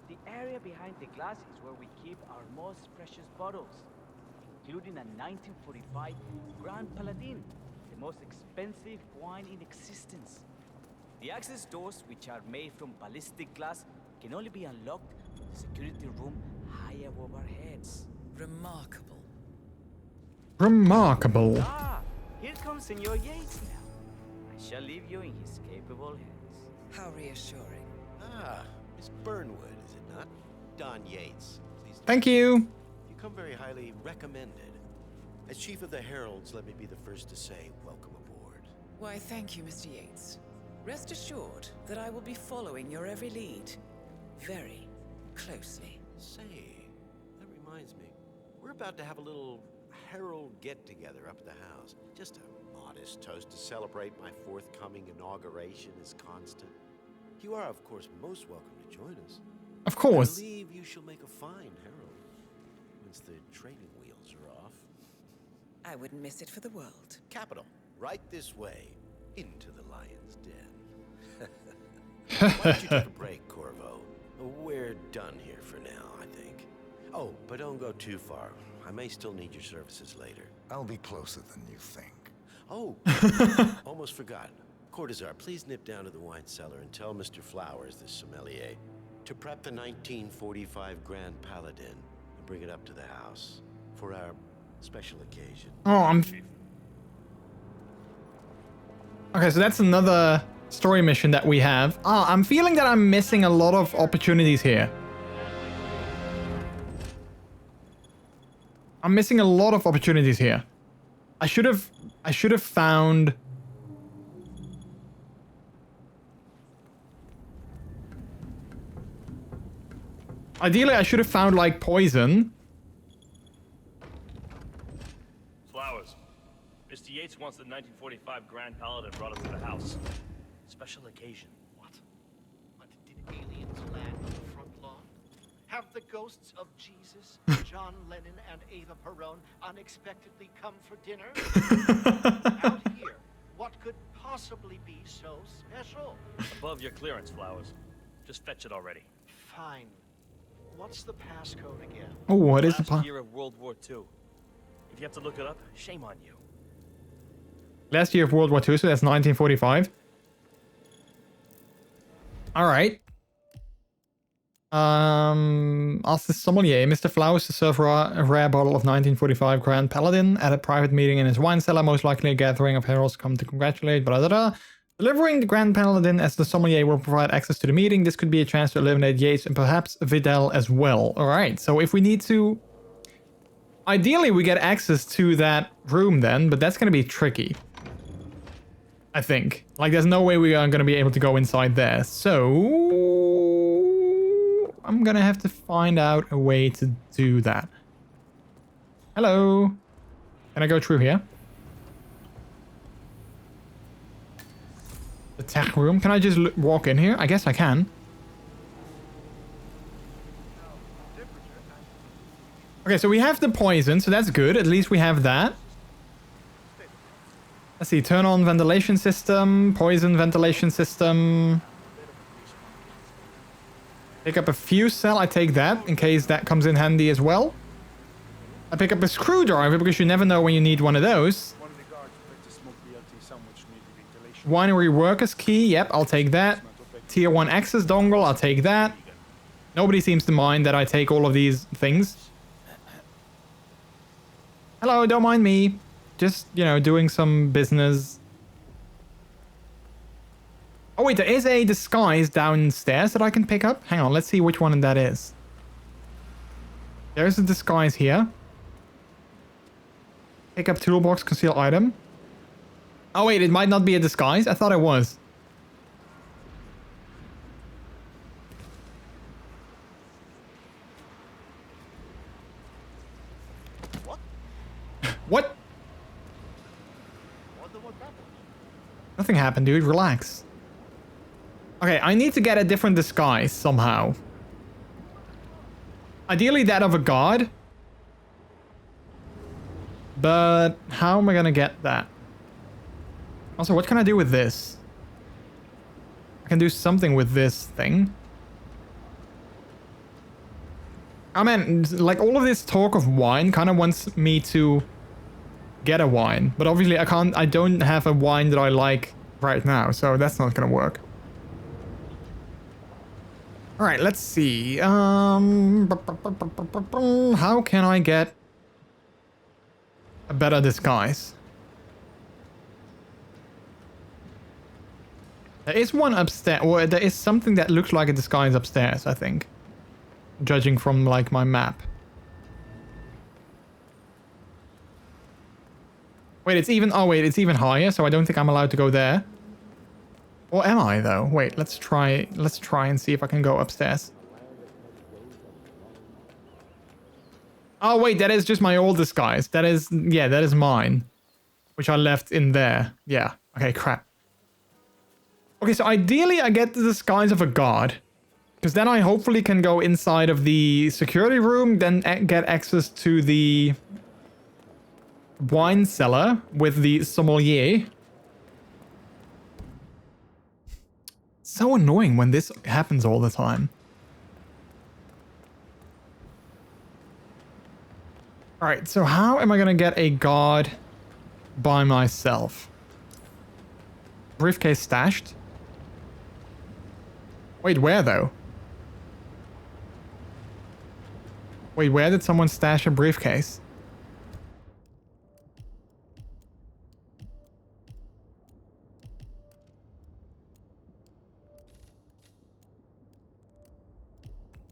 The area behind the glass is where we keep our most precious bottles, including a 1945 Grand Paladin, the most expensive wine in existence. The access doors, which are made from ballistic glass, can only be unlocked from the security room high above our heads. Remarkable. Remarkable. Ah, here comes Senor Yates now. I shall leave you in his capable hands. How reassuring. Ah, Miss Burnwood, is it not? Don Yates. Pleased to Thank meet you. You come very highly recommended. As Chief of the Heralds, let me be the first to say welcome aboard. Why, thank you, Mr. Yates. Rest assured that I will be following your every lead. Very closely. Say, that reminds me. We're about to have a little Herald get-together up at the house. Just a modest toast to celebrate my forthcoming inauguration as Constant. You are, of course, most welcome to join us. Of course. I believe you shall make a fine herald once the training wheels are off. I wouldn't miss it for the world. Capital. Right this way, into the lion's den. Why don't you take a break, Corvo? We're done here for now, I think. Oh, but don't go too far. I may still need your services later. I'll be closer than you think. Oh, almost forgot. Cortazar, please nip down to the wine cellar and tell Mr. Flowers, the sommelier, to prep the 1945 Grand Paladin and bring it up to the house for our special occasion. Oh, Okay, so that's another story mission that we have. Ah, I'm feeling that I'm missing a lot of opportunities here. I'm missing a lot of opportunities here. I should have found... Ideally, I should have found, like, poison. Flowers. Mr. Yates wants the 1945 Grand Paladin brought up to the house. Special occasion. What? Did aliens land on the front lawn? Have the ghosts of Jesus, John Lennon, and Eva Perón unexpectedly come for dinner? Out here, what could possibly be so special? Above your clearance, Flowers. Just fetch it already. Fine. What's the passcode again? Oh, what is the Last year of World War II. If you have to look it up, shame on you. Last year of World War II, so that's 1945. Alright. Ask the sommelier, Mr. Flowers, to serve a rare bottle of 1945 Grand Paladin at a private meeting in his wine cellar. Most likely a gathering of heralds come to congratulate, blah, blah, blah. Delivering the Grand Paladin as the sommelier will provide access to the meeting. This could be a chance to eliminate Yates and perhaps Vidal as well. Alright, so if we need to... Ideally, we get access to that room then, but that's going to be tricky. I think. Like, there's no way we are going to be able to go inside there. So... I'm going to have to find out a way to do that. Hello? Can I go through here? The tech room. Can I just walk in here? I guess I can. Okay, so we have the poison, so that's good. At least we have that. Let's see. Turn on ventilation system. Poison ventilation system. Pick up a fuse cell. I take that in case that comes in handy as well. I pick up a screwdriver because you never know when you need one of those. Winery workers key. Yep, I'll take that. Tier 1 access dongle. I'll take that. Nobody seems to mind that I take all of these things. Hello, don't mind me. Just, you know, doing some business. Oh wait, there is a disguise downstairs that I can pick up. Hang on, let's see which one that is. There's a disguise here. Pick up toolbox, conceal item. Oh wait, it might not be a disguise? I thought it was. What? What? Wonder what that was. Nothing happened, dude. Relax. Okay, I need to get a different disguise somehow. Ideally that of a god. But how am I gonna get that? Also, what can I do with this? I can do something with this thing. I mean, like all of this talk of wine kind of wants me to get a wine. But obviously I don't have a wine that I like right now. So that's not gonna work. All right, let's see. How can I get a better disguise? There is one upstairs, or there is something that looks like a disguise upstairs, I think. Judging from, like, my map. Wait, it's even, oh wait, it's even higher, so I don't think I'm allowed to go there. Or am I, though? Wait, let's try and see if I can go upstairs. Oh wait, that is just my old disguise. That is, yeah, that is mine. Which I left in there. Yeah, okay, crap. Okay, so ideally I get the disguise of a god. Because then I hopefully can go inside of the security room, then get access to the wine cellar with the sommelier. So annoying when this happens all the time. Alright, so how am I gonna get a god by myself? Briefcase stashed? Wait, where though? Wait, where did someone stash a briefcase?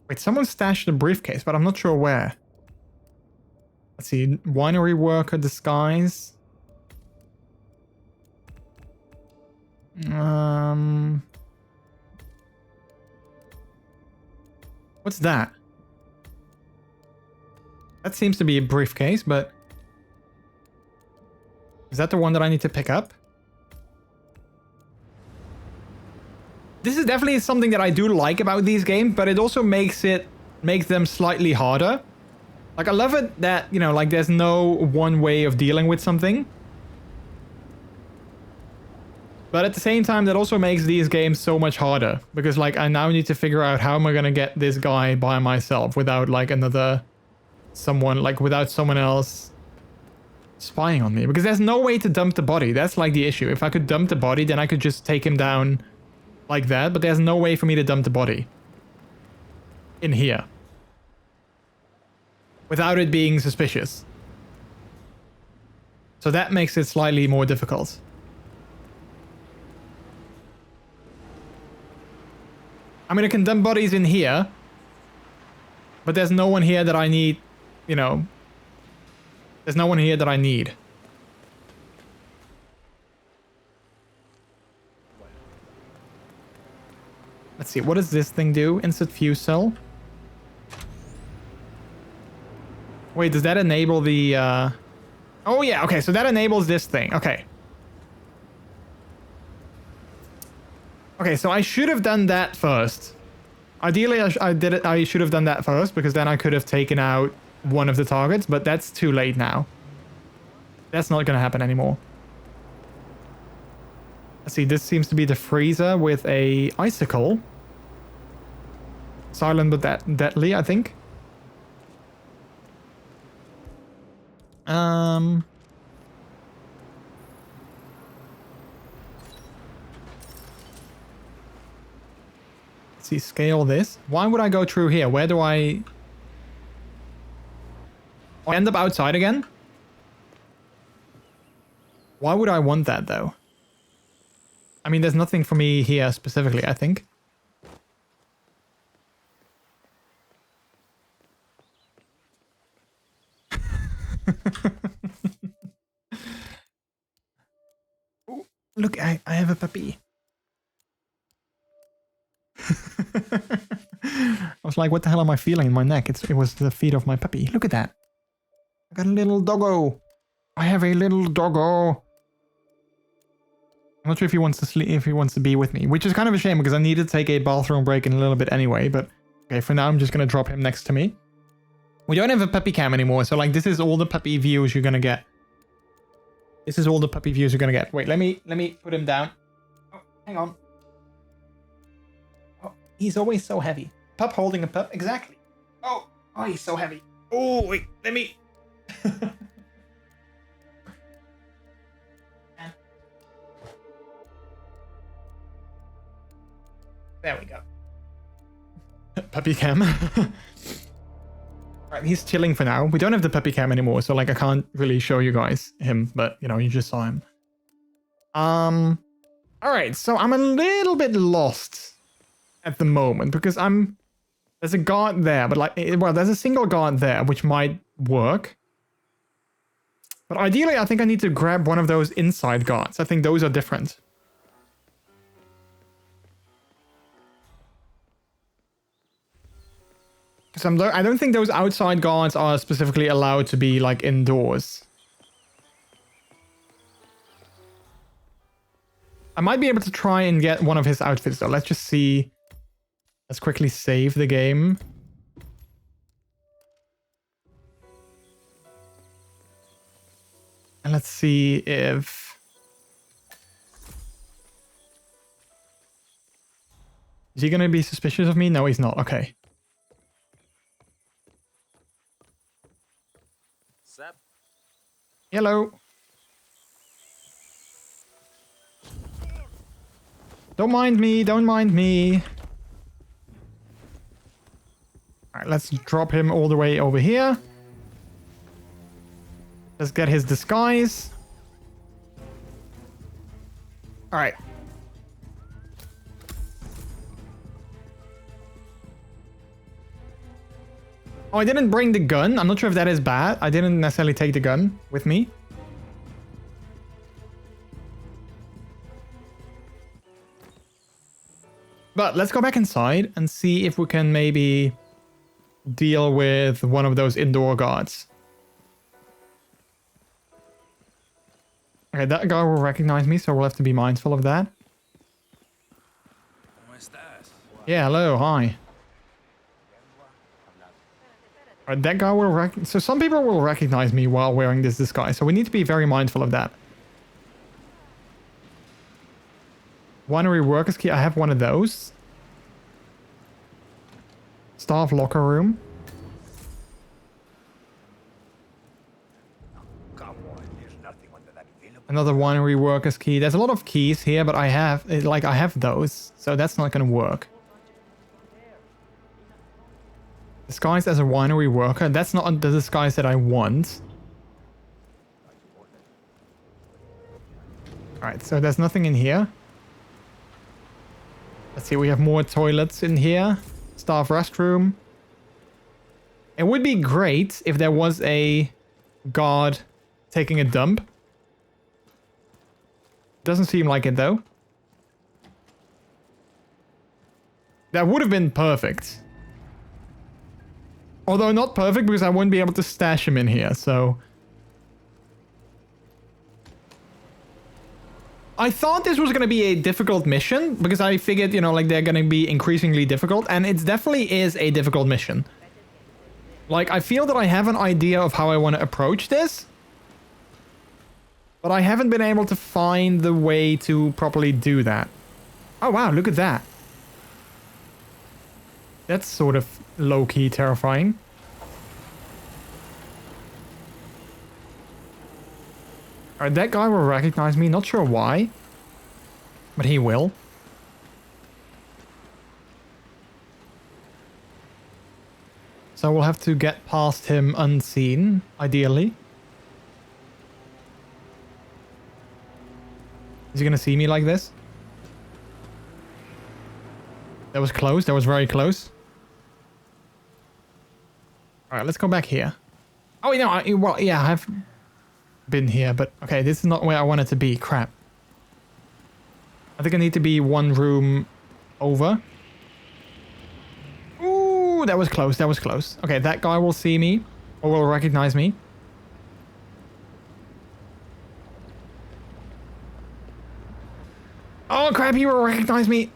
Wait, someone stashed a briefcase, but I'm not sure where. Let's see, winery worker disguise. What's that? That seems to be a briefcase, but is that the one that I need to pick up? This is definitely something that I do like about these games, but it also makes them slightly harder. Like, I love it that, you know, like, there's no one way of dealing with something. But at the same time, that also makes these games so much harder. Because, like, I now need to figure out how am I gonna get this guy by myself without, like, without someone else spying on me. Because there's no way to dump the body. That's, like, the issue. If I could dump the body, then I could just take him down like that. But there's no way for me to dump the body in here without it being suspicious. So that makes it slightly more difficult. I mean, I can dump bodies in here, but there's no one here that I need, you know. There's no one here that I need. Let's see, what does this thing do? Instant fuse cell? Wait, does that enable the, Oh yeah, okay, so that enables this thing. Okay. Okay, so I should have done that first. Ideally, I should have done that first, because then I could have taken out one of the targets, but that's too late now. That's not gonna happen anymore. Let's see, this seems to be the freezer with a icicle. Silent but deadly, I think. Let's see, scale this. Why would I go through here? Where do I end up outside again? Why would I want that though? I mean, there's nothing for me here specifically, I think. a puppy. I was like, what the hell am I feeling in my neck? It was the feet of my puppy. Look at that. I got a little doggo. I have a little doggo. I'm not sure if he wants to sleep, if he wants to be with me, which is kind of a shame because I need to take a bathroom break in a little bit anyway. But okay, for now, I'm just going to drop him next to me. We don't have a puppy cam anymore. So like, this is all the puppy views you're going to get. This is all the puppy views you're going to get. Wait, let me put him down. Oh, hang on. Oh, he's always so heavy. Pup holding a pup. Exactly. Oh, he's so heavy. Oh, wait, let me. There we go. Puppy cam. Alright, he's chilling for now. We don't have the puppy cam anymore, so like I can't really show you guys him, but you know, you just saw him. Alright, so I'm a little bit lost at the moment because there's a guard there, but like, well, there's a single guard there, which might work. But ideally, I think I need to grab one of those inside guards. I think those are different. Because I don't think those outside guards are specifically allowed to be like indoors. I might be able to try and get one of his outfits though. Let's just see. Let's quickly save the game. And let's see if... Is he going to be suspicious of me? No, he's not. Okay. Sup? Hello. Don't mind me. Don't mind me. Alright, let's drop him all the way over here. Let's get his disguise. Alright. Oh, I didn't bring the gun. I'm not sure if that is bad. I didn't necessarily take the gun with me. But let's go back inside and see if we can maybe deal with one of those indoor guards. Okay, that guy will recognize me, so we'll have to be mindful of that. Yeah, hello, hi. Alright, that guy will so some people will recognize me while wearing this disguise, so we need to be very mindful of that. Winery workers key, I have one of those. Staff locker room. Another winery workers key. There's a lot of keys here, but I have those, so that's not gonna work. Disguised as a winery worker. That's not the disguise that I want. Alright, so there's nothing in here. Let's see, we have more toilets in here. Staff restroom. It would be great if there was a guard taking a dump. Doesn't seem like it though. That would have been perfect. Although not perfect because I wouldn't be able to stash him in here, so... I thought this was going to be a difficult mission because I figured, you know, like they're going to be increasingly difficult, and it definitely is a difficult mission. Like, I feel that I have an idea of how I want to approach this, but I haven't been able to find the way to properly do that. Oh wow, look at that. That's sort of low-key terrifying. Alright, that guy will recognize me. Not sure why, but he will. So we'll have to get past him unseen, ideally. Is he gonna see me like this? That was close. That was very close. Alright, let's go back here. Oh, you know, well, yeah, I have been here, but okay, this is not where I wanted to be. Crap. I think I need to be one room over. Ooh, that was close. That was close. Okay, that guy will see me or will recognize me. Oh crap, he will recognize me.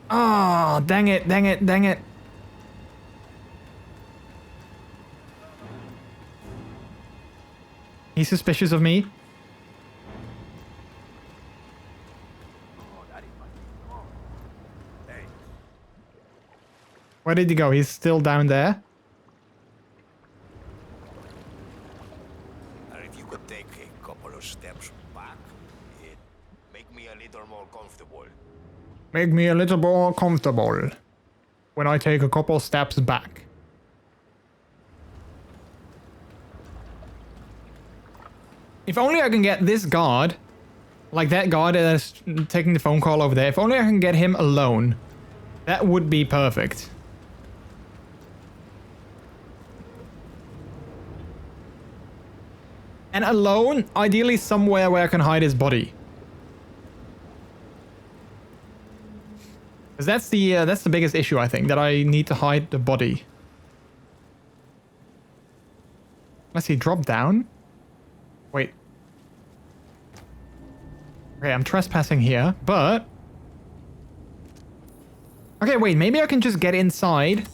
Oh, dang it, dang it, dang it. He's suspicious of me. Where did he go? He's still down there. If you could take a couple of steps back, it make me a little more comfortable. Make me a little more comfortable when I take a couple steps back. If only I can get this guard, like that guard that's taking the phone call over there, if only I can get him alone, that would be perfect. And alone, ideally somewhere where I can hide his body. Because that's the biggest issue, I think, that I need to hide the body. Let's see, drop down. Wait. Okay, I'm trespassing here, but... Okay, wait, maybe I can just get inside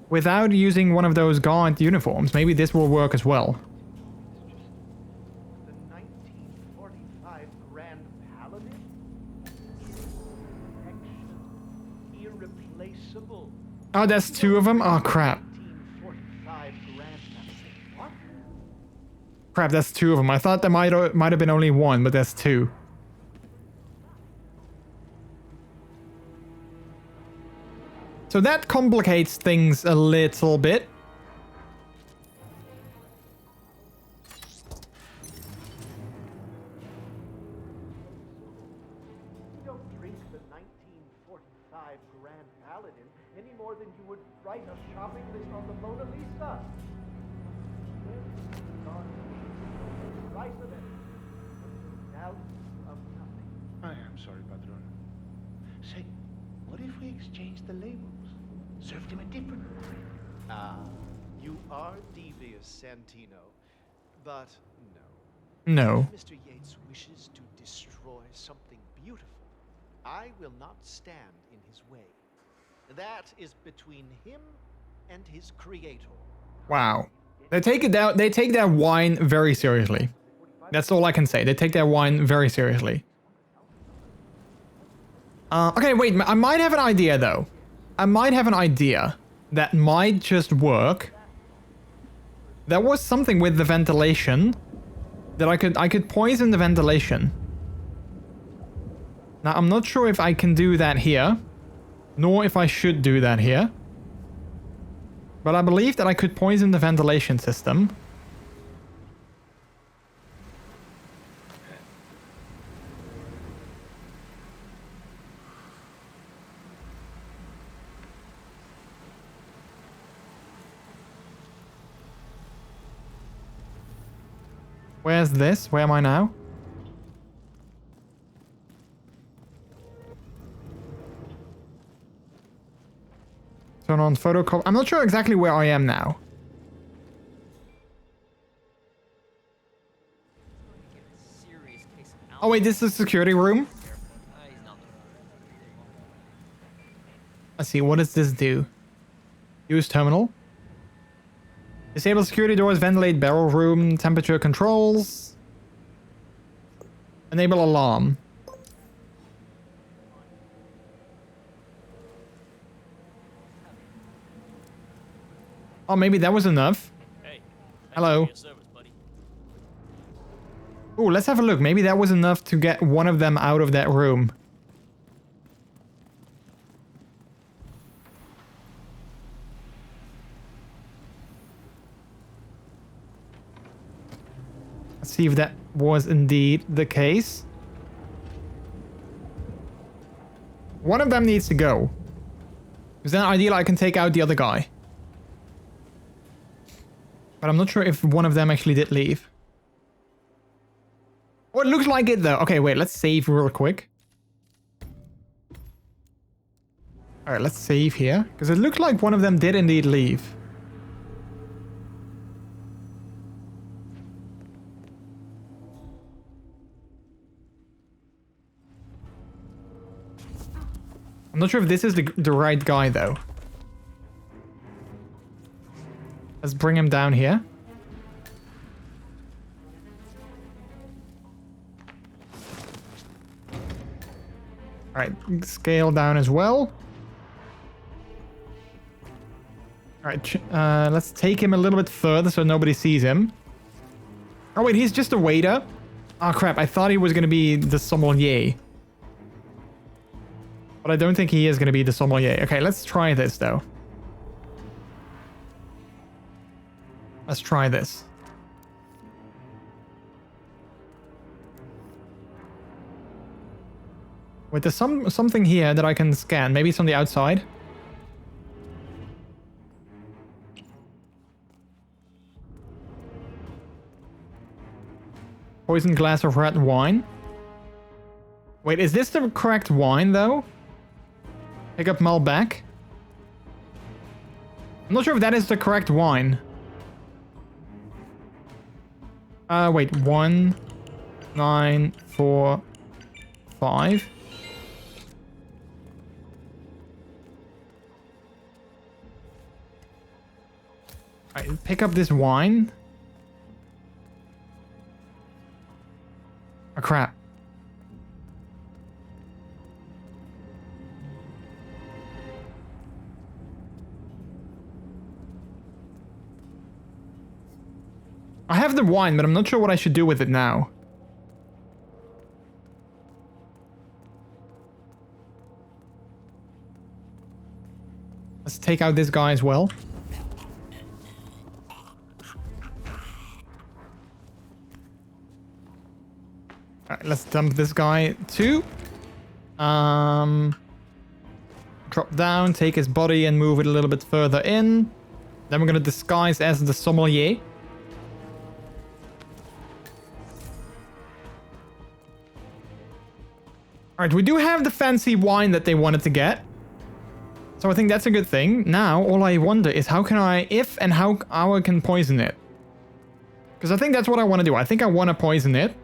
without using one of those guard uniforms. Maybe this will work as well. The 1945 Grand Paladin? Irreplaceable. Oh, that's two of them? Oh, crap. 1945 Grand What? Crap, that's two of them. I thought there might have been only one, but that's two. So that complicates things a little bit. You don't drink the 1945 Grand Paladin any more than you would write a shopping list on the Mona Lisa. The price of it. Doubt of nothing. I am sorry, Padron. Say, what if we exchange the labels? Served him a different wine. Ah, you are devious, Santino. But no. No. If Mr. Yates wishes to destroy something beautiful, I will not stand in his way. That is between him and his creator. Wow. They take it down. They take their wine very seriously. That's all I can say. They take their wine very seriously. Okay, wait. I might have an idea though. I might have an idea that might just work. There was something with the ventilation that I could poison the ventilation. Now I'm not sure if I can do that here, nor if I should do that here. But I believe that I could poison the ventilation system. Where's this? Where am I now? Turn on photocopy. I'm not sure exactly where I am now. Oh wait, this is the security room? Let's see, what does this do? Use terminal. Disable security doors, ventilate barrel room, temperature controls. Enable alarm. Oh, maybe that was enough. Hey, hello. Oh, let's have a look. Maybe that was enough to get one of them out of that room. Let's see if that was indeed the case. One of them needs to go. Because then ideally I can take out the other guy. But I'm not sure if one of them actually did leave. Oh, it looks like it though. Okay, wait, let's save real quick. Alright, let's save here. Because it looks like one of them did indeed leave. I'm not sure if this is the right guy though. Let's bring him down here. Alright, scale down as well. Alright, let's take him a little bit further so nobody sees him. Oh wait, he's just a waiter. Oh crap, I thought he was going to be the sommelier. But I don't think he is going to be the sommelier. Okay, let's try this though. Let's try this. Wait, there's something here that I can scan. Maybe it's on the outside. Poisoned glass of red wine. Wait, is this the correct wine though? Pick up Malbec. I'm not sure if that is the correct wine. Wait, 1, 9, 4, 5. Alright, pick up this wine. Oh crap. I have the wine, but I'm not sure what I should do with it now. Let's take out this guy as well. Alright, let's dump this guy too. Drop down, take his body and move it a little bit further in. Then we're gonna disguise as the sommelier. Alright, we do have the fancy wine that they wanted to get. So I think that's a good thing. Now, all I wonder is how can I, how I can poison it. Because I think that's what I want to do. I think I want to poison it.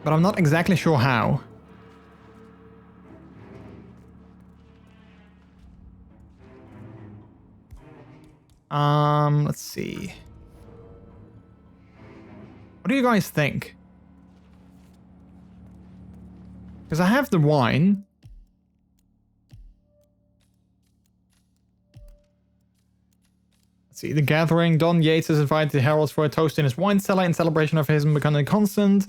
But I'm not exactly sure how. Let's see. What do you guys think? Because I have the wine. Let's see, the gathering. Don Yates has invited the heralds for a toast in his wine cellar in celebration of his becoming constant.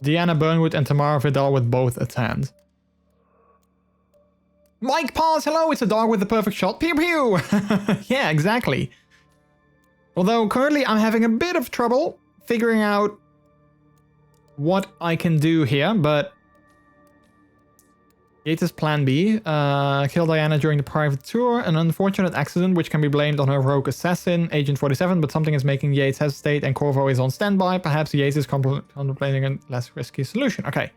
Deanna Burnwood and Tamara Vidal would both attend. Mike Pars, hello, it's a dog with the perfect shot. Pew pew! Yeah, exactly. Although currently I'm having a bit of trouble figuring out what I can do here, but Yates' plan B, kill Diana during the private tour, an unfortunate accident which can be blamed on her rogue assassin, Agent 47, but something is making Yates hesitate and Corvo is on standby. Perhaps Yates is contemplating a less risky solution. Okay.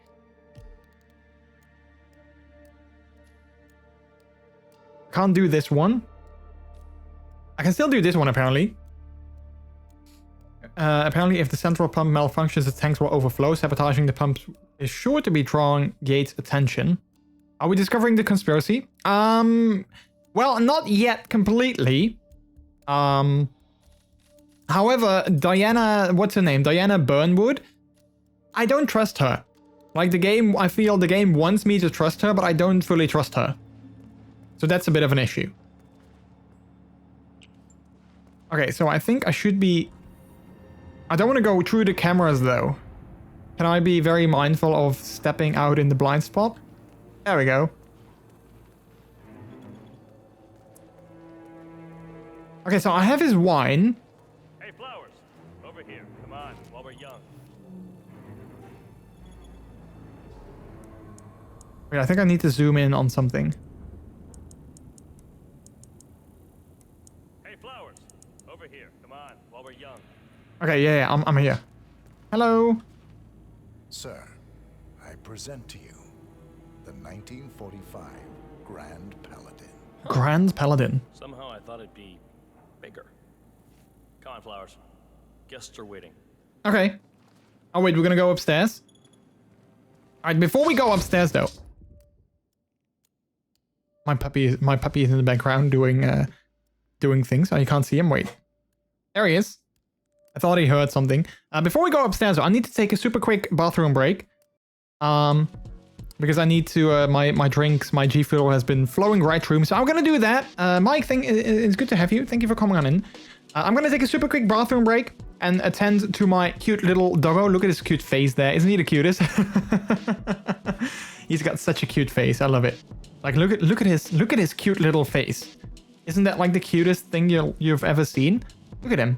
Can't do this one. I can still do this one apparently. Apparently if the central pump malfunctions, the tanks will overflow. Sabotaging the pump is sure to be drawing Yates' attention. Are we discovering the conspiracy? Well, not yet completely. However, Diana, what's her name? Diana Burnwood. I don't trust her. Like the game, I feel the game wants me to trust her, but I don't fully trust her. So that's a bit of an issue. Okay, so I think I should be... I don't want to go through the cameras though. Can I be very mindful of stepping out in the blind spot? There we go. Okay, so I have his wine. Hey, Flowers, over here. Come on, while we're young. Wait, I think I need to zoom in on something. Hey, Flowers, over here. Come on, while we're young. Okay, yeah, I'm here. Hello. Sir, I present to you the 1945 Grand Paladin. Grand Paladin. Somehow I thought it'd be bigger. Come on, Flowers. Guests are waiting. Okay. Oh wait, we're gonna go upstairs. All right, before we go upstairs though, my puppy is in the background doing things. Oh, you can't see him. Wait, there he is. I thought he heard something. Before we go upstairs though, I need to take a super quick bathroom break. Because I need to, my drinks, my G Fuel has been flowing right through me. So I'm gonna do that. Mike, it's good to have you. Thank you for coming on in. I'm gonna take a super quick bathroom break and attend to my cute little doggo. Look at his cute face there. Isn't he the cutest? He's got such a cute face. I love it. Like look at his cute little face. Isn't that like the cutest thing you've ever seen? Look at him.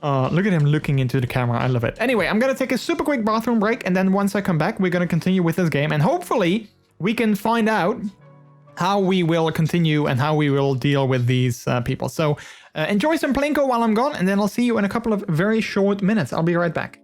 Look at him looking into the camera. I love it. Anyway, I'm gonna take a super quick bathroom break, and then once I come back, we're gonna continue with this game, and hopefully we can find out how we will continue and how we will deal with these people. So enjoy some Plinko while I'm gone, and then I'll see you in a couple of very short minutes. I'll be right back.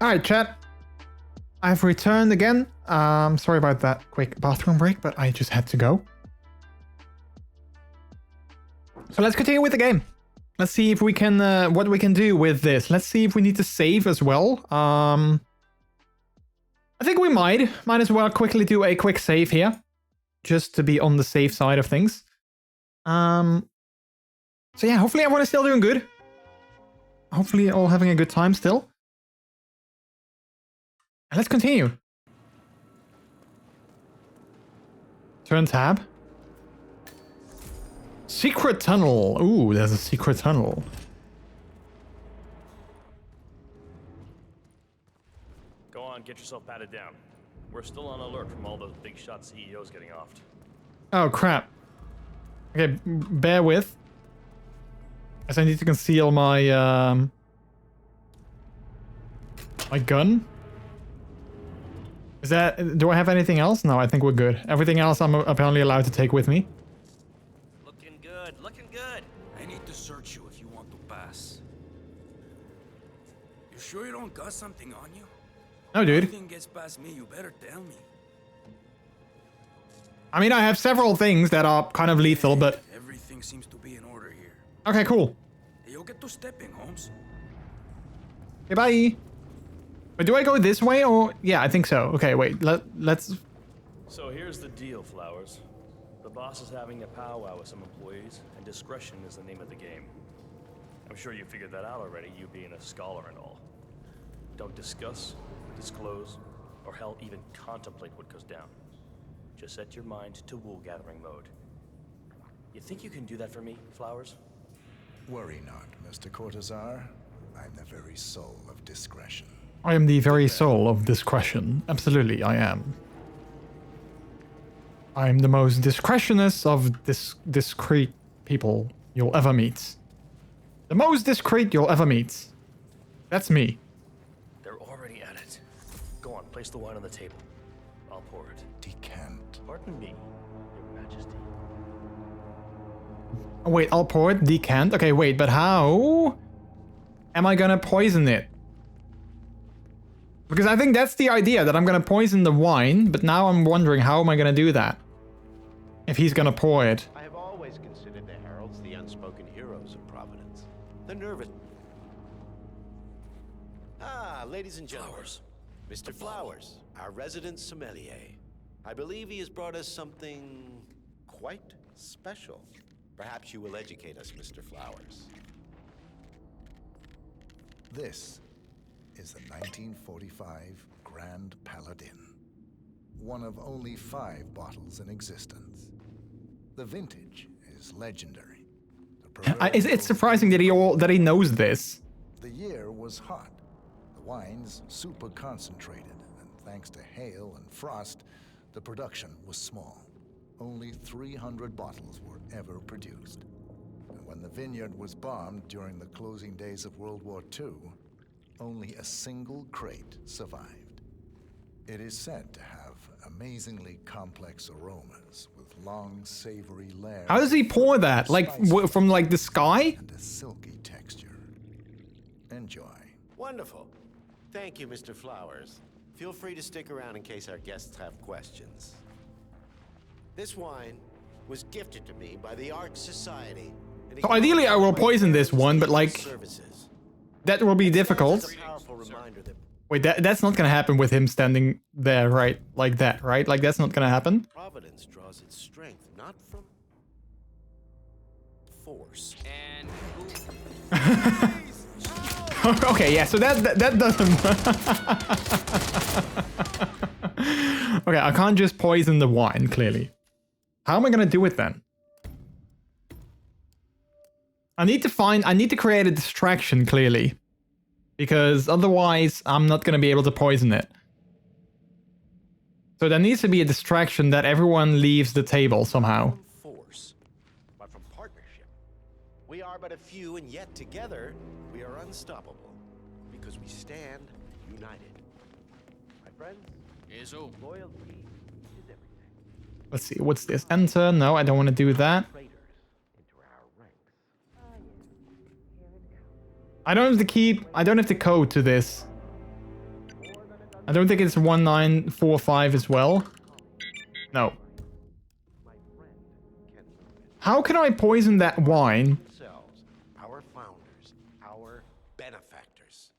Alright, chat. I've returned again. Sorry about that quick bathroom break, but I just had to go. So let's continue with the game. Let's see if we can, what we can do with this. Let's see if we need to save as well. I think we might as well quickly do a quick save here, just to be on the safe side of things. So yeah, hopefully everyone is still doing good. Hopefully all having a good time still. And let's continue. Turn tab. Secret tunnel. Ooh, there's a secret tunnel. Go on, get yourself patted down. We're still on alert from all those big shot CEOs getting offed. Oh, crap. Okay, bear with. As I need to conceal my, my gun. Is that... Do I have anything else? No, I think we're good. Everything else I'm apparently allowed to take with me. Looking good, looking good. I need to search you if you want to pass. You sure you don't got something on you? No, dude. If anything gets past me, you better tell me. I mean, I have several things that are kind of lethal, but... Everything seems to be in order here. Okay, cool. Hey, you'll get to stepping, Holmes. Okay, bye. But do I go this way or... Yeah, I think so. Okay, wait. Let's... So here's the deal, Flowers. The boss is having a powwow with some employees, and discretion is the name of the game. I'm sure you figured that out already, you being a scholar and all. Don't discuss, disclose, or hell even contemplate what goes down. Just set your mind to wool-gathering mode. You think you can do that for me, Flowers? Worry not, Mr. Cortazar. I'm the very soul of discretion. I am the very soul of discretion. Absolutely, I am. I am the most discretionist of discreet people you'll ever meet. The most discreet you'll ever meet. That's me. They're already at it. Go on, place the wine on the table. I'll pour it. Decant. Pardon me, Your Majesty. Oh, wait, I'll pour it? Decant? Okay, wait, but how am I gonna poison it? Because I think that's the idea, that I'm gonna poison the wine, but now I'm wondering how am I gonna do that? If he's gonna pour it. I have always considered the heralds the unspoken heroes of Providence. The nervous... Ah, ladies and gentlemen. Mr. Flowers, our resident sommelier. I believe he has brought us something quite special. Perhaps you will educate us, Mr. Flowers. This is the 1945 Grand Paladin. One of only 5 bottles in existence. The vintage is legendary. It's surprising that he knows this. The year was hot. The wine's super concentrated, and thanks to hail and frost, the production was small. Only 300 bottles were ever produced. And when the vineyard was bombed during the closing days of World War II, only a single crate survived. It is said to have amazingly complex aromas with long, savory layers. How does he pour that? Like, from like the sky? And a silky texture. Enjoy. Wonderful. Thank you, Mr. Flowers. Feel free to stick around in case our guests have questions. This wine was gifted to me by the Art Society. So ideally, I will poison this one, but like... That will be difficult. Wait, that's not gonna happen with him standing there, right? Like that, right? Like that's not gonna happen. Providence draws its strength not from force. And Okay, yeah. So that doesn't. Okay, I can't just poison the wine. Clearly, how am I gonna do it then? I need to create a distraction, clearly. Because otherwise, I'm not going to be able to poison it. So there needs to be a distraction that everyone leaves the table somehow. Force, but from partnership. We are but a few, and yet together, we are unstoppable. Because we stand united. My friends, loyalty is everything. Let's see, what's this? Enter? No, I don't want to do that. I don't have the key. I don't have the code to this. I don't think it's 1945 as well. No. How can I poison that wine? Ourselves, our founders, our benefactors.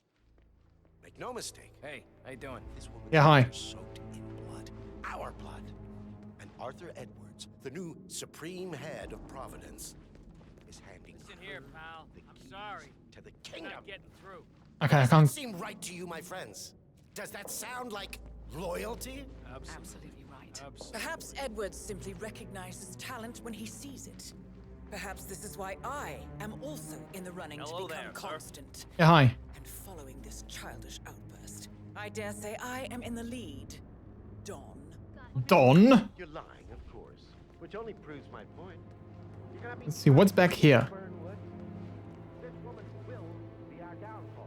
Make no mistake. Hey, how you doing? This woman Yeah, hi. is soaked in blood, our blood. And Arthur Edwards, the new supreme head of Providence, is handing Listen here, pal. I'm sorry. to the We're kingdom. not getting through. Okay, I Does that can't. seem right to you, my friends? Does that sound like loyalty? Absolutely right. Perhaps Edwards simply recognizes talent when he sees it. Perhaps this is why I am also in the running Hello to become there, sir. constant. Yeah, hi. And following this childish outburst, I dare say I am in the lead. Dawn. Don. You're lying, of course, which only proves my point. You're gonna be Let's see, what's back here? Burnwood. This woman will be our downfall.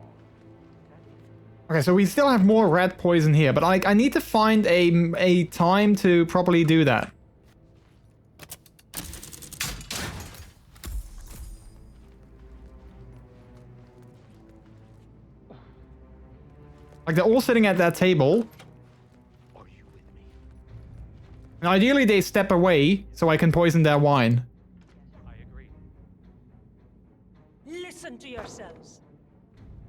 Okay, so we still have more rat poison here, but I need to find a time to properly do that. Like, they're all sitting at that table. And ideally they step away so I can poison their wine. Listen to yourselves.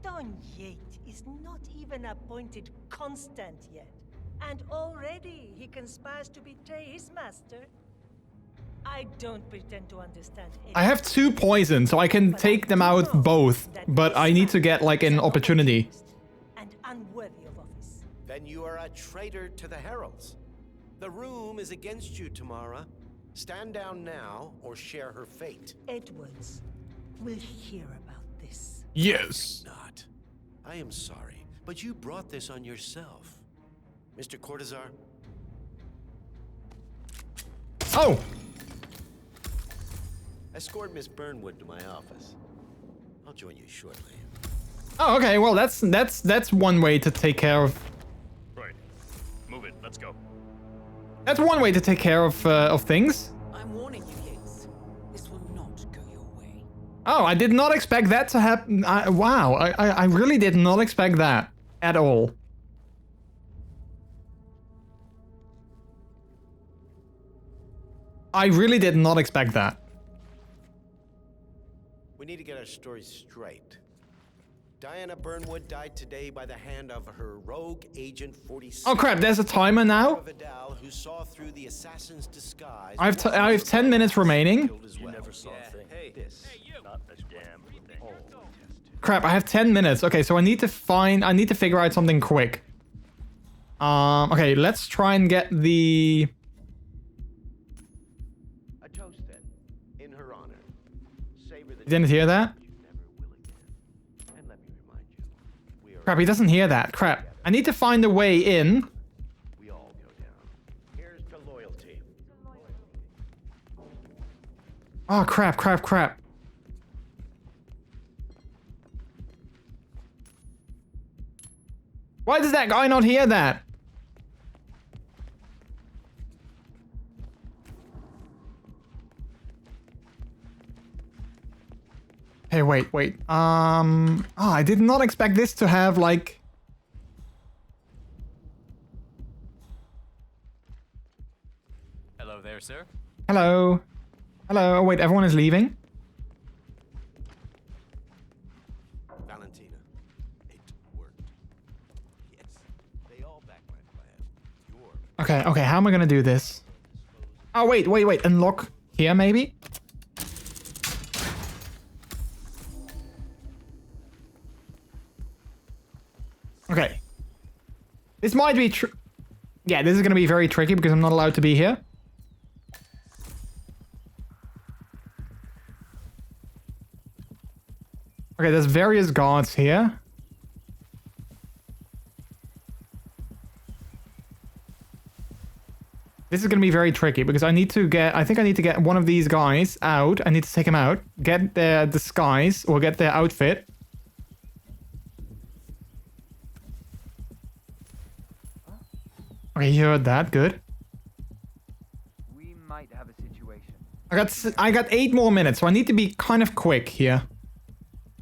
Don Yates is not even appointed constant yet. And already he conspires to betray his master. I don't pretend to understand I have 2 poison, so I can take them out both, but I need to get like an opportunity. and unworthy of office. Then you are a traitor to the heralds. The room is against you, Tamara. Stand down now or share her fate. Edwards will hear about this. Yes. Not. I am sorry, but you brought this on yourself. Mr. Cortazar? Oh! Escort Miss Burnwood to my office. I'll join you shortly. Oh, okay, well that's one way to take care of. Right. Move it. Let's go. That's one way to take care of things. I'm warning you, Yates. This will not go your way. Oh, I did not expect that to happen. Wow, I really did not expect that at all. I really did not expect that. We need to get our story straight. Diana Burnwood died today by the hand of her rogue agent 46. Oh crap, there's a timer now? Vidal, who saw through the assassin's disguise. I have 10 minutes remaining. You never saw a thing. This. Not a damn thing. Crap, I have 10 minutes. Okay, so I need to figure out something quick. Okay, let's try and get the... A toast then, in her honor. Savor the You didn't hear that? And let me remind you, we are Crap, he doesn't hear that. Crap. I need to find a way in. we all go down. Here's to loyalty. Oh, crap, crap, crap. Why does that guy not hear that? Hey, wait. Oh, I did not expect this to have, like... Hello there, sir. Hello. Hello. Oh, wait, everyone is leaving? Valentina, it worked. Yes, they all back my plan. Okay, how am I gonna do this? Oh, wait. Unlock here, maybe? Okay. This might be yeah, this is gonna be very tricky because I'm not allowed to be here. Okay, there's various guards here. This is gonna be very tricky because I think I need to get one of these guys out. I need to take him out, get their disguise or get their outfit. Okay, you heard that. Good. We might have a situation. I got 8 more minutes, so I need to be kind of quick here.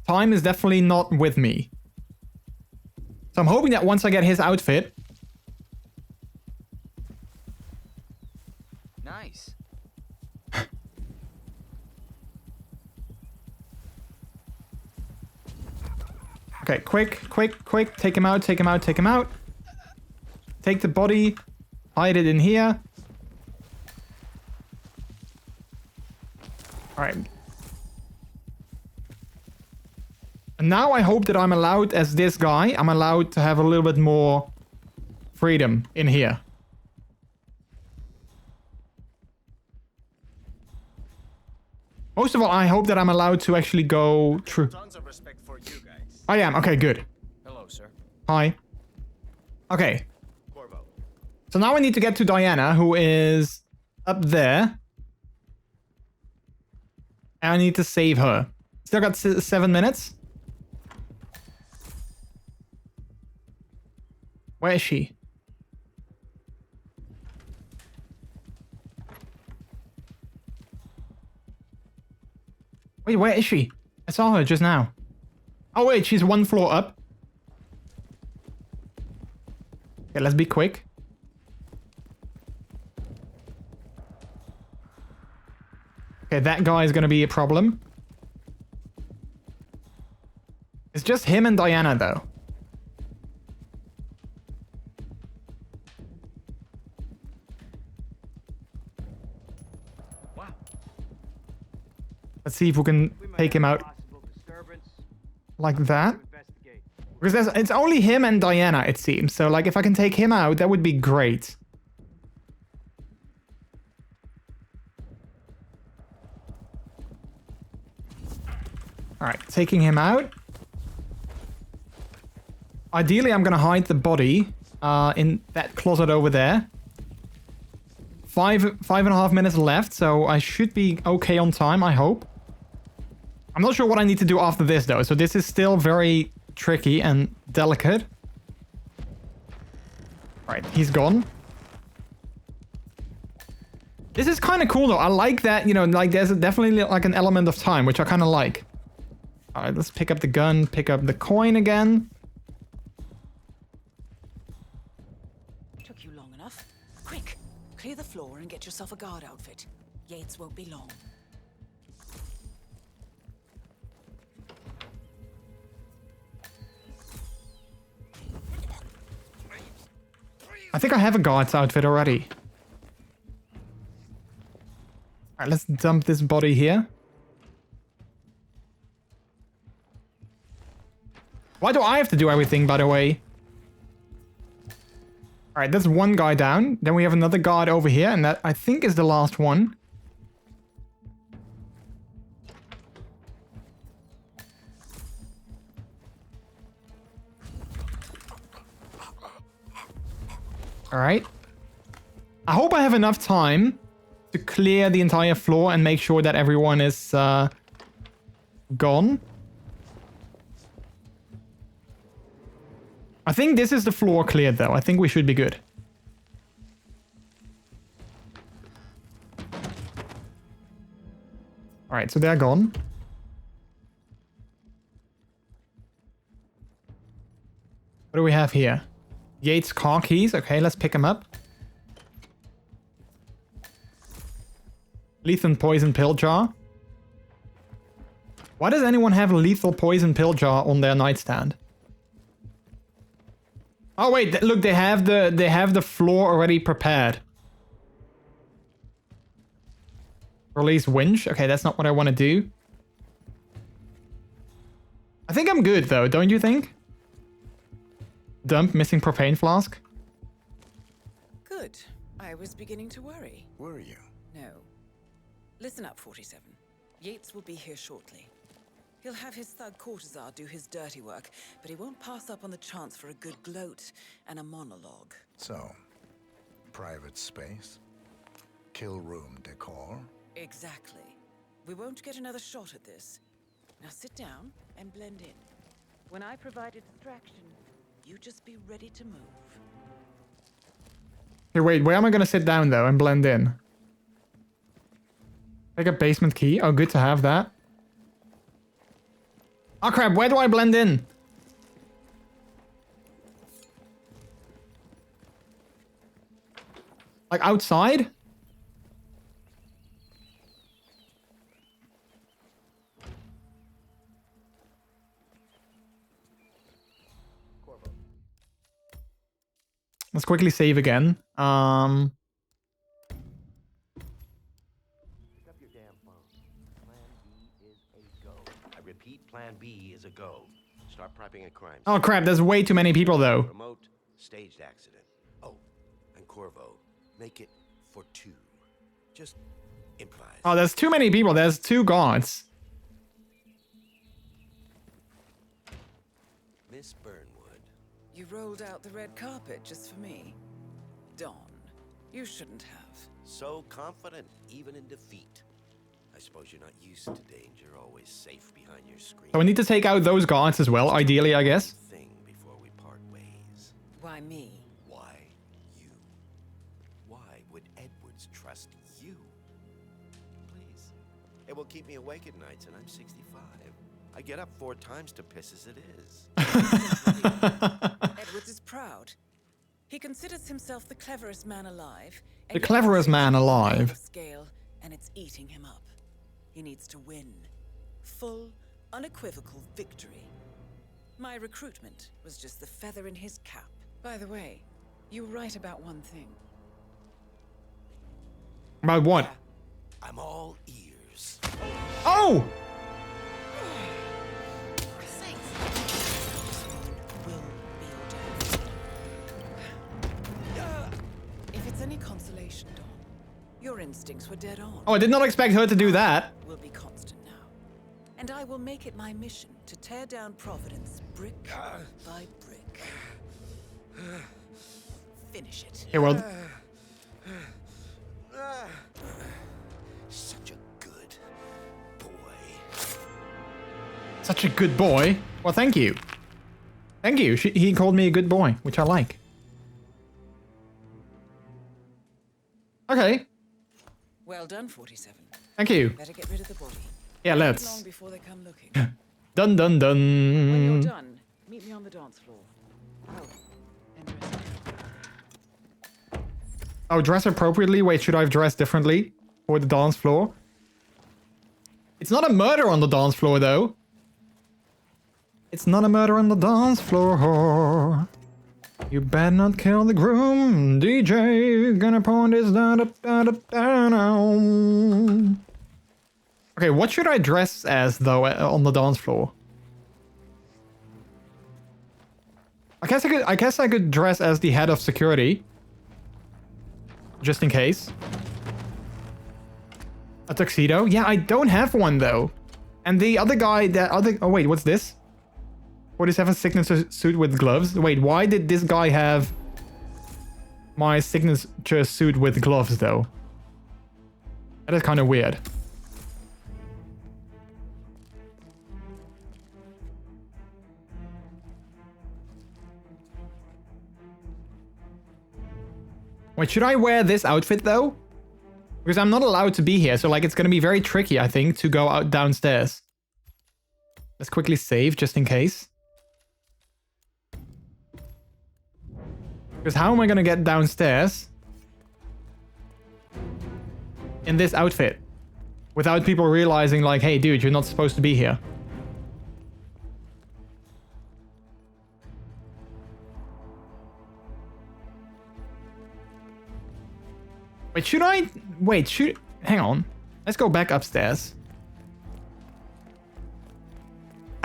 Time is definitely not with me. So I'm hoping that once I get his outfit, Nice. Okay, quick. Take him out, take him out, take him out. Take the body. Hide it in here. Alright. And now I hope that I'm allowed, as this guy, I'm allowed to have a little bit more freedom in here. Most of all, I hope that I'm allowed to actually go through. Tons of respect for you guys. I am. Okay, good. Hello, sir. Hi. Okay. Corvo. So now I need to get to Diana, who is up there. And I need to save her. Still got 7 minutes. Where is she? Wait, where is she? I saw her just now. Oh wait, she's 1 floor up. Okay, let's be quick. Okay, that guy is gonna be a problem. It's just him and Diana though. Let's see if we can take him out like that. Because it's only him and Diana, it seems. So, like, if I can take him out, that would be great. Alright, taking him out. Ideally, I'm gonna hide the body in that closet over there. 5.5 minutes left, so I should be okay on time, I hope. I'm not sure what I need to do after this, though. So this is still very tricky and delicate. Alright, he's gone. This is kind of cool, though. I like that, you know, like there's definitely like an element of time, which I kind of like. Alright, let's pick up the gun, pick up the coin again. Took you long enough. Quick, clear the floor and get yourself a guard outfit. Yates won't be long. I think I have a guard's outfit already. Alright, let's dump this body here. Why do I have to do everything, by the way? Alright, that's one guy down. Then we have another guard over here, and that, I think, is the last one. Alright. I hope I have enough time to clear the entire floor and make sure that everyone is gone. I think this is the floor cleared, though. I think we should be good. Alright, so they're gone. What do we have here? Yates' car keys. Okay, let's pick them up. Lethal poison pill jar. Why does anyone have a lethal poison pill jar on their nightstand? Oh wait, look, they have the floor already prepared. Release winch. Okay, that's not what I want to do. I think I'm good though, don't you think? Dump missing propane flask. Good. I was beginning to worry. Were you? No. Listen up, 47. Yates will be here shortly. He'll have his thug courtesan do his dirty work, but he won't pass up on the chance for a good gloat and a monologue. So, private space? Kill room decor? Exactly. We won't get another shot at this. Now sit down and blend in. When I provide a distraction, you just be ready to move. Hey, wait, where am I gonna sit down though and blend in? Take a basement key. Oh, good to have that. Oh crap, where do I blend in? Like outside? Let's quickly save again. I repeat, plan B is a go. Start prepping a crime. Oh crap, there's way too many people though. Remote, staged accident. Oh, and Corvo, make it for 2. Just improvise. Oh, there's too many people. There's 2 guards. Miss Burnwood. You rolled out the red carpet just for me? Dawn, you shouldn't have. So confident, even in defeat. I suppose you're not used to danger, always safe behind your screen. So we need to take out those guards as well, ideally, I guess. Thing before we part ways. Why me? Why you? Why would Edwards trust you? Please. It will keep me awake at nights, and I'm 65. I get up 4 times to piss as it is. Edwards is proud. He considers himself the cleverest man alive. The cleverest man alive. Scale, and it's eating him up. He needs to win. Full, unequivocal victory. My recruitment was just the feather in his cap. By the way, you were right about one thing. About what? I'm all ears. Oh! If it's any consolation, Dawn, your instincts were dead on. Oh, I did not expect her to do that. Will be constant now. And I will make it my mission to tear down Providence brick by brick. Finish it. Here, well. Such a good boy. Such a good boy. Well, thank you. Thank you. He called me a good boy, which I like. Okay. Well done, 47. Thank you. Better get rid of the body. Yeah, Not let's. long before they come looking. Dun dun dun. When you're done, meet me on the dance floor. Oh, and dress up. Oh, dress appropriately? Wait, should I have dressed differently for the dance floor? It's not a murder on the dance floor, though. It's not a murder on the dance floor. You better not kill the groom, DJ. Gonna pawn this da da da da da. Okay, what should I dress as, though, on the dance floor? I guess I could dress as the head of security. Just in case. A tuxedo? Yeah, I don't have one, though. And the other guy, oh wait, what's this? 47 signature suit with gloves. Wait, why did this guy have my signature suit with gloves, though? That is kind of weird. Wait, should I wear this outfit, though? Because I'm not allowed to be here, so like it's gonna be very tricky, I think, to go out downstairs. Let's quickly save, just in case. Because how am I gonna get downstairs in this outfit without people realizing like, hey dude, you're not supposed to be here? Wait, should I? Wait, hang on. Let's go back upstairs.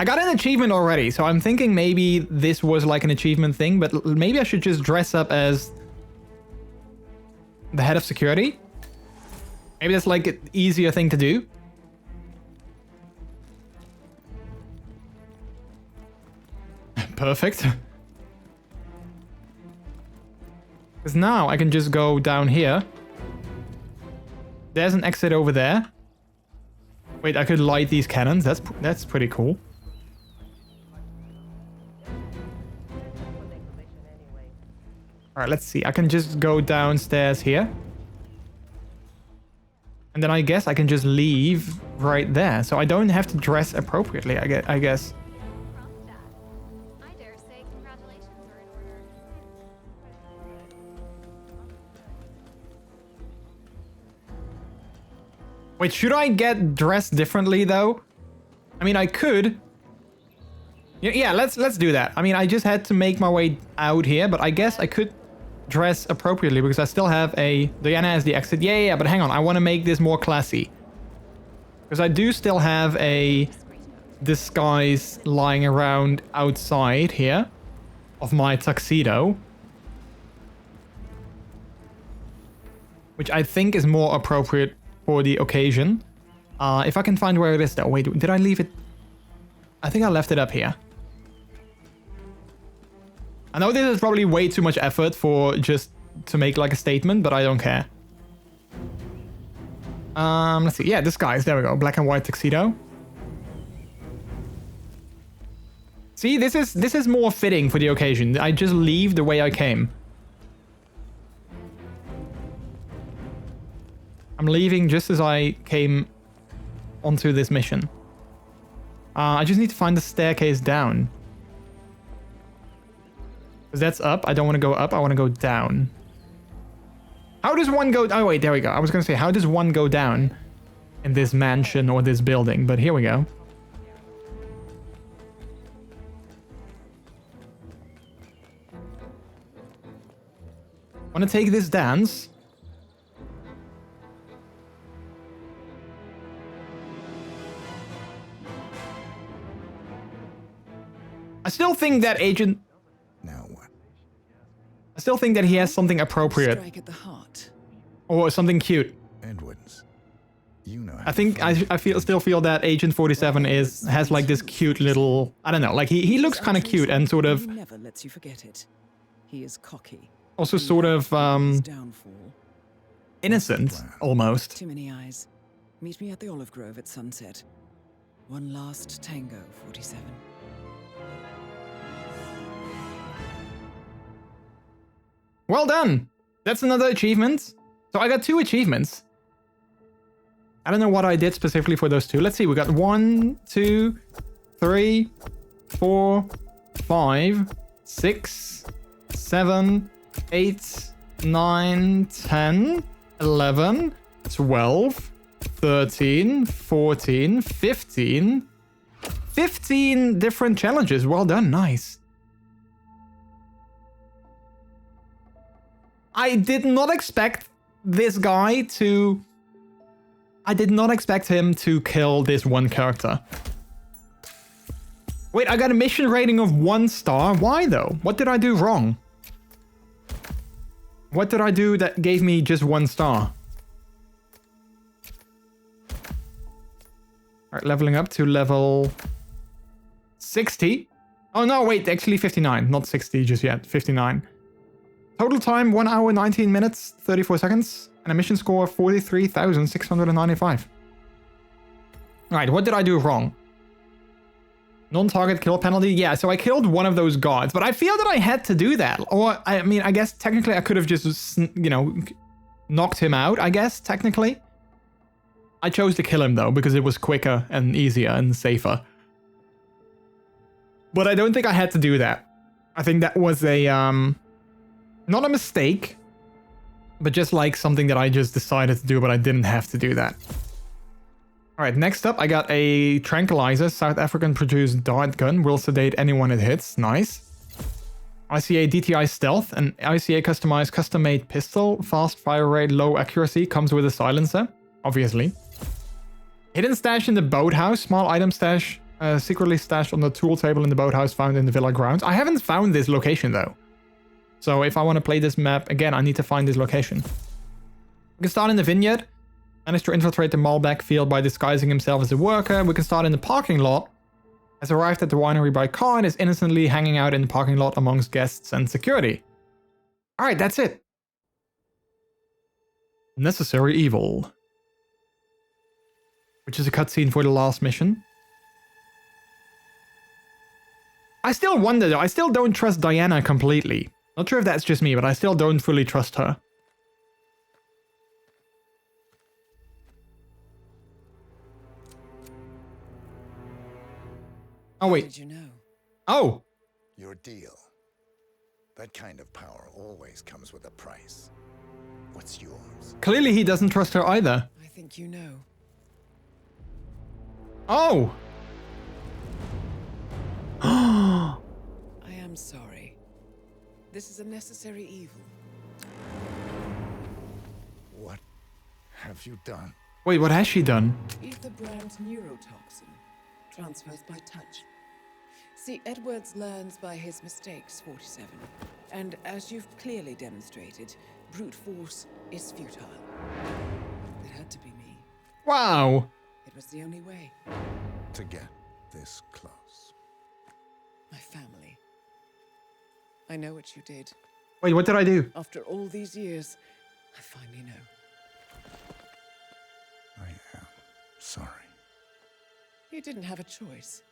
I got an achievement already, so I'm thinking maybe this was like an achievement thing, but maybe I should just dress up as the head of security. Maybe that's like an easier thing to do. Perfect. Because now I can just go down here. There's an exit over there. Wait, I could light these cannons. That's pretty cool. Alright, let's see. I can just go downstairs here. And then I guess I can just leave right there. So I don't have to dress appropriately, I guess. I dare say congratulations are in order. Wait, should I get dressed differently though? I mean, I could. Yeah, let's do that. I mean, I just had to make my way out here, but I guess I could dress appropriately because I still have a Diana as the exit. Yeah, but hang on. I want to make this more classy. Because I do still have a disguise lying around outside here of my tuxedo. Which I think is more appropriate for the occasion. If I can find where it is though. Wait, did I leave it? I think I left it up here. I know this is probably way too much effort for just to make like a statement, but I don't care. Let's see. Yeah, disguise. There we go. Black and white tuxedo. See, this is more fitting for the occasion. I just leave the way I came. I'm leaving just as I came onto this mission. I just need to find the staircase down. Because that's up. I don't want to go up. I want to go down. How does one go... Oh, wait. There we go. I was going to say, how does one go down in this mansion or this building? But here we go. Want to take this dance? I still think that Agent... Now what? I still think that he has something appropriate. Strike at the heart. Or something cute. Edwards, you know. I think I still feel that Agent 47 has like this cute little... I don't know. Like he looks kind of cute and sort of... He never lets you forget it. He is cocky. Also sort of innocent, almost. Too many eyes. Meet me at the Olive Grove at sunset. One last tango, 47. Well done! That's another achievement. So I got 2 achievements. I don't know what I did specifically for those 2. Let's see, we got 1, 2, 3, 4, 5, 6, 7, 8, 9, 10, 11, 12, 13, 14, 15. 15 different challenges. Well done, nice. I did not expect this guy to... I did not expect him to kill this one character. Wait, I got a mission rating of 1 star. Why though? What did I do wrong? What did I do that gave me just 1 star? Alright, leveling up to level 60. Oh no, wait, actually 59. Not 60 just yet, 59. Total time, 1 hour, 19 minutes, 34 seconds. And a mission score of 43,695. Alright, what did I do wrong? Non-target kill penalty. Yeah, so I killed one of those guards, but I feel that I had to do that. Or, I mean, I guess technically I could have just, you know, knocked him out, I guess, technically. I chose to kill him, though, because it was quicker and easier and safer. But I don't think I had to do that. I think that was a, not a mistake, but just like something that I just decided to do, but I didn't have to do that. Alright, next up, I got a tranquilizer. South African produced dart gun. Will sedate anyone it hits. Nice. ICA DTI stealth. An ICA customized custom-made pistol. Fast fire rate, low accuracy. Comes with a silencer. Obviously. Hidden stash in the boathouse. Small item stash. Secretly stashed on the tool table in the boathouse found in the villa grounds. I haven't found this location though. So if I want to play this map again, I need to find this location. We can start in the vineyard. Managed to infiltrate the Malbec field by disguising himself as a worker. We can start in the parking lot. Has arrived at the winery by car and is innocently hanging out in the parking lot amongst guests and security. Alright, that's it. Necessary Evil. Which is a cutscene for the last mission. I still wonder though, I still don't trust Diana completely. Not sure if that's just me, but I still don't fully trust her. Oh, wait. Did you know? Oh! Your deal. That kind of power always comes with a price. What's yours? Clearly he doesn't trust her either. I think you know. Oh! I am sorry. This is a necessary evil. What have you done? Wait, what has she done? Ether brand neurotoxin. Transfers by touch. See, Edwards learns by his mistakes, 47. And as you've clearly demonstrated, brute force is futile. It had to be me. Wow. It was the only way. To get this close. My family. I know what you did. Wait, what did I do? After all these years, I finally know. I am sorry. You didn't have a choice.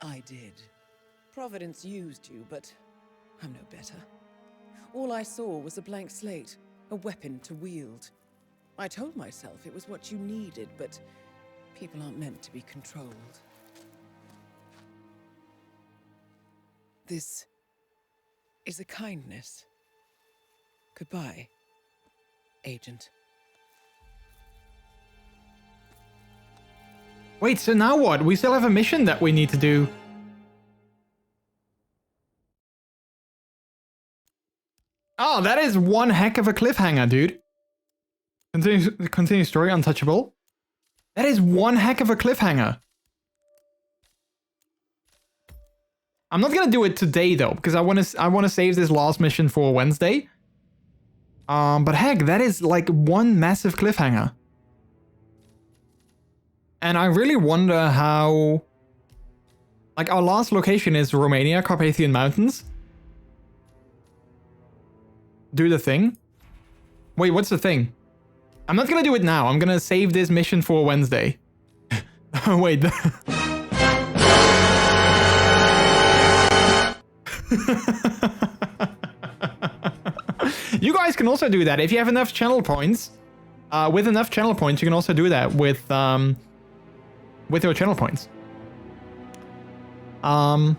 I did. Providence used you, but I'm no better. All I saw was a blank slate, a weapon to wield. I told myself it was what you needed, but people aren't meant to be controlled. This is a kindness. Goodbye, Agent. Wait, so now what? We still have a mission that we need to do. Oh, that is one heck of a cliffhanger, dude. Continue story, untouchable. That is one heck of a cliffhanger. I'm not gonna do it today though, because I wanna save this last mission for Wednesday. But heck, that is like one massive cliffhanger. And I really wonder how... Like, our last location is Romania, Carpathian Mountains. Do the thing. Wait, what's the thing? I'm not gonna do it now. I'm gonna save this mission for Wednesday. Oh, wait. You guys can also do that. If you have enough channel points, with enough channel points, you can also do that with your channel points. But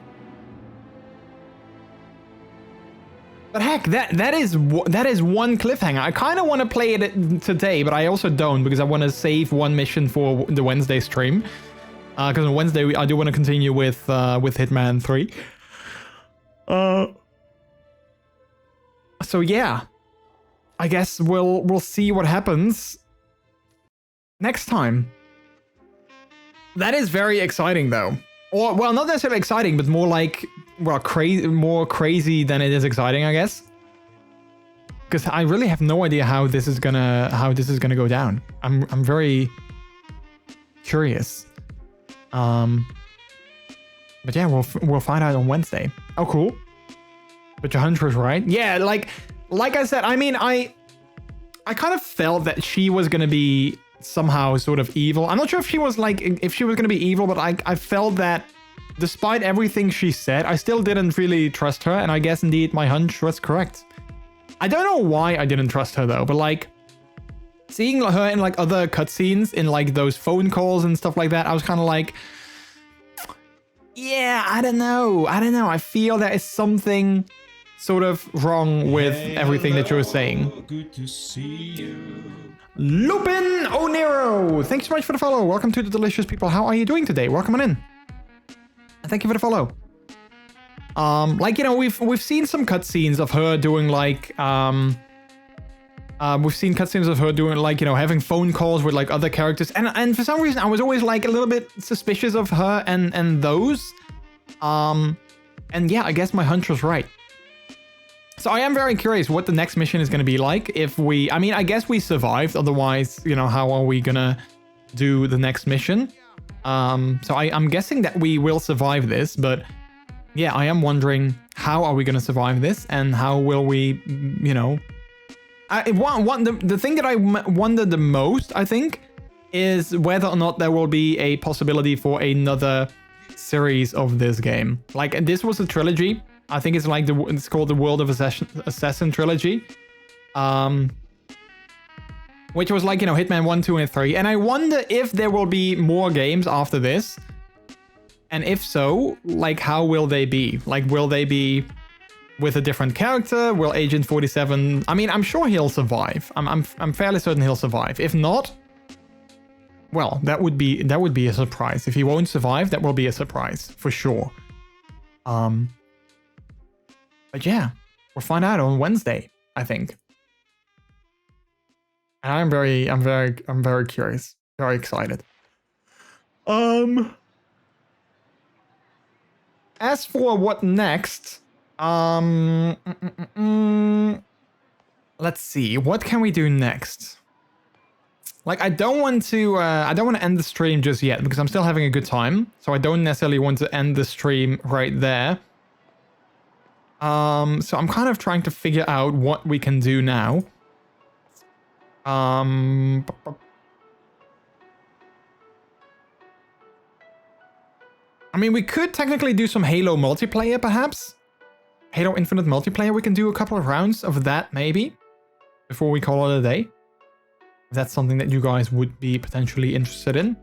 heck, that is one cliffhanger. I kind of want to play it today, but I also don't because I want to save one mission for the Wednesday stream. Because on Wednesday I do want to continue with Hitman 3. So yeah, I guess we'll see what happens next time. That is very exciting though. Or, well, not necessarily exciting, but more like, well, more crazy than it is exciting, I guess. Because I really have no idea how this is gonna go down. I'm very curious. But yeah, we'll find out on Wednesday. Oh, cool. But your hunch was right. Yeah, like I said, I mean, I kind of felt that she was gonna be somehow sort of evil. I'm not sure if she was going to be evil, but I felt that despite everything she said, I still didn't really trust her, and I guess indeed my hunch was correct. I don't know why I didn't trust her though, but like seeing her in like other cutscenes in like those phone calls and stuff like that, I was kind of like, yeah, I don't know. I feel there is something sort of wrong with everything that you were saying. Good to see you. Lupin O'Nero, thanks so much for the follow. Welcome to the delicious people. How are you doing today? Welcome on in. Thank you for the follow. Like, you know, we've seen some cutscenes of her doing like we've seen cutscenes of her doing like, you know, having phone calls with like other characters, and for some reason I was always like a little bit suspicious of her and those. And yeah, I guess my hunch was right. So I am very curious what the next mission is going to be like. I mean, I guess we survived. Otherwise, you know, how are we going to do the next mission? So I'm guessing that we will survive this. But yeah, I am wondering how are we going to survive this? And how will we, you know... the thing that I wonder the most, I think, is whether or not there will be a possibility for another series of this game. Like, this was a trilogy. I think it's like it's called the World of Assassin trilogy, which was like, you know, Hitman 1, 2, and 3. And I wonder if there will be more games after this, and if so, like, how will they be? Like, will they be with a different character? Will Agent 47? I mean, I'm sure he'll survive. I'm fairly certain he'll survive. If not, well, that would be a surprise. If he won't survive, that will be a surprise for sure. But yeah, we'll find out on Wednesday, I think. And I'm very curious, very excited. As for what next, let's see, what can we do next? Like, I don't want to end the stream just yet because I'm still having a good time. So I don't necessarily want to end the stream right there. So I'm kind of trying to figure out what we can do now. I mean, we could technically do some Halo multiplayer, perhaps. Halo Infinite multiplayer, we can do a couple of rounds of that, maybe. Before we call it a day. If that's something that you guys would be potentially interested in.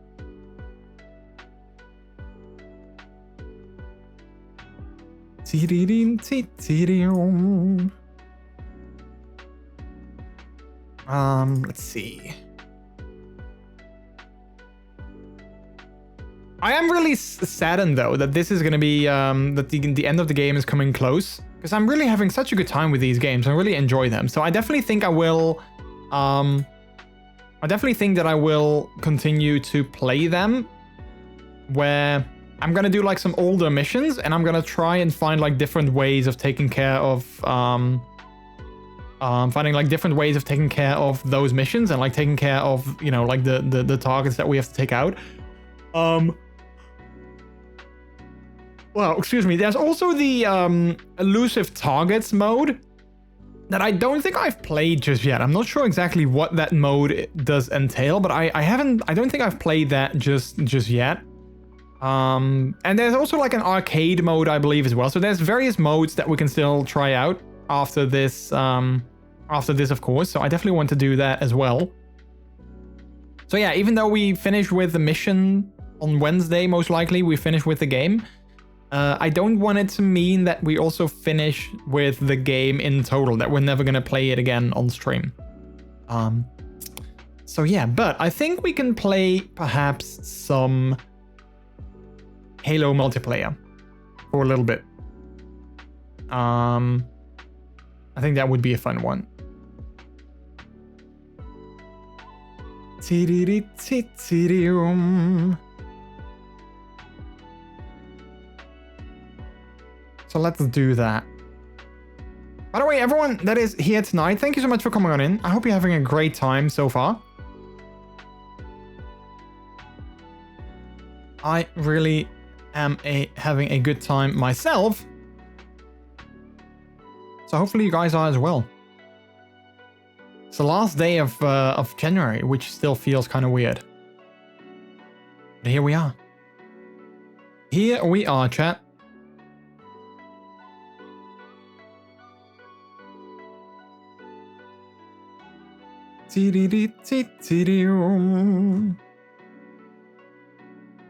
Let's see. I am really saddened though that this is going to be that the end of the game is coming close, because I'm really having such a good time with these games. I really enjoy them. So I definitely think I will continue to play them, where I'm going to do like some older missions and I'm going to try and find like different ways of taking care of those missions and like taking care of, you know, like the targets that we have to take out. Well, excuse me. There's also the elusive targets mode that I don't think I've played just yet. I'm not sure exactly what that mode does entail, but I don't think I've played that just yet. And there's also like an arcade mode, I believe, as well. So there's various modes that we can still try out after this, of course. So I definitely want to do that as well. So yeah, even though we finish with the mission on Wednesday, most likely we finish with the game. I don't want it to mean that we also finish with the game in total, that we're never going to play it again on stream. So yeah, but I think we can play perhaps some Halo multiplayer for a little bit. I think that would be a fun one. So let's do that. By the way, everyone that is here tonight, thank you so much for coming on in. I hope you're having a great time so far. I really am having a good time myself. So hopefully you guys are as well. It's the last day of January, which still feels kind of weird. But here we are. Here we are, chat.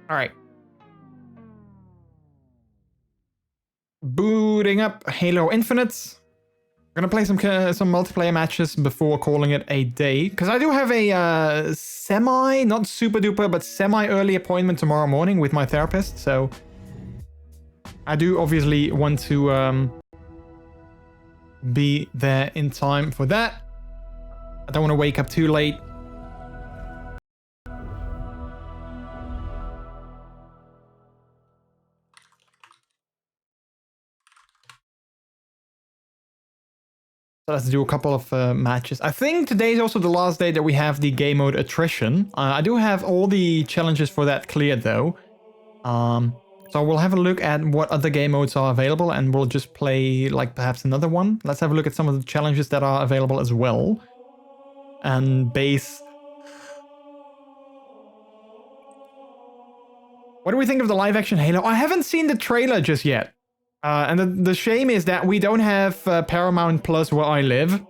All right. Booting up Halo Infinite. We're gonna play some multiplayer matches before calling it a day, because I do have a semi, not super duper, but semi early appointment tomorrow morning with my therapist. So I do obviously want to be there in time for that. I don't want to wake up too late. So let's do a couple of matches. I think today is also the last day that we have the game mode attrition. I do have all the challenges for that cleared though. So we'll have a look at what other game modes are available and we'll just play like perhaps another one. Let's have a look at some of the challenges that are available as well. And base. What do we think of the live action Halo? I haven't seen the trailer just yet. And the shame is that we don't have Paramount Plus where I live.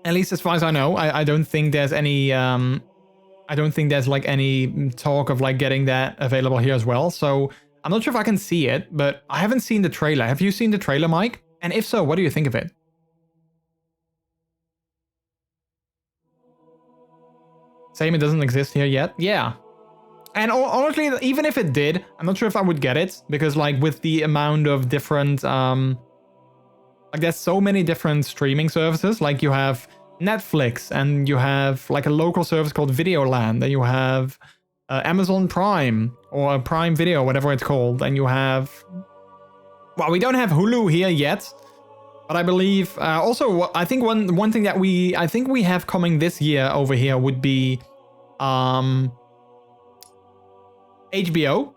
At least as far as I know. I don't think there's any I don't think there's like any talk of like getting that available here as well. So I'm not sure if I can see it, but I haven't seen the trailer. Have you seen the trailer, Mike? And if so, what do you think of it? Same, it doesn't exist here yet. Yeah. And honestly, even if it did, I'm not sure if I would get it, because like with the amount of different, like there's so many different streaming services. Like you have Netflix, and you have like a local service called Videoland, and you have Amazon Prime or Prime Video, whatever it's called, and you have, well, we don't have Hulu here yet, but I believe also I think one thing that we have coming this year over here would be HBO.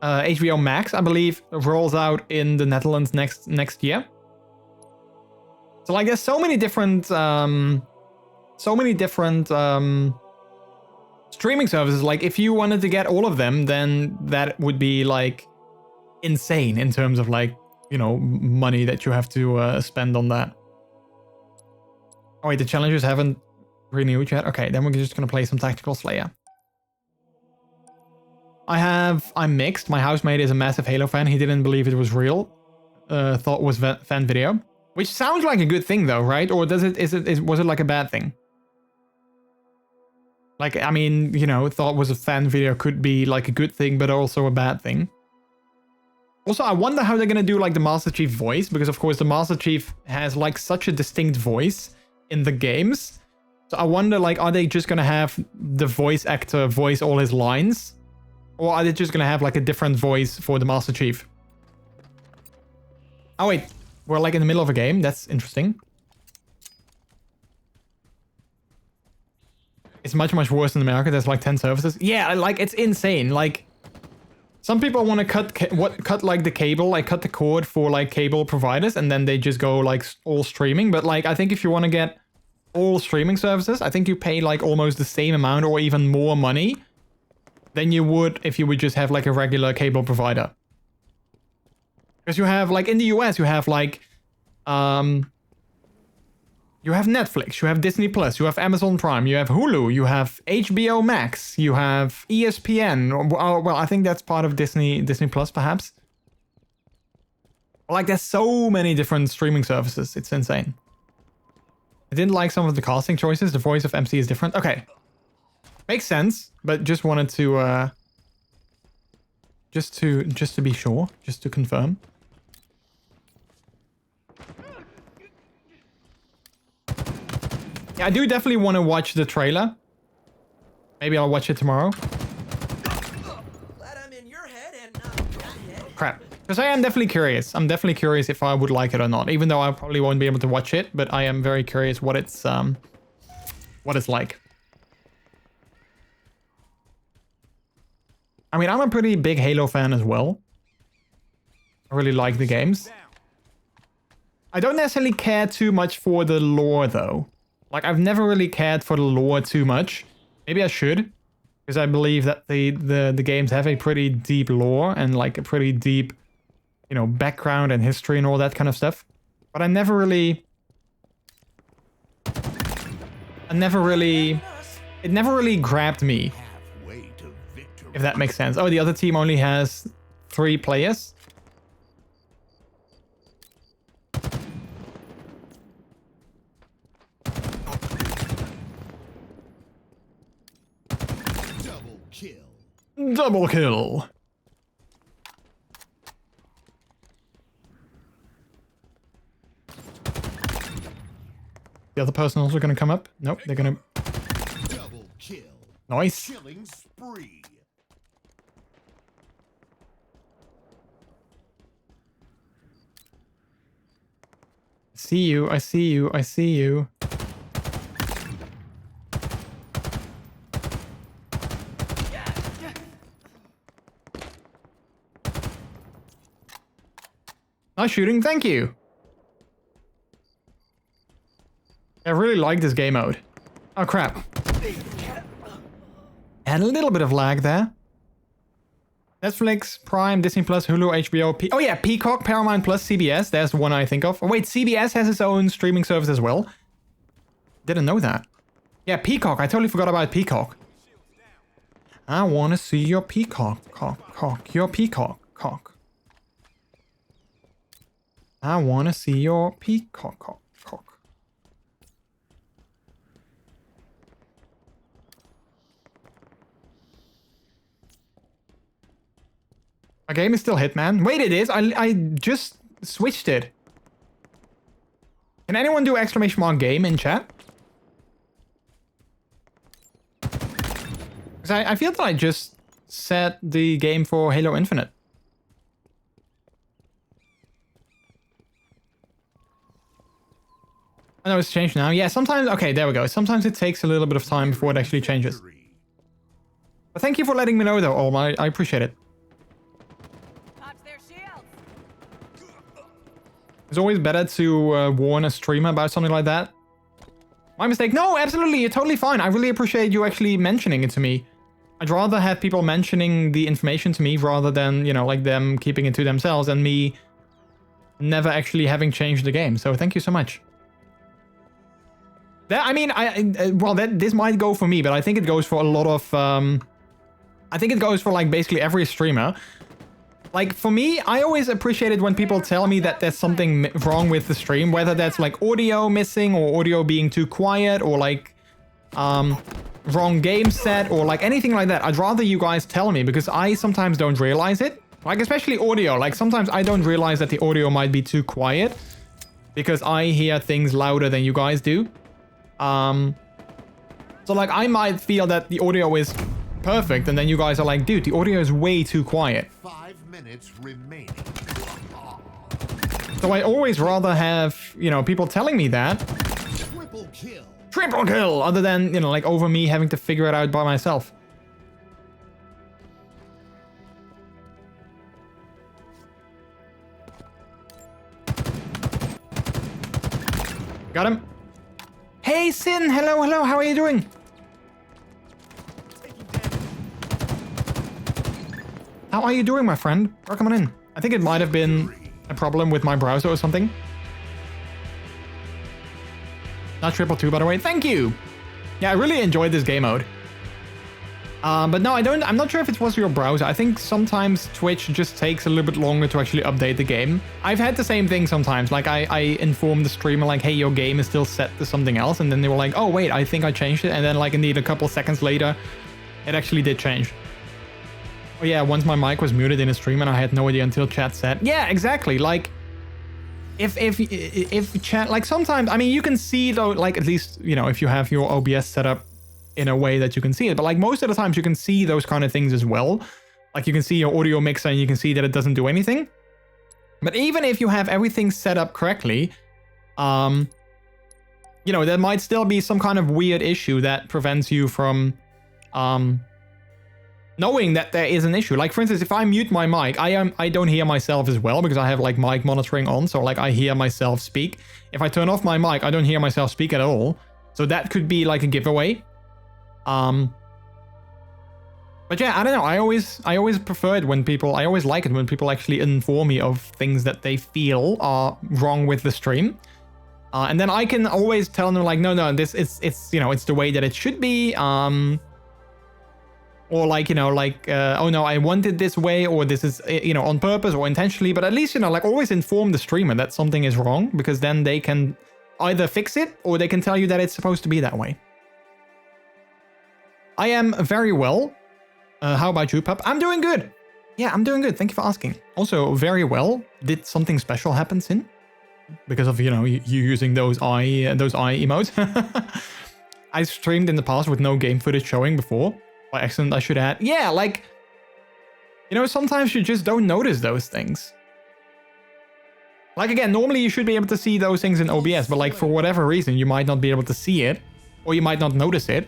HBO Max, I believe, rolls out in the Netherlands next year. So like, there's so many different streaming services. Like, if you wanted to get all of them, then that would be like insane in terms of like, you know, money that you have to spend on that. Oh wait, the challengers haven't renewed yet. Okay, then we're just gonna play some Tactical Slayer. I'm mixed. My housemate is a massive Halo fan. He didn't believe it was real. Thought it was fan video. Which sounds like a good thing though, right? Or was it like a bad thing? Like, I mean, you know, thought was a fan video could be like a good thing, but also a bad thing. Also, I wonder how they're gonna do like the Master Chief voice, because of course the Master Chief has like such a distinct voice in the games. So I wonder, like, are they just gonna have the voice actor voice all his lines? Or are they just gonna have like a different voice for the Master Chief? Oh wait, we're like in the middle of a game. That's interesting. It's much worse in America. There's like 10 services. Yeah, like, it's insane. Like, some people want to cut like the cable, like cut the cord for like cable providers, and then they just go like all streaming. But like, I think if you want to get all streaming services, I think you pay like almost the same amount or even more money than you would if you would just have like a regular cable provider. Because you have like in the US, you have like you have Netflix, you have Disney Plus, you have Amazon Prime, you have Hulu, you have HBO Max, you have ESPN. Well, I think that's part of Disney Plus, perhaps. Like, there's so many different streaming services. It's insane. I didn't like some of the casting choices. The voice of MC is different. Okay. Makes sense, but just wanted to just to be sure, just to confirm. Yeah, I do definitely want to watch the trailer. Maybe I'll watch it tomorrow. Crap. Because I am definitely curious. I'm definitely curious if I would like it or not. Even though I probably won't be able to watch it, but I am very curious what it's like. I mean, I'm a pretty big Halo fan as well. I really like the games. I don't necessarily care too much for the lore, though. Like, I've never really cared for the lore too much. Maybe I should, because I believe that the games have a pretty deep lore and like a pretty deep, you know, background and history and all that kind of stuff. But it never really grabbed me. If that makes sense. Oh, the other team only has 3 players. Double kill. The other person also gonna come up? Nope, they're gonna... Double kill. Nice. Killing spree. See you, I see you, I see you. Nice shooting, thank you. I really like this game mode. Oh crap. And a little bit of lag there. Netflix, Prime, Disney Plus, Hulu, HBO, oh yeah, Peacock, Paramount Plus, CBS. There's the one I think of. Oh wait, CBS has its own streaming service as well. Didn't know that. Yeah, Peacock. I totally forgot about Peacock. I want to see your peacock, your peacock, cock. I want to see your peacock, cock. My game is still Hitman. Wait, it is? I just switched it. Can anyone do exclamation mark game in chat? Because I feel that I just set the game for Halo Infinite. I know it's changed now. Yeah, sometimes... Okay, there we go. Sometimes it takes a little bit of time before it actually changes. But thank you for letting me know, though, Olm. I appreciate it. It's always better to warn a streamer about something like that. My mistake. No, absolutely. You're totally fine. I really appreciate you actually mentioning it to me. I'd rather have people mentioning the information to me rather than, you know, like them keeping it to themselves and me never actually having changed the game. So thank you so much. That, I mean, this might go for me, but I think it goes for a lot of... I think it goes for, like, basically every streamer. Like, for me, I always appreciate it when people tell me that there's something wrong with the stream, whether that's, like, audio missing or audio being too quiet or, like, wrong game set or, like, anything like that. I'd rather you guys tell me because I sometimes don't realize it. Like, especially audio. Like, sometimes I don't realize that the audio might be too quiet because I hear things louder than you guys do. So, like, I might feel that the audio is perfect, and then you guys are like, dude, the audio is way too quiet. 5 minutes remaining. So I always rather have, you know, people telling me that. Triple kill. Triple kill! Other than, you know, like, over me having to figure it out by myself. Got him. Hey, Sin! Hello, hello, how are you doing? How are you doing, my friend? Welcome on in. I think it might have been a problem with my browser or something. Not 222, by the way. Thank you! Yeah, I really enjoyed this game mode. But no, I'm not sure if it was your browser. I think sometimes Twitch just takes a little bit longer to actually update the game. I've had the same thing sometimes. Like, I inform the streamer, like, hey, your game is still set to something else. And then they were like, oh, wait, I think I changed it. And then, like, indeed, a couple seconds later, it actually did change. Oh, yeah, once my mic was muted in a stream and I had no idea until chat said. Yeah, exactly. Like, if chat, like, sometimes, I mean, you can see, though, like, at least, you know, if you have your OBS set up in a way that you can see it. But, like, most of the times you can see those kind of things as well. Like, you can see your audio mixer and you can see that it doesn't do anything. But even if you have everything set up correctly, you know, there might still be some kind of weird issue that prevents you from knowing that there is an issue. Like, for instance, if I mute my mic, I don't hear myself as well because I have, like, mic monitoring on. So, like, I hear myself speak. If I turn off my mic, I don't hear myself speak at all. So that could be, like, a giveaway. But yeah, I don't know. I always prefer it when people... I always like it when people actually inform me of things that they feel are wrong with the stream. And then I can always tell them, like, no, this it's you know, it's the way that it should be. Or, like, you know, like, oh no, I want it this way, or this is, you know, on purpose or intentionally. But at least, you know, like, always inform the streamer that something is wrong, because then they can either fix it or they can tell you that it's supposed to be that way. I am very well. How about you, Pup? I'm doing good. Yeah, I'm doing good. Thank you for asking. Also, very well. Did something special happen, Sin? Because of, you know, you using those eye emotes. I streamed in the past with no game footage showing before. By accident, I should add. Yeah, like, you know, sometimes you just don't notice those things. Like, again, normally you should be able to see those things in OBS, but, like, for whatever reason, you might not be able to see it, or you might not notice it.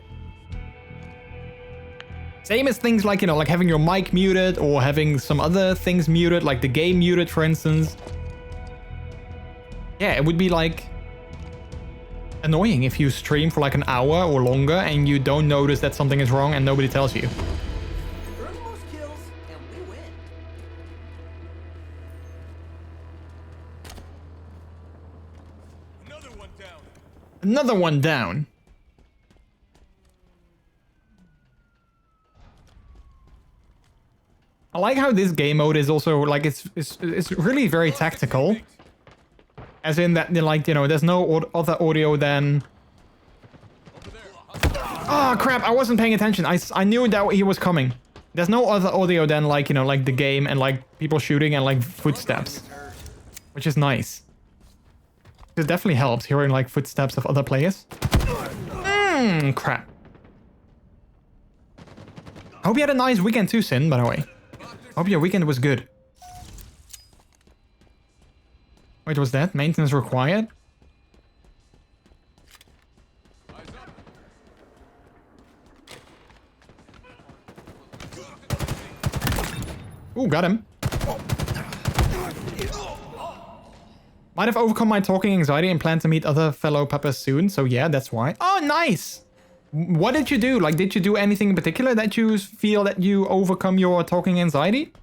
Same as things like, you know, like having your mic muted or having some other things muted, like the game muted, for instance. Yeah, it would be, like, annoying if you stream for like an hour or longer and you don't notice that something is wrong and nobody tells you. Another one down. I like how this game mode is also like it's really very tactical. As in that, like, you know, there's no other audio than... Oh crap, I wasn't paying attention. I knew that he was coming. There's no other audio than, like, you know, like the game and like people shooting and like footsteps. Which is nice. It definitely helps hearing like footsteps of other players. Crap. I hope you had a nice weekend too, Sin, by the way. Hope your weekend was good. Wait, was that? Maintenance required? Ooh, got him. Might have overcome my talking anxiety and plan to meet other fellow peppers soon, so yeah, that's why. Oh, nice! What did you do? Like, did you do anything in particular that you feel that you overcome your talking anxiety?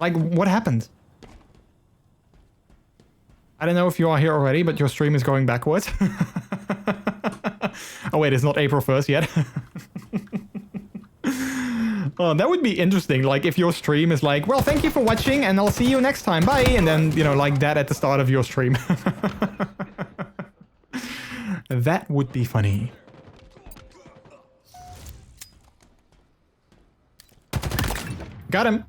Like, what happened? I don't know if you are here already, but your stream is going backwards. Oh wait, it's not April 1st yet. Oh, that would be interesting. Like, if your stream is like, well, thank you for watching, and I'll see you next time. Bye! And then, you know, like that at the start of your stream. That would be funny. Got him.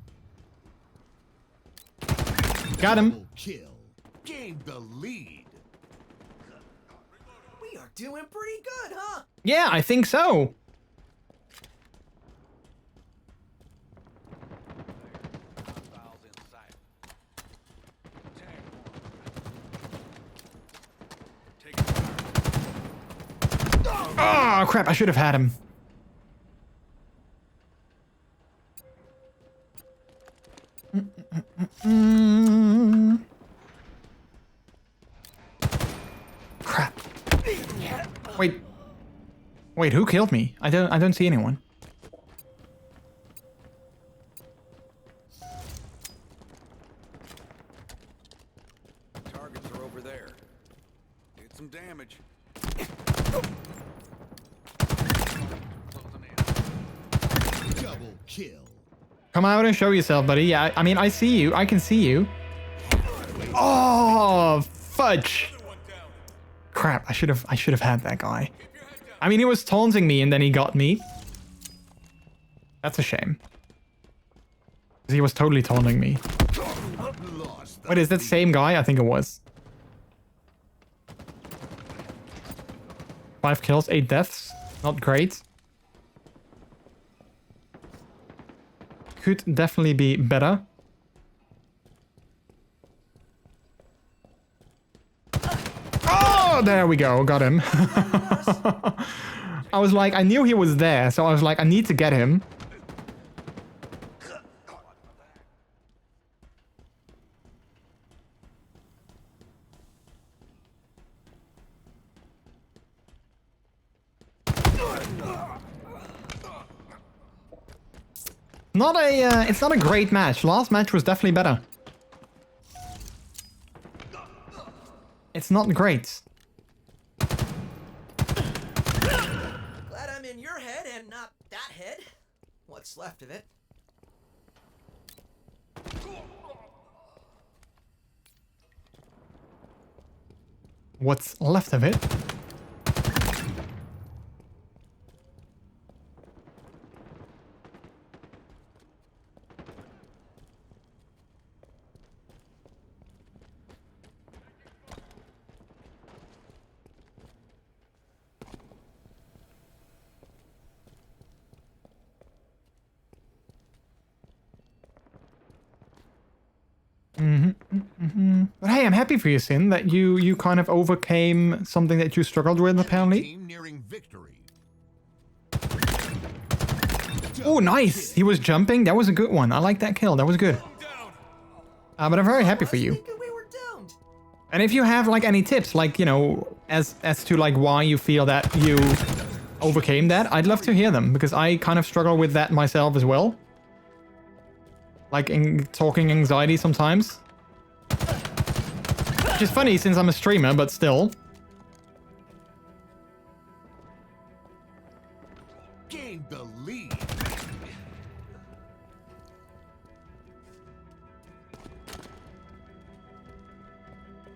Got him. Kill. Gained the lead. We are doing pretty good, huh? Yeah, I think so. Oh, crap, I should have had him. Crap. Wait. Wait, who killed me? I don't see anyone. Targets are over there. Did some damage. Double kill. Come out and show yourself, buddy. Yeah, I mean, I see you. I can see you. Oh, fudge. Crap, I should have had that guy. I mean, he was taunting me and then he got me. That's a shame. He was totally taunting me. Wait, is that the same guy? I think it was. 5 kills, 8 deaths. Not great. Could definitely be better. Oh, there we go. Got him. I was like, I knew he was there, so I was like, I need to get him. Not a, it's not a great match. Last match was definitely better. It's not great. Glad I'm in your head and not that head. What's left of it? What's left of it? But hey, I'm happy for you, Sin, that you kind of overcame something that you struggled with, apparently. Oh, nice! He was jumping. That was a good one. I like that kill. That was good. But I'm very happy for you. And if you have like any tips, like, you know, as to like why you feel that you overcame that, I'd love to hear them, because I kind of struggle with that myself as well. Like in talking anxiety sometimes. Which is funny since I'm a streamer, but still. Gained the lead.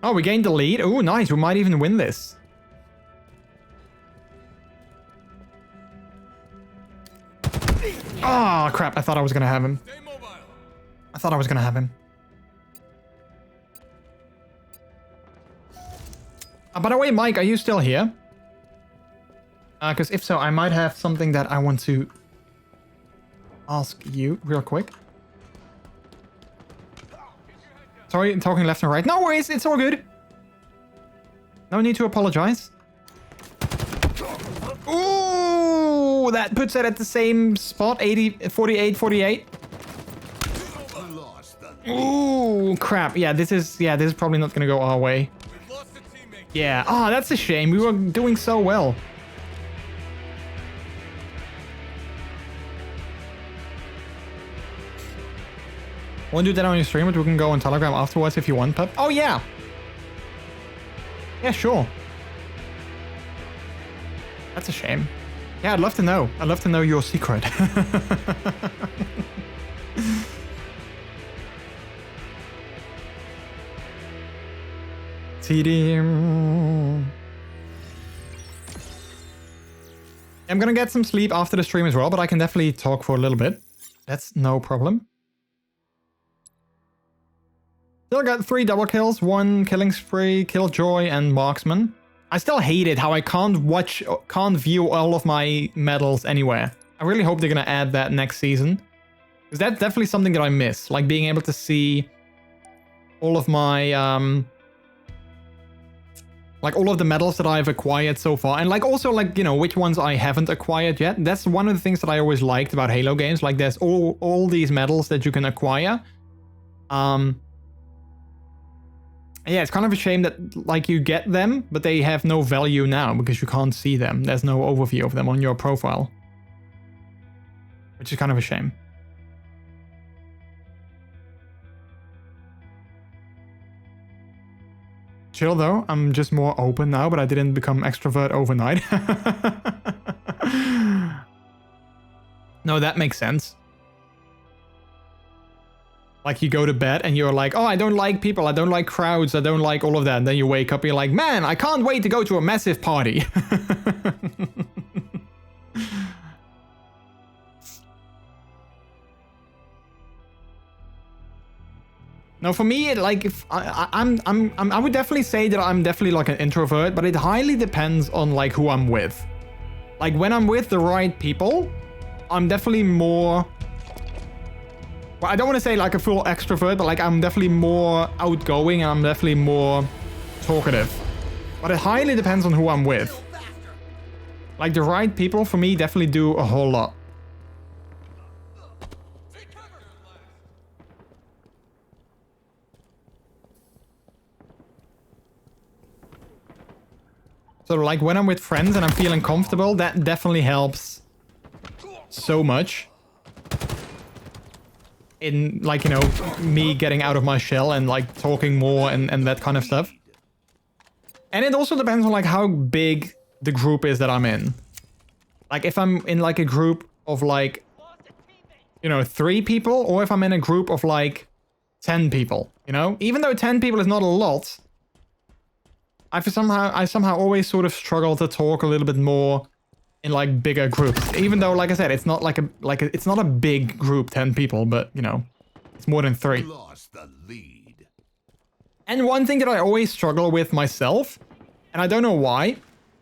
Oh, we gained the lead. Oh, nice. We might even win this. Oh, crap. I thought I was going to have him. I thought I was going to have him. By the way, Mike, are you still here? Because if so, I might have something that I want to ask you real quick. Sorry, I'm talking left and right. No worries, it's all good. No need to apologize. Ooh, that puts it at the same spot. 48, 48. Ooh, crap. Yeah, this is probably not gonna go our way. Yeah. Oh, that's a shame. We were doing so well. Want to do that on your stream, but we can go on Telegram afterwards if you want, Pep. Oh, yeah. Yeah, sure. That's a shame. Yeah, I'd love to know. I'd love to know your secret. TD. I'm gonna get some sleep after the stream as well, but I can definitely talk for a little bit. That's no problem. Still got 3 double kills, 1 killing spree, killjoy, and marksman. I still hate it how I can't view all of my medals anywhere. I really hope they're gonna add that next season. Because that's definitely something that I miss. Like being able to see all of my, like all of the medals that I've acquired so far. And like also like, you know, which ones I haven't acquired yet. That's one of the things that I always liked about Halo games. Like there's all these medals that you can acquire. Yeah, it's kind of a shame that like you get them, but they have no value now because you can't see them. There's no overview of them on your profile. Which is kind of a shame. Chill though, I'm just more open now, but I didn't become extrovert overnight. No, that makes sense. Like you go to bed and you're like, oh, I don't like people, I don't like crowds, I don't like all of that. And then you wake up and you're like, man, I can't wait to go to a massive party. No, for me, like, if I would definitely say that I'm definitely like an introvert, but it highly depends on like who I'm with. Like when I'm with the right people, I'm definitely more. Well, I don't want to say like a full extrovert, but like I'm definitely more outgoing and I'm definitely more talkative. But it highly depends on who I'm with. Like the right people for me definitely do a whole lot. So like when I'm with friends and I'm feeling comfortable, that definitely helps so much. In like, you know, me getting out of my shell and like talking more and that kind of stuff. And it also depends on like how big the group is that I'm in. Like if I'm in like a group of like, you know, 3 people, or if I'm in a group of like 10 people, you know? Even though 10 people is not a lot, I somehow always sort of struggle to talk a little bit more in like bigger groups. Even though, like I said, it's not like it's not a big group, 10 people, but you know, it's more than 3. Lost the lead. And one thing that I always struggle with myself, and I don't know why,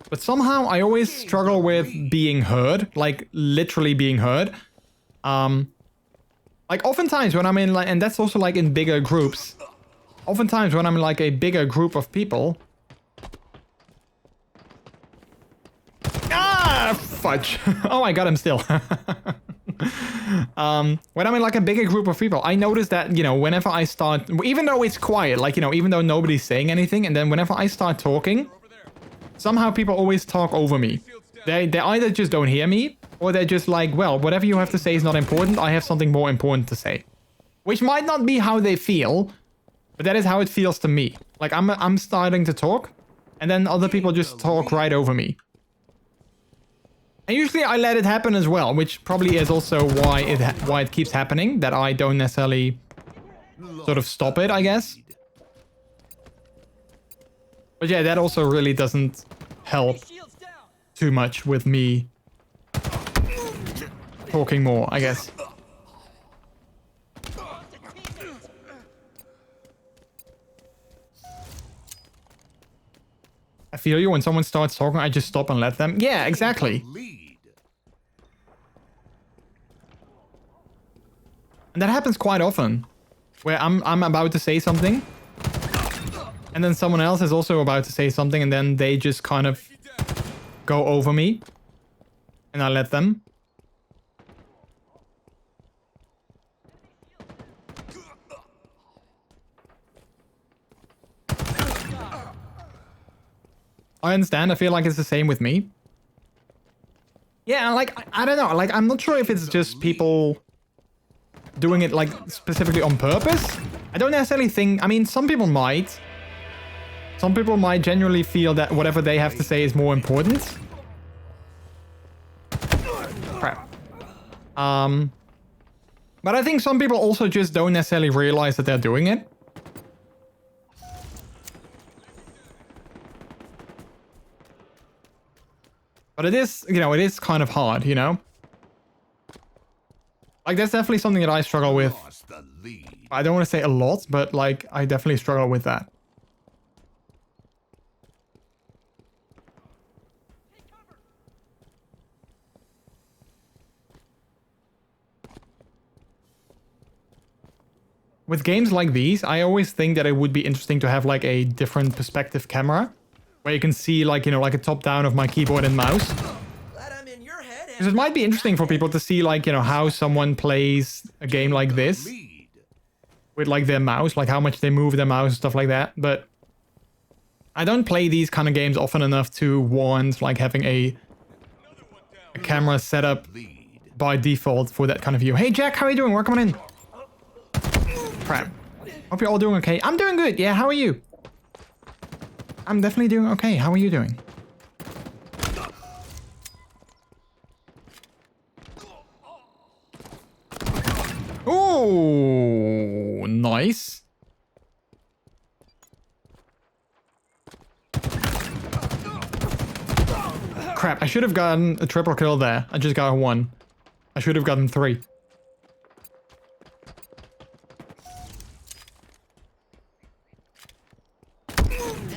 but somehow I always struggle with being heard, like literally being heard. Like oftentimes when I'm in like, and that's also like in bigger groups, oftentimes when I'm in like a bigger group of people. Ah, fudge. Oh, I got him still. When I'm in like a bigger group of people, I notice that, you know, whenever I start, even though it's quiet, like, you know, even though nobody's saying anything, and then whenever I start talking, somehow people always talk over me. They either just don't hear me, or they're just like, well, whatever you have to say is not important, I have something more important to say. Which might not be how they feel, but that is how it feels to me. Like, I'm starting to talk, and then other people just talk right over me. And usually I let it happen as well, which probably is also why it keeps happening, that I don't necessarily sort of stop it, I guess. But yeah, that also really doesn't help too much with me talking more, I guess. I feel you, when someone starts talking, I just stop and let them. Yeah, exactly. And that happens quite often. Where I'm about to say something. And then someone else is also about to say something, and then they just kind of go over me. And I let them. I understand. I feel like it's the same with me. Yeah, like, I don't know. Like, I'm not sure if it's just people doing it, like, specifically on purpose. I don't necessarily think... I mean, some people might. Some people might genuinely feel that whatever they have to say is more important. Crap. But I think some people also just don't necessarily realize that they're doing it. But it is, you know, it is kind of hard, you know? Like, that's definitely something that I struggle with. I don't want to say a lot, but, like, I definitely struggle with that. With games like these, I always think that it would be interesting to have, like, a different perspective camera. Where you can see, like, you know, like a top down of my keyboard and mouse. Because it might be interesting for people to see, like, you know, how someone plays a game like this. With, like, their mouse. Like, how much they move their mouse and stuff like that. But I don't play these kind of games often enough to warrant, like, having a camera set up by default for that kind of view. Hey, Jack, how are you doing? Welcome on in. Crap. Hope you're all doing okay. I'm doing good. Yeah, how are you? I'm definitely doing okay. How are you doing? Oh, nice. Crap, I should have gotten a triple kill there. I just got one. I should have gotten 3.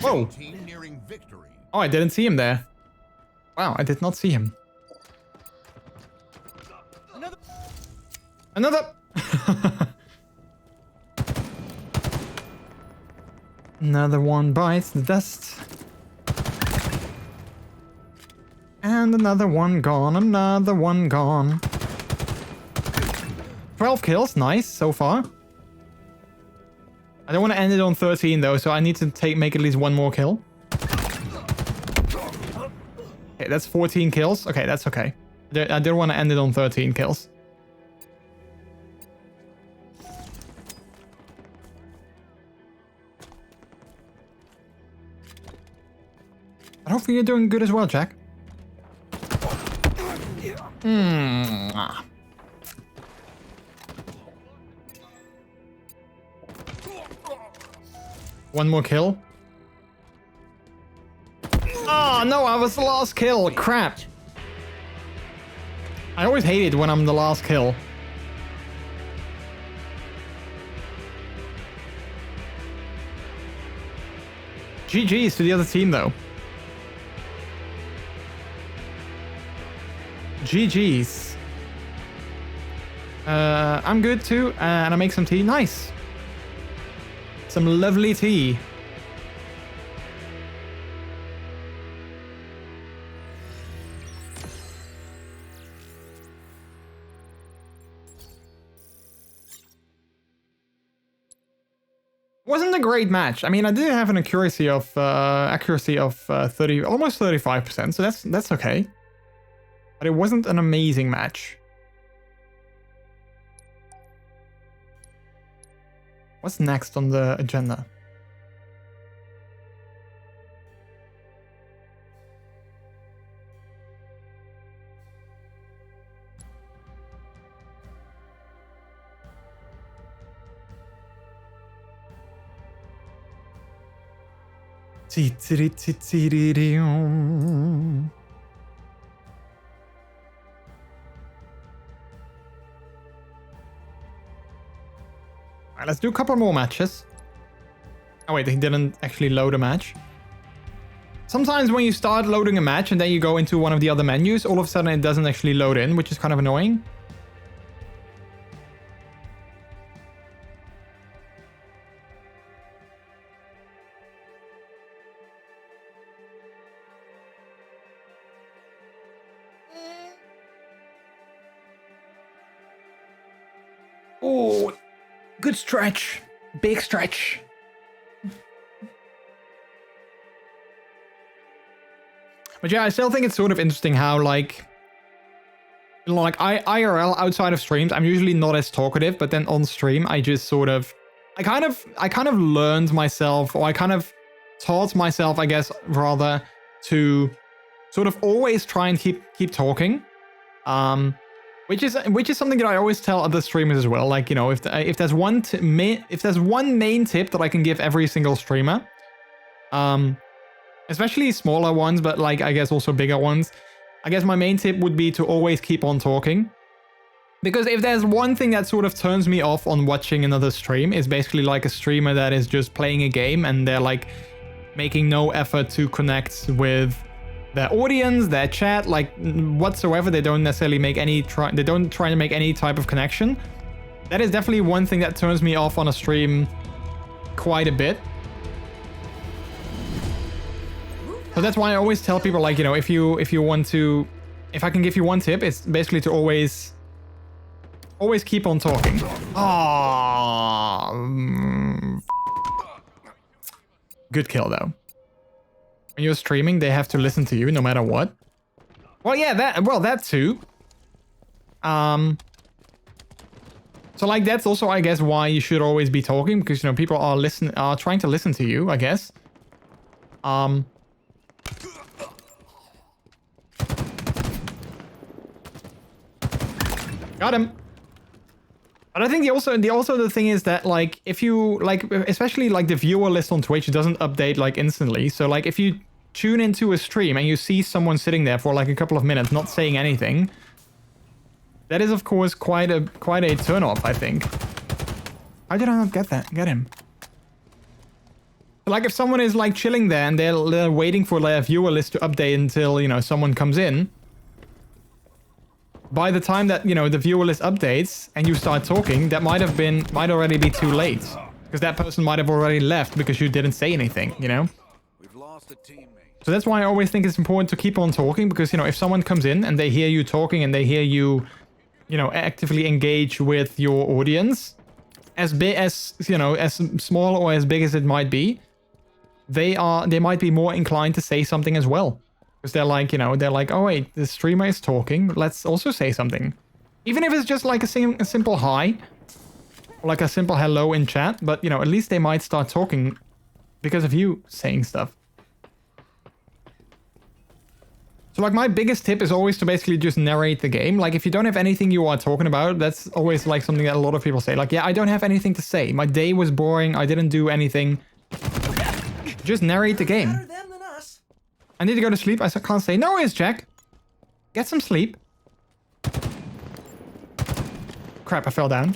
Whoa. Oh, I didn't see him there. Wow, I did not see him. Another. Another one bites the dust. And another one gone, another one gone. 12 kills, nice so far. I don't want to end it on 13 though, so I need to make at least one more kill. Okay, that's 14 kills. Okay, that's okay. I didn't want to end it on 13 kills. But hopefully you're doing good as well, Jack. One more kill. Oh no, I was the last kill. Crap. I always hate it when I'm the last kill. GG's to the other team though. GG's. I'm good too, and I make some tea. Nice. Some lovely tea. Wasn't a great match. I mean, I did have an accuracy of 30, almost 35%, so that's okay. But it wasn't an amazing match. What's next on the agenda? Alright, let's do a couple more matches. Oh wait, he didn't actually load a match. Sometimes when you start loading a match and then you go into one of the other menus, all of a sudden it doesn't actually load in, which is kind of annoying. Oh, good stretch. Big stretch. But yeah, I still think it's sort of interesting how like IRL outside of streams, I'm usually not as talkative, but then on stream, I just sort of, I kind of learned myself, or I kind of taught myself, I guess, rather, to sort of always try and keep talking. Which is something that I always tell other streamers as well. Like, you know, if there's one main tip that I can give every single streamer, especially smaller ones, but like I guess also bigger ones, I guess my main tip would be to always keep on talking. Because if there's one thing that sort of turns me off on watching another stream, is basically like a streamer that is just playing a game and they're like making no effort to connect with their audience, their chat, like whatsoever. They don't necessarily make they don't try to make any type of connection. That is definitely one thing that turns me off on a stream quite a bit. So that's why I always tell people, like, you know, if you want to, if I can give you one tip, it's basically to always keep on talking. Good kill though. When you're streaming, they have to listen to you no matter what. Well, yeah, that too. So like that's also, I guess, why you should always be talking, because, you know, people are trying to listen to you, I guess. Got him. But I think the thing is that, like, if you, like, especially like the viewer list on Twitch doesn't update like instantly. So like if you tune into a stream and you see someone sitting there for like a couple of minutes not saying anything, that is of course quite a turn off, I think. How did I not get him? Like if someone is like chilling there and they're waiting for their viewer list to update until, you know, someone comes in. By the time that, you know, the viewer list updates and you start talking, that might already be too late, because that person might have already left because you didn't say anything, you know. We've lost a teammate. So that's why I always think it's important to keep on talking, because, you know, if someone comes in and they hear you talking and they hear you, you know, actively engage with your audience, as big as, you know, as small or as big as it might be, they might be more inclined to say something as well. Because they're like, you know, they're like, oh wait, the streamer is talking, let's also say something. Even if it's just like a simple hi, or like a simple hello in chat, but, you know, at least they might start talking because of you saying stuff. So like my biggest tip is always to basically just narrate the game. Like if you don't have anything you are talking about, that's always like something that a lot of people say. Like, yeah, I don't have anything to say. My day was boring. I didn't do anything. Just narrate the game. I need to go to sleep. I can't say, no worries, Jack. Get some sleep. Crap, I fell down.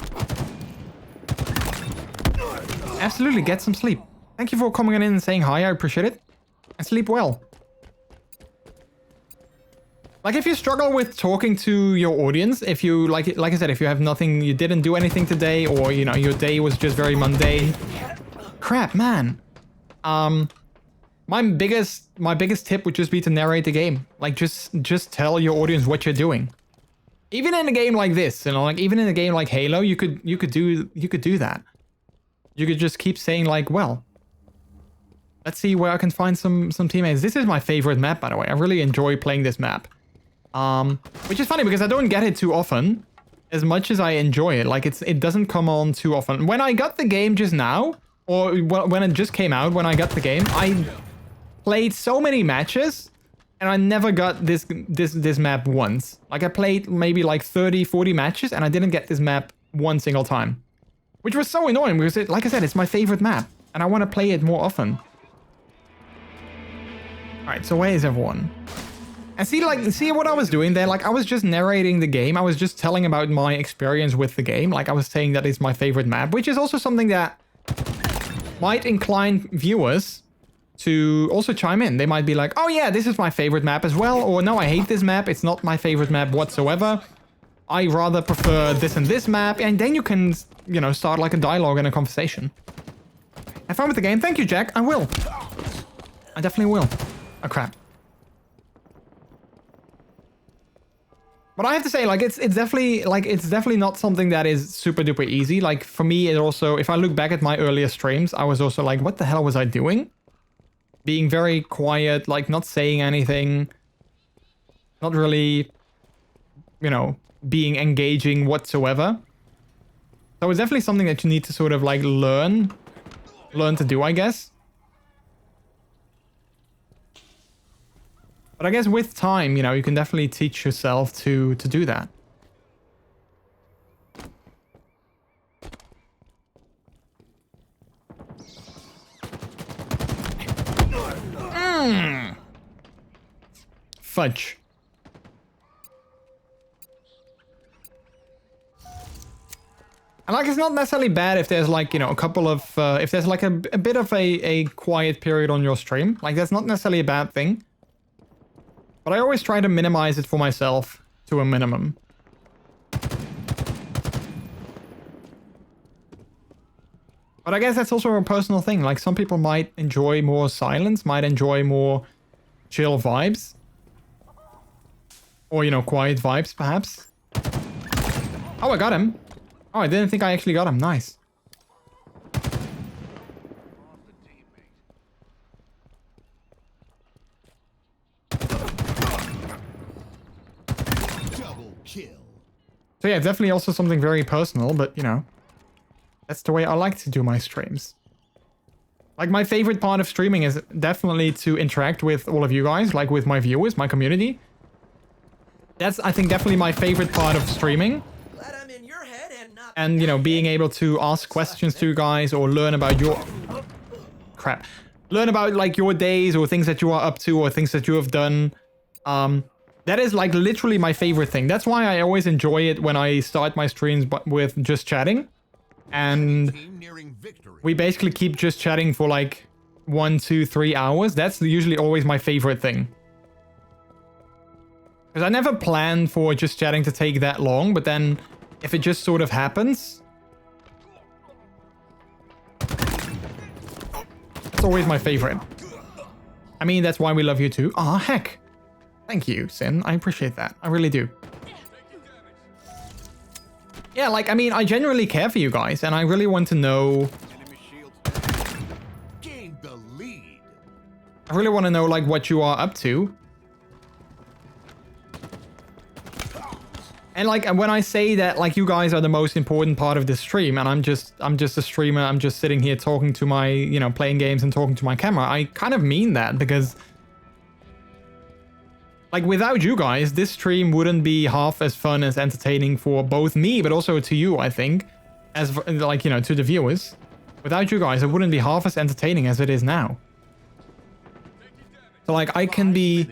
Absolutely, get some sleep. Thank you for coming in and saying hi. I appreciate it. And sleep well. Like if you struggle with talking to your audience, if you, like I said, if you have nothing, you didn't do anything today, or, you know, your day was just very mundane. Crap, man. My biggest tip would just be to narrate the game. Like just tell your audience what you're doing. Even in a game like this, you know, like even in a game like Halo, you could do that. You could just keep saying like, well, let's see where I can find some teammates. This is my favorite map, by the way. I really enjoy playing this map. Which is funny because I don't get it too often as much as I enjoy it. Like it doesn't come on too often. When I got the game just now, or when it just came out, when I got the game, I played so many matches and I never got this map once. Like I played maybe like 30, 40 matches and I didn't get this map one single time. Which was so annoying because, like I said, it's my favorite map and I want to play it more often. Alright, so where is everyone? And see what I was doing there? Like I was just narrating the game. I was just telling about my experience with the game. Like I was saying that it's my favorite map, which is also something that might incline viewers to also chime in. They might be like, oh yeah, this is my favorite map as well. Or no, I hate this map. It's not my favorite map whatsoever. I rather prefer this and this map. And then you can, you know, start like a dialogue and a conversation. Have fun with the game. Thank you, Jack. I will. I definitely will. Oh, crap. But I have to say, like, it's definitely not something that is super duper easy. Like, for me, it also, if I look back at my earlier streams, I was also like, what the hell was I doing? Being very quiet, like, not saying anything. Not really, you know, being engaging whatsoever. So it's definitely something that you need to sort of, like, learn to do, I guess. But I guess with time, you know, you can definitely teach yourself to do that. Fudge. And like, it's not necessarily bad if there's like, you know, a couple of, if there's like a bit of a quiet period on your stream. Like, that's not necessarily a bad thing. But I always try to minimize it for myself to a minimum. But I guess that's also a personal thing. Like, some people might enjoy more silence, might enjoy more chill vibes. Or, you know, quiet vibes, perhaps. Oh, I got him. Oh, I didn't think I actually got him. Nice. So yeah, definitely also something very personal, but you know, that's the way I like to do my streams. Like, my favorite part of streaming is definitely to interact with all of you guys, like with my viewers, my community. That's, I think, definitely my favorite part of streaming. Glad I'm in your head and not And, you know, being able to ask questions to you guys or learn about your... Crap. Learn about, like, your days or things that you are up to or things that you have done. That is, like, literally my favorite thing. That's why I always enjoy it when I start my streams with just chatting. And we basically keep just chatting for, like, 1, 2, 3 hours. That's usually always my favorite thing. Because I never plan for just chatting to take that long, but then if it just sort of happens... It's always my favorite. I mean, that's why we love you too. Aw, heck. Thank you, Sin. I appreciate that. I really do. Yeah, like, I mean, I genuinely care for you guys, and I really want to know... Gain the lead. I really want to know, like, what you are up to. And, like, when I say that, like, you guys are the most important part of this stream, and I'm just a streamer, I'm just sitting here talking to my, you know, playing games and talking to my camera, I kind of mean that, because... Like, without you guys, this stream wouldn't be half as fun as entertaining for both me, but also to you, I think. As, like, you know, to the viewers. Without you guys, it wouldn't be half as entertaining as it is now. So, like, I can be...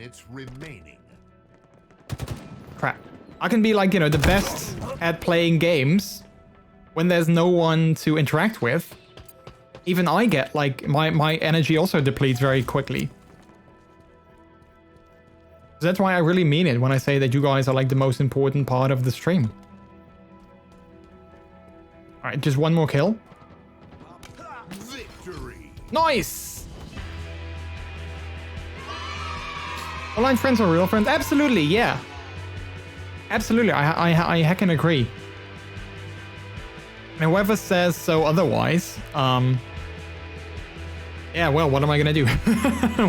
Crap. I can be, like, you know, the best at playing games when there's no one to interact with. Even I get, like, my energy also depletes very quickly. So that's why I really mean it when I say that you guys are, like, the most important part of the stream. Alright, just one more kill. Victory. Nice! Online friends are real friends? Absolutely, yeah. Absolutely, I heckin' agree. And whoever says so otherwise, yeah, well, what am I gonna do?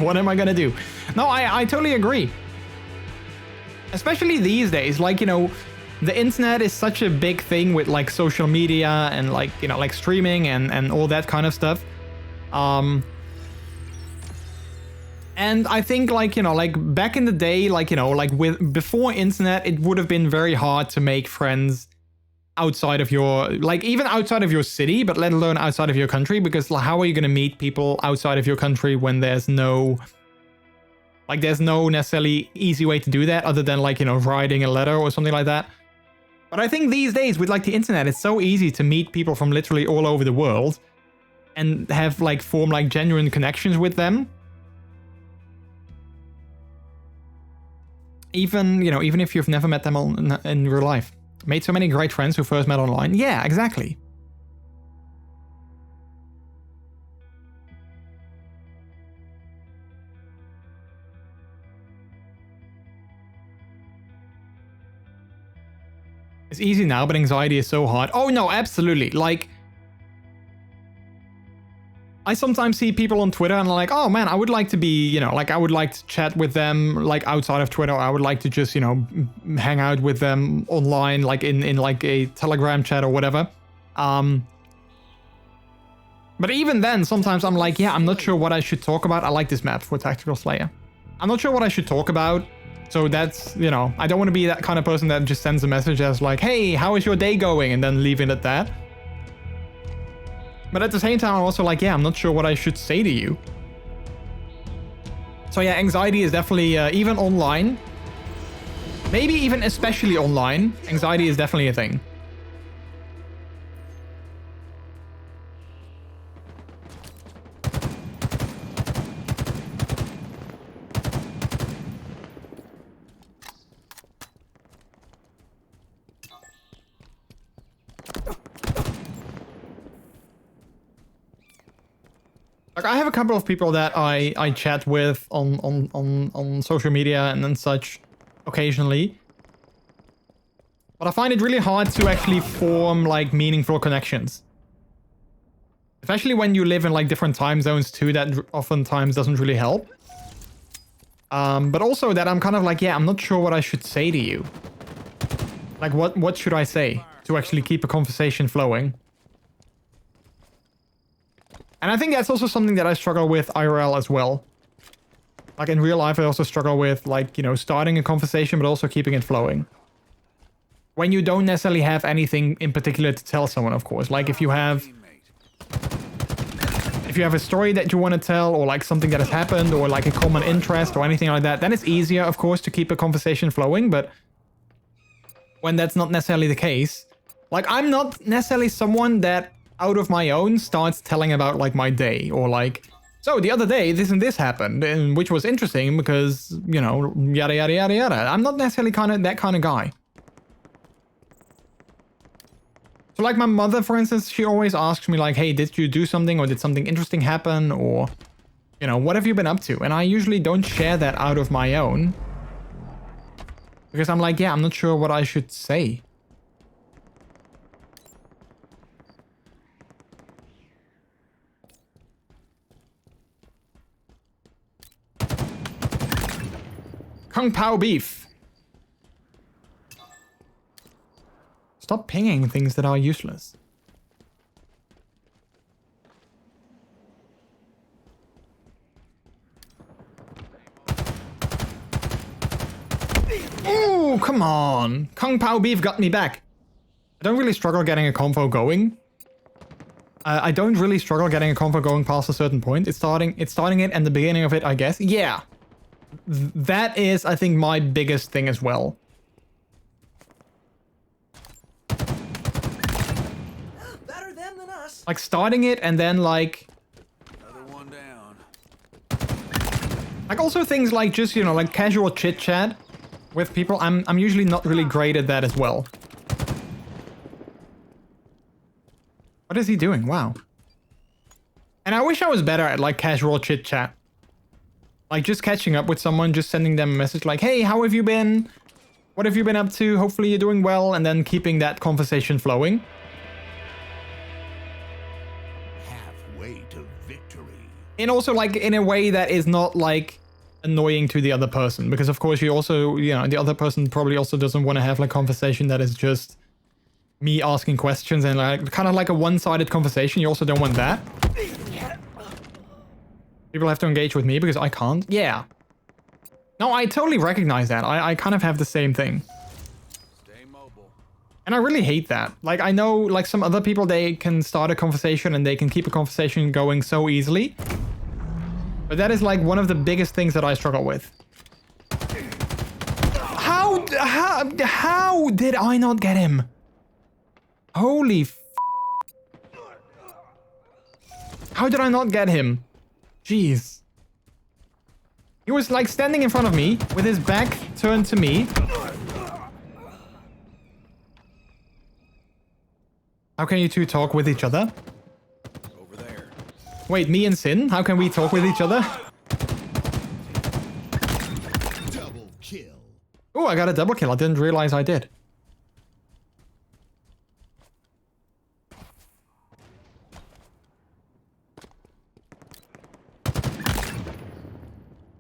What am I gonna do? No, I totally agree. Especially these days, like, you know, the internet is such a big thing with, like, social media and, like, you know, like, streaming and all that kind of stuff. And I think, like, you know, like, back in the day, like, you know, like, before internet, it would have been very hard to make friends outside of your, like, even outside of your city, but let alone outside of your country, because like, how are you going to meet people outside of your country when there's no... Like, there's no necessarily easy way to do that other than, like, you know, writing a letter or something like that. But I think these days with, like, the internet, it's so easy to meet people from literally all over the world and have, like, form, like, genuine connections with them. Even, you know, even if you've never met them in real life. Made so many great friends who first met online. Yeah, exactly. It's easy now, but anxiety is so hard. Oh no, absolutely. Like, I sometimes see people on Twitter and I'm like, oh man, I would like to be, you know, like I would like to chat with them like outside of Twitter. I would like to just, you know, hang out with them online, like in like a Telegram chat or whatever. But even then, sometimes I'm like, yeah, I'm not sure what I should talk about. I like this map for Tactical Slayer. I'm not sure what I should talk about. So that's, you know, I don't want to be that kind of person that just sends a message as like, hey, how is your day going? And then leave it at that. But at the same time, I'm also like, yeah, I'm not sure what I should say to you. So yeah, anxiety is definitely, even online, maybe even especially online, anxiety is definitely a thing. Like, I have a couple of people that I chat with on social media and such occasionally. But I find it really hard to actually form like meaningful connections. Especially when you live in like different time zones too, that oftentimes doesn't really help. But also that I'm kind of like, yeah, I'm not sure what I should say to you. Like what should I say to actually keep a conversation flowing? And I think that's also something that I struggle with IRL as well. Like in real life, I also struggle with like, you know, starting a conversation, but also keeping it flowing. When you don't necessarily have anything in particular to tell someone, of course. Like if you have a story that you want to tell, or like something that has happened, or like a common interest or anything like that, then it's easier, of course, to keep a conversation flowing. But when that's not necessarily the case, like I'm not necessarily someone that out of my own starts telling about like my day, or like, so the other day this and this happened, and which was interesting because, you know, yada yada yada yada. I'm not necessarily that kind of guy. So like my mother, for instance, she always asks me like, hey, did you do something, or did something interesting happen, or, you know, what have you been up to? And I usually don't share that out of my own, because I'm like, yeah, I'm not sure what I should say. Kung Pao beef. Stop pinging things that are useless. Oh, come on. Kung Pao beef got me back. I don't really struggle getting a convo going. I don't really struggle getting a convo going past a certain point. It's starting it and the beginning of it, I guess. Yeah. That is, I think, my biggest thing as well. Better them than us. Like starting it and then like... Another one down. Like also things like just, you know, like casual chit chat with people. I'm usually not really great at that as well. What is he doing? Wow. And I wish I was better at like casual chit chat. Like just catching up with someone, just sending them a message like, hey, how have you been? What have you been up to? Hopefully you're doing well. And then keeping that conversation flowing. Halfway to victory. And also like in a way that is not like annoying to the other person. Because of course you also, you know, the other person probably also doesn't want to have like conversation that is just me asking questions and like kind of like a one-sided conversation. You also don't want that. People have to engage with me because I can't. Yeah. No, I totally recognize that. I kind of have the same thing. Stay mobile. And I really hate that. Like, I know, like, some other people, they can start a conversation and they can keep a conversation going so easily. But that is, like, one of the biggest things that I struggle with. How did I not get him? Holy f... How did I not get him? Jeez. He was like standing in front of me with his back turned to me. How can you two talk with each other? Over there. Wait, me and Sin? How can we talk with each other? Double kill. Oh, I got a double kill. I didn't realize I did.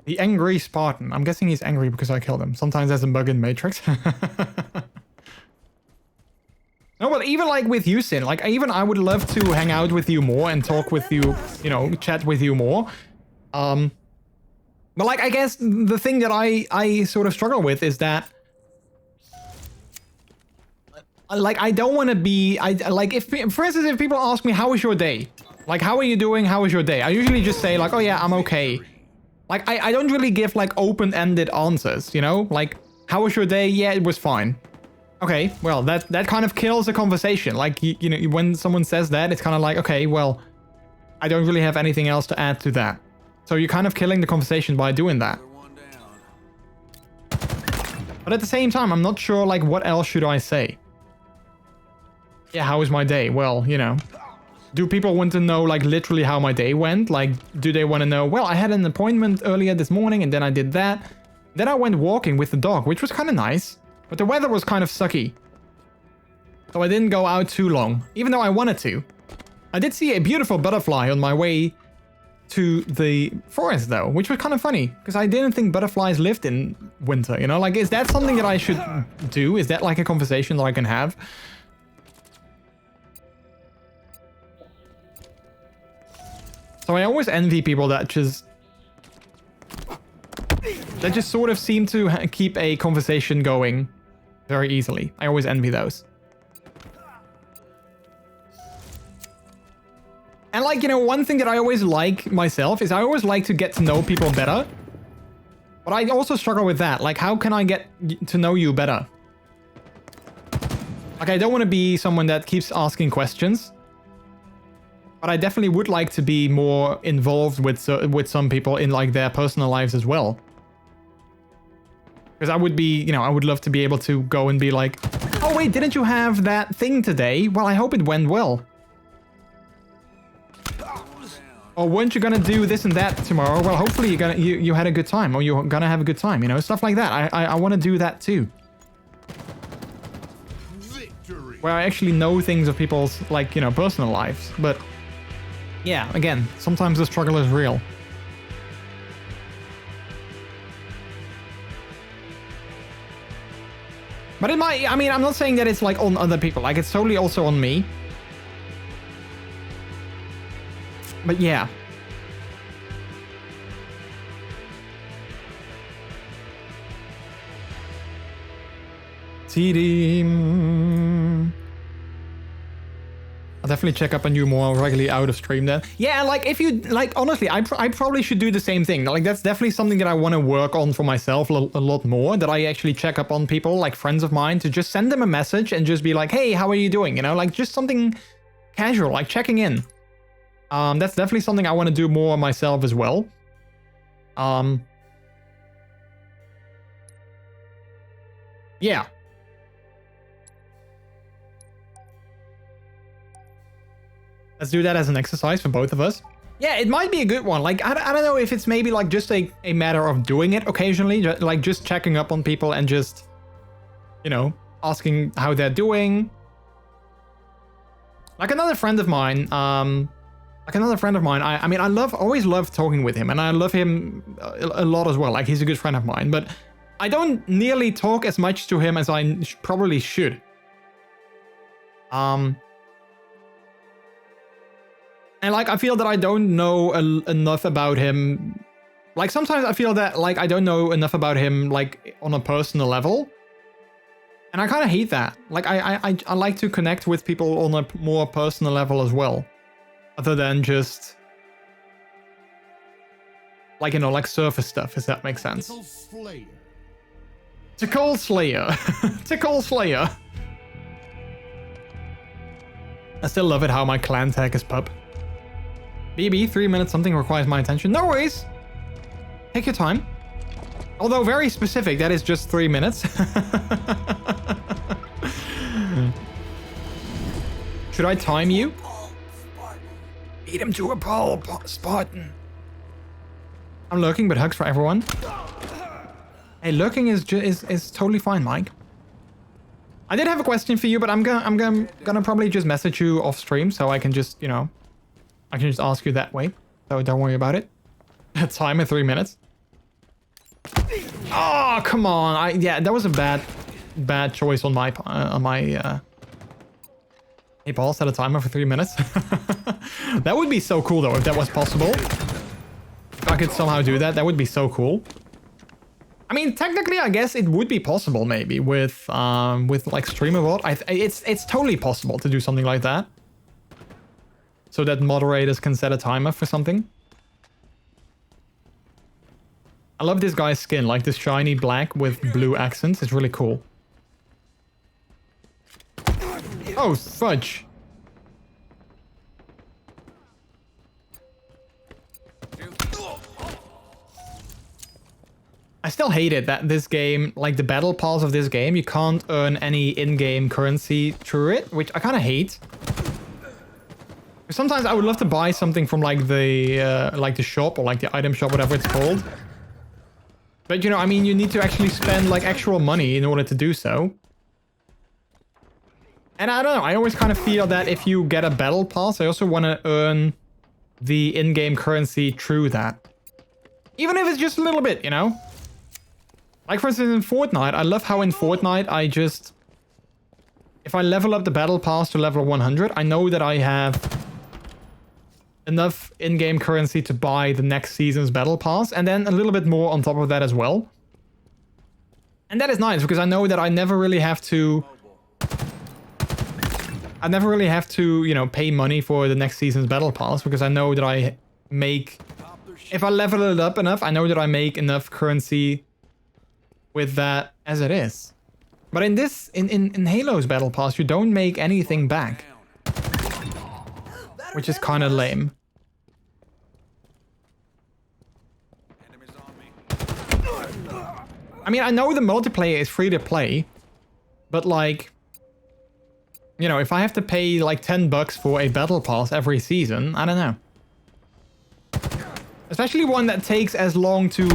The angry Spartan. I'm guessing he's angry because I killed him. Sometimes there's a bug in Matrix. No, but even like with you, Sin, like even I would love to hang out with you more and talk with you, you know, chat with you more. But like, I guess the thing that I sort of struggle with is that, like, I don't want to be, like, if, for instance, if people ask me, how was your day? Like, how are you doing? How was your day? I usually just say like, oh yeah, I'm okay. Like, I don't really give like open-ended answers, you know? Like, how was your day? Yeah, it was fine. Okay, well, that kind of kills the conversation. Like, you know, when someone says that, it's kind of like, okay, well, I don't really have anything else to add to that. So you're kind of killing the conversation by doing that. But at the same time, I'm not sure, like, what else should I say? Yeah, how was my day? Well, you know, do people want to know, like, literally how my day went? Like, do they want to know, well, I had an appointment earlier this morning and then I did that. Then I went walking with the dog, which was kind of nice. But the weather was kind of sucky. So I didn't go out too long, even though I wanted to. I did see a beautiful butterfly on my way to the forest though, which was kind of funny, because I didn't think butterflies lived in winter, you know? Like, is that something that I should do? Is that like a conversation that I can have? So I always envy people that just sort of seem to keep a conversation going very easily. I always envy those. And like, you know, one thing that I always like myself is I always like to get to know people better. But I also struggle with that. Like, how can I get to know you better? Like, I don't want to be someone that keeps asking questions. But I definitely would like to be more involved with some people in like their personal lives as well. Because I would be, you know, I would love to be able to go and be like, oh wait, didn't you have that thing today? Well, I hope it went well. Or weren't you gonna do this and that tomorrow? Well, hopefully you had a good time, or you're gonna have a good time, you know, stuff like that. I want to do that too. Victory. Where I actually know things of people's, like, you know, personal lives. But yeah, again, sometimes the struggle is real. But it might, I mean, I'm not saying that it's like on other people. Like, it's totally also on me. But yeah. TD. I'll definitely check up on you more regularly out of stream then. Yeah, like, if you, like, honestly, I probably should do the same thing. Like, that's definitely something that I want to work on for myself a lot more. That I actually check up on people, like friends of mine, to just send them a message and just be like, hey, how are you doing? You know, like, just something casual, like checking in. That's definitely something I want to do more myself as well. Yeah. Let's do that as an exercise for both of us. Yeah, it might be a good one. Like, I don't know if it's maybe like just a matter of doing it occasionally, like just checking up on people and just, you know, asking how they're doing. Like another friend of mine, I mean, I always love talking with him, and I love him a lot as well. Like, he's a good friend of mine, but I don't nearly talk as much to him as I probably should. And like, I feel that I don't know enough about him. Like, sometimes I feel that like I don't know enough about him, like, on a personal level. And I kind of hate that. Like, I like to connect with people on a more personal level as well. Other than just, like, you know, like surface stuff, if that makes sense. Tickle Slayer. Tickle Slayer. I still love it how my clan tag is pup. BB, 3 minutes, something requires my attention. No worries. Take your time. Although very specific, that is just 3 minutes. Should I time you? Beat him to a pole, Spartan. I'm lurking, but hugs for everyone. Hey, lurking is totally fine, Mike. I did have a question for you, but I'm gonna probably just message you off stream, so I can just, you know, I can just ask you that way. So don't worry about it. Time in 3 minutes. Oh, come on. Yeah, that was a bad choice on my Hey, Paul, set a timer for 3 minutes. That would be so cool though if that was possible. If I could somehow do that, that would be so cool. I mean, technically, I guess it would be possible maybe with like streamer bot. It's totally possible to do something like that, so that moderators can set a timer for something. I love this guy's skin, like this shiny black with blue accents. It's really cool. Oh, fudge. I still hate it that this game, like the battle pass of this game, you can't earn any in-game currency through it, which I kind of hate. Sometimes I would love to buy something from like the shop or like the item shop, whatever it's called. But you know, I mean, you need to actually spend like actual money in order to do so. And I don't know, I always kind of feel that if you get a battle pass, I also want to earn the in-game currency through that. Even if it's just a little bit, you know? Like for instance in Fortnite, I love how in Fortnite I just... If I level up the battle pass to level 100, I know that I have enough in-game currency to buy the next season's battle pass, and then a little bit more on top of that as well. And that is nice, because I know that I never really have to... you know, pay money for the next season's battle pass, because I know that I make... If I level it up enough, I know that I make enough currency with that as it is. But in this, in Halo's battle pass, you don't make anything back. Which is kind of lame. I mean, I know the multiplayer is free to play, but like... You know, if I have to pay like $10 for a battle pass every season, I don't know. Especially one that takes as long to...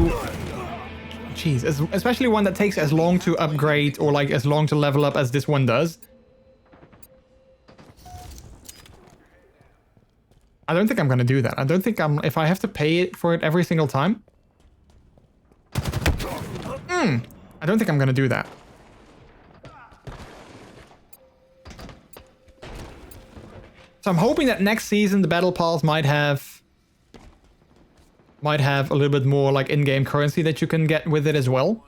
Jeez, especially one that takes as long to upgrade or like as long to level up as this one does. I don't think I'm gonna do that. I don't think if I have to pay it for it every single time. I don't think I'm gonna do that. So I'm hoping that next season the battle pass might have a little bit more like in-game currency that you can get with it as well.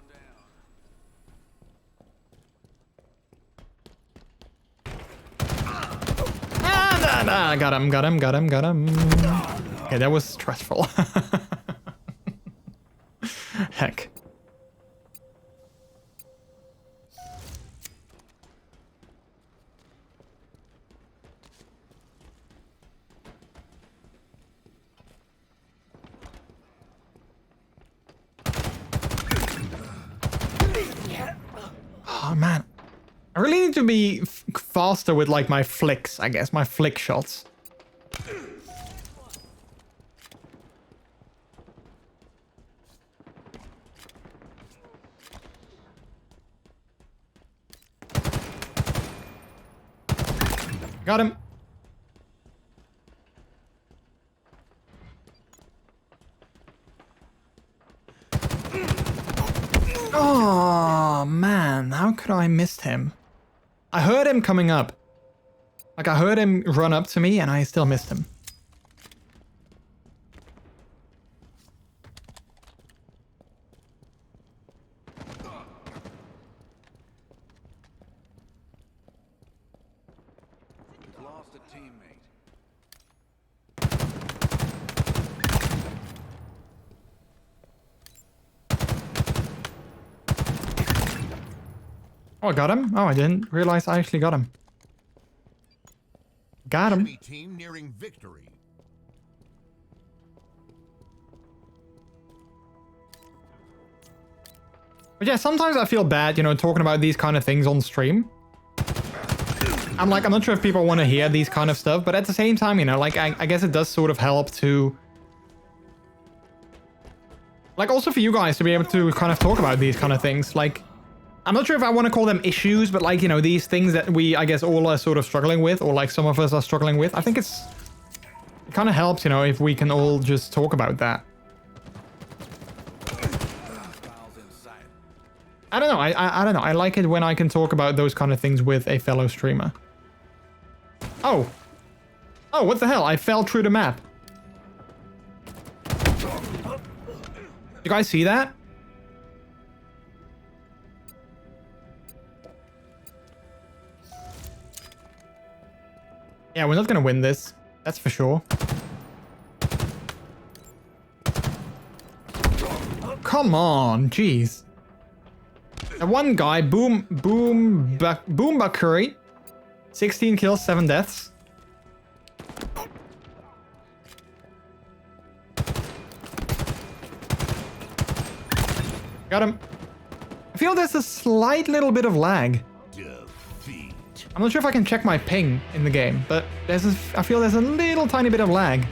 Ah, got him. Okay, that was stressful. Heck. Oh man, I really need to be faster with like my flicks, I guess, my flick shots. Got him. Oh, man. How could I miss him? I heard him coming up. Like, I heard him run up to me, and I still missed him. We've lost a teammate. Oh, I got him? Oh, I didn't realize I actually got him. Got him. Enemy team nearing victory. But yeah, sometimes I feel bad, you know, talking about these kind of things on stream. I'm not sure if people want to hear these kind of stuff, but at the same time, you know, like, I guess it does sort of help to... Like, also for you guys to be able to kind of talk about these kind of things, like... I'm not sure if I want to call them issues, but like, you know, these things that we, I guess, all are sort of struggling with, or like some of us are struggling with. I think it kind of helps, you know, if we can all just talk about that. I don't know. I don't know. I like it when I can talk about those kind of things with a fellow streamer. Oh. Oh, what the hell? I fell through the map. You guys see that? Yeah, we're not gonna win this. That's for sure. Come on, jeez. And one guy, Boom Bakuri. 16 kills, 7 deaths. Got him. I feel there's a slight little bit of lag. I'm not sure if I can check my ping in the game, but I feel there's a little tiny bit of lag.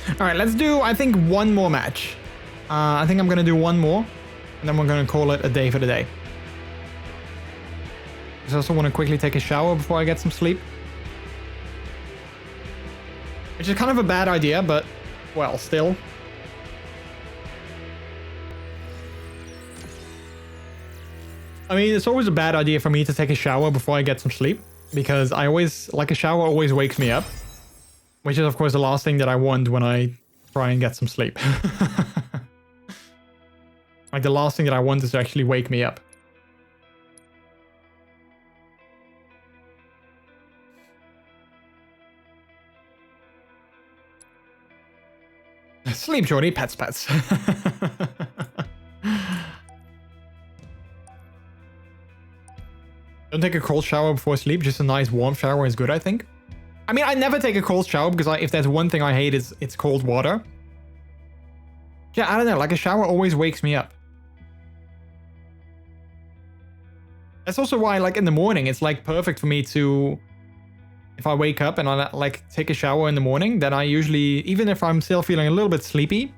Alright, let's do, I think, one more match. I think I'm gonna do one more, and then we're gonna call it a day for the day. I also want to quickly take a shower before I get some sleep. Which is kind of a bad idea, but, well, still. I mean, it's always a bad idea for me to take a shower before I get some sleep. Because I always, like, a shower always wakes me up. Which is, of course, the last thing that I want when I try and get some sleep. Like, the last thing that I want is to actually wake me up. Sleep, Jordy. Pets. Don't take a cold shower before sleep. Just a nice warm shower is good, I think. I mean, I never take a cold shower because if there's one thing I hate, it's cold water. Yeah, I don't know. Like, a shower always wakes me up. That's also why, like, in the morning, it's, like, perfect for me to... If I wake up and I, like, take a shower in the morning, then I usually... Even if I'm still feeling a little bit sleepy,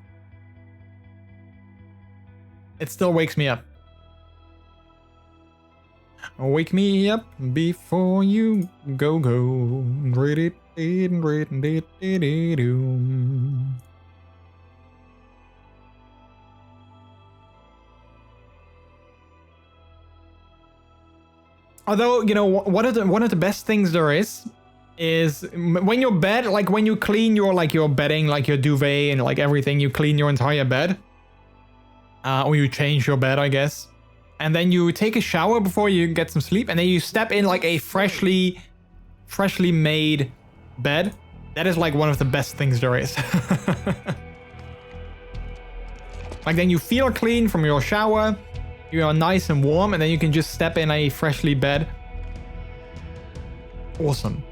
it still wakes me up. Wake me up before you go. Although, you know, one of the best things there is when your bed, like when you clean your, like your bedding, like your duvet and like everything, you clean your entire bed. Or you change your bed, I guess. And then you take a shower before you get some sleep, and then you step in like a freshly made bed. That is like one of the best things there is. Like, then you feel clean from your shower, you are nice and warm, and then you can just step in a freshly bed. Awesome.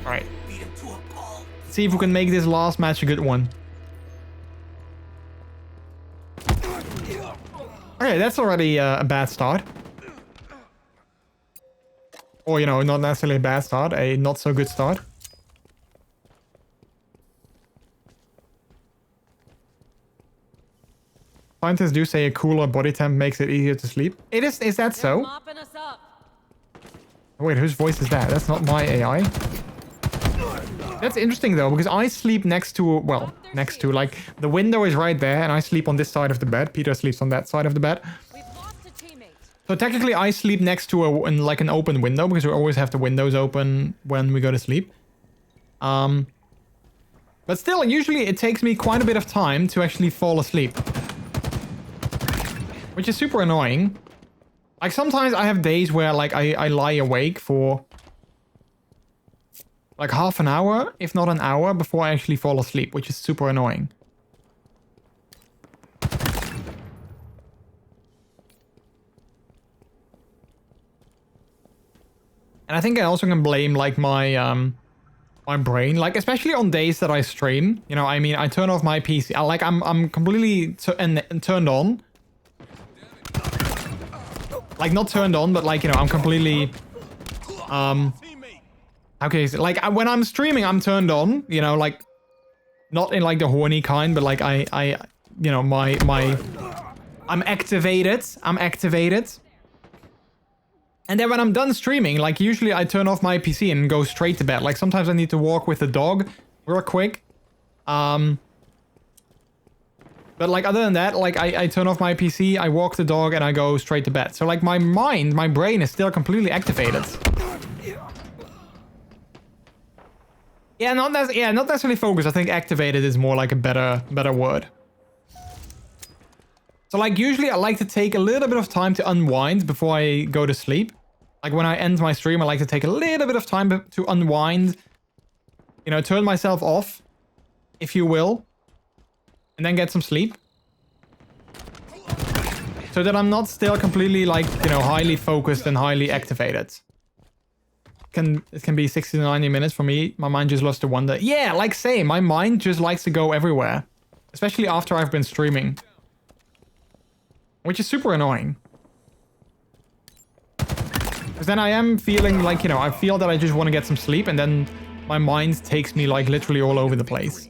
Alright. Let's see if we can make this last match a good one. Okay, that's already a bad start. Or, you know, not necessarily a bad start, a not so good start. Scientists do say a cooler body temp makes it easier to sleep. It is that so? Wait, whose voice is that? That's not my AI. That's interesting though, because I sleep next to, well, next to, like, the window is right there, and I sleep on this side of the bed. Peter sleeps on that side of the bed. So technically I sleep next to like an open window, because we always have the windows open when we go to sleep. But still, usually it takes me quite a bit of time to actually fall asleep. Which is super annoying. Like, sometimes I have days where, like, I lie awake for like half an hour, if not an hour, before I actually fall asleep, which is super annoying. And I think I also can blame, like, my my brain, like, especially on days that I stream. You know, I mean, I turn off my PC. I'm completely turned on. Like, not turned on, but, like, you know, I'm completely okay, so, like, when I'm streaming, I'm turned on, you know, like, not in, like, the horny kind, but, like, I you know, I'm activated. And then when I'm done streaming, like usually I turn off my PC and go straight to bed. Like sometimes I need to walk with the dog real quick. But like other than that, like I turn off my PC, I walk the dog and I go straight to bed. So like my mind, my brain is still completely activated. Yeah, not necessarily focused. I think activated is more like a better word. So like usually I like to take a little bit of time to unwind before I go to sleep. Like when I end my stream, I like to take a little bit of time to unwind. You know, turn myself off, if you will. And then get some sleep. So that I'm not still completely like, you know, highly focused and highly activated. It can be 60 to 90 minutes for me. My mind just loves to wander. Yeah, like same. My mind just likes to go everywhere. Especially after I've been streaming. Which is super annoying. Because then I am feeling like, you know, I feel that I just want to get some sleep and then my mind takes me like literally all over the place.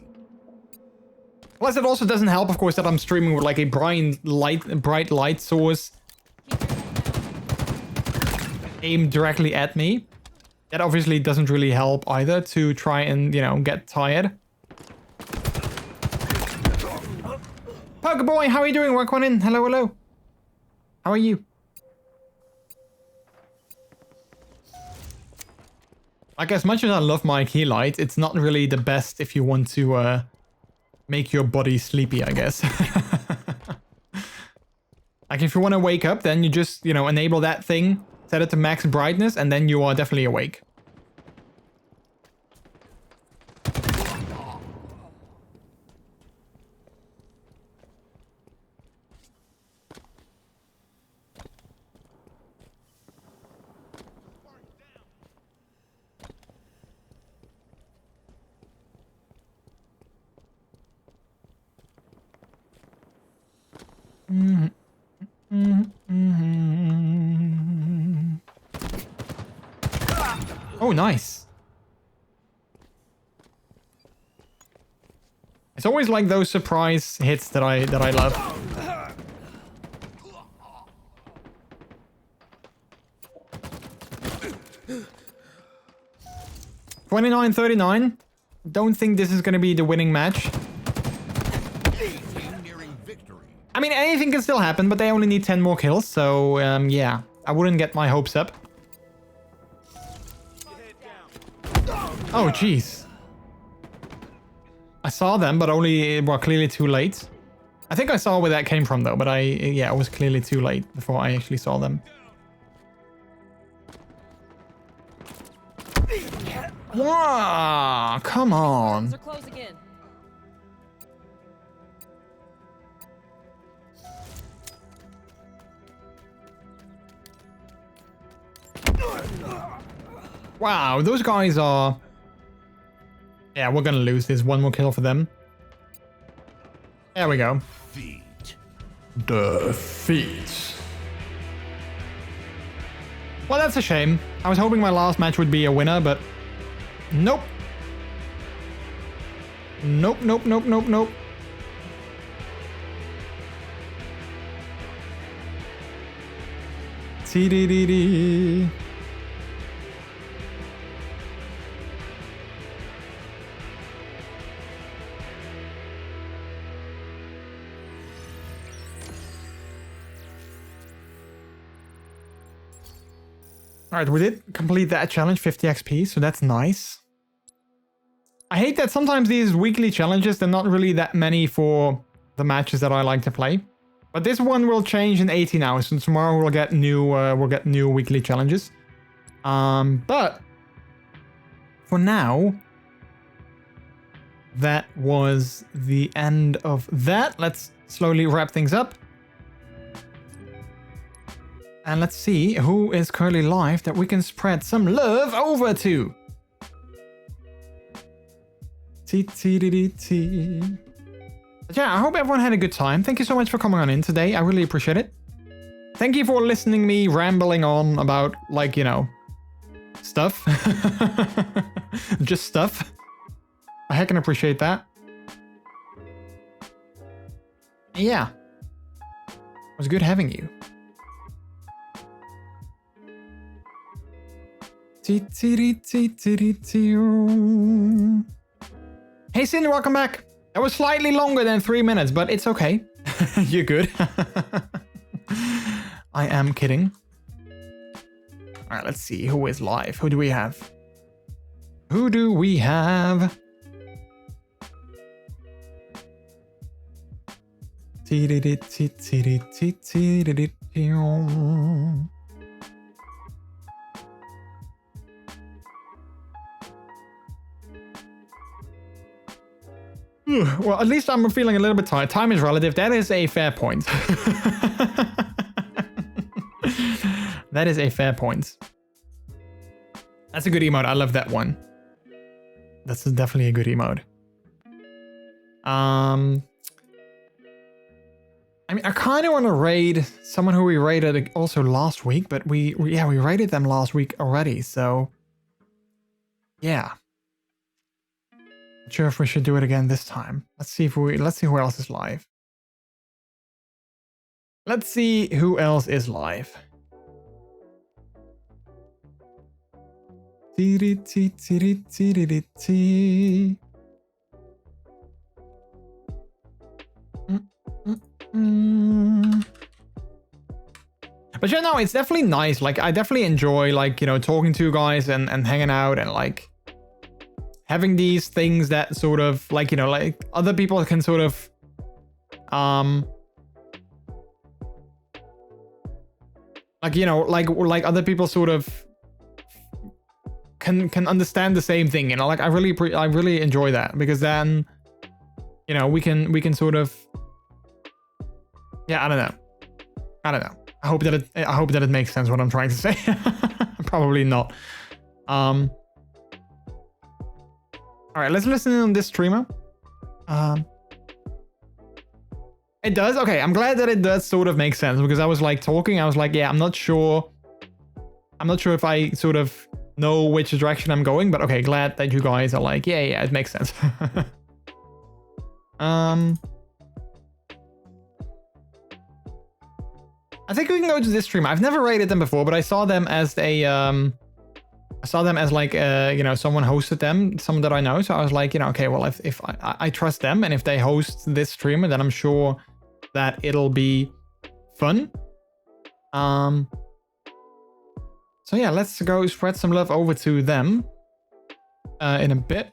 Plus it also doesn't help, of course, that I'm streaming with like a bright light source aimed directly at me. That obviously doesn't really help either to try and, you know, get tired. Pokeboy, how are you doing? Work one in. Hello, hello. How are you? Like, as much as I love my key light, it's not really the best if you want to make your body sleepy, I guess. Like, if you want to wake up, then you just, you know, enable that thing, set it to max brightness, and then you are definitely awake. Oh, nice. It's always like those surprise hits that I love. $29-39. Don't think this is gonna be the winning match. I mean, anything can still happen, but they only need 10 more kills, so yeah, I wouldn't get my hopes up. Oh, jeez. I saw them, but only, well, clearly too late. I think I saw where that came from, though, but yeah, it was clearly too late before I actually saw them. Wow, come on. Wow, those guys are... Yeah, we're gonna lose this. One more kill for them. There we go. Defeat. Well, that's a shame. I was hoping my last match would be a winner, but... Nope. Nope, nope, nope, nope, nope. TDDD. Alright, we did complete that challenge, 50 XP, so that's nice. I hate that sometimes these weekly challenges, they're not really that many for the matches that I like to play. But this one will change in 18 hours, so tomorrow we'll get new weekly challenges. But for now, that was the end of that. Let's slowly wrap things up. And let's see who is currently live that we can spread some love over to. But yeah, I hope everyone had a good time. Thank you so much for coming on in today. I really appreciate it. Thank you for listening me rambling on about, like, you know, stuff. Just stuff. I heckin' appreciate that. Yeah. It was good having you. Hey Sin, welcome back. That was slightly longer than 3 minutes, but it's okay. You're good. I am kidding. Alright, let's see who is live. Who do we have? Who do we have? Well, at least I'm feeling a little bit tired. Time is relative. That is a fair point. That is a fair point. That's a good emote. I love that one. That's definitely a good emote. I mean, I kind of want to raid someone who we raided also last week, but we raided them last week already. So, yeah. Not sure if we should do it again this time. Let's see who else is live. Let's see who else is live. But yeah, no, it's definitely nice. Like, I definitely enjoy, like, you know, talking to you guys and hanging out and, like, having these things that sort of, like, you know, like, other people can sort of, like, you know, like other people sort of can understand the same thing, you know, like, I really enjoy that, because then, you know, we can sort of, yeah, I don't know. I hope that it makes sense what I'm trying to say. Probably not. All right, let's listen in on this streamer. It does? Okay, I'm glad that it does sort of make sense, because I was like talking, I was like, yeah, I'm not sure if I sort of know which direction I'm going, but okay, glad that you guys are like, yeah, it makes sense. I think we can go to this stream. I've never rated them before, but I saw them as a, like, you know, someone hosted them, someone that I know. So I was like, you know, okay, well, if I trust them, and if they host this streamer, then I'm sure that it'll be fun. So yeah, let's go spread some love over to them in a bit.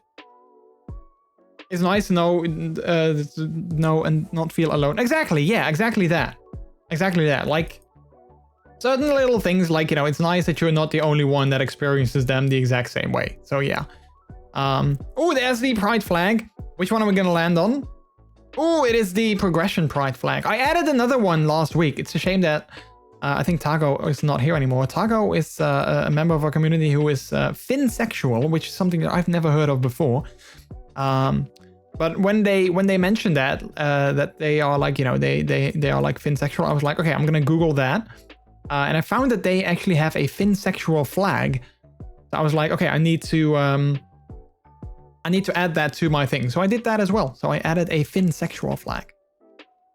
It's nice to know and not feel alone. Exactly, yeah, exactly that. Exactly that. Like, certain little things, like, you know, it's nice that you're not the only one that experiences them the exact same way. So yeah. Oh, there's the pride flag. Which one are we gonna land on? Oh, it is the progression pride flag. I added another one last week. It's a shame that I think Tago is not here anymore. Tago is a member of our community who is finsexual, which is something that I've never heard of before. But when they mentioned that that they are, like, you know, they are like finsexual, I was like, okay, I'm gonna Google that, and I found that they actually have a finsexual flag. So I was like, okay, I need to add that to my thing. So I did that as well. So I added a finsexual flag.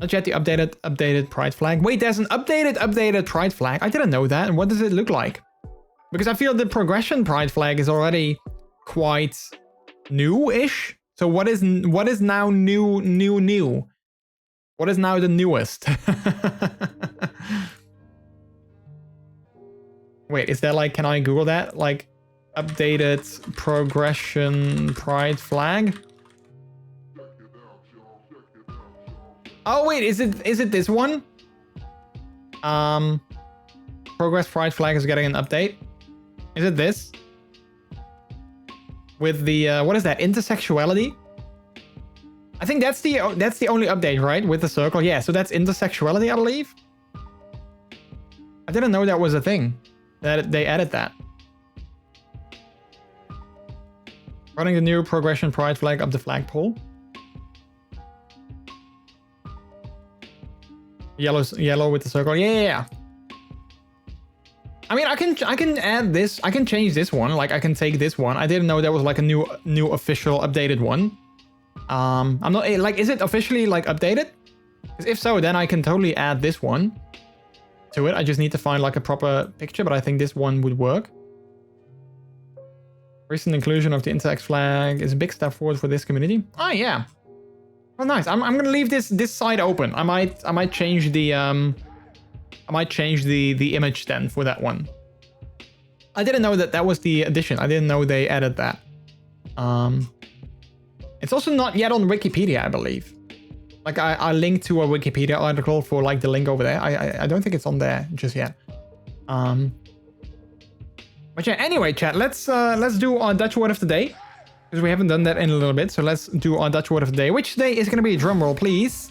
Not yet the updated pride flag. Wait, there's an updated pride flag. I didn't know that. And what does it look like? Because I feel the progression pride flag is already quite new-ish. So what is now new? What is now the newest? Wait, is there, like, can I Google that? Like, updated progression pride flag? Oh wait, is it this one? Progress pride flag is getting an update. Is it this? With the what is that? Intersexuality? I think that's the only update, right? With the circle. Yeah, so that's intersexuality, I believe. I didn't know that was a thing. That they added that. Running the new progression pride flag up the flagpole. Yellow with the circle. Yeah. I mean, I can add this. I can change this one. Like, I can take this one. I didn't know there was, like, a new official updated one. I'm not, like, is it officially, like, updated? Because if so, then I can totally add this one to it. I just need to find, like, a proper picture, but I think this one would work. Recent inclusion of the Interx flag is a big step forward for this community. Oh yeah. Oh nice. I'm gonna leave this side open. I might change the image then for that one. I didn't know that was the addition. I didn't know they added that. It's also not yet on Wikipedia, I believe. Like I linked to a Wikipedia article for like the link over there. I don't think it's on there just yet. But yeah, anyway, chat, let's do our Dutch word of the day. Because we haven't done that in a little bit. So let's do our Dutch word of the day. Which today is going to be a drum roll, please.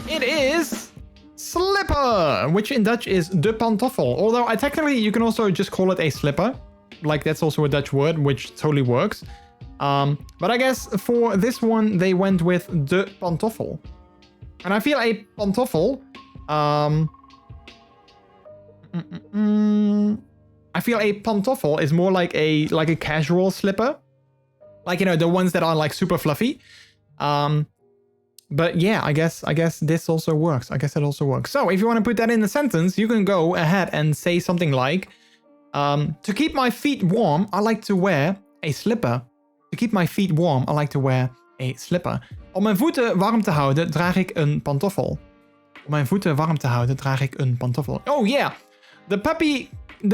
It is slipper, which in Dutch is de pantoffel. Although technically you can also just call it a slipper. Like that's also a Dutch word, which totally works. But I guess for this one, they went with de pantoffel. And I feel a pantoffel, I feel a pantoffel is more like a casual slipper. Like, you know, the ones that are like super fluffy. But yeah, I guess this also works. I guess it also works. So if you want to put that in a sentence, you can go ahead and say something like, to keep my feet warm, I like to wear a slipper. To keep my feet warm, I like to wear a slipper. Om mijn voeten warm te houden, draag ik een pantoffel. Om mijn voeten warm te houden, draag ik een pantoffel. Oh yeah! De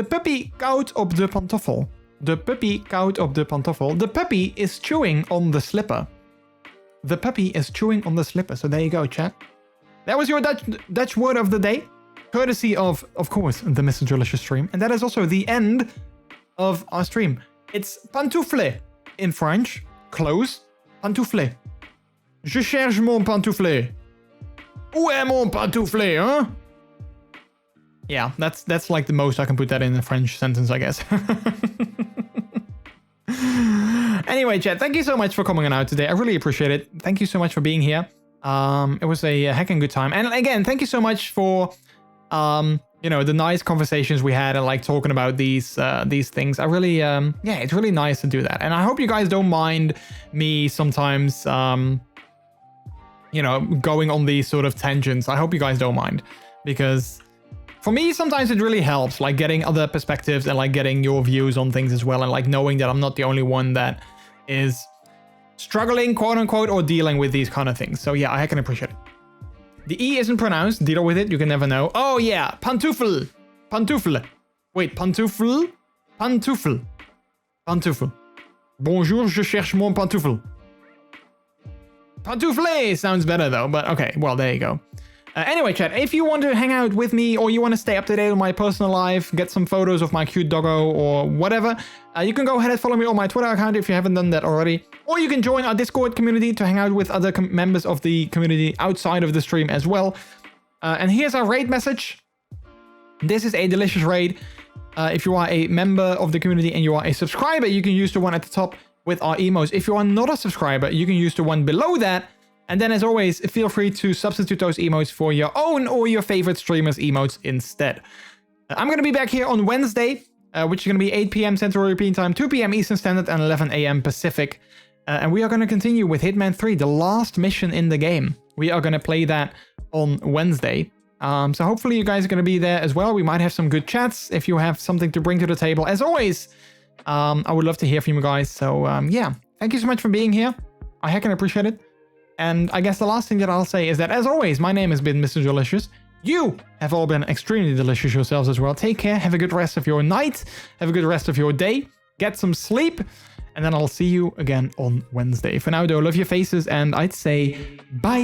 puppy kauwt op de pantoffel. De puppy kauwt op de pantoffel. The puppy is chewing on the slipper. The puppy is chewing on the slipper. So there you go, chat. That was your Dutch word of the day. Courtesy of course, the MrJordilicious stream. And that is also the end of our stream. It's pantoufle in French. Close. Pantoufle. Je cherche mon pantoufle. Où est mon pantoufle, huh? Yeah, that's like the most I can put that in a French sentence, I guess. Anyway, chat, thank you so much for coming on out today. I really appreciate it. Thank you so much for being here. It was a heckin' good time. And again, thank you so much for, you know, the nice conversations we had and like talking about these things. I really, yeah, it's really nice to do that. And I hope you guys don't mind me sometimes, you know, going on these sort of tangents. I hope you guys don't mind, because for me, sometimes it really helps, like getting other perspectives and like getting your views on things as well. And like knowing that I'm not the only one that is struggling, quote unquote, or dealing with these kind of things. So yeah, I can appreciate it. The E isn't pronounced. Deal with it. You can never know. Oh yeah, pantoufle. Pantoufle. Wait, pantoufle? Pantoufle. Pantoufle. Bonjour, je cherche mon pantoufle. Pantoufle sounds better though, but okay, well, there you go. Anyway, chat, if you want to hang out with me or you want to stay up to date on my personal life, get some photos of my cute doggo or whatever, you can go ahead and follow me on my Twitter account if you haven't done that already. Or you can join our Discord community to hang out with other members of the community outside of the stream as well. And here's our raid message. This is a delicious raid. If you are a member of the community and you are a subscriber, you can use the one at the top with our emotes. If you are not a subscriber, you can use the one below that. And then, as always, feel free to substitute those emotes for your own or your favorite streamers' emotes instead. I'm going to be back here on Wednesday, which is going to be 8 p.m. Central European Time, 2 p.m. Eastern Standard, and 11 a.m. Pacific. And we are going to continue with Hitman 3, the last mission in the game. We are going to play that on Wednesday. So hopefully you guys are going to be there as well. We might have some good chats if you have something to bring to the table. As always, I would love to hear from you guys. So yeah, thank you so much for being here. I heckin' appreciate it. And I guess the last thing that I'll say is that, as always, my name has been MrJordilicious. You have all been extremely delicious yourselves as well. Take care. Have a good rest of your night. Have a good rest of your day. Get some sleep. And then I'll see you again on Wednesday. For now, though, love your faces. And I'd say bye.